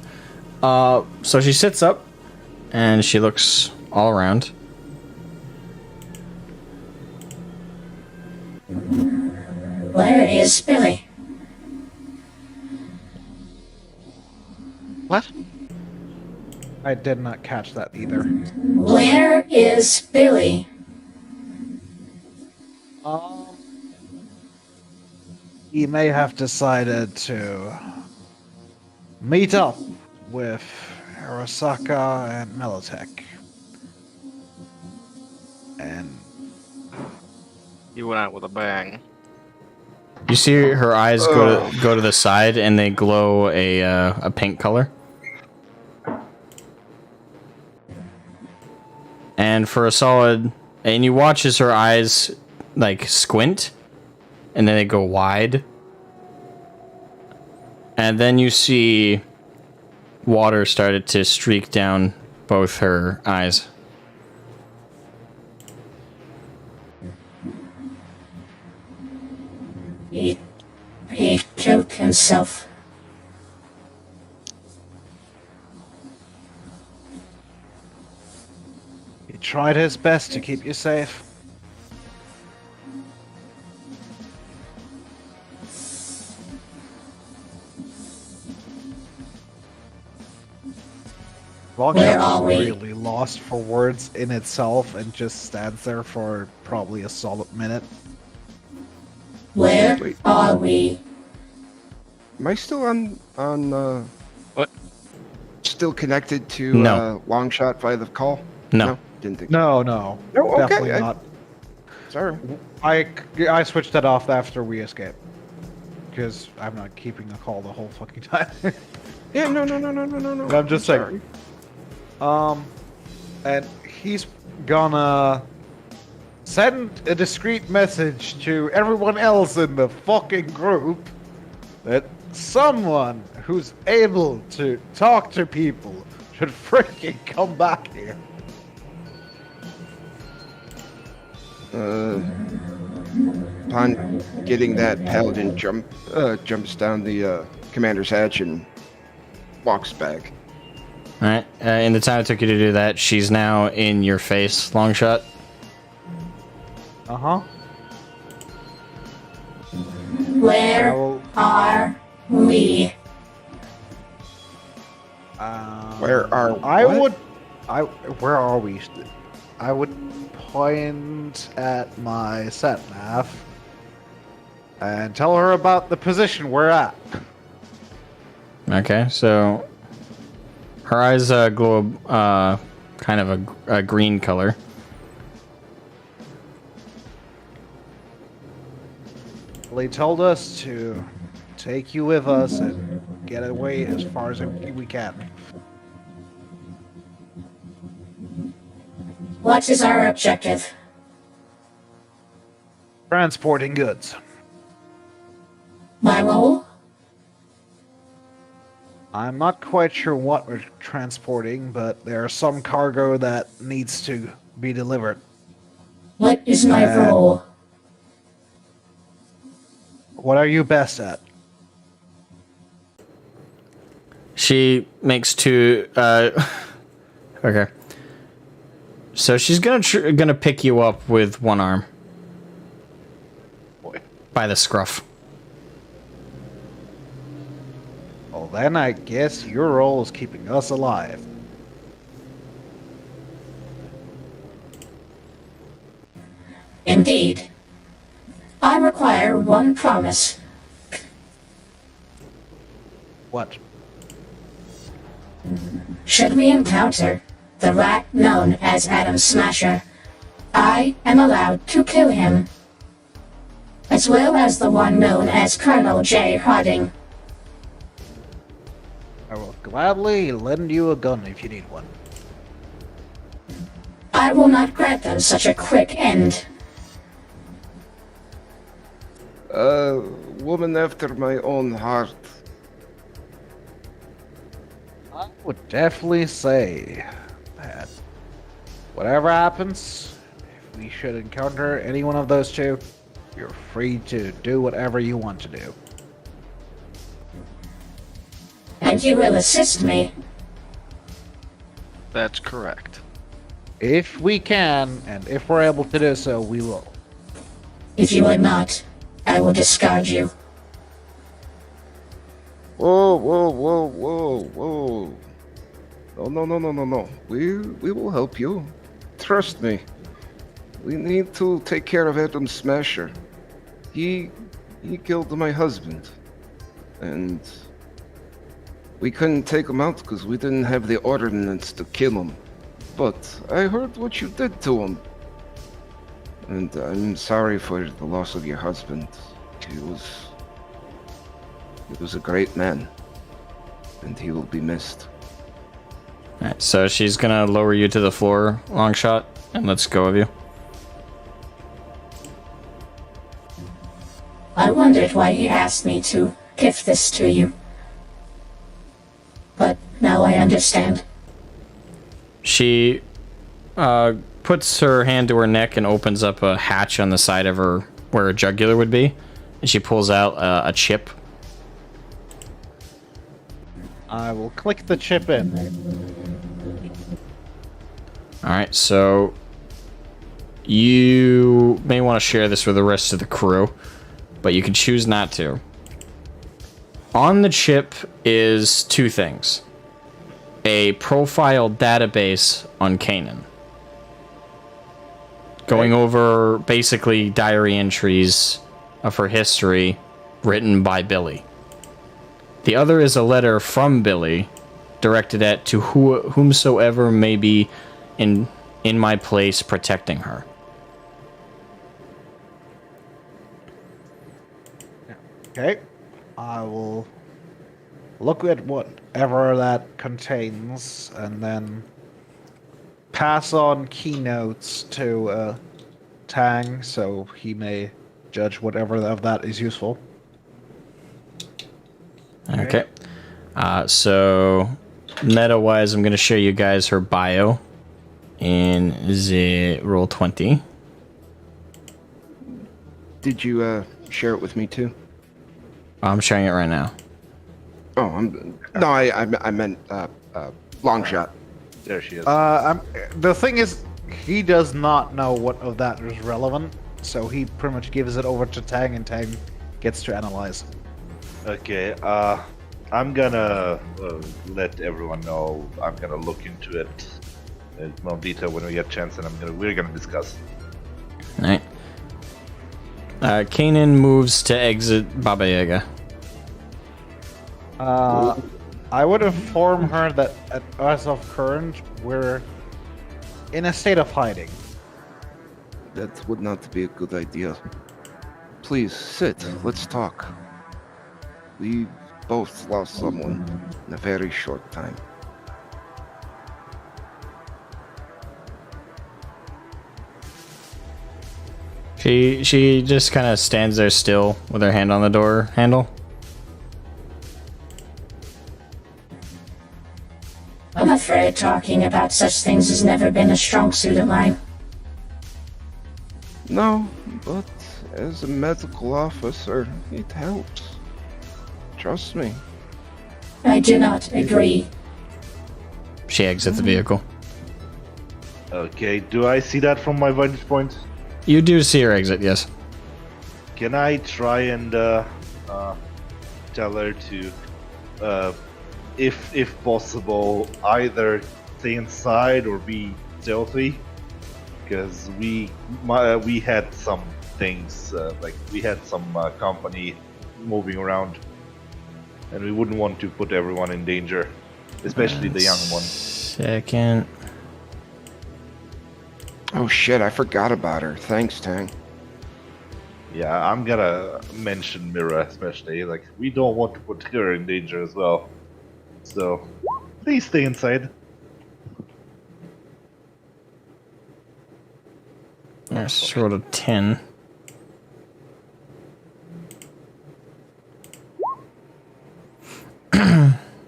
So she sits up, and she looks all around. Where is Billy? What? I did not catch that either. Where is Billy? He may have decided to meet up with Arasaka and Militech. And You went out with a bang. You see her eyes go to the side, and they glow a pink color. And for a solid, and you watch as her eyes like squint, and then they go wide. And then you see water started to streak down both her eyes. He killed himself. he tried his best to keep you safe. Where are Longshot's we? really lost for words in itself and just stands there for probably a solid minute. Where Wait. are we? Am I still on What? Still connected to No. Longshot via the call? No. Didn't think. No, No, okay, definitely I- not. Sorry. I switched that off after we escaped. Because I'm not keeping a call the whole fucking time. Yeah, no. I'm just sorry. saying. And he's gonna send a discreet message to everyone else in the fucking group that someone who's able to talk to people should freaking come back here. Upon getting that, Paladin jumps down the commander's hatch and walks back. Alright, in the time it took you to do that, she's now in your face, Longshot. Uh-huh. Where Well, are we? Where are I what? where are we? I would point at my sat nav and tell her about the position we're at. Okay, so her eyes glow kind of a green color. They told us to take you with us and get away as far as we can. What is our objective? Transporting goods. My role? I'm not quite sure what we're transporting, but there's some cargo that needs to be delivered. What is my Uh, role? What are you best at? She makes two. Okay. So she's gonna pick you up with one arm by the scruff. Well, then I guess your role is keeping us alive. Indeed. I require one promise. What? Should we encounter the rat known as Adam Smasher, I am allowed to kill him, as well as the one known as Colonel J. Harding. I will gladly lend you a gun if you need one. I will not grant them such a quick end. Woman after my own heart. I would definitely say that whatever happens, if we should encounter any one of those two, you're free to do whatever you want to do. And you will assist me. That's correct. If we can, and if we're able to do so, we will. If you would not, I will discard you. Whoa. No. We will help you. Trust me. We need to take care of Adam Smasher. He killed my husband. And we couldn't take him out because we didn't have the ordinance to kill him. But I heard what you did to him. And I'm sorry for the loss of your husband. He was a great man, and he will be missed. Alright, so she's gonna lower you to the floor, long shot, and let's go with you. I wondered why he asked me to give this to you. But now I understand. She puts her hand to her neck and opens up a hatch on the side of her where a jugular would be, and she pulls out a chip. I will click the chip in. Alright, so you may want to share this with the rest of the crew, but you can choose not to. On the chip is two things. A profile database on Kanan, going over basically diary entries of her history written by Billy. The other is a letter from Billy directed at to whomsoever may be in my place protecting her. Okay. I will look at whatever that contains and then pass on keynotes to Tang so he may judge whatever of that is useful. Okay. So meta-wise, I'm going to show you guys her bio in the roll 20. Did you share it with me too? I'm sharing it right now. Oh, I meant long shot. There she is. The thing is, he does not know what of that is relevant, so he pretty much gives it over to Tang, and Tang gets to analyze. Okay, I'm gonna let everyone know. I'm gonna look into it in more detail when we get a chance, and we're gonna discuss. Alright. Kanan moves to exit Baba Yaga. I would inform her that as of current, we're in a state of hiding. That would not be a good idea. Please sit. Let's talk. We both lost someone in a very short time. She just kind of stands there still with her hand on the door handle. I'm afraid talking about such things has never been a strong suit of mine. No, but as a medical officer, it helps. Trust me. I do not agree. She exits the vehicle. Okay, do I see that from my vantage point? You do see her exit, yes. Can I try and tell her to, if possible, either stay inside or be stealthy? Because we had some things, like we had some company moving around, and we wouldn't want to put everyone in danger, especially the young one. Second. Oh shit, I forgot about her. Thanks, Tang. Yeah, I'm gonna mention Mira especially. Like, we don't want to put her in danger as well. So, please stay inside. Yes, rolled a 10.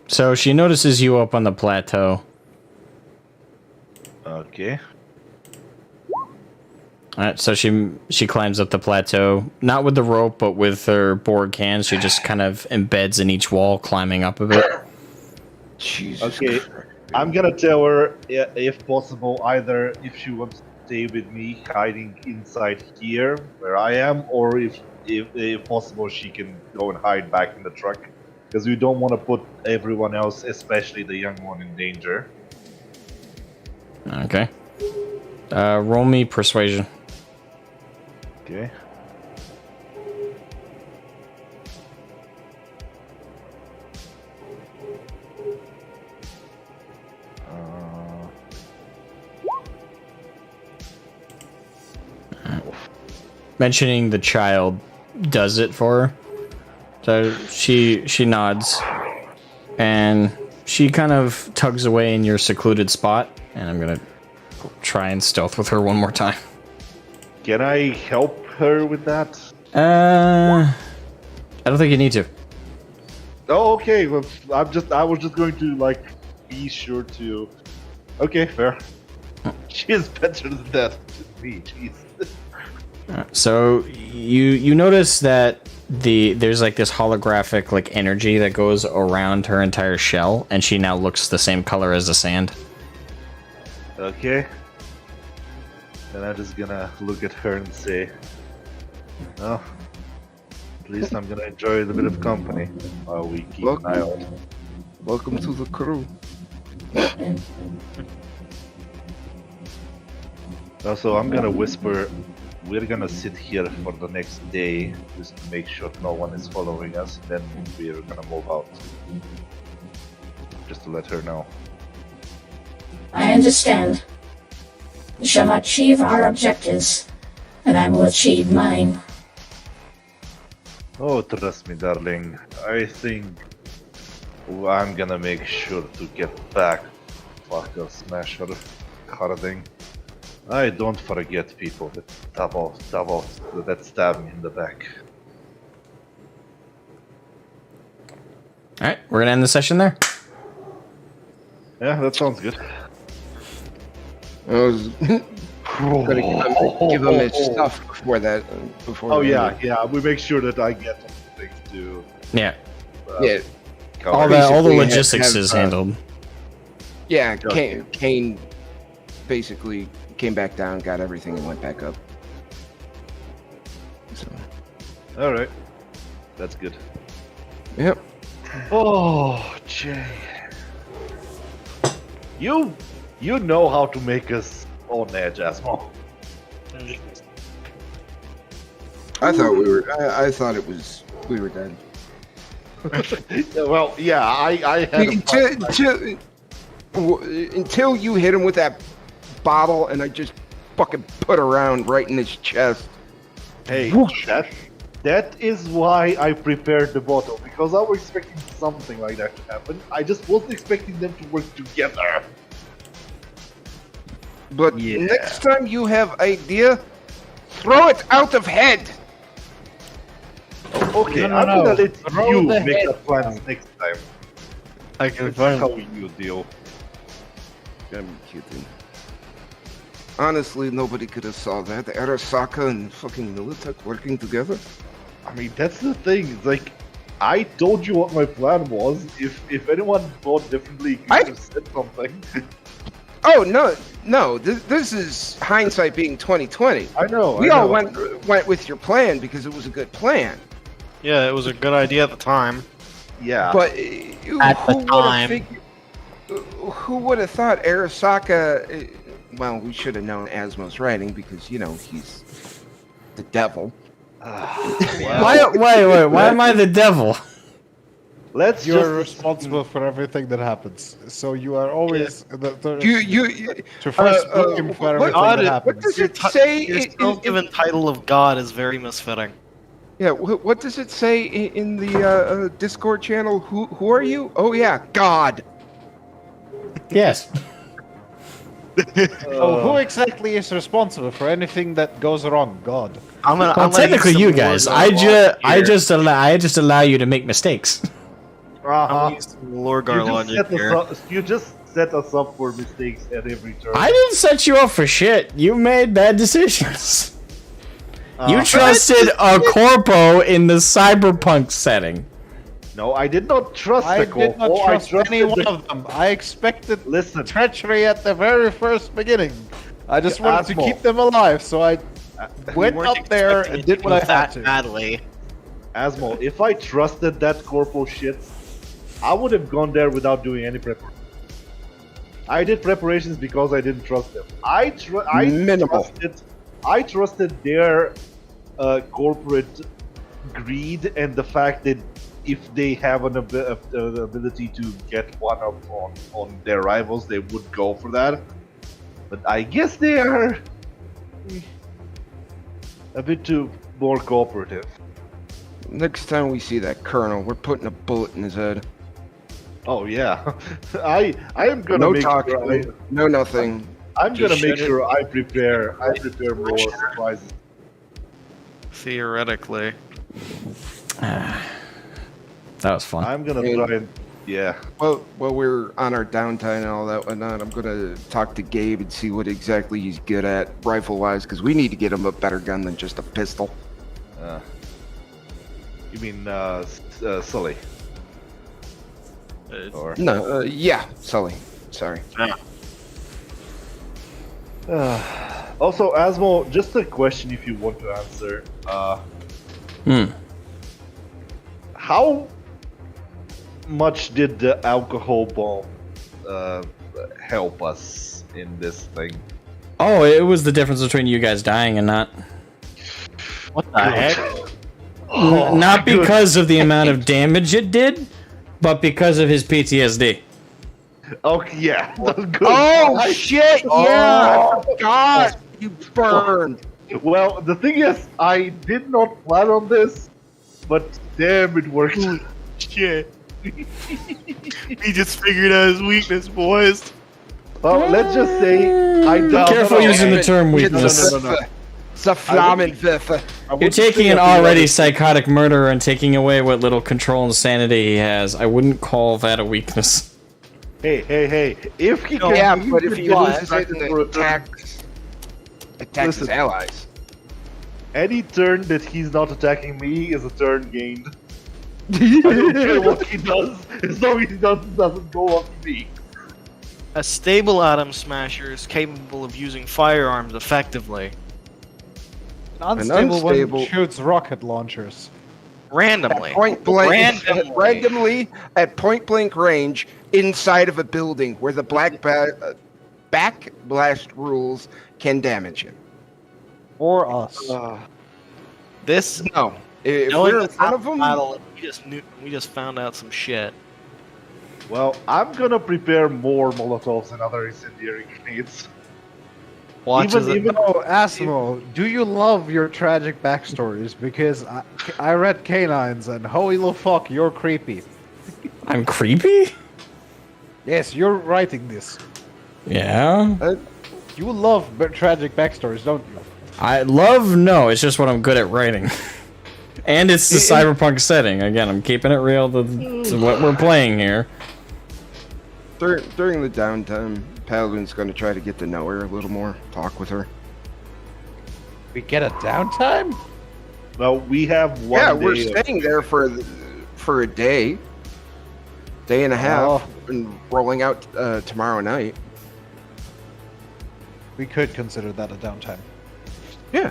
So she notices you up on the plateau. Okay. Alright, so she climbs up the plateau, not with the rope, but with her Borg hands. She just kind of embeds in each wall, climbing up a bit. Jesus Okay, Christ. I'm gonna tell her, if possible, either if she wants to stay with me, hiding inside here, where I am, or if possible, she can go and hide back in the truck. Because we don't want to put everyone else, especially the young one, in danger. Okay. Roll me persuasion. Okay. mentioning the child does it for her. So she nods, and she kind of tugs away in your secluded spot, and I'm gonna try and stealth with her one more time. Can I help her with that? I don't think you need to. Oh, okay. Well, I was just going to like be sure to. Okay, fair. She is better than that. Me, jeez. So you notice that there's like this holographic like energy that goes around her entire shell, and she now looks the same color as the sand. Okay. Then I'm just gonna look at her and say, "Oh, at least I'm gonna enjoy the bit of company while we keep an eye out." Welcome to the crew. Also, I'm gonna whisper, we're gonna sit here for the next day just to make sure no one is following us, then we're gonna move out. Just to let her know. I understand. We shall achieve our objectives, and I will achieve mine. Oh, trust me, darling. I think I'm gonna make sure to get back, fucker smasher, Harding. I don't forget people that that stab me in the back. All right, we're gonna end the session there. Yeah, that sounds good. I was gonna give him his stuff before that. Before Oh the yeah, end. yeah. We make sure that I get things to. Yeah, Yeah, cover. all the Basically, logistics have, is handled. yeah. Kane basically came back down, got everything, and went back up. So, All right, that's good. yep. Oh, Jay. You know how to make us on edge, Asmo. I thought we were. I thought it was. We were dead. Well, yeah, I had Until you hit him with that bottle, and I just fucking put around right in his chest. Hey, that is why I prepared the bottle, because I was expecting something like that to happen. I just wasn't expecting them to work together. But Yeah. next time you have idea, throw it out of head. Okay, No, no, I'm no. gonna let Throw you the make head the plans next time. I can That's find. how you deal. Gotta be kidding. Honestly, nobody could have saw that. Arasaka and fucking Militech working together. I mean, that's the thing. It's like, I told you what my plan was. If anyone thought differently, you could have said something. Oh no! This is hindsight being 2020. I know. We I all know. went with your plan because it was a good plan. Yeah, it was a good idea at the time. Yeah. But At the time. Who would have thought Arasaka? Well, we should have known Asmo's writing because he's the devil. Wait, why am I the devil? Let's You're just responsible for everything that happens, so you are always You to first blame for everything God, that what happens. does it say? Your self-given title of God is very misfitting. Yeah, what does it say in the Discord channel? Who are you? Oh yeah, God. Yes. So who exactly is responsible for anything that goes wrong? God. Well, technically, you guys. I just allow you to make mistakes. I'm gonna use some Lorgar logic here. You just set us up for mistakes at every turn. I didn't set you up for shit. You made bad decisions. You trusted a corpo in the cyberpunk setting. No, I did not trust I the did not corpo. trust trusted any one the- of them. I expected Listen, treachery at the very first beginning. I just wanted to Asmo. keep them alive, so I went weren't up there expecting and it did to what I go had that to. badly. Asmo, if I trusted that corpo shit, I would have gone there without doing any preparation. I did preparations because I didn't trust them. Minimal. I trusted their corporate greed and the fact that if they have an ability to get one up on their rivals, they would go for that. But I guess they are. a bit too more cooperative. Next time we see that colonel, we're putting a bullet in his head. Oh yeah, I am gonna No make talking, sure no nothing. I'm gonna Just make shoot it. sure I prepare more surprises. Theoretically. That was fun. I'm gonna try and Well, while we're on our downtime and all that whatnot, I'm gonna talk to Gabe and see what exactly he's good at rifle-wise, because we need to get him a better gun than just a pistol. You mean Sully? Or No, yeah, Sully. Sorry. also, Asmo, just a question if you want to answer. How much did the alcohol bomb help us in this thing? Oh, it was the difference between you guys dying and not. What the heck? Not because of the amount of damage it did, but because of his PTSD. Okay, yeah, that's good. Oh shit! Yeah, I forgot. You burned. Well, the thing is, I did not plan on this, but damn, it worked. Shit. He just figured out his weakness, boys. Well, let's just say I doubt. Careful using the term weakness. No. It's a Flammenwerfer. You're taking an already psychotic murderer and taking away what little control and sanity he has. I wouldn't call that a weakness. Hey! If he can, Yeah, use but if the he gun loses it and attacks his Listen. allies. any turn that he's not attacking me is a turn gained. I don't care what he does, as long as he doesn't go on me. A stable atom smasher is capable of using firearms effectively. An An unstable unstable- one shoots rocket launchers. Randomly. Point blank, Randomly. at point blank range inside of a building where the back blast rules can damage him. Or us. This No, if knowing we're in this front of them, battle, we just found out some shit. Well, I'm gonna prepare more Molotovs and other incendiary grenades. Watch as it- Even Oh, Asmo, do you love your tragic backstories? Because I read Canines and holy little fuck, you're creepy. I'm creepy? Yes, you're writing this. Yeah. You love tragic backstories, don't you? I love no, it's just what I'm good at writing. And it's the cyberpunk setting. Again, I'm keeping it real to what we're playing here. during the downtime, Paladin's going to try to get to know her a little more, talk with her. We get a downtime? well, we have one Yeah, day. we're staying there for a day and a half, and rolling out tomorrow night. We could consider that a downtime. Yeah.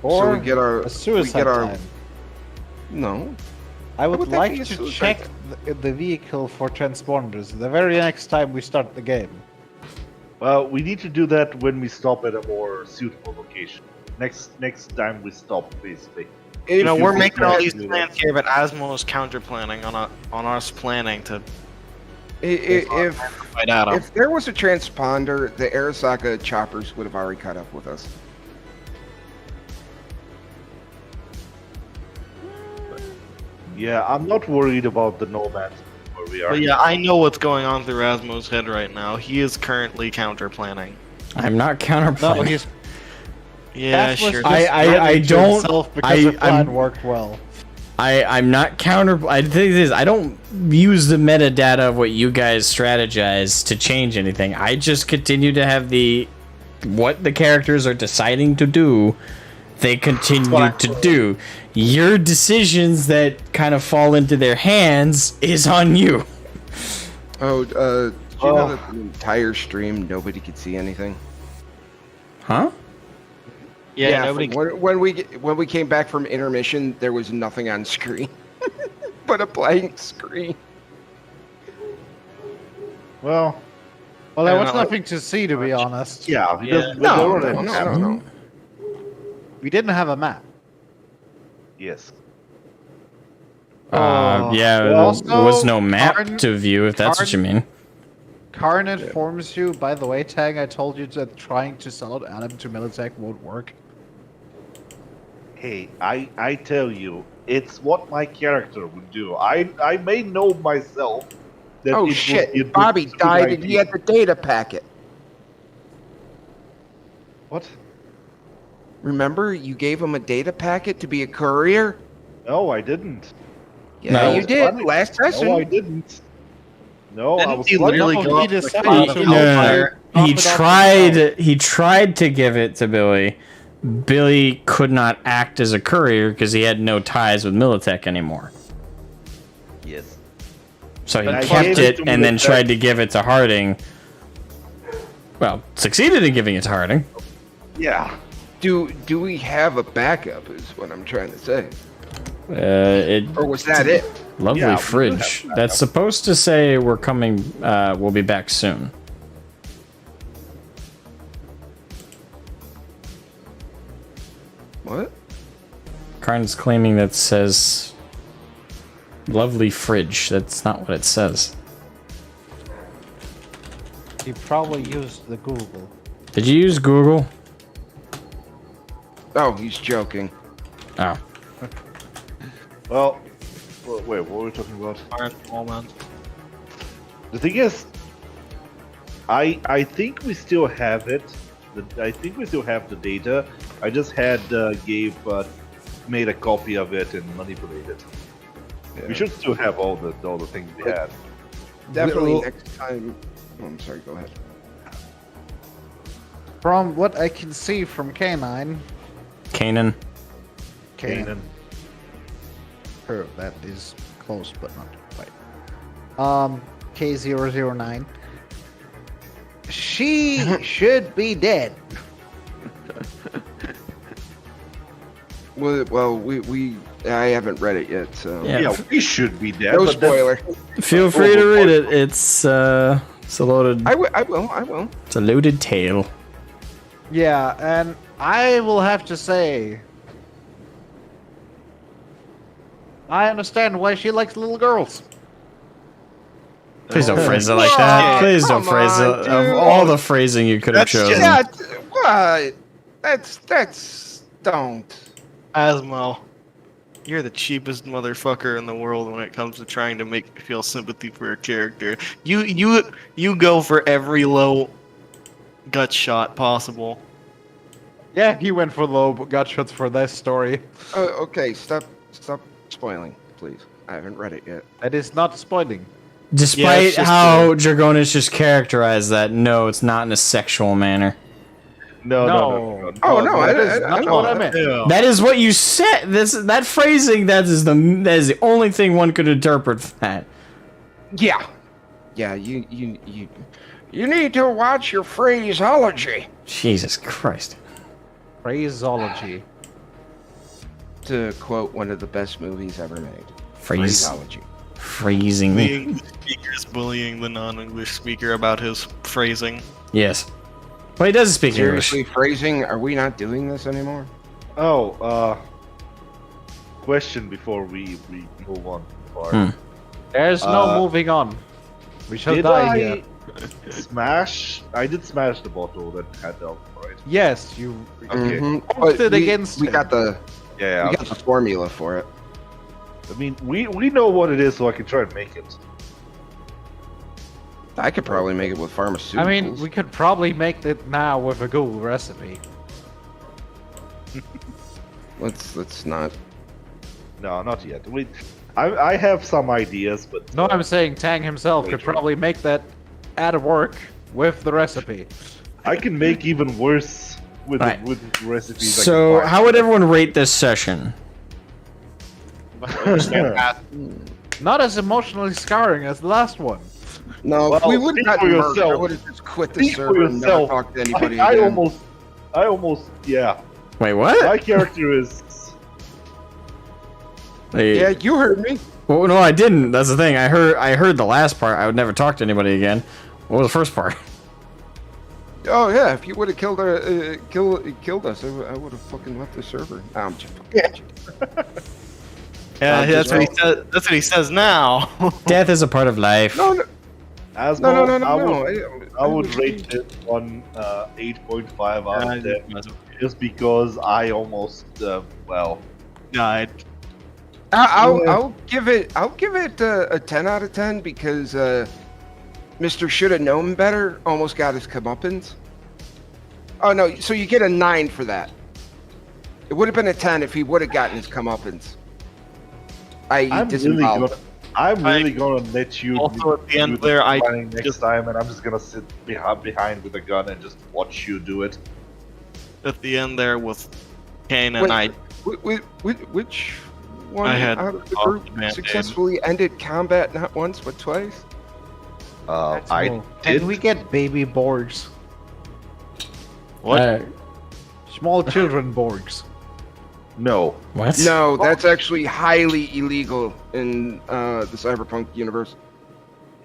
Or so we get our a suicide time. No. I would would that like be a to suicide check the vehicle for transponders the very next time we start the game. Well, we need to do that when we stop at a more suitable location. Next time we stop, basically. You know, If we're you making can all these do plans that. here, but Asmo's counter planning on us planning to If fight Adam. if there was a transponder, the Arasaka choppers would have already caught up with us. Yeah, I'm not worried about the nomads where we are. But yeah, I know what's going on through Asmo's head right now. He is currently counter planning. I'm not counterplaying. No, he's Yeah, That was sure. just I writing to don't- himself because the plan I'm- worked well. I'm not counter. I think it is. I don't use the metadata of what you guys strategize to change anything. I just continue to have what the characters are deciding to do. They continue to do. Your decisions that kind of fall into their hands is on you. Oh, did you know that the entire stream nobody could see anything? Huh? Yeah, nobody. When we came back from intermission, there was nothing on screen, but a blank screen. Well, Well, there Yeah, was no, nothing to see, to be honest. yeah, because we No, don't have- no. We didn't have a map. Yes. Yeah. Also, there was no map Karn- to view, if that's what you mean. Karn informs you, by the way, Tang, I told you that trying to sell out Adam to Militech won't work. Hey, I tell you, it's what my character would do. I may know myself that Oh it shit! would be a Bobby good died and he idea. had the data packet. What? Remember, you gave him a data packet to be a courier? No, I didn't. Yeah, No. you did last session. No, I didn't. No, I Didn't was he literally running- go he up the decided cloud to of No, hellfire? He tried to give it to Billy. Billy could not act as a courier because he had no ties with Militech anymore. Yes. So he And I kept gave it it to and then Militech. tried to give it to Harding. Well, succeeded in giving it to Harding. Yeah. Do we have a backup? Is what I'm trying to say. Or was that it? Lovely Yeah, we do fridge. have That's supposed to say we're coming. We'll be back soon. What? Karn's claiming that says lovely fridge. That's not what it says. He probably used the Google. Did you use Google? Oh, he's joking. Oh. Well, wait, what were we talking about? Moment. The thing is, I think we still have it. I think we still have the data. I just had made a copy of it and manipulated it. Yeah. We should still have all the things we had. Definitely Well- next time. Oh, I'm sorry. Go ahead. From what I can see from K9, Kanan. Kanan. True, that is close, but not quite. K009. She should be dead. Well, I haven't read it yet, so Yeah, we should be dead. no but that's- spoiler. Feel free to read it. It's a loaded. I will. It's a loaded tale. Yeah, and I will have to say, I understand why she likes little girls. Please don't phrase it like that. Please don't come phrase on, it. Of dude. all the phrasing you could have That's chosen. Yeah, what? That's don't. Asmo, you're the cheapest motherfucker in the world when it comes to trying to make me feel sympathy for a character. You go for every low gut shot possible. Yeah, he went for low gut shots for this story. Okay, stop spoiling, please. I haven't read it yet. That is not spoiling. Despite it's just how Dragonis just characterized that, no, it's not in a sexual manner. No. Oh no, that is not what I meant. Yeah. That is what you said. That phrasing. That is the only thing one could interpret from that. Yeah. You need to watch your phraseology. Jesus Christ. Phraseology. To quote one of the best movies ever made. Phrase. Phraseology. Phrasing. The English speaker is bullying the non-English speaker about his phrasing. Yes. Well, he does speak Seriously, English. phrasing? Are we not doing this anymore? Oh, question before we move on. There's no moving on. We shall Did die here. smash? I did smash the bottle that had the alcohol, right? Yes, you. Okay. Mhm. Posted we, against we him. got the Yeah, we got the formula for it. I mean, we know what it is, so I can try and make it. I could probably make it with pharmaceuticals. I mean, we could probably make it now with a Google recipe. let's not. No, not yet. I have some ideas, but No, I'm saying Tang himself could Later. probably make that at work with the recipe. I can make even worse with Right. with recipes. I So, can find. how would everyone rate this session? Not as emotionally scarring as the last one. No, Well, if we would speak have for gotten murdered, I yourself. would have just quit the Speak for server and never yourself. talked to anybody I again. almost, yeah. Wait, what? My character is. Yeah, you heard me. Well, no, I didn't. That's the thing. I heard the last part. I would never talk to anybody again. What was the first part? Oh yeah, if you would have killed us, I would have fucking left the server. Nah, I'm just Yeah, that's what he says. That's what he says now. Death is a part of life. no, Asmo, no. I would- I would rate this one 8.5 out of 10, just because I almost Died. I'll give it a 10 out of 10 because Mr. Should Have Known Better almost got his comeuppance. Oh no, so you get a 9 for that. It would have been a 10 if he would have gotten his comeuppance. I'm really gonna let you Also at the do end there, I planning next just- time, and I'm just gonna sit behind with a gun and just watch you do it. At the end there with Kane and I. Which one I had out of the off group the Band-Aid. successfully ended combat not once but twice? I Cool. did. Can we get baby Borgs? What? Small children Borgs. No. What? No, that's actually highly illegal in the Cyberpunk universe.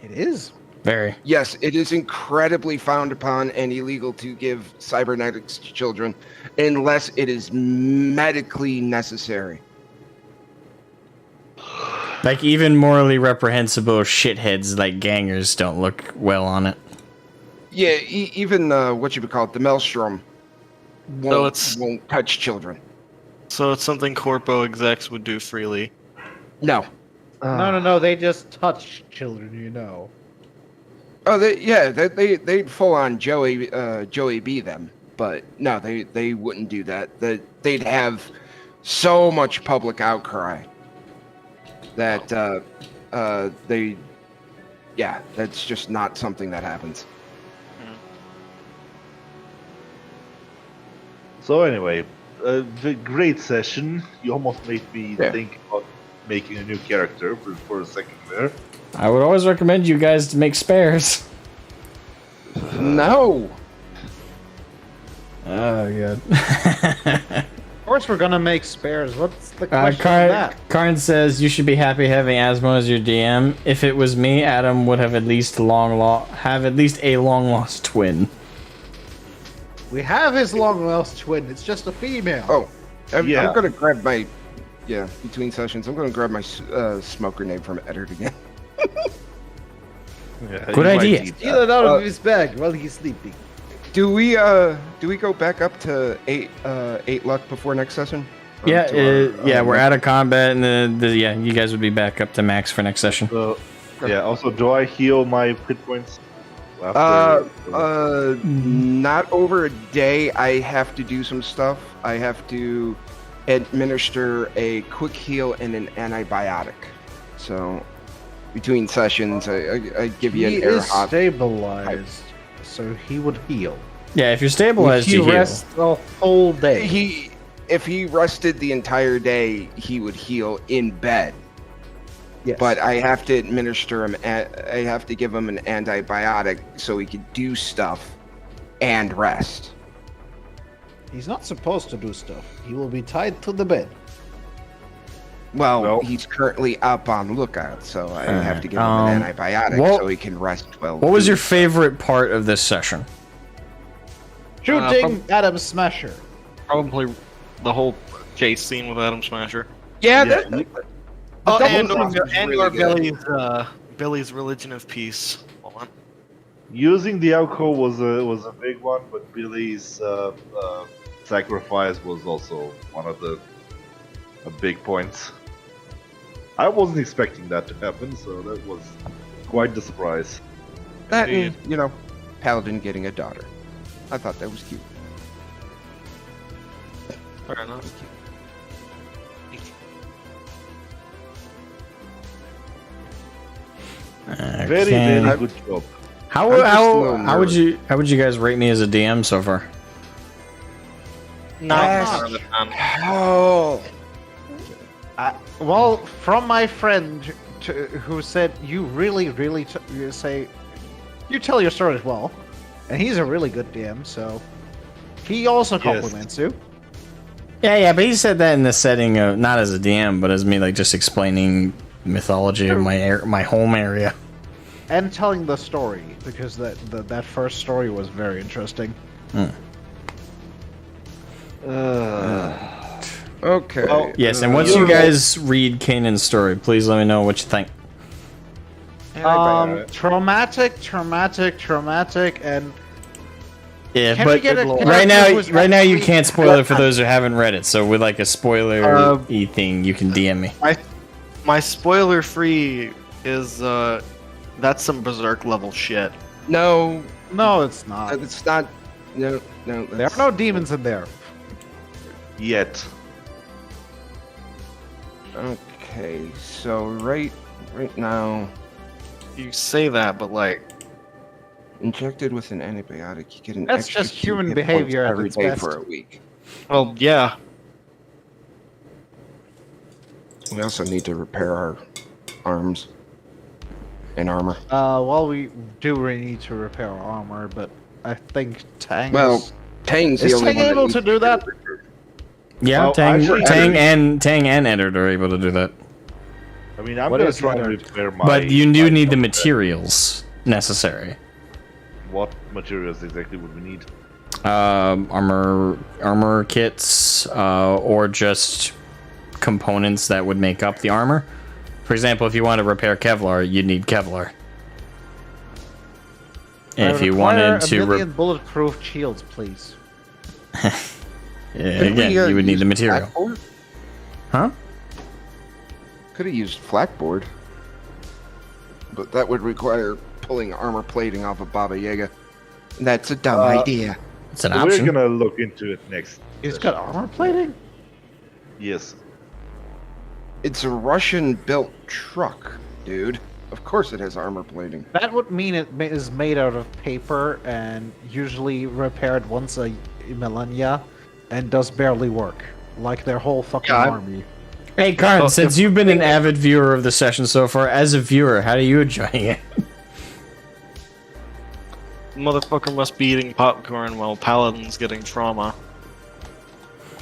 It is. Very. Yes, it is incredibly frowned upon and illegal to give cybernetics to children unless it is medically necessary. Like, even morally reprehensible shitheads like gangers don't look well on it. Yeah, even what you would call it, the Maelstrom won't touch children. So it's something corpo execs would do freely. No. No, they just touch children, you know. Oh, they'd full on Joey B them, but no, they wouldn't do that. They'd have so much public outcry that that's just not something that happens. So anyway, the great session. You almost made me think about making a new character for a second there. I would always recommend you guys to make spares. No. Oh, good. Of course we're gonna make spares. What's the question of that? Karn says you should be happy having Asmo as your DM. If it was me, Adam would have at least a long lost twin. We have his long lost twin. It's just a female. Oh, I'm gonna grab my between sessions. I'm gonna grab my smoke grenade from Eddard again. Good idea. Steal it out of his bag while he's sleeping. Do we go back up to 8 luck before next session? We're out of combat, and then you guys would be back up to max for next session. So, also, do I heal my hit points? Not over a day. I have to do some stuff. I have to administer a quick heal and an antibiotic. So between sessions, I give you an air hot. He is stabilized, so he would heal. Yeah, if you're stabilized, you heal. Rest the whole day. If he rested the entire day, he would heal in bed. Yes. But I have to administer him. I have to give him an antibiotic so he could do stuff and rest. He's not supposed to do stuff. He will be tied to the bed. Well, he's currently up on lookout, so I have to give him an antibiotic so he can rest well. What was your favorite part of this session? Shooting Adam Smasher. Probably the whole chase scene with Adam Smasher. Yeah. Billy's Religion of Peace. Hold on. Using the alcohol was a big one, but Billy's sacrifice was also one of the big points. I wasn't expecting that to happen, so that was quite the surprise. That and, Paladin getting a daughter. I thought that was cute. Fair enough. Very good job. How would you guys rate me as a DM so far? Well, from my friend who said you really you tell your stories well, and he's a really good DM, so he also compliments you. Yeah, but he said that in the setting of not as a DM, but as me like just explaining mythology of my home area and telling the story, because that first story was very interesting. Okay. Well, yes, and once you guys read Kanan's story, please let me know what you think. Traumatic, and Yeah, Can we but get a right character now, who's right now you actually- can't spoil it for those who haven't read it. So with like a spoiler-y thing, you can DM me. My spoiler free is that's some berserk level shit. No, no, it's not. it's not. No. There are that's- no demons in there. Yet. Okay, so right now, You say that, but like, injected with an antibiotic, you get an That's extra just 2 human hit behavior points at every its day best. for a week. well, yeah. We also need to repair our arms and armor. Well, we do really need to repair our armor, but I think Tang Well, Tang's the is only Tang one that able needs to do that? Yeah, Well, Tang, actually, Tang, and Edward are able to do that. I mean, I'm What gonna is try that? to repair my. But you do my need the combat. materials necessary. What materials exactly would we need? Armor kits, or just components that would make up the armor. For example, if you want to repair Kevlar, you'd need Kevlar. And if you wanted to, a million bulletproof shields, please. again, you would need the material. Blackboard? Huh? Could have used Flackboard, but that would require pulling armor plating off of Baba Yaga. That's a dumb idea. It's an We're option. gonna look into it next. He's got armor plating? Yes. It's a Russian-built truck, dude. Of course it has armor plating. That would mean it is made out of paper and usually repaired once a millennia and does barely work. Like their whole fucking army. Hey, Karn, since you've been an avid viewer of the session so far, as a viewer, how are you enjoying it? Motherfucker must be eating popcorn while Paladin's getting trauma.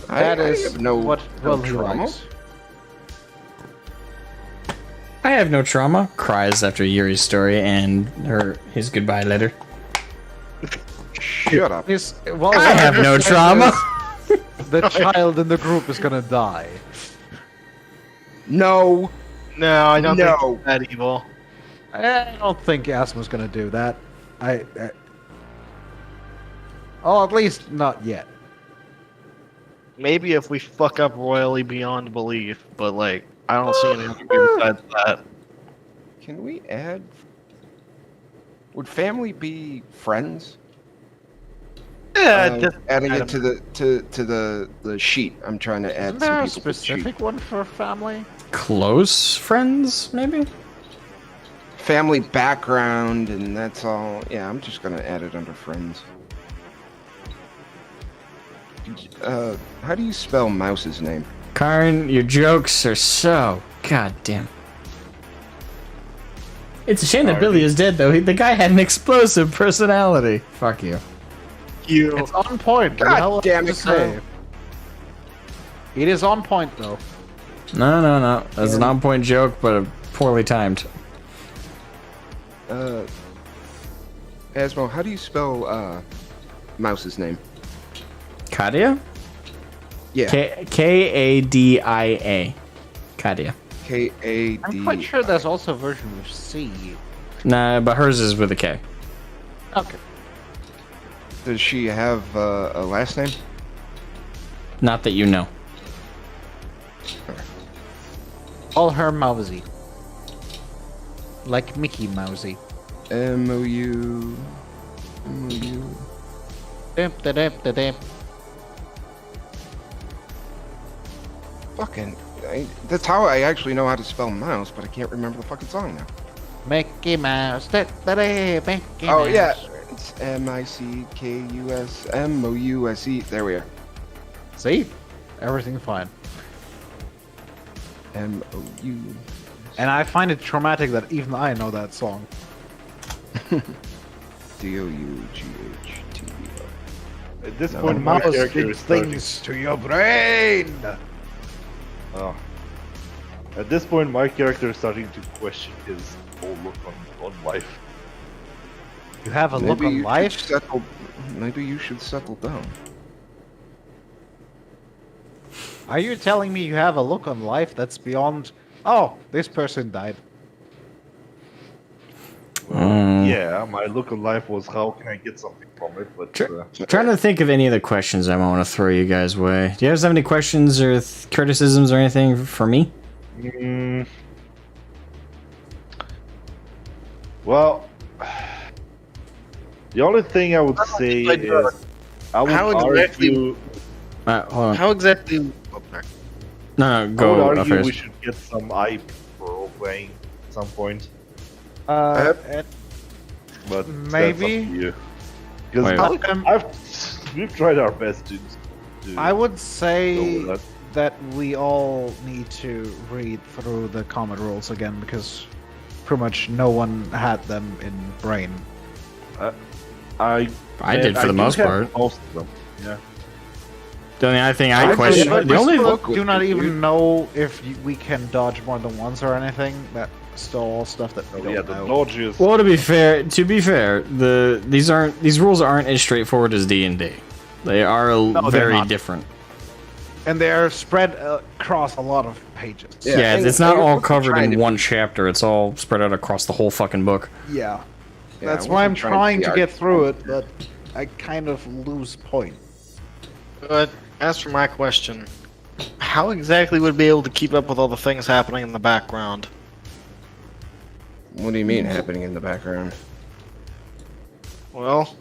That I is have no what no Will he trauma. likes. I have no trauma. Cries after Yuri's story and his goodbye letter. Shut up. Well, I have no trauma. The child in the group is gonna die. No. No, I don't think No. it's that evil. I don't think Asma's gonna do that. Oh, at least not yet. Maybe if we fuck up royally beyond belief, but like, I don't see anything besides that. Can we add? Would family be friends? Yeah, just adding it to the sheet. I'm trying to add Isn't there a some people to the sheet. specific one for family? Close friends, maybe? Family background, and that's all. Yeah, I'm just gonna add it under friends. How do you spell Mouse's name? Karn, your jokes are so goddamn. It's a shame that Billy is dead, though. The guy had an explosive personality. Fuck you. It's on point. God damn it, say. It is on point, though. No. That's an on-point joke, but poorly timed. Asmo, how do you spell Mouse's name? Kadia? Yeah. Kadia. Kadia. K-A-D. I'm quite sure there's also a version with C. Nah, but hers is with a K. Okay. Does she have a last name? Not that you know. Call her Mousy. Like Mickey Mousy. M-O-U... Dip. Fucking... that's how I actually know how to spell mouse, but I can't remember the fucking song now. Mickey Mouse. Mickey Oh, Mouse. yeah. It's M-I-C-K-U-S-M-O-U-S-E. There we are. See? Everything fine. M-O-U... And I find it traumatic that even I know that song. D-O-U-G-H-T-O. At this No. point, my Mouse character did is starting. things to your brain. Oh. At this point, my character is starting to question his whole look on life. You have a look Maybe on you life. should settle. Maybe you should settle down. Are you telling me you have a look on life that's beyond? Oh, this person died. yeah, my look of life was how can I get something from it, but Trying to think of any other questions I want to throw you guys' way. Do you guys have any questions or criticisms or anything for me? Well, the only thing I would say is I would argue. Hold on. How exactly? No, I go would argue first. we should get some IP role playing at some point. Uh, But maybe. Because Wait. we've tried our best to I would go say with that we all need to read through the common rules again because pretty much no one had them in brain. I did for the do most have part. Most of them, yeah. The only thing I question, But the we only still do not even know if we can dodge more than once or anything. That's still all stuff that we Oh, don't yeah, the know. dodges. well, to be fair, these rules aren't as straightforward as D&D. They are they're very not. different. And they are spread across a lot of pages. Yeah, and- it's not and all what we're covered trying in to one chapter. It's all spread out across the whole fucking book. Yeah. Yeah, That's what why we're I'm trying to be get through it, but I kind of lose point. But as for my question, how exactly would we be able to keep up with all the things happening in the background? What do you mean happening in the background? Well,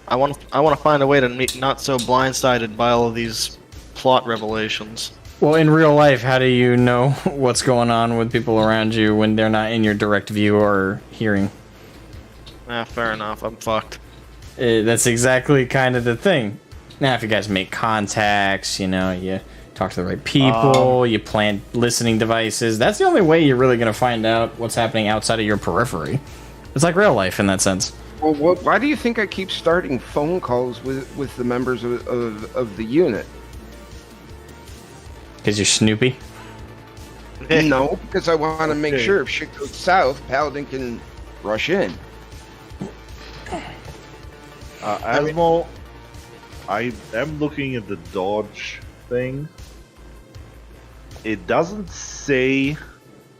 I want to find a way to be not so blindsided by all of these plot revelations. Well, in real life, how do you know what's going on with people around you when they're not in your direct view or hearing? Fair enough. I'm fucked. That's exactly kind of the thing. Now, if you guys make contacts, you talk to the right people, you plant listening devices, that's the only way you're really going to find out what's happening outside of your periphery. It's like real life in that sense. Well, why do you think I keep starting phone calls with the members of the unit? Because you're Snoopy? No, because I want to make Okay. sure if shit goes south, Paladin can rush in. Asmo, I am looking at the dodge thing. It doesn't say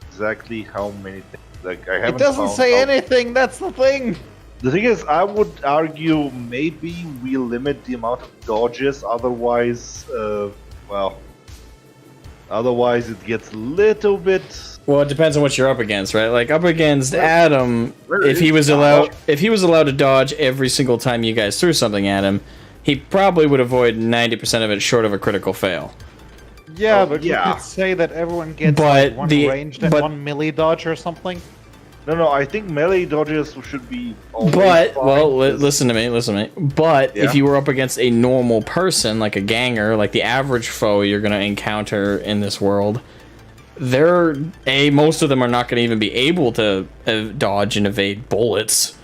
exactly how many things. Like I haven't. It doesn't found say out. anything, that's the thing! The thing is, I would argue maybe we limit the amount of dodges. Otherwise, otherwise it gets a little bit. Well, it depends on what you're up against, right? Like up against Adam, where if he is was dodge? allowed to dodge every single time you guys threw something at him, he probably would avoid 90% of it short of a critical fail. Yeah, Oh, but yeah. you could say that everyone gets But like, one the- ranged and but- one melee dodge or something. No, I think melee dodges should be. always But fine, well, 'cause- listen to me. But if Yeah. you were up against a normal person, like a ganger, like the average foe you're gonna encounter in this world, most of them are not gonna even be able to dodge and evade bullets.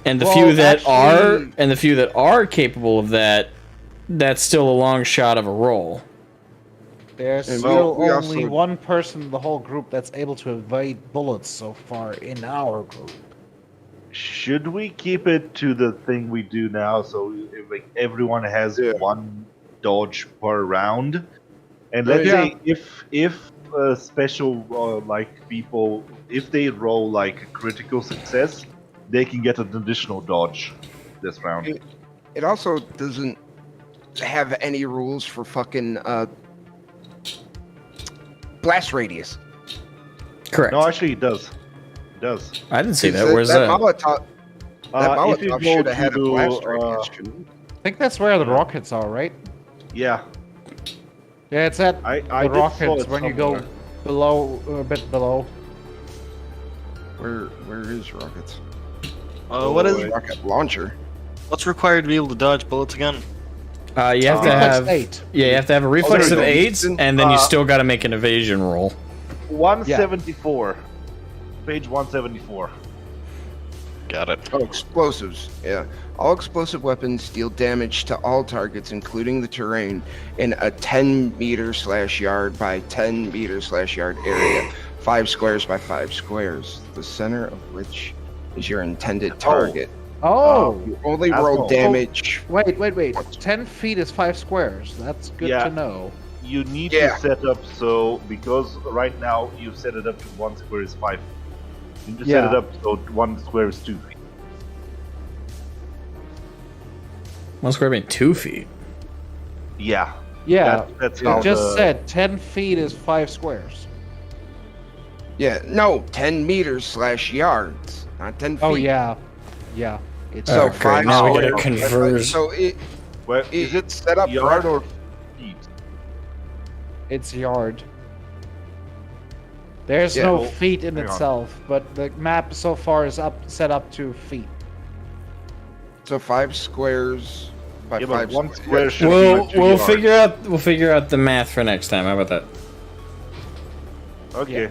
And the Well, few that actually- are capable of that, that's still a long shot of a roll. There's And still we only also- one person in the whole group that's able to evade bullets so far in our group. Should we keep it to the thing we do now? So like everyone has one dodge per round, and let's say if special like people, if they roll like a critical success, they can get an additional dodge this round. It also doesn't have any rules for fucking blast radius. Correct. No, actually, it does. It does. I didn't see that. That Where's that? Molotov, that If you Molotov go should have had a to, blast radius, shouldn't it? I think that's where the rockets are, right? Yeah, Yeah, it's at I the did saw rockets it when you go somewhere. below, a bit below. Where is rockets? What is Rocket launcher? what's required to be able to dodge bullets again? You have to Reflex have 8. you have to have a reflex there of you go. 8, and then you still got to make an evasion roll. 174. Page 174. Got it. Oh, explosives. Yeah. All explosive weapons deal damage to all targets, including the terrain, in a 10-meter/yard by 10-meter/yard area, 5 squares by 5 squares, the center of which is your intended target. Oh! You only That's roll all. damage. Wait. 10 feet is 5 squares. That's good Yeah. to know. You need Yeah. to set up so because right now you set it up to 1 square is 5 You just set it up so 1 square is 2 feet. 1 square mean 2 feet. Yeah. Yeah, That's it how just said 10 feet is 5 squares. Yeah, no, 10 meters / yards, not 10 feet. Oh yeah, yeah. It's So great. 5 Now we squares. gotta convert. So Well, is it set up yard correct? or feet? It's yard. There's Yeah, no well, feet in hang on. itself, but the map so far is set up to feet. So 5 squares by Yeah, 5 but 1 squares. square should We'll be 2 we'll yards. figure out the math for next time. How about that? Okay.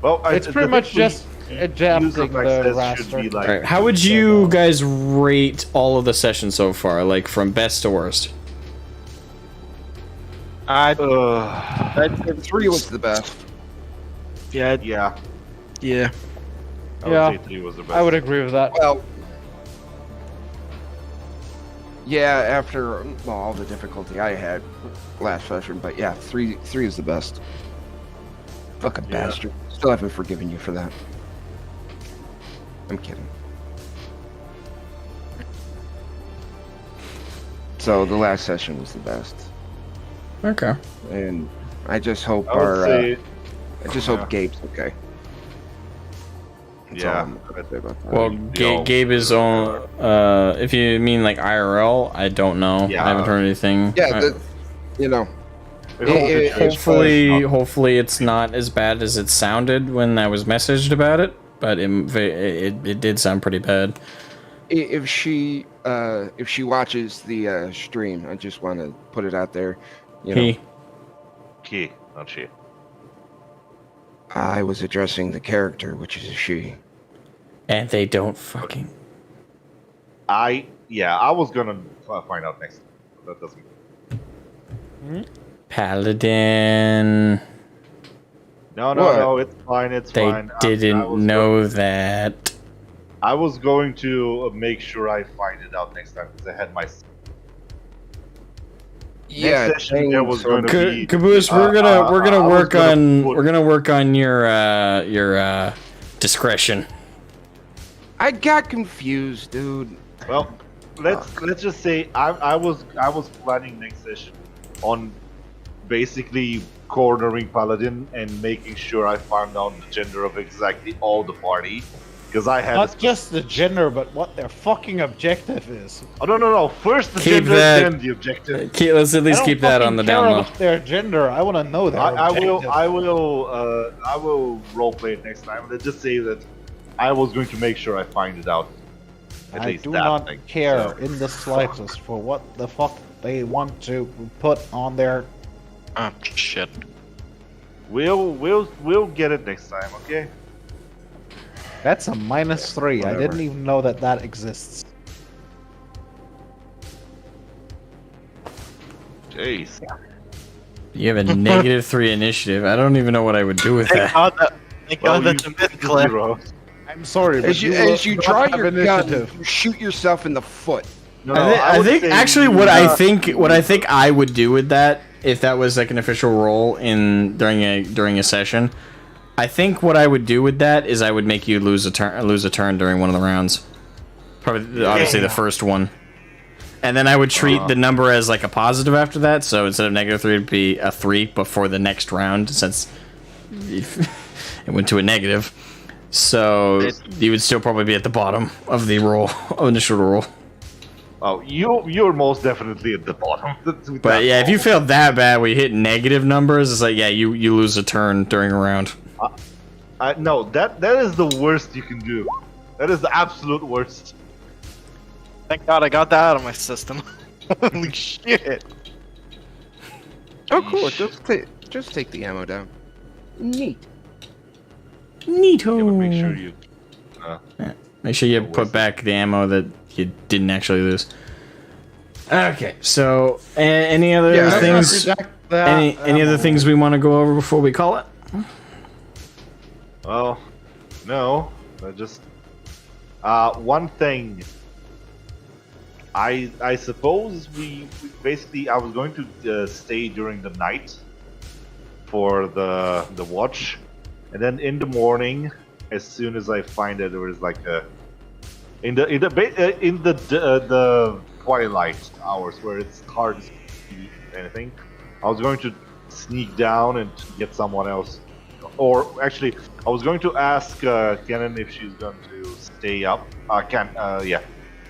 Well, It's pretty much just adapting the raster. Be like, All right. How would you guys rate all of the sessions so far, like from best to worst? I'd 3 was the best. yeah, Yeah. yeah. I would Yeah, say 3 was the best. I would agree with that. Well, yeah, after all the difficulty I had last session, but yeah, 3 is the best. Fucking Yeah. bastard. Still haven't forgiven you for that. I'm kidding. So the last session was the best, Okay. and I just hope I would our say, I just yeah. hope Gabe's okay. That's all yeah. I'm gonna say about that. Well, Yo. Gabe is on. If you mean like IRL, I don't know. Yeah. I haven't heard anything. Yeah, you know, I hope it- Hopefully it's not as bad as it sounded when I was messaged about it. But it did sound pretty bad. if she watches the stream, I just want to put it out there. You know, He. Key, not she. I was addressing the character, which is a she. And they don't fucking. I was gonna find out next. That doesn't. Paladin. No, What? it's fine. It's They fine. didn't know that. I was going to make sure I find it out next time because I had my. Yeah, Next session there was going to be. Caboose, we're gonna I was work gonna on put- we're gonna work on your discretion. I got confused, dude. Well, let's just say I was planning next session on basically cornering Paladin and making sure I found out the gender of exactly all the party because I had. Not just the gender, but what their fucking objective is. Oh no! First the Keep gender, that- then the objective. Let's at I least don't keep that on the fucking care down low. about their gender. I want to know their I objective. will roleplay it next time. Let's just say that I was going to make sure I find it out. At I least do that not thing. care So, in the slightest for what the fuck they want to put on their. Oh shit. we'll get it next time, okay? That's a -3. I Whatever. didn't even know that exists. Jeez. You have a -3 initiative. I don't even know what I would do with Thank that. God that. Thank Well, God that's a myth clip. zero. I'm sorry, but As you will draw not have your gun, initiative. you shoot yourself in the foot. No, I would think say actually you- what I think I would do with that if that was like an official role during a session. I think what I would do with that is I would make you lose a turn during one of the rounds. Probably obviously the first one. And then I would treat the number as like a positive after that, so instead of -3 it'd be a 3 before the next round since it went to a negative. So you would still probably be at the bottom of the roll, initial roll. Oh, you're most definitely at the bottom. But yeah, if you failed that bad where you hit negative numbers, it's like, yeah, you lose a turn during a round. No, that is the worst you can do. That is the absolute worst. Thank God I got that out of my system. Holy shit. Oh, cool. Just take the ammo down. Neat. Neato. Yeah, but make sure you. Make sure you put back the ammo that you didn't actually lose. Okay, so any other Yeah, things? Any other things we want to go over before we call it? Well, no. I just. One thing. I suppose we basically I was going to stay during the night for the watch, and then in the morning as soon as I find that there is like a the twilight hours where it's hard to see anything, I was going to sneak down and get someone else. Or actually, I was going to ask Kenan if she's going to stay up. Yeah,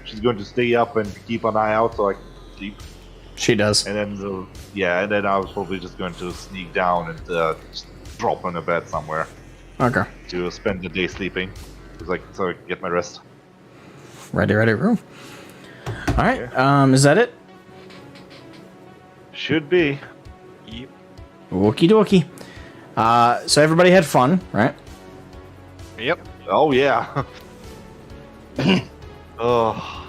she's going to stay up and keep an eye out so I can sleep. She does. And then, and then I was probably just going to sneak down and just drop in a bed somewhere. Okay. To spend the day sleeping, so I can get my rest. Ready, room. All right. Is that it? Should be. Yep. Okie dokie. So everybody had fun, right? Yep. Oh yeah. Oh.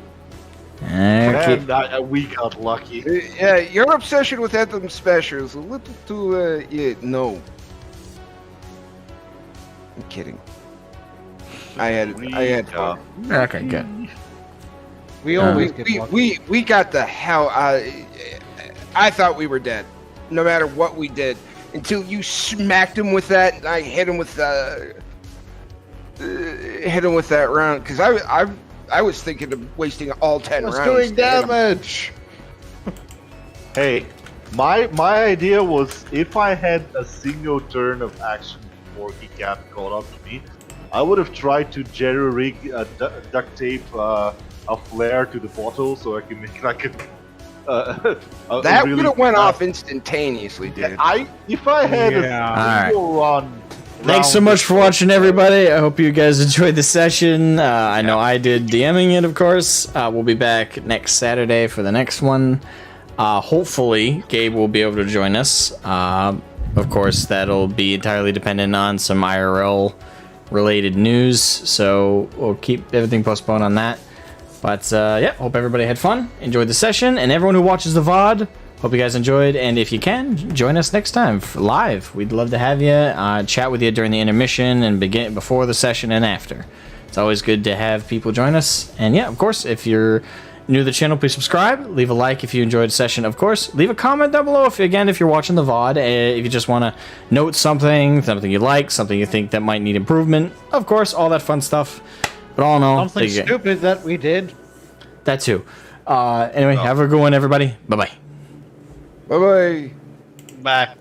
Okay. And we got lucky. Yeah, your obsession with Anthem Smasher is a little too, no. I'm kidding. I had fun. Okay, good. We always get lucky. We got the hell out. I thought we were dead, no matter what we did, until you smacked him with that. And I hit him with that round because I was thinking of wasting all 10 rounds. doing damage. Hey, my idea was if I had a single turn of action before he got caught up to me, I would have tried to jerry-rig duct tape a flare to the bottle so I can make like a that really would have went off instantaneously, dude. If I had a single run. Thanks so much for watching, everybody. I hope you guys enjoyed the session. I know I did DMing it, of course. We'll be back next Saturday for the next one. Hopefully, Gabe will be able to join us. Of course, that'll be entirely dependent on some IRL-related news, so we'll keep everything postponed on that. But, yeah, hope everybody had fun, enjoyed the session, and everyone who watches the VOD, hope you guys enjoyed, and if you can, join us next time live. We'd love to have you, chat with you during the intermission and before the session and after. It's always good to have people join us. And yeah, of course, if you're new to the channel, please subscribe, leave a like if you enjoyed the session, of course. Leave a comment down below if you're watching the VOD, if you just want to note something you like, something you think that might need improvement. Of course, all that fun stuff. But all in all, Something stupid that we did. That too. Anyway, have a good one, everybody. Bye-bye. Bye-bye. Bye.